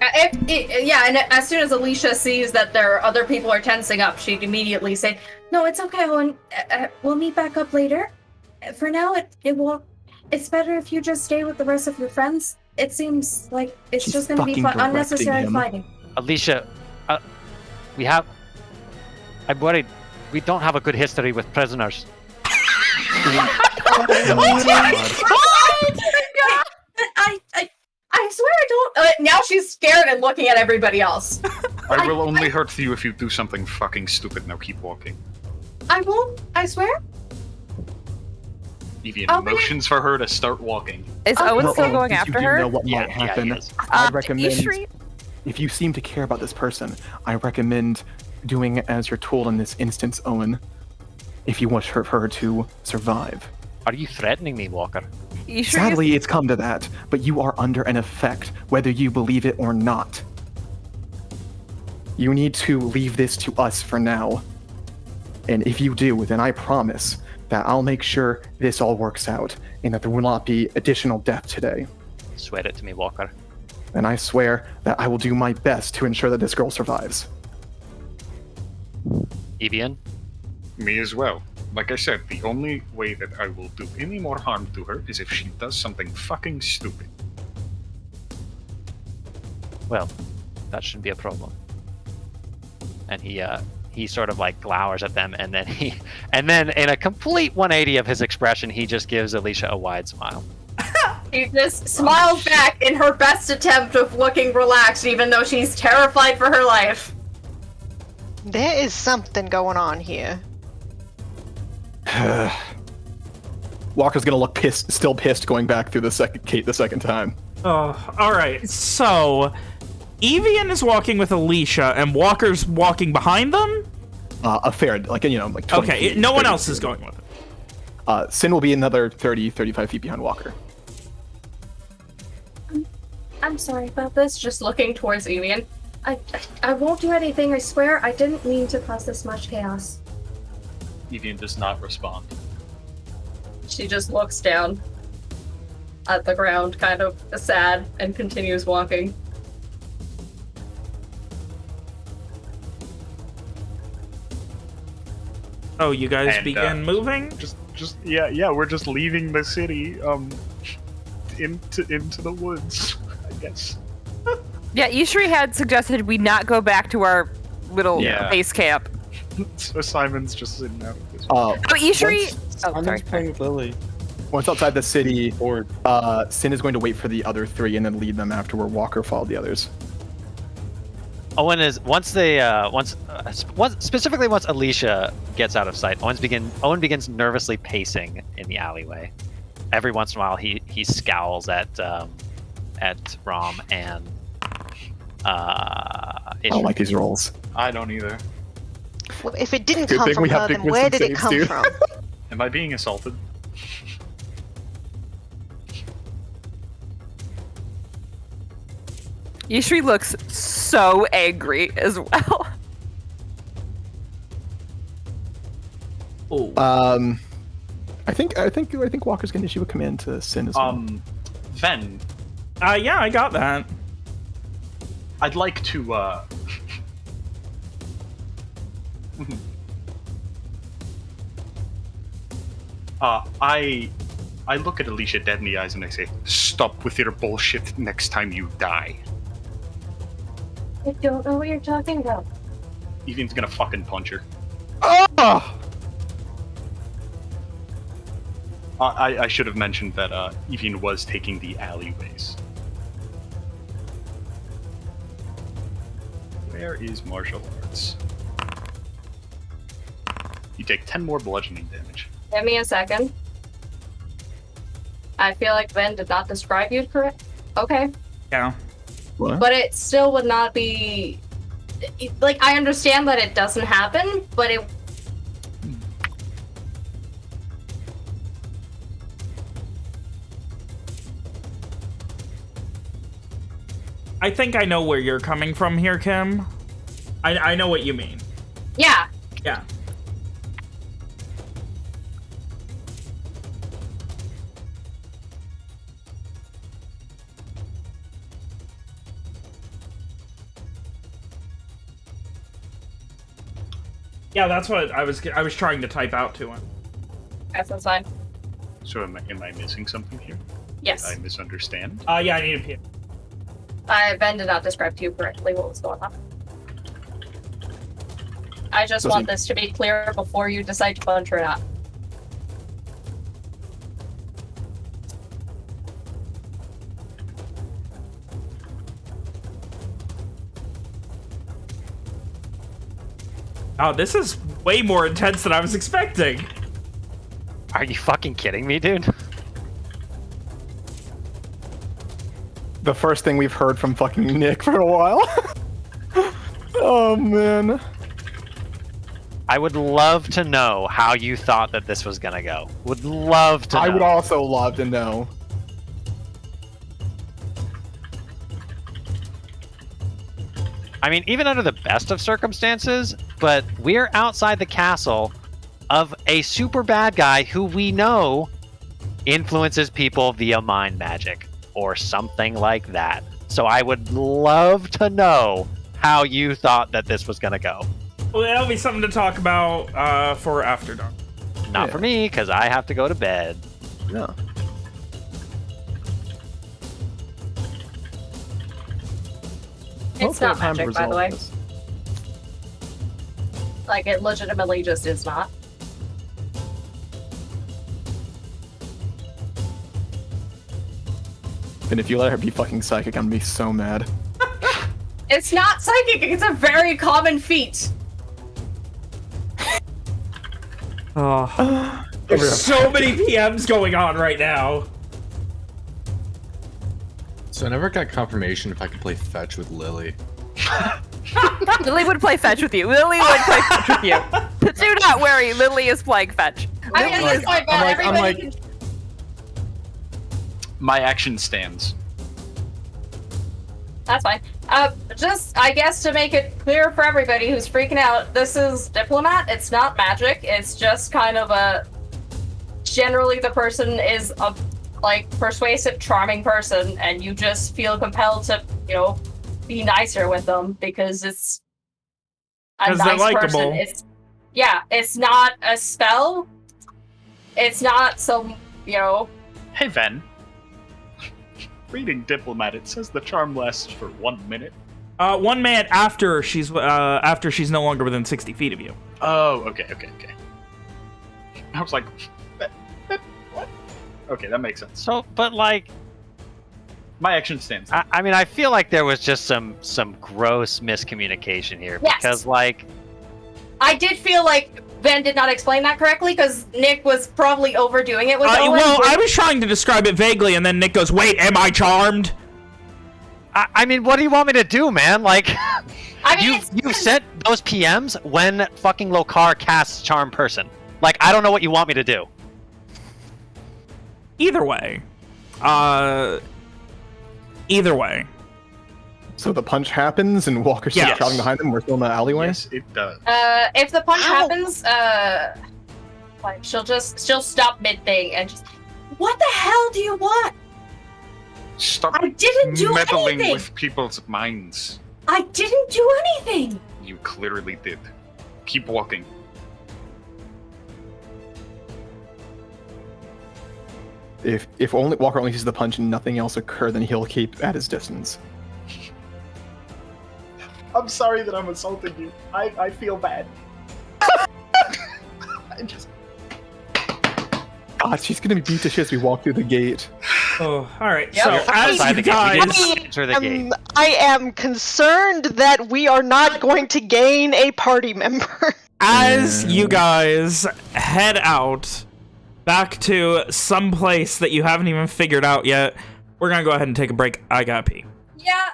And as soon as Alicia sees that other people are tensing up, she'd immediately say, No, it's okay, Owen. We'll meet back up later. For now, it won't. It's better if you just stay with the rest of your friends. It seems like it's She's just going to be fucking unnecessary directing him. fighting. Alicia, I'm worried. We don't have a good history with prisoners. I swear I don't. Now she's scared and looking at everybody else. I will only hurt you if you do something fucking stupid. Now keep walking. I won't. I swear. Evian Okay. motions for her to start walking. Is Owen still going Since after you do know her? what might happen, he is. I recommend, Ishri, if you seem to care about this person, I recommend doing as you're told in this instance, Owen, if you want her to survive. Are you threatening me, Walker? Ishri is- Sadly, it's come to that, but you are under an effect, whether you believe it or not. You need to leave this to us for now. And if you do, then I promise that I'll make sure this all works out and that there will not be additional death today. Swear it to me, Walker. And I swear that I will do my best to ensure that this girl survives. Evian? Me as well. Like I said, the only way that I will do any more harm to her is if she does something fucking stupid. Well, that shouldn't be a problem. And he sort of like glowers at them, and then in a complete 180 of his expression, he just gives Alicia a wide smile. She just smiles back in her best attempt of looking relaxed, even though she's terrified for her life. There is something going on here. Walker's gonna look pissed, still pissed, going back through the second time. Oh, all right. So, Evian is walking with Alicia, and Walker's walking behind them? A fair, like 20 Okay, feet, no one 30 else is feet. going with it. Sin will be another 30, 35 feet behind Walker. I'm sorry about this. Just looking towards Evian. I won't do anything, I swear. I didn't mean to cause this much chaos. Evian does not respond. She just looks down at the ground, kind of sad, and continues walking. Oh, you guys And, begin moving? Yeah, we're just leaving the city, into the woods, I guess. Yeah, Ishri had suggested we not go back to our little Yeah. base camp. So Simon's just sitting out of this. Oh, Ishri. Oh, Simon's sorry. playing with Lily. Once outside the city, Sin is going to wait for the other three and then lead them after where Walker followed the others. Owen is specifically once Alicia gets out of sight. Owen begins nervously pacing in the alleyway. Every once in a while, he scowls at Rom and I don't like these rolls. I don't either. Well, if it didn't Good come thing from we have her, big then where wisdom did it saves, come dude. from? Am I being assaulted? Yishri looks so angry as well. Oh. I think Walker's gonna issue a command to Sin as well. Ven, Yeah, I got that. I'd like to, I look at Alicia dead in the eyes and I say, stop with your bullshit next time you die. I don't know what you're talking about. Evian's gonna fucking punch her. Oh! I should have mentioned that Evian was taking the alleyways. Where is martial arts? You take 10 more bludgeoning damage. Give me a second. I feel like Ven did not describe you correct. Okay. Yeah. What? But it still would not be... Like, I understand that it doesn't happen, but it... I think I know where you're coming from here, Kim. I know what you mean. Yeah. Yeah. Yeah, that's what I was trying to type out to him. That's fine. So am I missing something here? Yes. Did I misunderstand? Yeah, I need a P. Ben did not describe to you correctly what was going on. I just Does want he- this to be clear before you decide to punch or not. Oh, this is way more intense than I was expecting. Are you fucking kidding me, dude? The first thing we've heard from fucking Nick for a while. Oh man. I would love to know how you thought that this was gonna go. Would love to know. I would also love to know. I mean, even under the best of circumstances, but we're outside the castle of a super bad guy who we know influences people via mind magic or something like that. So I would love to know how you thought that this was going to go. Well, that'll be something to talk about for After Dark. Not for me, because I have to go to bed. Yeah. It's not magic, by the way. Like, it legitimately just is not. And if you let her be fucking psychic, I'm gonna be so mad. It's not psychic, it's a very common feat. Oh, there's so many PMs going on right now. So I never got confirmation if I could play fetch with Lily. Lily would play fetch with you. Lily would play fetch with you. Do not worry, Lily is playing fetch. I mean, at this point, man, everybody can... My action stands. That's fine. Just, I guess to make it clear for everybody who's freaking out, this is Diplomat. It's not magic. It's just kind of a... Generally, the person is a, like, persuasive, charming person, and you just feel compelled to, you know, be nicer with them because it's a nice person. It's, yeah, it's not a spell. It's not some, you know... Hey, Ven. Reading Diplomat, it says the charm lasts for 1 minute. 1 minute after she's no longer within 60 feet of you. Oh, okay. I was like, what? Okay, that makes sense. So, but like, My action stands. I mean, I feel like there was just some gross miscommunication here Yes. because, like, I did feel like Ben did not explain that correctly because Nick was probably overdoing it with Owen. Well, I was trying to describe it vaguely, and then Nick goes, "Wait, am I charmed?" I mean, what do you want me to do, man? Like, I mean, you sent those PMs when fucking Lokar casts Charm Person. Like, I don't know what you want me to do. Either way. So the punch happens, and Walker's Yes. just trotting behind them. We're still in the alleyway. Yes, it does. if the punch happens, like she'll stop mid thing and just, what the hell do you want? Stop I didn't do meddling anything. with people's minds. I didn't do anything. You clearly did. Keep walking. If only Walker only sees the punch and nothing else occur, then he'll keep at his distance. I'm sorry that I'm assaulting you. I feel bad. I just... God, she's gonna be beat to shit as we walk through the gate. Oh, all right. Yep. So You're as outside you the gate. We guys, didn't enter the gate. I am concerned that we are not going to gain a party member. as you guys head out back to some place that you haven't even figured out yet, we're gonna go ahead and take a break. I gotta pee. Yeah.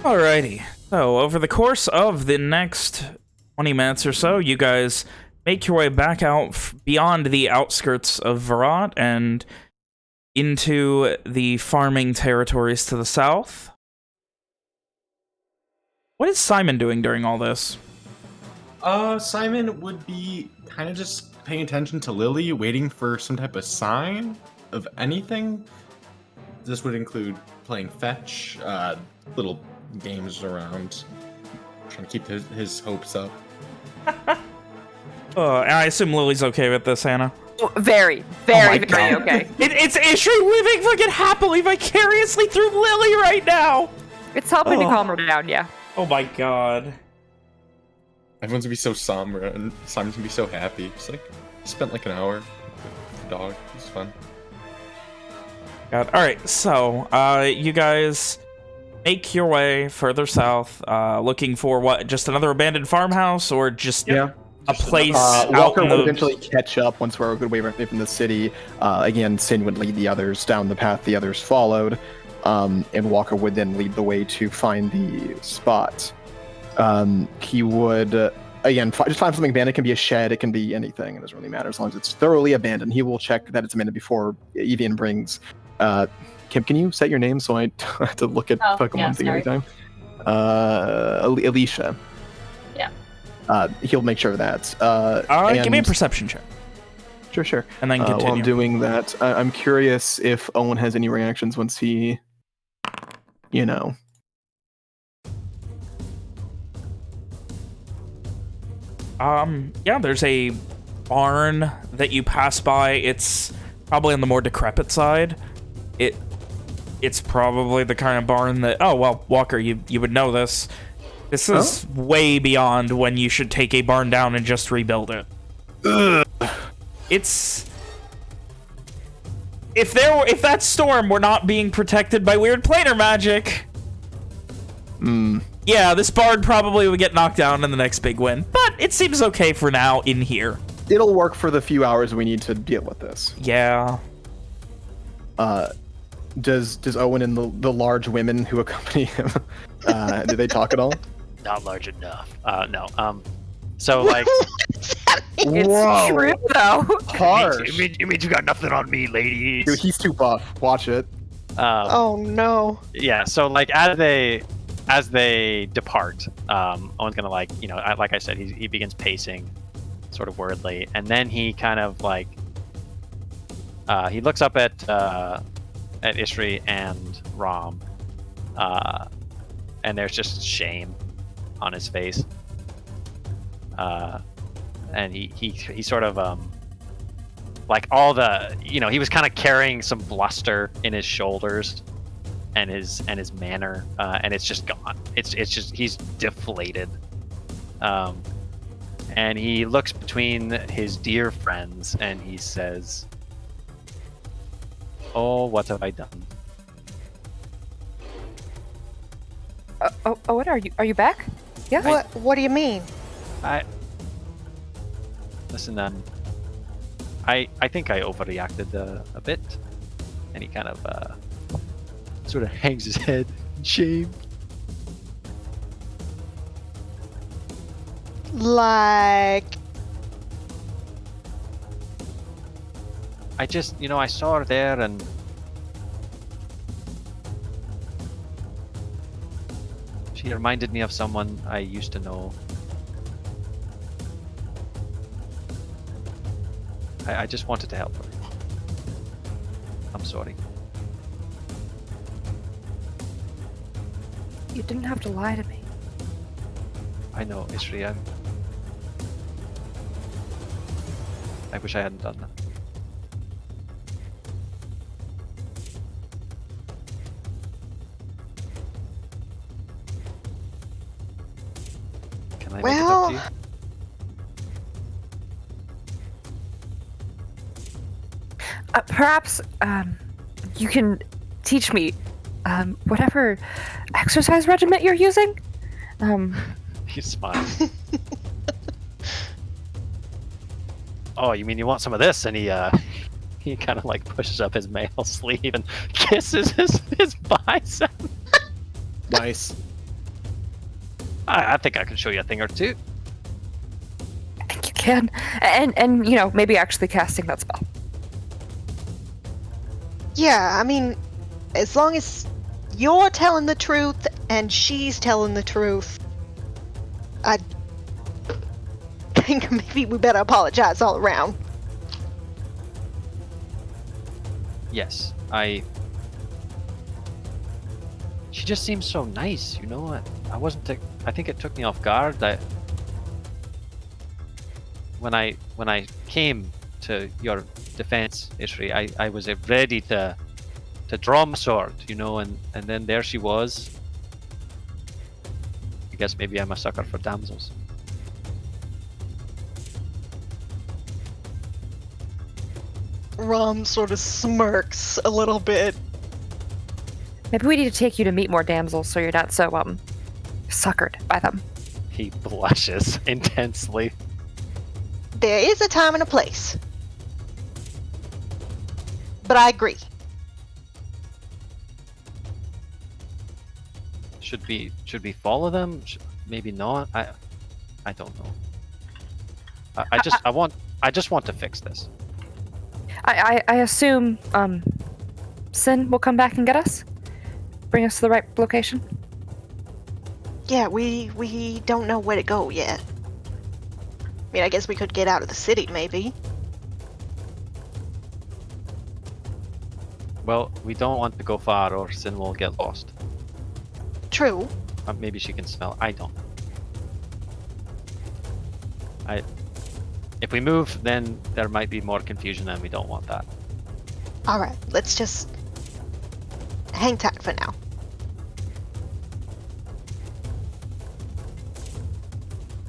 Alrighty. So, over the course of the next 20 minutes or so, you guys make your way back out beyond the outskirts of Verrat and into the farming territories to the south. What is Simon doing during all this? Simon would be kind of just paying attention to Lily, waiting for some type of sign of anything. This would include playing fetch, little games around, trying to keep his hopes up. And I assume Lily's okay with this, Hannah? Very, very okay. It's Ishri living fucking happily, vicariously through Lily right now! It's helping to calm her down, yeah. Oh my god. Everyone's gonna be so somber, and Simon's gonna be so happy. Just like, he spent like an hour with the dog. It was fun. God. Alright, so, you guys make your way further south, looking for what, just another abandoned farmhouse, or just a place out Walker in would the... eventually catch up once we're a good way from the city. Again, Sin would lead the others down the path the others followed, and Walker would then lead the way to find the spot. He would, again, just find something abandoned. It can be a shed, it can be anything. It doesn't really matter as long as it's thoroughly abandoned. He will check that it's abandoned before Evian brings... Kim, can you set your name so I have to look at Pokemon thing every time? Alicia. Yeah. He'll make sure of that. give me a perception check. Sure. And then continue. While doing that, I'm curious if Owen has any reactions once he, Yeah, there's a barn that you pass by. It's probably on the more decrepit side. It's probably the kind of barn that... Oh, well, Walker, you would know this. This is way beyond when you should take a barn down and just rebuild it. Ugh. It's... If that storm were not being protected by weird planar magic... Yeah, this barn probably would get knocked down in the next big win. But it seems okay for now in here. It'll work for the few hours we need to deal with this. Yeah. Does Owen and the large women who accompany him, do they talk at all? Not large enough. No. So like, It's true though. Harsh. you mean you got nothing on me, ladies? Dude, he's too buff. Watch it. Oh no. Yeah. So like, as they depart, Owen's gonna like I said, he begins pacing, sort of worriedly, and then he kind of like he looks up at Ishri and Rom, and there's just shame on his face, and he sort of like all the he was kind of carrying some bluster in his shoulders and his manner, and it's just gone. It's just he's deflated, And he looks between his dear friends and he says, "Oh, what have I done?" What are you? Are you back? Yeah. What do you mean? Listen, I think I overreacted a bit. And he kind of sort of hangs his head in shame. Like, I just, I saw her there and she reminded me of someone I used to know. I just wanted to help her. I'm sorry. You didn't have to lie to me. I know, Ishri, I wish I hadn't done that. Can I make it up to you? Perhaps you can teach me whatever exercise regimen you're using. He smiles. Oh, you mean you want some of this? And he kind of like pushes up his male sleeve and kisses his bicep. Nice. I think I can show you a thing or two. I think you can, and maybe actually casting that spell. yeah, I mean, as long as you're telling the truth and she's telling the truth, I think maybe we better apologize all around. Yes, she just seems so nice, I wasn't. I think it took me off guard. When I came to your defense, Ishri, I was ready to draw my sword, and then there she was. I guess maybe I'm a sucker for damsels. Rom sort of smirks a little bit. Maybe we need to take you to meet more damsels so you're not so suckered by them. He blushes intensely. There is a time and a place. But I agree. Should we follow them? Maybe not. I don't know. I just want to fix this. I assume Sin will come back and get us, bring us to the right location. Yeah, we don't know where to go yet. I mean, I guess we could get out of the city, maybe. Well, we don't want to go far or Sin will get lost. True. Maybe she can smell. I don't know. If we move, then there might be more confusion and we don't want that. Alright, let's just hang tight for now.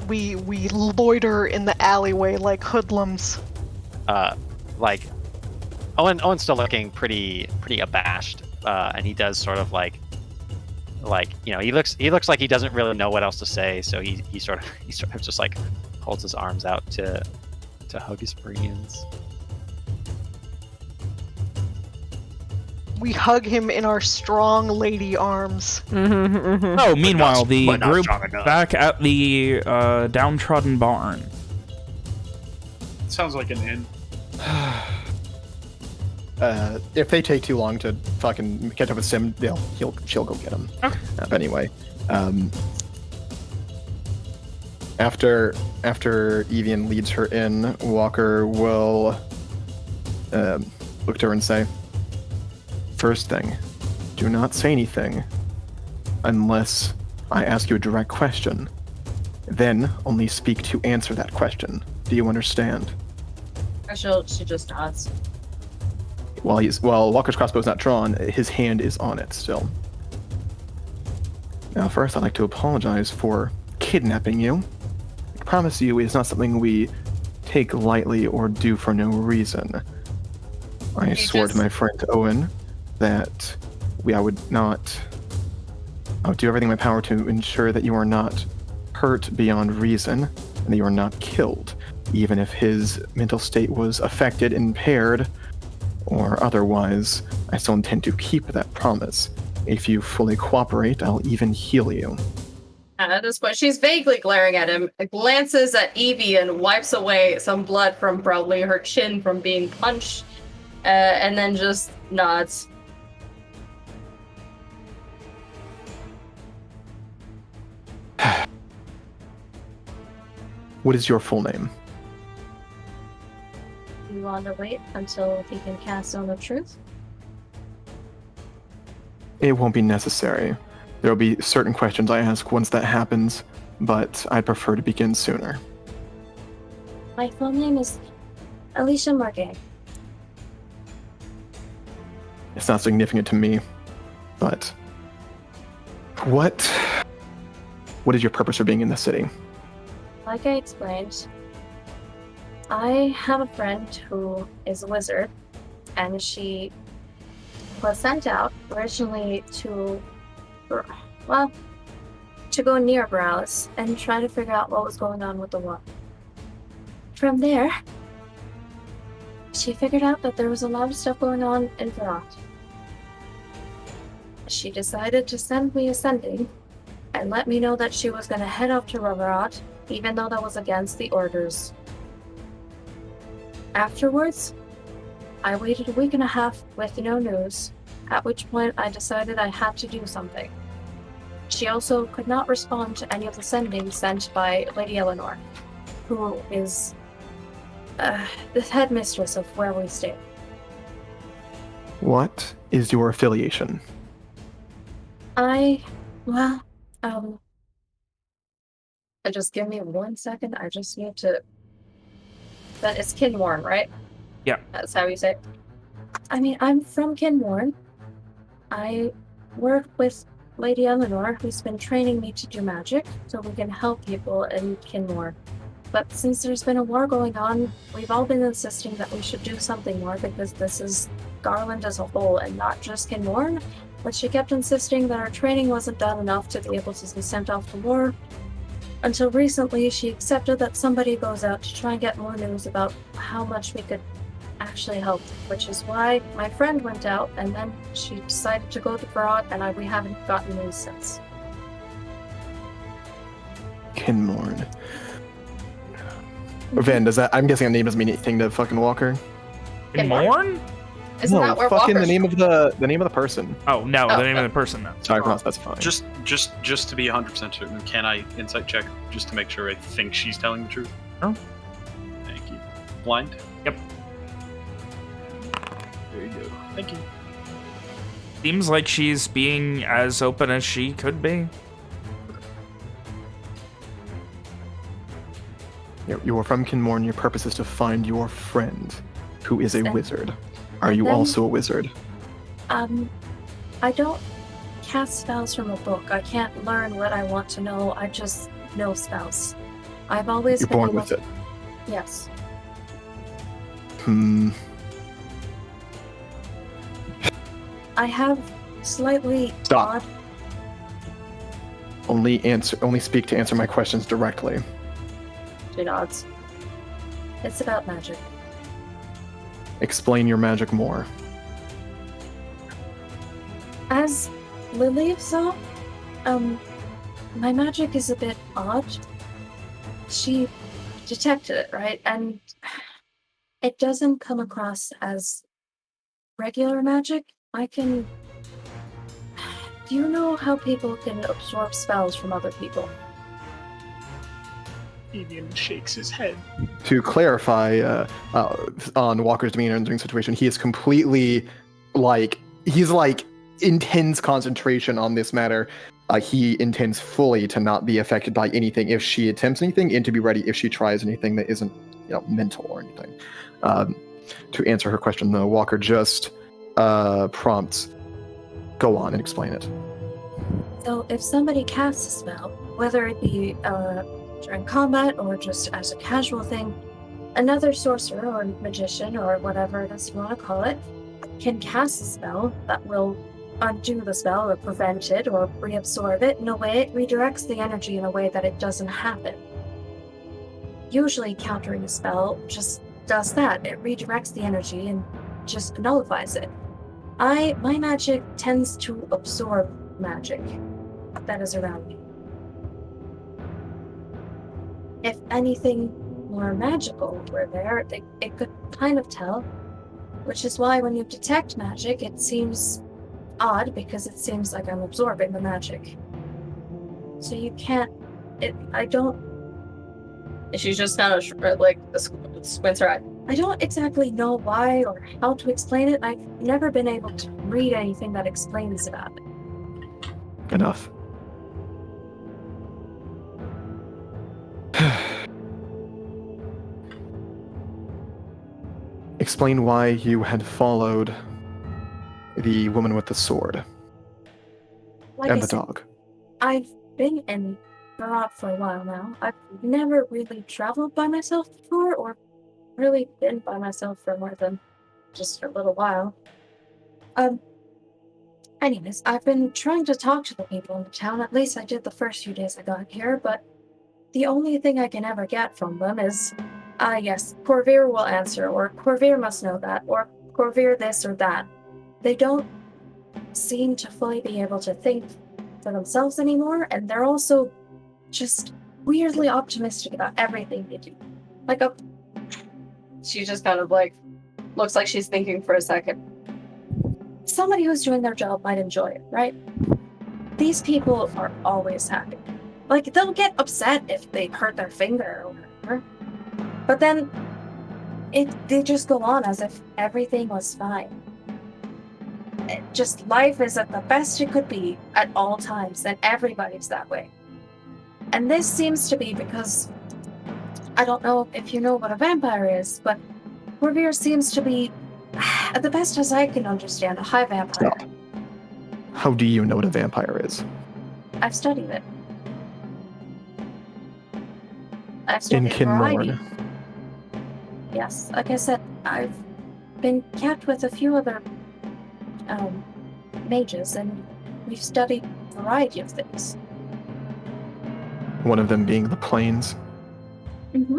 We loiter in the alleyway like hoodlums. Owen's still looking pretty abashed, and he does sort of like he looks like he doesn't really know what else to say, so he sort of just like holds his arms out to hug his friends. We hug him in our strong lady arms. Oh, meanwhile, the group back at the downtrodden barn. Sounds like an inn. If they take too long to fucking catch up with Sim, she'll go get him. Okay. Anyway, after Evian leads her in, Walker will look to her and say, "First thing, do not say anything unless I ask you a direct question. Then only speak to answer that question. Do you understand?" She just nods. While Walker's crossbow is not drawn, his hand is on it still. Now, first, I'd like to apologize for kidnapping you. promise you it's not something we take lightly or do for no reason. I swore to my friend Owen that I would do everything in my power to ensure that you are not hurt beyond reason and that you are not killed, even if his mental state was affected, impaired, or otherwise. I still intend to keep that promise. If you fully cooperate, I'll even heal you. At this point, she's vaguely glaring at him, glances at Evie and wipes away some blood from probably her chin from being punched, and then just nods. What is your full name? You want to wait until he can cast on the truth? It won't be necessary. There will be certain questions I ask once that happens, but I'd prefer to begin sooner. My full name is Alicia Morgan. It's not significant to me, but what is your purpose for being in the city? Like I explained, I have a friend who is a wizard, and she was sent out originally to go near Browse and try to figure out what was going on with the war. From there, she figured out that there was a lot of stuff going on in Verrat. She decided to send me a sending and let me know that she was going to head off to Verrat, even though that was against the orders. Afterwards, I waited a week and a half with no news, at which point I decided I had to do something. She also could not respond to any of the sendings sent by Lady Eleanor, who is the headmistress of where we stay. What is your affiliation? Just give me 1 second. I just need to. That is Kinmorn, right? Yeah. That's how you say it. I mean, I'm from Kinmorn. I work with Lady Eleanor, who's been training me to do magic, so we can help people in Kinmorn. But since there's been a war going on, we've all been insisting that we should do something more because this is Garland as a whole and not just Kinmorn. But she kept insisting that our training wasn't done enough to be able to be sent off to war. Until recently, she accepted that somebody goes out to try and get more news about how much we could actually help, which is why my friend went out, and then she decided to go to Verrat, and we haven't gotten news since. Kinmorn. Ven, I'm guessing that name doesn't mean anything to fucking Walker? Kinmorn? Isn't No, that where fucking Walker's the name of the person. Oh, no, the name of the person, no. Sorry for not specifying. Just to be 100% certain, can I insight check just to make sure I think she's telling the truth? Oh. Thank you. Blind? Yep. There you go. Thank you. Seems like she's being as open as she could be. You are from Kinmorn. Your purpose is to find your friend, who is a And- wizard. Are you then- also a wizard? I don't cast spells from a book. I can't learn what I want to know. I just know spells. I've always You're been born able with it. Yes. I have slightly Stop. odd. Only speak to answer my questions directly. She nods. It's about magic. Explain your magic more. As Lily saw, my magic is a bit odd. She detected it, right? And it doesn't come across as regular magic. Do you know how people can absorb spells from other people? Ian shakes his head. To clarify on Walker's demeanor during the situation, he is completely he's intense concentration on this matter. He intends fully to not be affected by anything if she attempts anything, and to be ready if she tries anything that isn't, mental or anything. To answer her question, though, Walker just prompts, "Go on and explain it." So if somebody casts a spell, whether it be during combat or just as a casual thing, another sorcerer or magician or whatever it is you want to call it can cast a spell that will undo the spell or prevent it or reabsorb it in a way it redirects the energy in a way that it doesn't happen. Usually countering a spell just does that. It redirects the energy and just nullifies it. My magic tends to absorb magic that is around me. If anything more magical were there, it could kind of tell, which is why when you detect magic, it seems odd because it seems like I'm absorbing the magic. So you can't. She's just kind of squints her eye. I don't exactly know why or how to explain it. I've never been able to read anything that explains about it. Enough. Explain why you had followed the woman with the sword Like and I the said, dog. I've been in Verrat for a while now. I've never really traveled by myself before, or really been by myself for more than just a little while. Anyways, I've been trying to talk to the people in the town. At least I did the first few days I got here, but the only thing I can ever get from them is, yes, Corvair will answer, or Corvair must know that, or Corvair this or that. They don't seem to fully be able to think for themselves anymore, and they're also just weirdly optimistic about everything they do. She just kind of looks like she's thinking for a second. Somebody who's doing their job might enjoy it, right? These people are always happy. They'll get upset if they hurt their finger or whatever. But then they just go on as if everything was fine. Just life is at the best it could be at all times, and everybody's that way. And this seems to be because, I don't know if you know what a vampire is, but Corvair seems to be, at the best as I can understand, a high vampire. Stop. How do you know what a vampire is? I've studied it. I've studied In variety. Kinmorn. Yes, like I said, I've been kept with a few other mages, and we've studied a variety of things. One of them being the planes. Mm-hmm.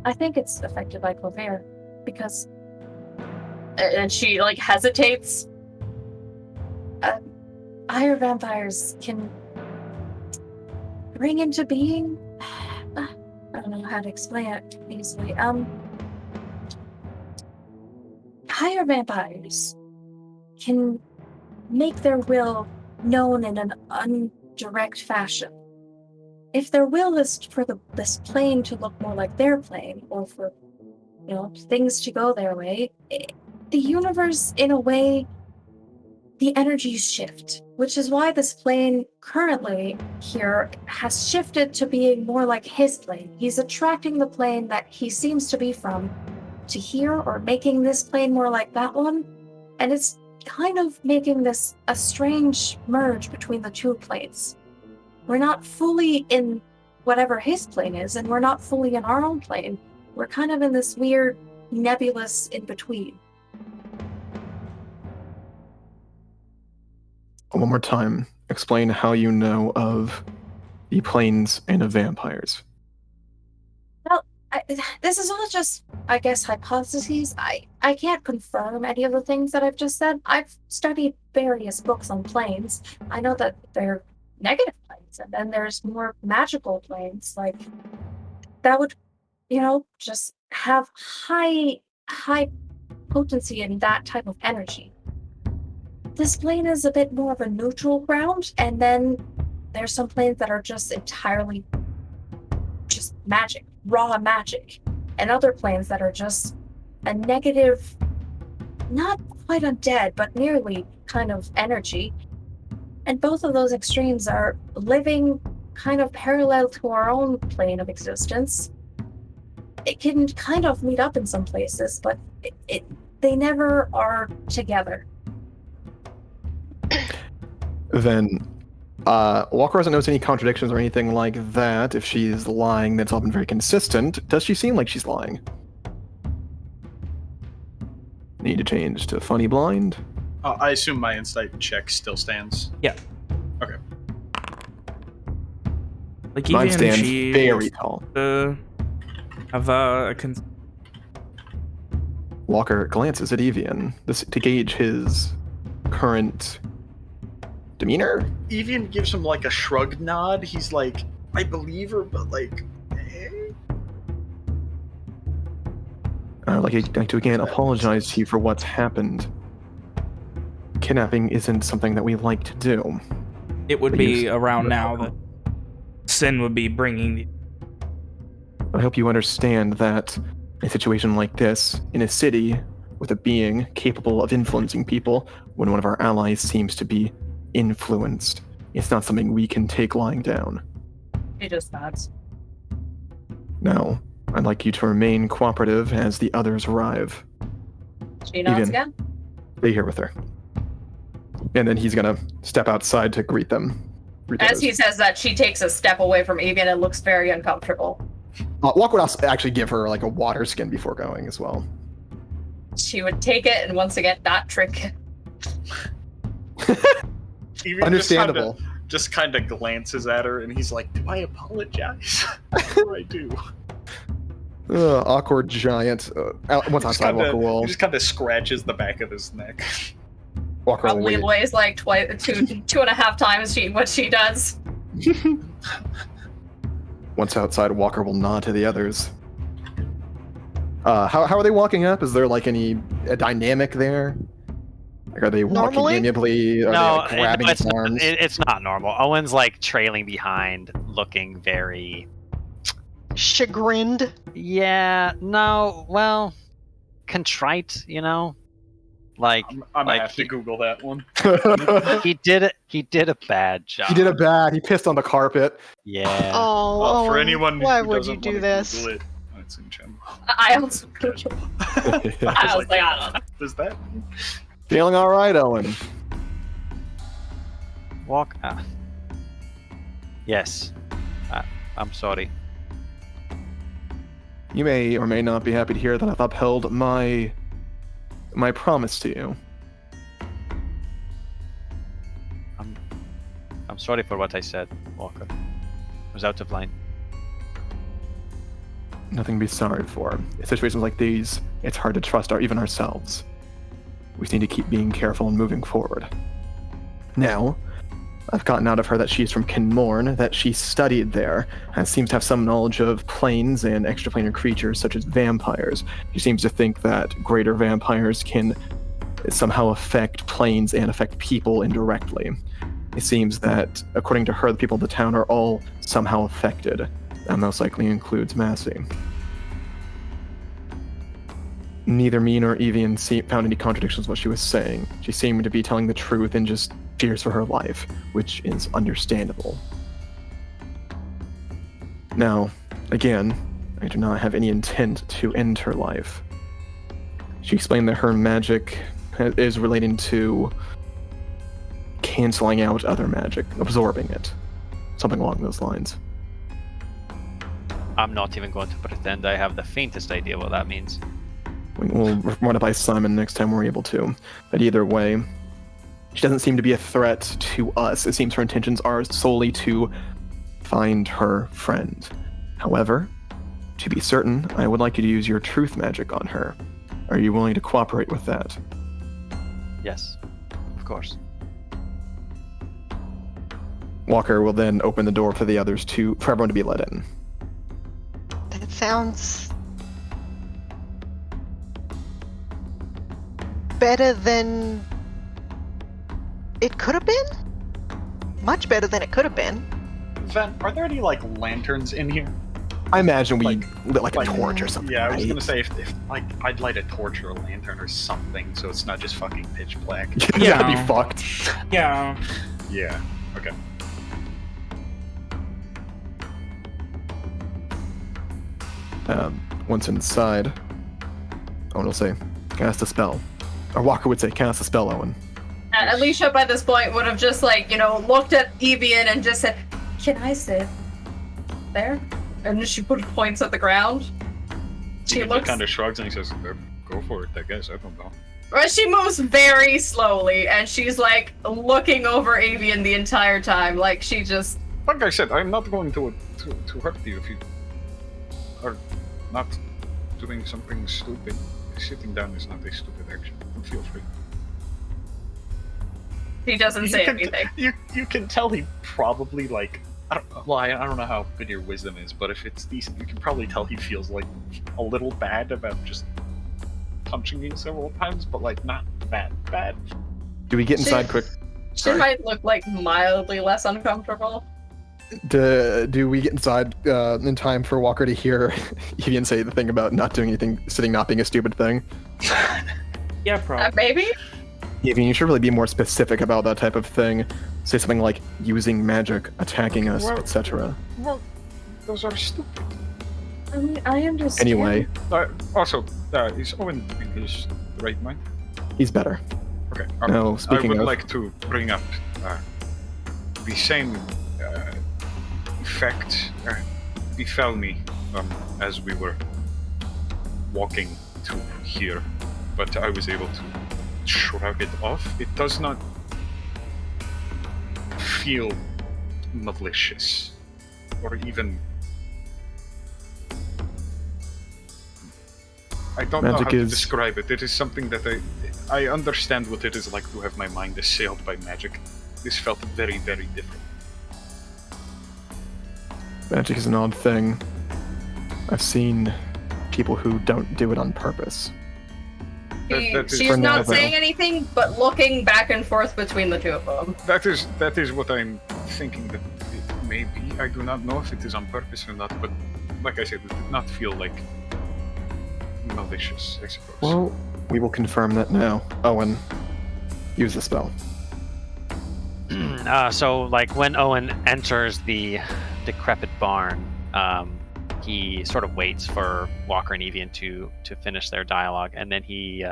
I think it's affected by Corvair, because... And she, hesitates. Higher vampires can bring into being... I don't know how to explain it easily. Higher vampires can make their will known in an indirect fashion. If their will is for this plane to look more like their plane, or for, things to go their way, the universe, in a way, the energies shift, which is why this plane currently here has shifted to being more like his plane. He's attracting the plane that he seems to be from to here, or making this plane more like that one, and it's kind of making this a strange merge between the two planes. We're not fully in whatever his plane is, and we're not fully in our own plane. We're kind of in this weird nebulous in-between. One more time, explain how you know of the planes and of vampires. Well, this is all just, I guess, hypotheses. I can't confirm any of the things that I've just said. I've studied various books on planes. I know that they're negative planes, and then there's more magical planes, that would, just have high potency in that type of energy. This plane is a bit more of a neutral ground, and then there's some planes that are just entirely just magic, raw magic, and other planes that are just a negative, not quite undead, but nearly kind of energy. And both of those extremes are living kind of parallel to our own plane of existence. It can kind of meet up in some places, but they never are together. Then Walker doesn't notice any contradictions or anything like that. If she's lying, that's all been very consistent. Does she seem like she's lying? Need to change to funny blind. I assume my insight check still stands. Yeah. Okay. Like Mine even stands she very tall. have a Walker glances at Evian to gauge his current demeanor. Evian gives him like a shrug nod. He's like, I believe her, but like, I'd like to again apologize to you for what's happened. Kidnapping isn't something that we like to do. It would be around now that Sin would be bringing the... I hope you understand that in a situation like this, in a city with a being capable of influencing people, when one of our allies seems to be influenced, it's not something we can take lying down. He just nods. Now, I'd like you to remain cooperative as the others arrive. She nods Evian, again. Stay here with her. And then he's gonna step outside to greet them. As he says that, she takes a step away from Evian and looks very uncomfortable. Walker would also actually give her like a water skin before going as well. She would take it and once again not trick. Evian Understandable. Just kind of glances at her, and he's like, "Do I apologize?" Or I do. Awkward giant. Once outside, Walker will. He just kind of scratches the back of his neck. Walker will Probably wait. weighs like two and a half times what she does. Once outside, Walker will nod to the others. How are they walking up? Is there like a dynamic there? Like, are they walking Normally? amiably? Are they like, grabbing it's his arms? it's not normal. Owen's like trailing behind, looking very... Chagrined. Yeah, no, well, contrite, you know? Like, I'm gonna like have to Google that one. he did it. He did a bad job. He did a bad. He pissed on the carpet. Yeah. Oh, For Owen, anyone why who would doesn't you do wanna this? Google it, it's in general. I also I was like, I don't know. Does that? Feeling all right, Owen. Walk. Yes. I'm sorry. You may or may not be happy to hear that I've upheld my promise to you. I'm sorry for what I said, Walker. I was out of line. Nothing to be sorry for. In situations like these, it's hard to trust even ourselves. We just need to keep being careful and moving forward. Now, I've gotten out of her that she's from Kinmorn, that she studied there, and seems to have some knowledge of planes and extraplanar creatures such as vampires. She seems to think that greater vampires can somehow affect planes and affect people indirectly. It seems that, according to her, the people of the town are all somehow affected. That most likely includes Massey. Neither me nor Evian found any contradictions with what she was saying. She seemed to be telling the truth and just fears for her life, which is understandable. Now, again, I do not have any intent to end her life. She explained that her magic is relating to canceling out other magic, absorbing it. Something along those lines. I'm not even going to pretend I have the faintest idea what that means. We'll run it by Simon next time we're able to. But either way, she doesn't seem to be a threat to us. It seems her intentions are solely to find her friend. However, to be certain, I would like you to use your truth magic on her. Are you willing to cooperate with that? Yes, of course. Walker will then open the door for the others for everyone to be let in. That sounds better than it could have been? Much better than it could have been. Ven, are there any like lanterns in here? I imagine we Like- lit like a torch or something. Yeah, I was right? gonna say if like I'd light a torch or a lantern or something, so it's not just fucking pitch black. Yeah. That'd be fucked. Yeah. Yeah. Okay. Once inside, Owen will say, cast a spell. Or Walker would say, cast a spell, Owen. Yeah, Alicia by this point would have just looked at Evian and just said, "Can I sit there?" And she points at the ground. She looks. kind of shrugs and he says, "Go for it, I guess. I don't know." Well, she moves very slowly, and she's looking over Avian the entire time, like she just. Like I said, I'm not going to hurt you if you are not doing something stupid. Sitting down is not a stupid action. Feel free. He doesn't say anything. You can tell he probably I don't know how good your wisdom is, but if it's decent, you can probably tell he feels a little bad about just punching you several times, but not that bad. Do we get inside quick? She might look mildly less uncomfortable. Do we get inside in time for Walker to hear Evian say the thing about not doing anything, sitting not being a stupid thing? Yeah, probably. Maybe? Evian, you should really be more specific about that type of thing. Say something like using magic, attacking us, etc. Well, those are stupid. I mean, I understand. Anyway, Also, is Owen in his right mind? he's better. Okay. No, I speaking would of- like to bring up the same effect befell me as we were walking to here, but I was able to shrug it off. It does not feel malicious or even. I don't know how to describe it. It is something that I understand what it is like to have my mind assailed by magic. This felt very, very different. Magic is an odd thing. I've seen people who don't do it on purpose. She's not saying anything, but looking back and forth between the two of them. That is what I'm thinking that it may be. I do not know if it is on purpose or not, but like I said, it did not feel malicious, I suppose. Well, we will confirm that now. Owen, use the spell. So when Owen enters the decrepit barn, he sort of waits for Walker and Evian to finish their dialogue, and then he,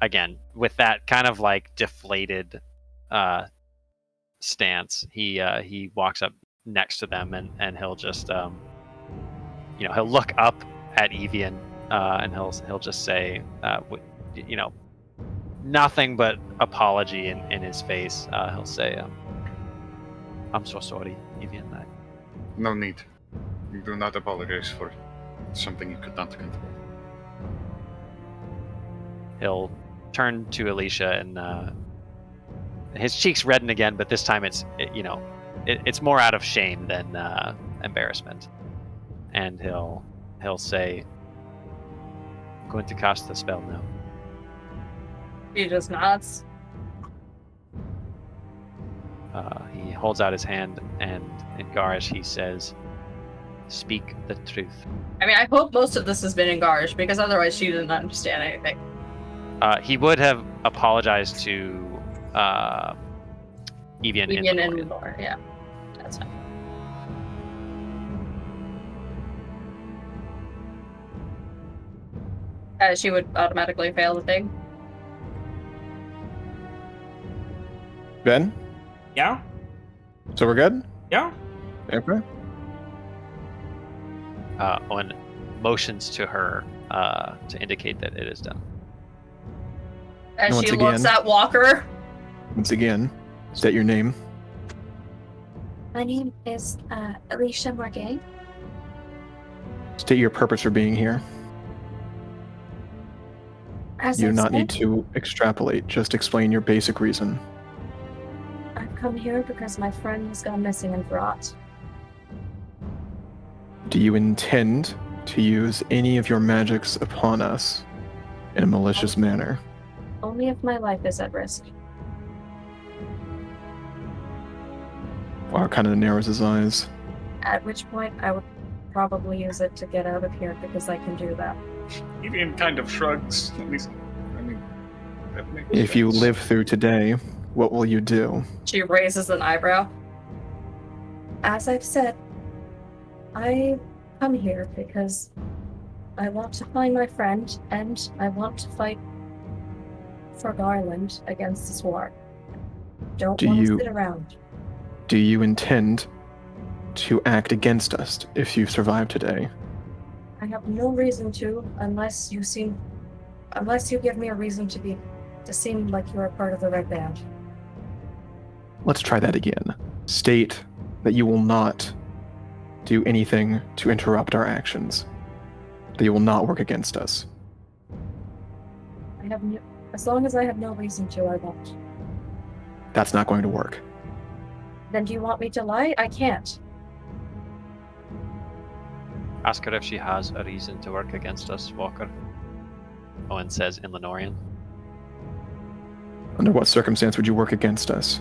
again, with that kind of deflated stance, he walks up next to them, and he'll just, he'll look up at Evian, and he'll just say, nothing but apology in his face. He'll say, "I'm so sorry, Evian." No need. You do not apologize for something you could not control. He'll turn to Alicia, and his cheeks redden again, but this time it's more out of shame than embarrassment. And he'll say, "I'm going to cast the spell now." He just nods. He holds out his hand, and in Garish he says, "Speak the truth." I mean, I hope most of this has been in Garish, because otherwise she didn't understand anything. He would have apologized to Evian and Lore, yeah. That's fine. She would automatically fail the thing. Ben? Yeah? So we're good? Yeah? Okay. Owen motions to her to indicate that it is done. As Once she looks again- at Walker. Once again, state your name. My name is Alicia Morgay. State your purpose for being here. As You do I've not need said, to extrapolate, just explain your basic reason. I've come here because my friend has gone missing in Verrat. Do you intend to use any of your magics upon us in a malicious manner? Only if my life is at risk. Wow, kind of narrows his eyes. At which point I would probably use it to get out of here because I can do that. Evian kind of shrugs. At least, I mean, that makes If you sense. live through today, what will you do? She raises an eyebrow. As I've said, I come here because I want to find my friend and I want to fight for Garland against this war. Don't Do want to you- sit around. Do you intend to act against us if you survive today? I have no reason to, unless you give me a reason to seem like you're a part of the Red Band. Let's try that again. State that you will not do anything to interrupt our actions. That you will not work against us. As long as I have no reason to, I won't. That's not going to work. Then do you want me to lie? I can't. Ask her if she has a reason to work against us, Walker. Owen says in Lenorian. Under what circumstance would you work against us?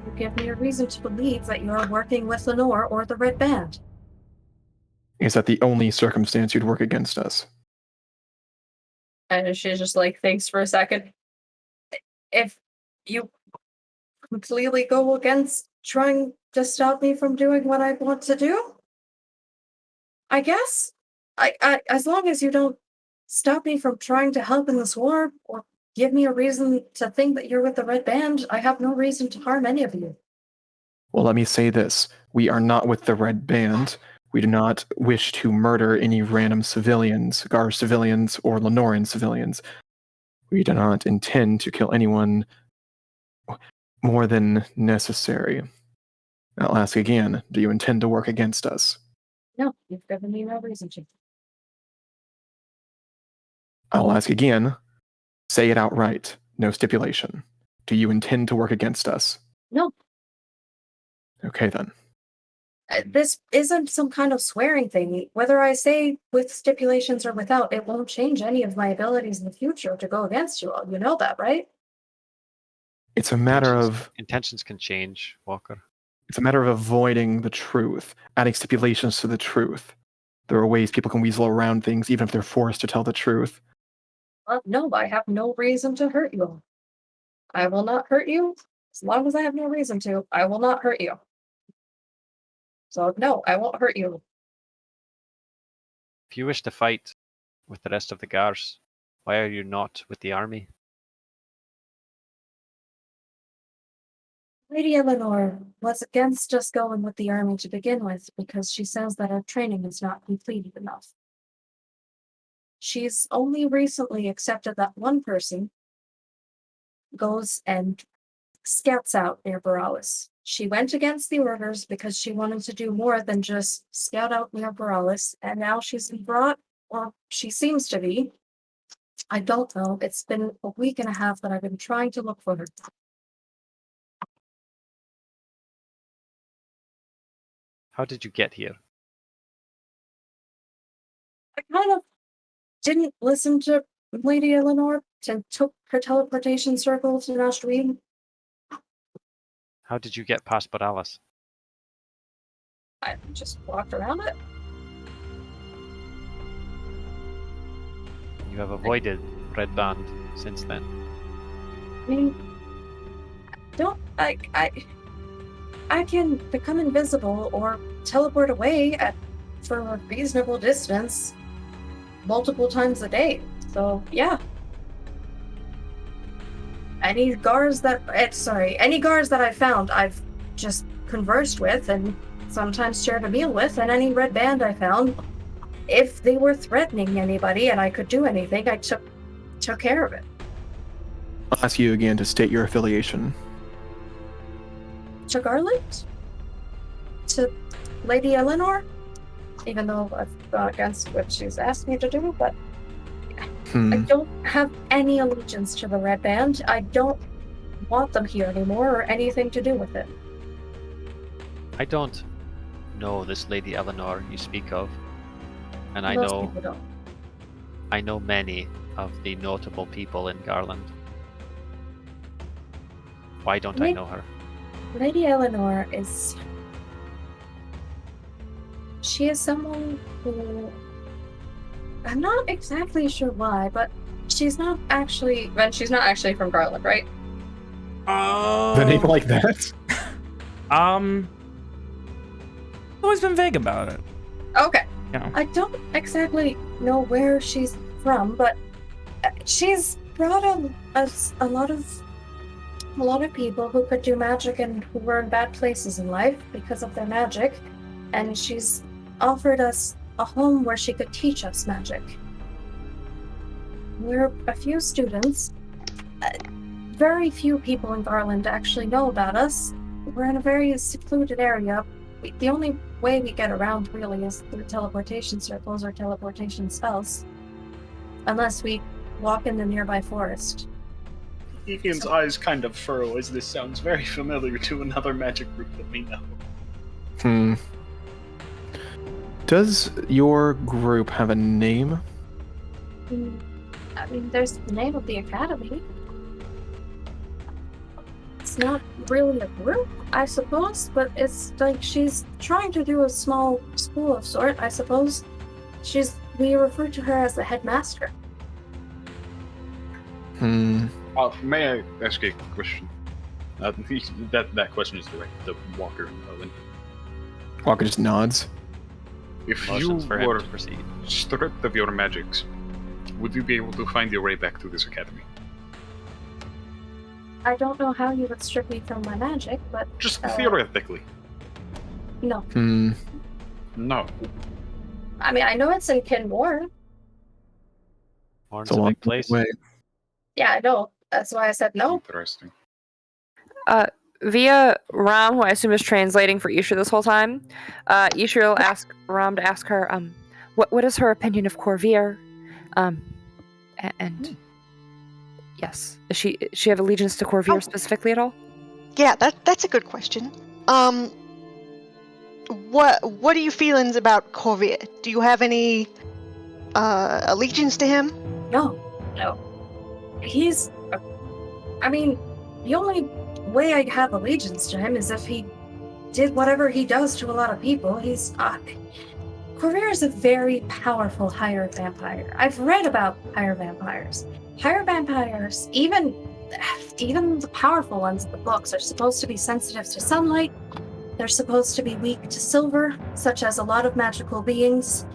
You give me a reason to believe that you're working with Lenore or the Red Band. Is that the only circumstance you'd work against us? And she just like thinks for a second. If you completely go against trying to stop me from doing what I want to do, I guess. I as long as you don't stop me from trying to help in this war or give me a reason to think that you're with the Red Band, I have no reason to harm any of you. Well, let me say this. We are not with the Red Band. We do not wish to murder any random civilians, Gar civilians, or Lenoran civilians. We do not intend to kill anyone more than necessary. I'll ask again, do you intend to work against us? No, you've given me no reason to. I'll ask again, say it outright, no stipulation. Do you intend to work against us? No. Okay then. This isn't some kind of swearing thing. Whether I say with stipulations or without, it won't change any of my abilities in the future to go against you all. You know that, right? It's a matter of Intentions can change, Walker. It's a matter of avoiding the truth, adding stipulations to the truth. There are ways people can weasel around things even if they're forced to tell the truth. No, I have no reason to hurt you all. I will not hurt you as long as I have no reason to. I will not hurt you. So no, I won't hurt you. If you wish to fight with the rest of the Gars, why are you not with the army? Lady Eleanor was against us going with the army to begin with because she says that our training is not completed enough. She's only recently accepted that one person goes and scouts out near Borealis. She went against the orders because she wanted to do more than just scout out near Borealis, and now she's been brought, or she seems to be. I don't know. It's been a week and a half that I've been trying to look for her. How did you get here? I kind of didn't listen to Lady Eleanor and took her teleportation circle to Nashtream. How did you get past Borealis? I just walked around it. You have avoided Red Band since then. I mean, I can become invisible or teleport away for a reasonable distance multiple times a day. So yeah. Any guards that I found, I've just conversed with and sometimes shared a meal with, and any Red Band I found, if they were threatening anybody and I could do anything, I took care of it. I'll ask you again to state your affiliation. To Garland? To Lady Eleanor? Even though I've gone against what she's asked me to do, but I don't have any allegiance to the Red Band. I don't want them here anymore or anything to do with it. I don't know this Lady Eleanor you speak of, and Most people don't. I know many of the notable people in Garland. Why don't I know her? Lady Eleanor is... She is someone who... I'm not exactly sure why, but she's not actually... And she's not actually from Garland, right? The name like that? Always been vague about it. Okay. Yeah. I don't exactly know where she's from, but she's brought us a lot of people who could do magic and who were in bad places in life because of their magic, and she's offered us a home where she could teach us magic. We're a few students. Very few people in Garland actually know about us. We're in a very secluded area. The only way we get around really is through teleportation circles or teleportation spells. Unless we walk in the nearby forest. Ian's eyes kind of furrow as this sounds very familiar to another magic group that we know. Does your group have a name? I mean, there's the name of the academy. It's not really a group, I suppose, but it's like she's trying to do a small school of sort, I suppose. We refer to her as the headmaster. May I ask a question? That question is directed to Walker and Owen. Walker just nods. If Motions you for him were to proceed. stripped of your magics, would you be able to find your way back to this academy? I don't know how you would strip me from my magic, but... Just theoretically. No. No. I mean, I know it's in Kenmore. Horn's It's a a long big place. way. Yeah, I know. That's why I said no. Interesting. Via Ram, who I assume is translating for Isha this whole time, Isha will ask Ram to ask her, what is her opinion of Corvier? And yes, does she have allegiance to Corvier specifically at all? Yeah, that's a good question. What are your feelings about Corvier? Do you have any allegiance to him? No. He's... I mean, the only way I have allegiance to him is if he did whatever he does to a lot of people. Corvier is a very powerful higher vampire. I've read about higher vampires. Higher vampires, even the powerful ones in the books, are supposed to be sensitive to sunlight. They're supposed to be weak to silver, such as a lot of magical beings.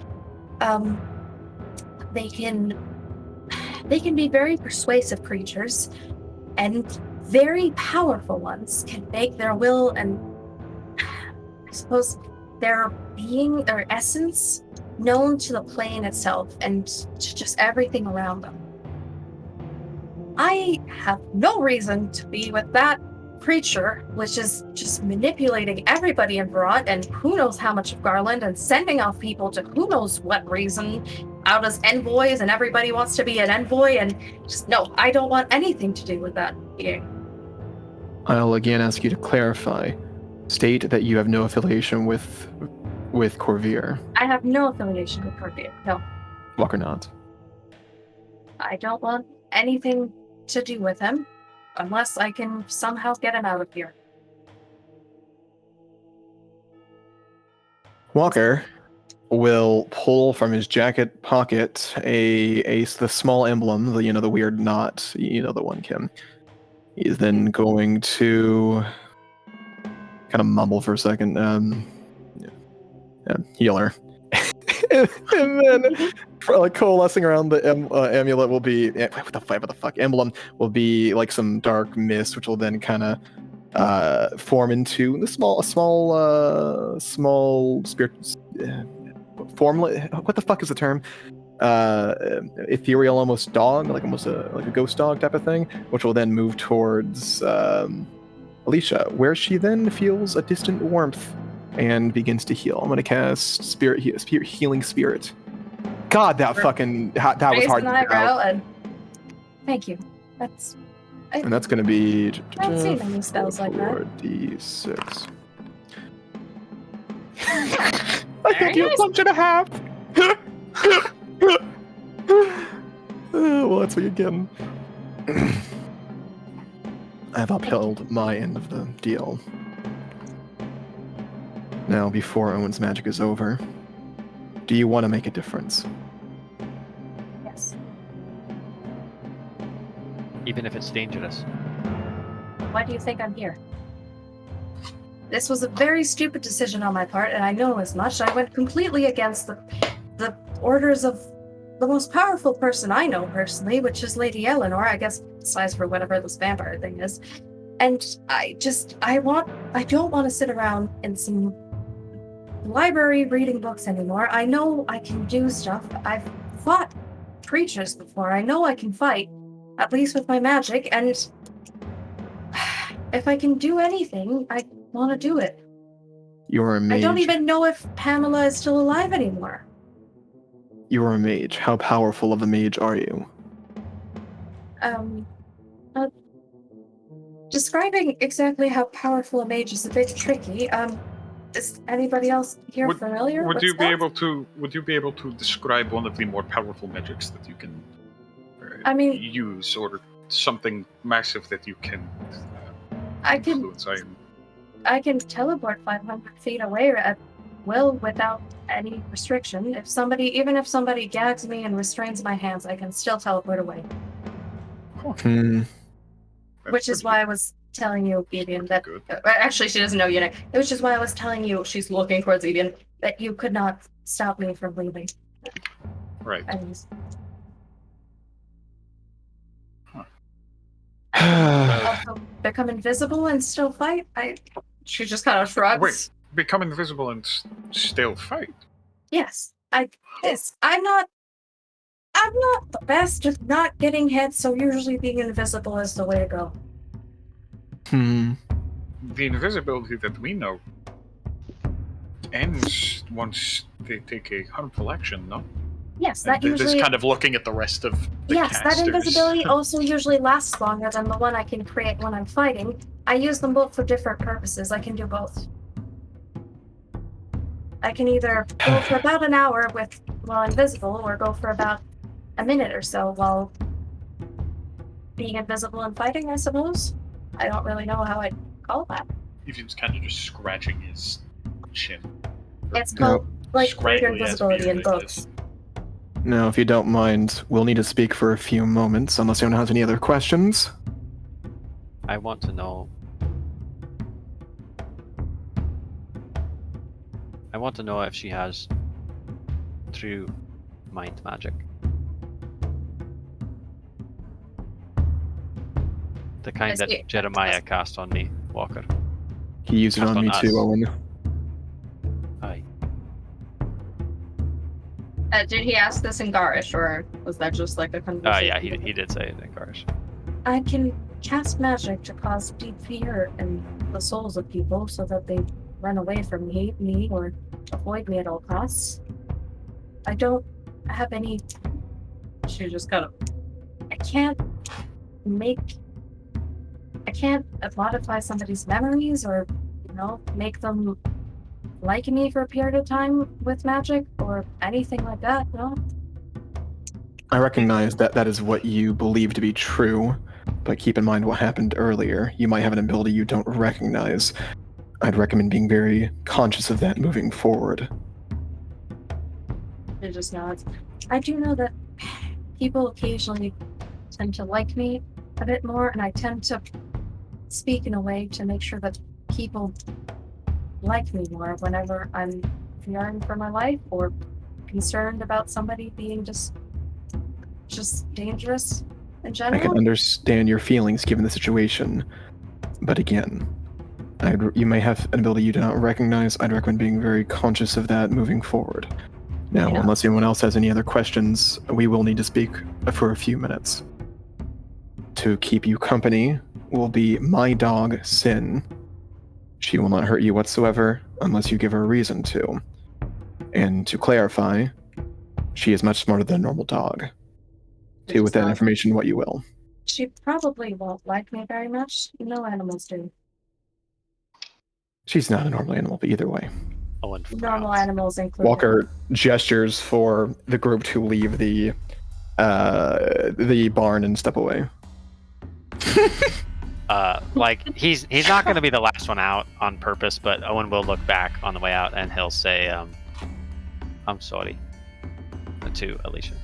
They can be very persuasive creatures, and very powerful ones can make their will and, I suppose, their being, their essence, known to the plane itself and to just everything around them. I have no reason to be with that creature, which is just manipulating everybody in Verrat and who knows how much of Garland and sending off people to who knows what reason out as envoys, and everybody wants to be an envoy, and just no, I don't want anything to do with that being. I'll again ask you to clarify. State that you have no affiliation with Corvier. I have no affiliation with Corvier, no. Walker nods. I don't want anything to do with him, unless I can somehow get him out of here. Walker will pull from his jacket pocket the small emblem, the weird knot, the one, Kim. He's then going to kind of mumble for a second, healer. And then coalescing around the amulet will be what the fuck emblem will be like some dark mist, which will then kind of form into the small spirit formlet. What the fuck is the term? Ethereal, almost dog, like a ghost dog type of thing, which will then move towards Alicia, where she then feels a distant warmth and begins to heal. I'm gonna cast spirit healing spirit. God, that fucking that was hard to figure out. And thank you. And that's gonna be I don't see many spells like that. 4d6. I think you punch and a half. Well, that's what you're getting. I've upheld my end of the deal. Now, before Owen's magic is over, do you want to make a difference? Yes. Even if it's dangerous. Why do you think I'm here? This was a very stupid decision on my part, and I know as much. I went completely against the orders of the most powerful person I know personally, which is Lady Eleanor, I guess size for whatever this vampire thing is. And I don't want to sit around in some library reading books anymore. I know I can do stuff. I've fought creatures before. I know I can fight, at least with my magic, and if I can do anything, I want to do it. You're a mage. I don't even know if Pamela is still alive anymore. You're a mage. How powerful of a mage are you? Describing exactly how powerful a mage is a bit tricky. Is anybody else here familiar Would with you be spells? able to describe one of the more powerful magics that you can use, or something massive that you can influence? I can teleport 500 feet away at will without any restriction. Even if somebody gags me and restrains my hands, I can still teleport away. Which is why I was telling you, Evian, that actually she doesn't know yet. Which is why I was telling you, she's looking towards Evian, that you could not stop me from leaving. Right. Also, become invisible and still fight? She just kind of shrugs. Wait, become invisible and still fight? Yes. I'm not the best at not getting hit, so usually being invisible is the way to go. The invisibility that we know ends once they take a harmful action, no? Yes, that and usually... Just kind of looking at the rest of the Yes, casters. that invisibility also usually lasts longer than the one I can create when I'm fighting. I use them both for different purposes. I can do both. I can either go for about an hour while invisible, or go for about a minute or so while being invisible and fighting, I suppose. I don't really know how I'd call that. Evian's kind of just scratching his chin. It's called, greater invisibility in books. Now, if you don't mind, we'll need to speak for a few moments, unless anyone has any other questions. I want to know... if she has true mind magic. The kind that Jeremiah cast on me, Walker. He used it on me too, Owen. Aye. Did he ask this in Garish, or was that just like a conversation? Yeah, he did say it in Garish. I can cast magic to cause deep fear in the souls of people so that they run away from me or avoid me at all costs. I don't have any... She just kind of... I can't modify somebody's memories or, make them like me for a period of time with magic or anything like that, no? I recognize that is what you believe to be true, but keep in mind what happened earlier. You might have an ability you don't recognize. I'd recommend being very conscious of that moving forward. It just nods. I do know that people occasionally tend to like me a bit more, and I tend to speak in a way to make sure that people like me more whenever I'm fearing for my life or concerned about somebody being just dangerous in general. I can understand your feelings given the situation, but again, you may have an ability you do not recognize. I'd recommend being very conscious of that moving forward. Now, unless anyone else has any other questions, we will need to speak for a few minutes. To keep you company will be my dog, Sin. She will not hurt you whatsoever unless you give her a reason to. And to clarify, she is much smarter than a normal dog. Do with that information what you will. She probably won't like me very much. No animals do. She's not a normal animal, but either way. Normal animals include... Walker gestures for the group to leave the barn and step away. He's not going to be the last one out on purpose, but Owen will look back on the way out and he'll say, I'm sorry to Alicia.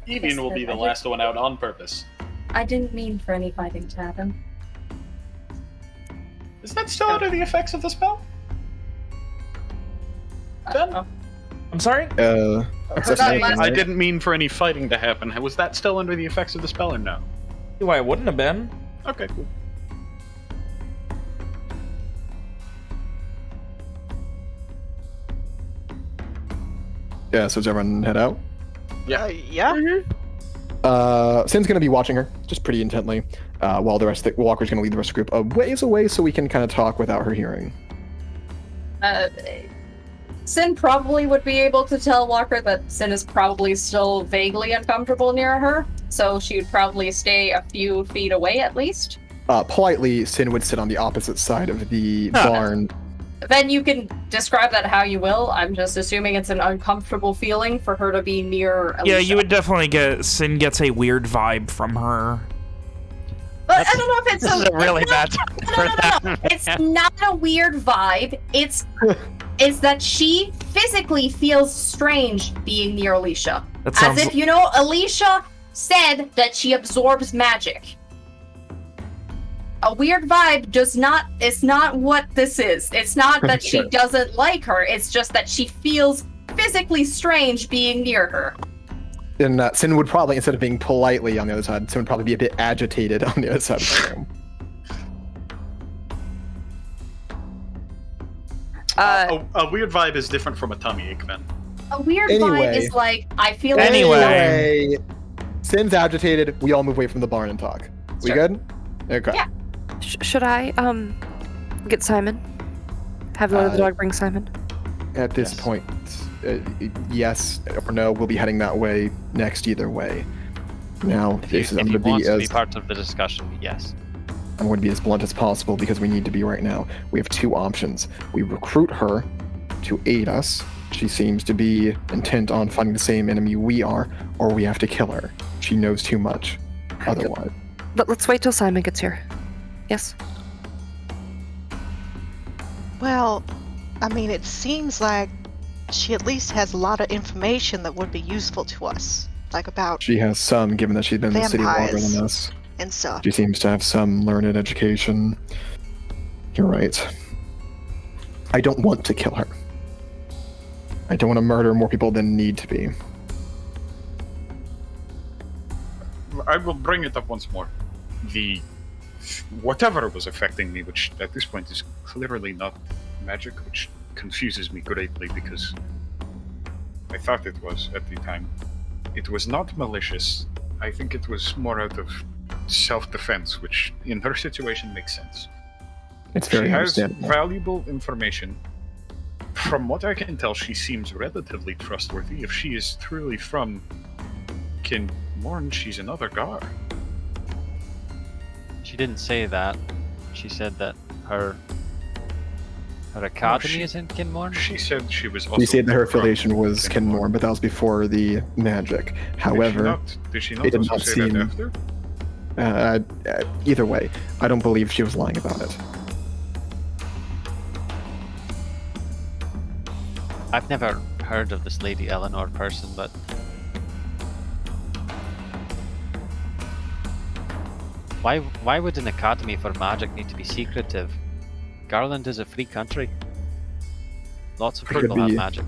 Evian will be the last one out on purpose. I didn't mean for any fighting to happen. Is that still under the effects of the spell? Ben? I'm sorry? Assassination, I right? didn't mean for any fighting to happen. Was that still under the effects of the spell or no? Why it wouldn't have been? Okay, cool. Yeah, so does everyone head out? Yeah. Yeah. Sin's going to be watching her, just pretty intently, while the rest of the Walker's going to lead the rest of the group a ways away so we can kind of talk without her hearing. Sin probably would be able to tell Walker that Sin is probably still vaguely uncomfortable near her, so she would probably stay a few feet away at least. Politely, Sin would sit on the opposite side of the barn. Then you can describe that how you will. I'm just assuming it's an uncomfortable feeling for her to be near Alicia. Yeah, you would definitely get... Sin gets a weird vibe from her. But I don't know if it's This is a really bad time for that. No. It's not a weird vibe. It's that she physically feels strange being near Alicia. That sounds... As if, you know, Alicia said that she absorbs magic. A weird vibe is not what this is. It's not that she Sure. doesn't like her. It's just that she feels physically strange being near her. And Sin would probably, instead of being politely on the other side, Sin would probably be a bit agitated on the other side of the room. A weird vibe is different from a tummy ache, then. A weird Anyway. vibe is like, I feel Anyway. Sin's agitated. We all move away from the barn and talk. We Sure. good? Okay. Yeah. Should I get Simon? Have the other dog bring Simon? At this point, yes or no, we'll be heading that way next either way. Now, If he wants to be part of the discussion, yes. I'm going to be as blunt as possible because we need to be right now. We have two options. We recruit her to aid us. She seems to be intent on fighting the same enemy we are, or we have to kill her. She knows too much otherwise. Let's wait till Simon gets here. Yes? Well, I mean, it seems like she at least has a lot of information that would be useful to us, like about She has some, given that she's been in the city longer Vampires. than us. and stuff. She seems to have some learned education. You're right. I don't want to kill her. I don't want to murder more people than need to be. I will bring it up once more. Whatever was affecting me, which at this point is clearly not magic, which confuses me greatly because I thought it was at the time. It was not malicious. I think it was more out of self-defense, which in her situation makes sense. It's very She has understandable. valuable information. From what I can tell, she seems relatively trustworthy. If she is truly from Kinmorn, she's another Gar. She didn't say that. She said that her academy is in Kinmorn? She said she was also... We said that her from affiliation was Kinmorn. Kinmorn, but that was before the magic. However, Did she not it did also not say seem- that after? either way, I don't believe she was lying about it. I've never heard of this Lady Eleanor person, but why would an academy for magic need to be secretive? Garland is a free country. Lots of Could people have be. magic.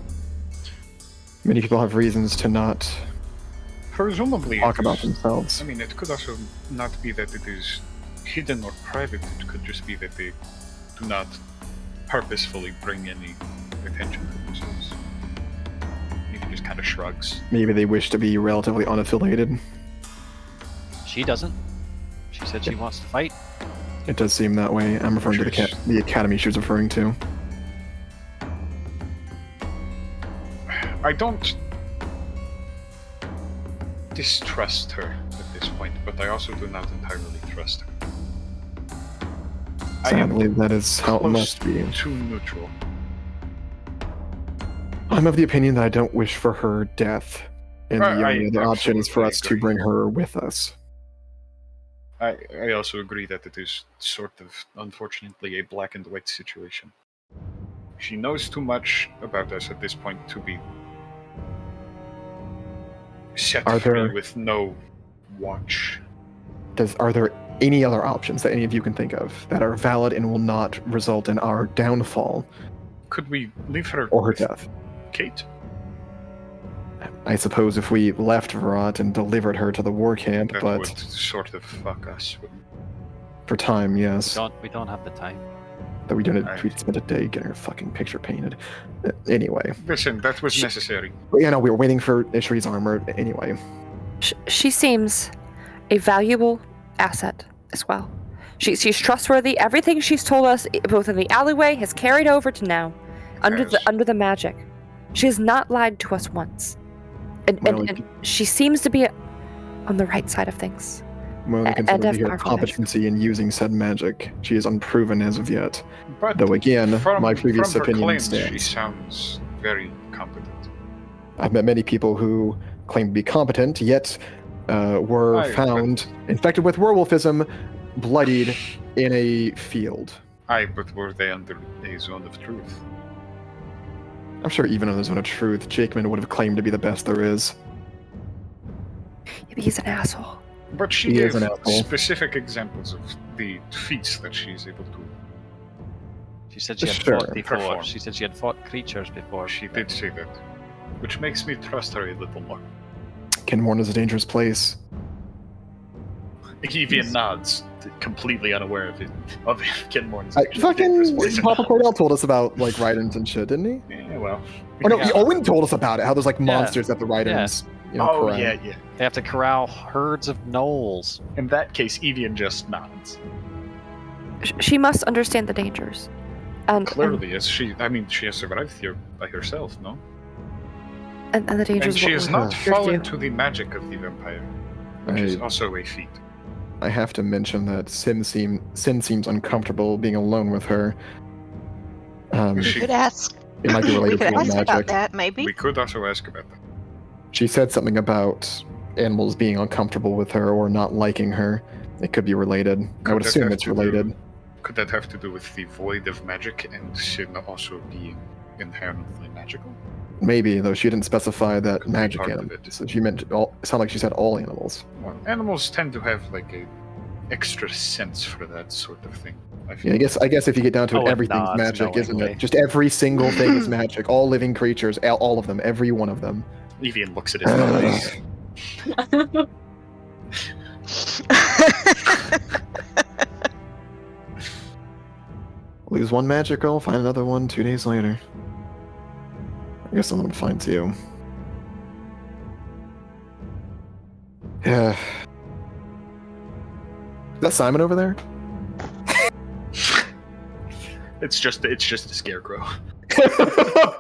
Many people have reasons to not Presumably, talk it about is- themselves. I mean, it could also not be that it is hidden or private. It could just be that they do not purposefully bring any attention to themselves. Maybe just kind of shrugs. Maybe they wish to be relatively unaffiliated. She doesn't. She said she wants to fight. It does seem that way. I'm referring to the academy she was referring to. I don't distrust her at this point, but I also do not entirely trust her. I So I am believe that is how it close must be. to neutral. I'm of the opinion that I don't wish for her death, and the I only other option is for absolutely us to agree. bring her with us. I also agree that it is sort of, unfortunately, a black and white situation. She knows too much about us at this point to be set Are free there- with no watch. Are there any other options that any of you can think of that are valid and will not result in our downfall Could we leave her or her with death? Kate? I suppose if we left Verrat and delivered her to the war camp, That but would sort of fuck us. for time, yes. We don't have the time. That we didn't. Right. We spent a day getting her fucking picture painted. Anyway, Listen, that was necessary. but, you know, we were waiting for Ishri's armor. Anyway, She seems a valuable asset as well. She's trustworthy. Everything she's told us, both in the alleyway, has carried over to now, under the magic. She has not lied to us once, and she seems to be on the right side of things. when we And consider have her powerful competency in using said magic, she is unproven as of yet. But Though again, my previous from her opinion claims, she stands. sounds very competent. I've met many people who claim to be competent, yet were Aye, found infected with werewolfism, bloodied in a field. Aye, but were they under a zone of truth? I'm sure even in the zone of truth, Jakeman would have claimed to be the best there is. He's an asshole. But she He is gave an asshole. specific examples of the feats that she's able to. She said she had Sure. fought before. Perform. She said she had fought creatures before. She did say that, which makes me trust her a little more. Kenmorn is a dangerous place. Evian nods, completely unaware of it. Of Kenmorn's Fucking Papa Cordell told us about like Rydens and shit, didn't he? Yeah, well. Oh no, yeah. Owen told us about it. How there's like Yeah. monsters at the Rydens. You know, Oh, corral. yeah. They have to corral herds of gnolls. In that case, Evian just nods. She must understand the dangers. And Clearly, yes. She has survived here by herself, no? and the dangers. And she has not Here's fallen the- to the magic of the vampire, which is I- also a feat. I have to mention that Sin seems uncomfortable being alone with her. Is We she- could ask. It might be We related could to ask magic. about that, maybe. We could also ask about that. She said something about animals being uncomfortable with her or not liking her. It could be related. I Could would that assume have it's to do- related. Could that have to do with the void of magic and Sin also being inherently magical? Maybe, though she didn't specify that Could be magic part of animals. it. So she meant all. It sounded like she said all animals. Well, animals tend to have like a extra sense for that sort of thing. Yeah, I guess if you get down to it, Owen everything's nods magic, isn't knowingly. it? Just every single thing is magic. All living creatures, all of them, every one of them. Evian looks at his face. Lose one magical, find another one 2 days later. I guess someone finds you. Yeah. Is that Simon over there? It's just a scarecrow.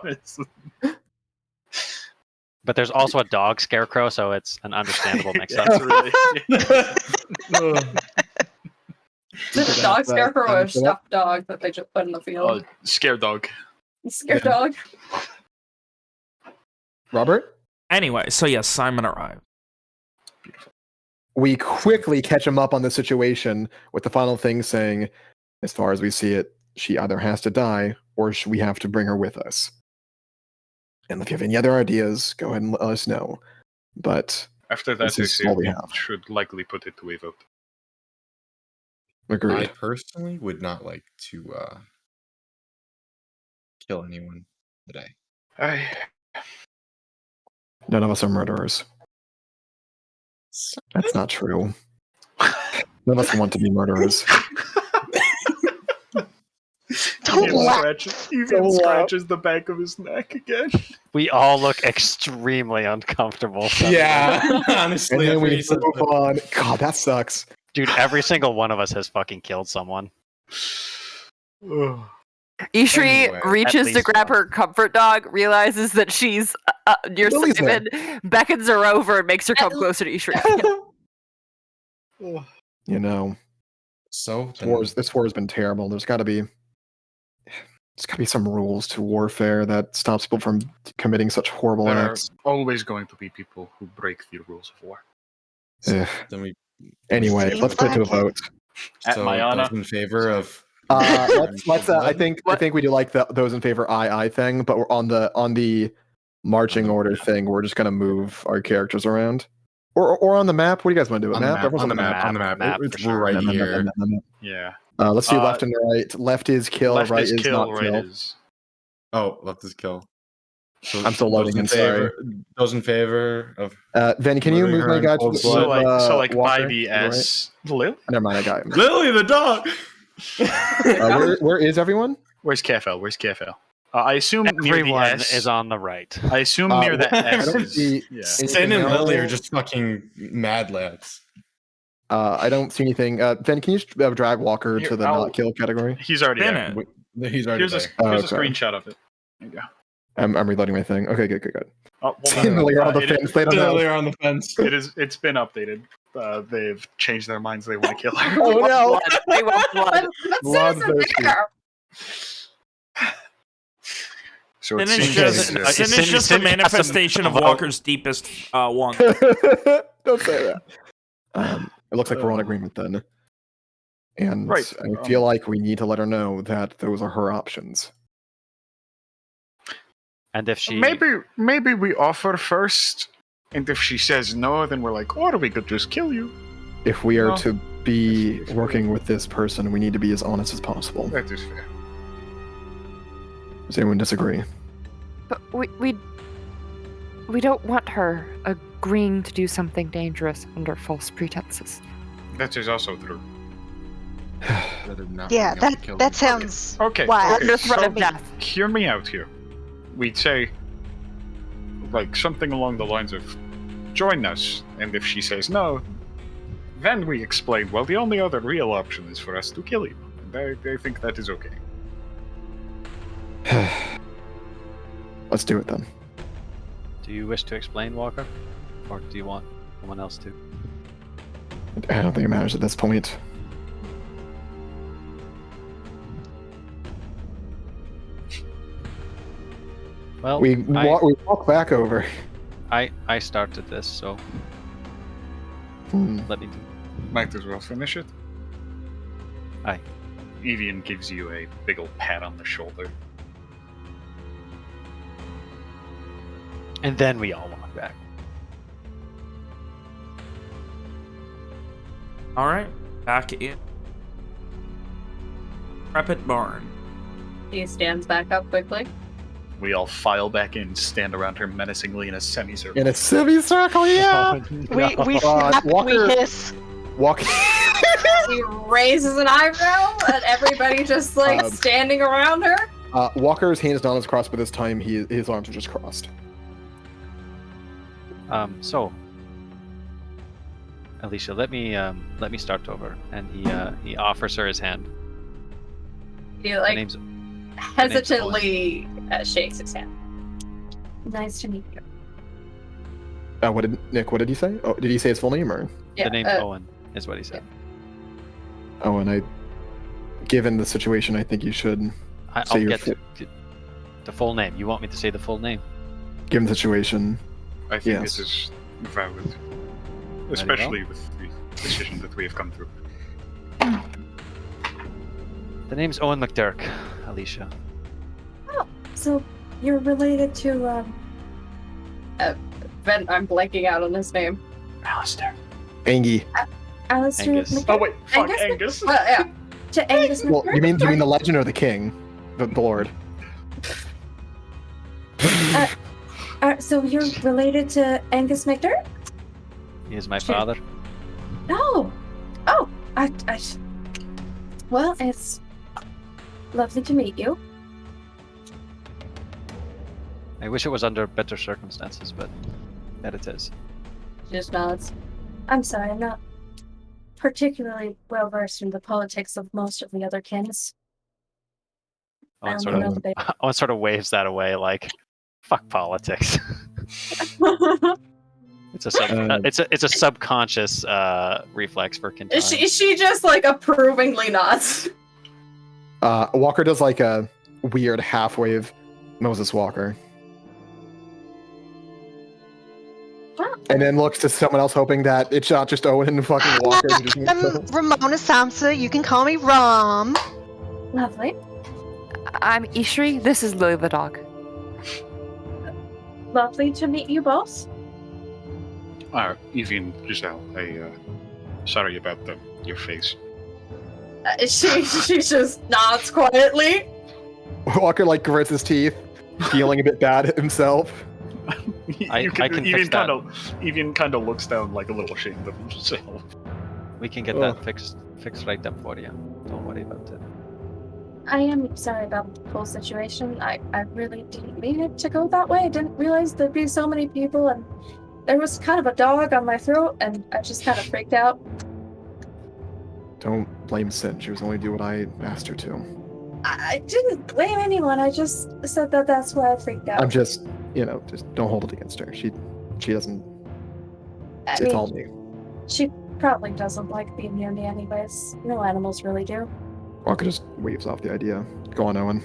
It's- But there's also a dog scarecrow, so it's an understandable mix-up. it's really. Is it a dog scarecrow or a Sounds good. stuffed dog that they just put in the Oh, field? scare dog. Scared dog? Robert? Anyway, so yes, Simon arrived. We quickly catch him up on the situation with the final thing saying, as far as we see it, she either has to die or we have to bring her with us. And if you have any other ideas, go ahead and let us know. But After that, This I is say all we we have. should likely put it to a vote. agreed. I personally would not like to kill anyone today. None of us are murderers. That's not true. None of us want to be murderers. Don't laugh. Evian scratches the back of his neck again. We all look extremely uncomfortable. Yeah, And honestly, then after we he said move on. God, that sucks. Dude, every single one of us has fucking killed someone. Ishri Anyway, reaches at to least grab one. her comfort dog, realizes that she's near Lily's there. Simon, beckons her over, and makes her come At- closer to Ishri. You know, So this war has been terrible. There's got to be some rules to warfare that stops people from committing such horrible There are acts. always going to be people who break the rules of war. Ugh. then we Anyway, Seems let's put it to a like it. vote. At so Mayana. those in favor of Let's. I think we do like those in favor I thing, but we're on the marching order thing. We're just gonna move our characters around, or on the map. What do you guys want to do? on the map, Everyone's on the map. map It's for sure. right Map, here. map, map, map. Yeah. Let's do Uh, left and right. Left is kill, Left right is is kill, not right kill. is. Oh, left is kill. I'm still loading in, sorry. Those in favor of... Then can you moving move her my in guy to cold the blood? So like by Walker? the To the right? S. Lil? Never mind, I got him. Lily the dog! Where is everyone? Where's KFL? Where's KFL? I assume near the Everyone S. is on the right. I assume near the I S don't is... see Yeah. Sin and anything Lily are else. just fucking mad lads. I don't see anything. Ben, can you just drag Walker Here, to the I'll- not kill category? He's already Spin there. it. He's already Here's a there. here's a Okay. screenshot of it. There you go. I'm reloading my thing. Okay, good. Oh, well, Sin and Lily are on the it fence. They don't know. Lily are on the fence. it's been updated. They've changed their minds. They want to kill her. Oh no! They want blood. What's Bloodthirsty. there? So Sin it is seems just, that, Sin is Sin- just Sin a has manifestation some of Walker's deepest want. Don't say that. It looks like we're on agreement then. And Right, I feel like we need to let her know that those are her options. And if she maybe we offer first, and if she says no, then we're like, or we could just kill you. If we are Well, to be working with this person, we need to be as honest as possible. That is fair. Does anyone disagree? But we don't want her agreeing to do something dangerous under false pretenses. That is also true. Yeah, that sounds Okay. wild. okay, Under threat so of death. hear me out here. We'd say, like, something along the lines of, join us, and if she says no, then we explain, well, the only other real option is for us to kill you. And they think that is okay. Let's do it then. do you wish to explain, Walker, or do you want someone else to? I don't think it matters at this point. Well, We walk back over. I started this, so let me do. Might as well finish it. Aye. Evian gives you a big ol' pat on the shoulder. And then we all walk back. All right, back in Prepit Barn. He stands back up quickly. We all file back in, stand around her menacingly in a semicircle. In a semicircle, yeah! We snap, Walker- we hiss. Walk. He raises an eyebrow at everybody just like standing around her. Walker's hands down his crossed, but this time his arms are just crossed. So, Alicia, let me start over, and he offers her his hand. He The like name's hesitantly shakes his hand. Nice to meet you. What did he say? Oh, did he say his full name or? Yeah, the name's Owen, is what he said. Oh, and given the situation, I think you should I'll say your get to the full name. You want me to say the full name? given the situation. I think Yes. this is valid. Especially with the decision that we have come through. The name's Owen McDurk, Alicia. So you're related to Ben, I'm blanking out on his name. Alistair. Angie. Alistair Angus. McDurk? Oh wait, fuck Angus? Angus. Yeah. To Angus Well, McDurk? you mean the legend or the king? The Lord. So you're related to Angus McDurk? He is my father. No. Oh, well, it's lovely to meet you. I wish it was under better circumstances, but that it is. She just nods. I'm sorry, I'm not particularly well versed in the politics of most of the other kins. I Owen only know the big. Owen sort of waves that away, like, fuck politics. It's a subconscious reflex for Quintana. She just like approvingly nods. Walker does like a weird half wave. Moses Walker. And then looks to someone else, hoping that it's not just Owen and fucking Walker. who just I'm Ramona Samsa. You can call me Rom. Lovely. I'm Ishri. This is Lily the dog. Lovely to meet you both. Evian, Giselle, sorry about your face. She just nods quietly. Walker like grits his teeth. feeling a bit bad himself. I can fix that. Even kind of looks down like a little ashamed of himself. We can get that fixed right up for you. Don't worry about it. I am sorry about the whole situation. I really didn't mean it to go that way. I didn't realize there'd be so many people, and there was kind of a dog on my throat, and I just kind of freaked out. Don't blame Sin. She was only do what I asked her to. I didn't blame anyone. I just said that's why I freaked out. I'm just, just don't hold it against her. She doesn't. It's all me. She probably doesn't like being near me anyways. No animals really do. Walker just waves off the idea. Go on, Owen.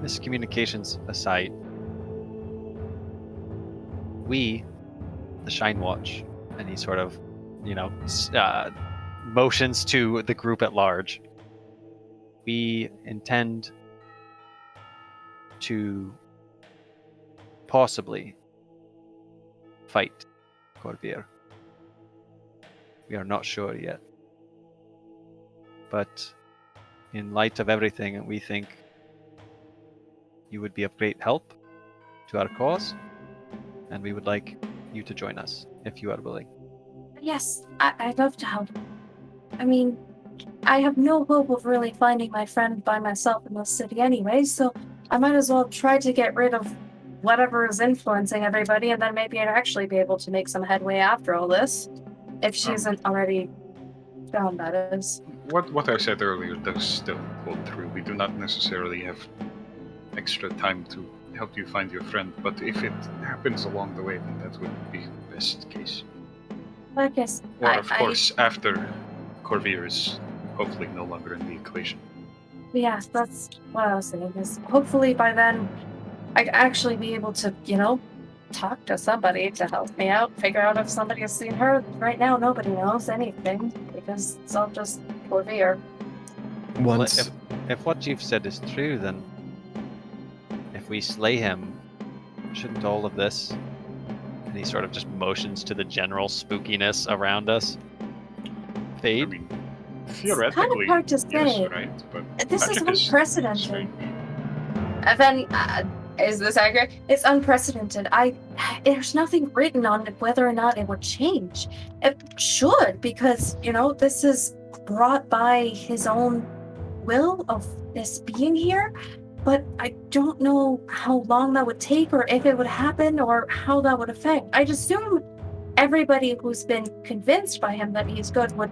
Miscommunications aside, we, the Shine Watch, and he sort of, motions to the group at large. We intend to possibly fight Corvair. We are not sure yet. But in light of everything, we think you would be of great help to our cause, and we would like you to join us if you are willing. Yes, I'd love to help. I mean, I have no hope of really finding my friend by myself in this city anyway, so I might as well try to get rid of whatever is influencing everybody, and then maybe I'd actually be able to make some headway after all this. If she isn't already found, that is. What I said earlier does still hold true. We do not necessarily have extra time to help you find your friend, but if it happens along the way, then that would be the best case. I guess. Or, of course, after Corvair is hopefully no longer in the equation. Yeah, that's what I was saying, is hopefully by then I'd actually be able to, talk to somebody to help me out, figure out if somebody has seen her. Right now, nobody knows anything, because it's all just Corvair. Once... If what you've said is true, then if we slay him, shouldn't all of this, and he sort of just motions to the general spookiness around us, fade? I mean, theoretically, it's kind of hard to say. Yes, right? But this is unprecedented. And then, is this accurate? It's unprecedented. There's nothing written on it whether or not it would change. It should, because, this is brought by his own will of this being here, but I don't know how long that would take, or if it would happen, or how that would affect. I'd assume everybody who's been convinced by him that he's good would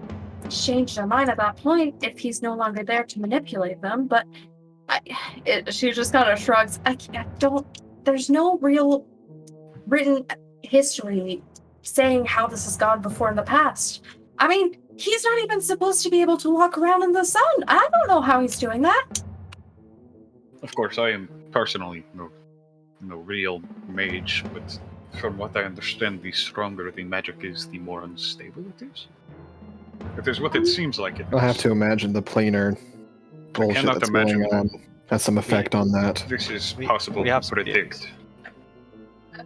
change their mind at that point if he's no longer there to manipulate them, but she just kind of shrugs. There's no real written history saying how this has gone before in the past. I mean, he's not even supposed to be able to walk around in the sun. I don't know how he's doing that. Of course, I am personally no real mage, but from what I understand, the stronger the magic is, the more unstable it is. That is what it seems like it is. I'll have to imagine the planar bullshit that's going on has some effect on that. This is possible to predict.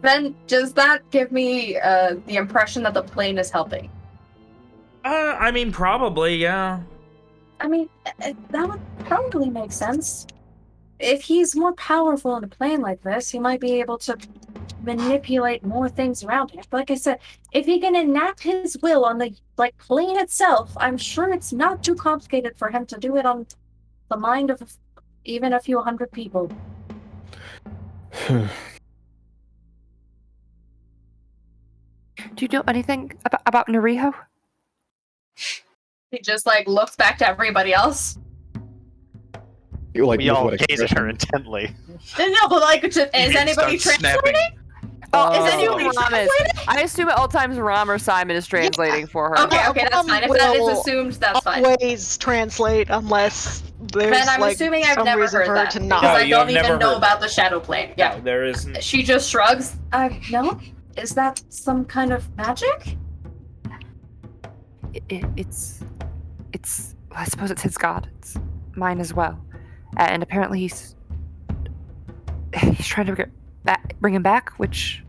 Then, does that give me the impression that the plane is helping? I mean, probably, yeah. I mean, that would probably make sense. If he's more powerful in a plane like this, he might be able to manipulate more things around him. But like I said, if he can enact his will on the plane itself, I'm sure it's not too complicated for him to do it on the mind of even a few hundred people. Do you know anything about Nariho? He just looks back to everybody else. We all gaze at her intently. No, but is anybody translating? Is anyone translating? I assume at all times Ram or Simon is translating for her. Okay, that's fine. If that is assumed, that's fine. Always translate unless there's then I'm assuming I've some never reason heard for her that to because not. I don't even know about the shadow plane. Yeah, No, there isn't. She just shrugs. No? Is that some kind of magic? It's I suppose it's his god. It's mine as well. And apparently he's trying to bring him back, which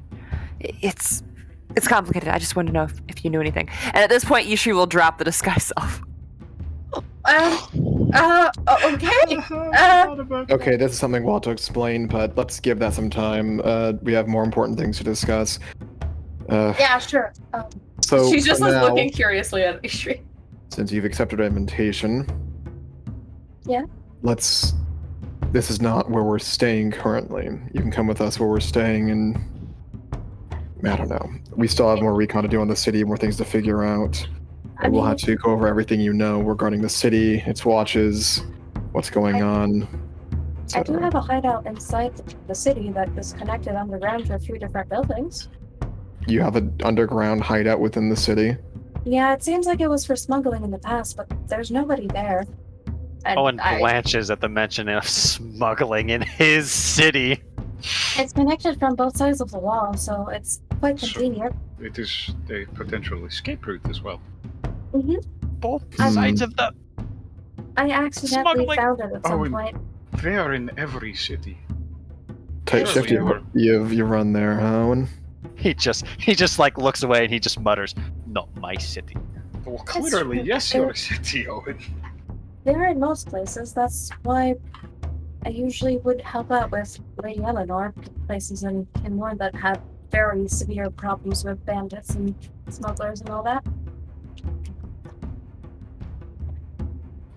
it's complicated. I just wanted to know if you knew anything. And at this point, Yishri will drop the disguise self. Okay. Okay, this is something we'll have to explain, but let's give that some time. We have more important things to discuss. Yeah, sure. So She's just for now, looking curiously at Ishri. since you've accepted our invitation, Yeah. This is not where we're staying currently. You can come with us where we're staying, and I don't know. We still have more recon to do on the city, more things to figure out. We'll have to go over everything you know regarding the city, its watches, what's going on. I do have a hideout inside the city that is connected underground to a few different buildings. You have an underground hideout within the city. Yeah, it seems like it was for smuggling in the past, but there's nobody there. Owen blanches at the mention of smuggling in his city. It's connected from both sides of the wall, so it's quite convenient. It is a potential escape route as well. Both sides of the... I accidentally found it at some point. They are in every city. Tight shift you run there, huh, Owen? He just like looks away and he just mutters, "Not my city." Well, clearly, yes, your city, Owen. They're in most places. That's why I usually would help out with Lady Eleanor, places in Kinmore that have very severe problems with bandits and smugglers and all that.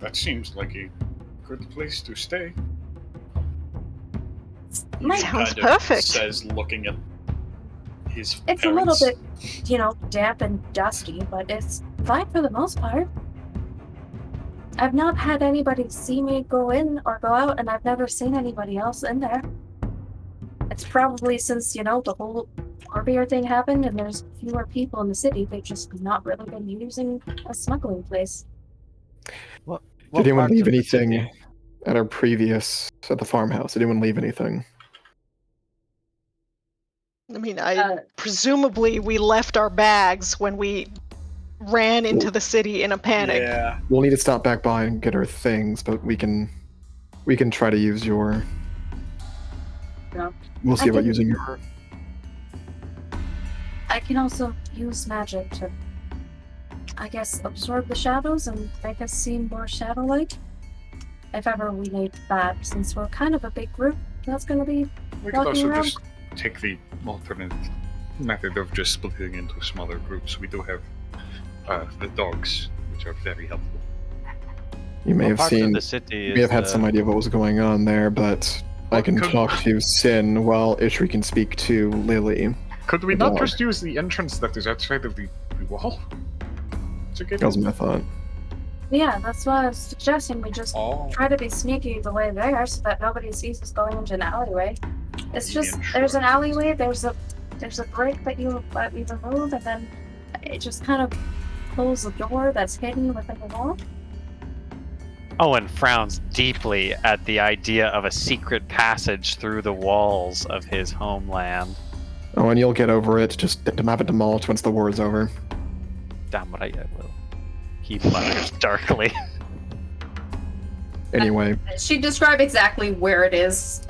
That seems like a good place to stay. Sounds perfect. Says, looking at his It's parents. a little bit, damp and dusty, but it's fine for the most part. I've not had anybody see me go in or go out, and I've never seen anybody else in there. It's probably since, the whole Orbeer thing happened and there's fewer people in the city, they've just not really been using a smuggling place. Did anyone leave anything at our previous, at the farmhouse? Did anyone leave anything? I mean, presumably we left our bags when we ran into the city in a panic. Yeah. We'll need to stop back by and get our things, but we can try to use your... No. We'll see about using your... I can also use magic to, I guess, absorb the shadows and make us seem more shadow-like. If ever we need that, since we're kind of a big group, that's going to be We could walking also around. just take the alternate method of just splitting into smaller groups. We do have the dogs, which are very helpful. You may have Parts of seen... the city We have had is, some idea of what was going on there, but I can talk to Sin while Ishri can speak to Lily. Could we not just use the entrance that is outside of the wall? That was my thought. Yeah, that's why I was suggesting we just try to be sneaky the way there so that nobody sees us going into an alleyway. It's just, there's an alleyway, there's a brick that we remove, and then it just kind of pulls a door that's hidden within the wall. Owen frowns deeply at the idea of a secret passage through the walls of his homeland. Oh, and you'll get over it. Just have it demolished once the war is over. Damn right I will. He mutters darkly. Anyway. She'd describe exactly where it is,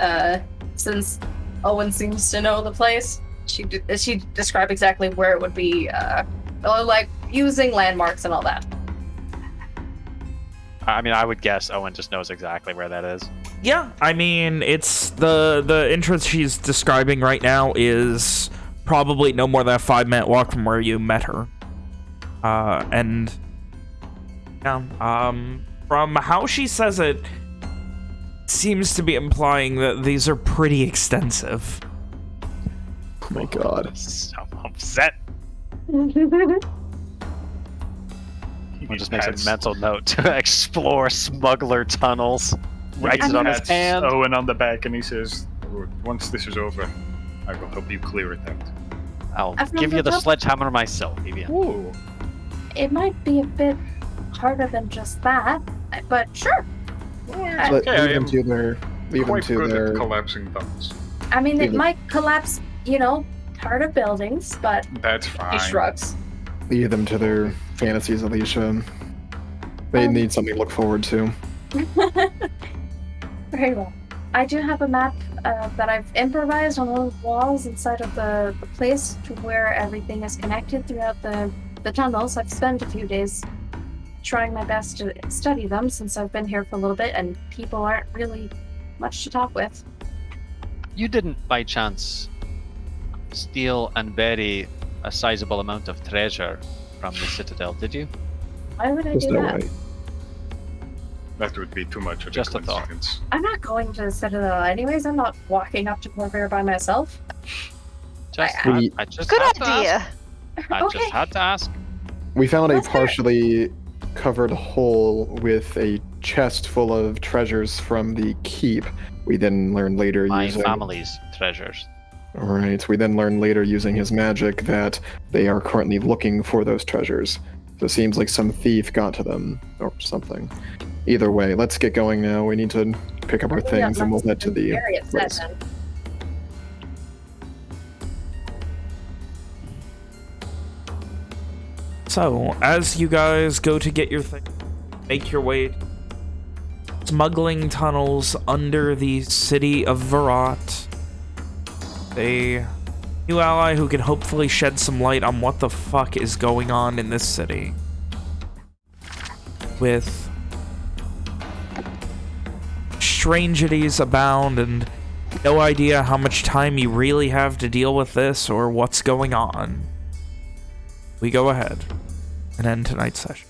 since Owen seems to know the place. She'd describe exactly where it would be, like using landmarks and all that. I mean, I would guess Owen just knows exactly where that is. Yeah, I mean, it's the entrance she's describing right now is probably no more than a 5-minute walk from where you met her. And yeah, from how she says it, seems to be implying that these are pretty extensive. Oh my god. So upset. I'll just make a mental note to explore smuggler tunnels. Writes it on his hand. Owen on the back, and he says, "Once this is over, I will help you clear it out." I'll give you the sledgehammer myself, Vivian. Ooh. It might be a bit harder than just that, but sure. Leave them to their... Quite good at collapsing tunnels. I mean, it might collapse, part of buildings, but... That's fine. He shrugs. Leave them to their fantasies, Alicia. They need something to look forward to. Very well. I do have a map that I've improvised on the walls inside of the place to where everything is connected throughout the tunnels. I've spent a few days trying my best to study them since I've been here for a little bit and people aren't really much to talk with. You didn't, by chance, steal and bury a sizable amount of treasure from the Citadel, did you? Why would I There's do no that? way. That would be too much of Just a a thought. coincidence. I'm not going to the Citadel anyways. I'm not walking up to Corvair by myself. Just, We- I just Good had to ask. idea. I Okay. just had to ask. We found a Was there- partially covered hole with a chest full of treasures from the keep. We then learned later My using family's treasures. Right. We then learned later using his magic that they are currently looking for those treasures. So it seems like some thief got to them or something. Either way, let's get going now. We need to pick up our things and we'll head to the Very upset place. then. So, as you guys go to get your thing, make your way to smuggling tunnels under the city of Verrat. A new ally who can hopefully shed some light on what the fuck is going on in this city. With strangities abound and no idea how much time you really have to deal with this or what's going on. We go ahead and end tonight's session.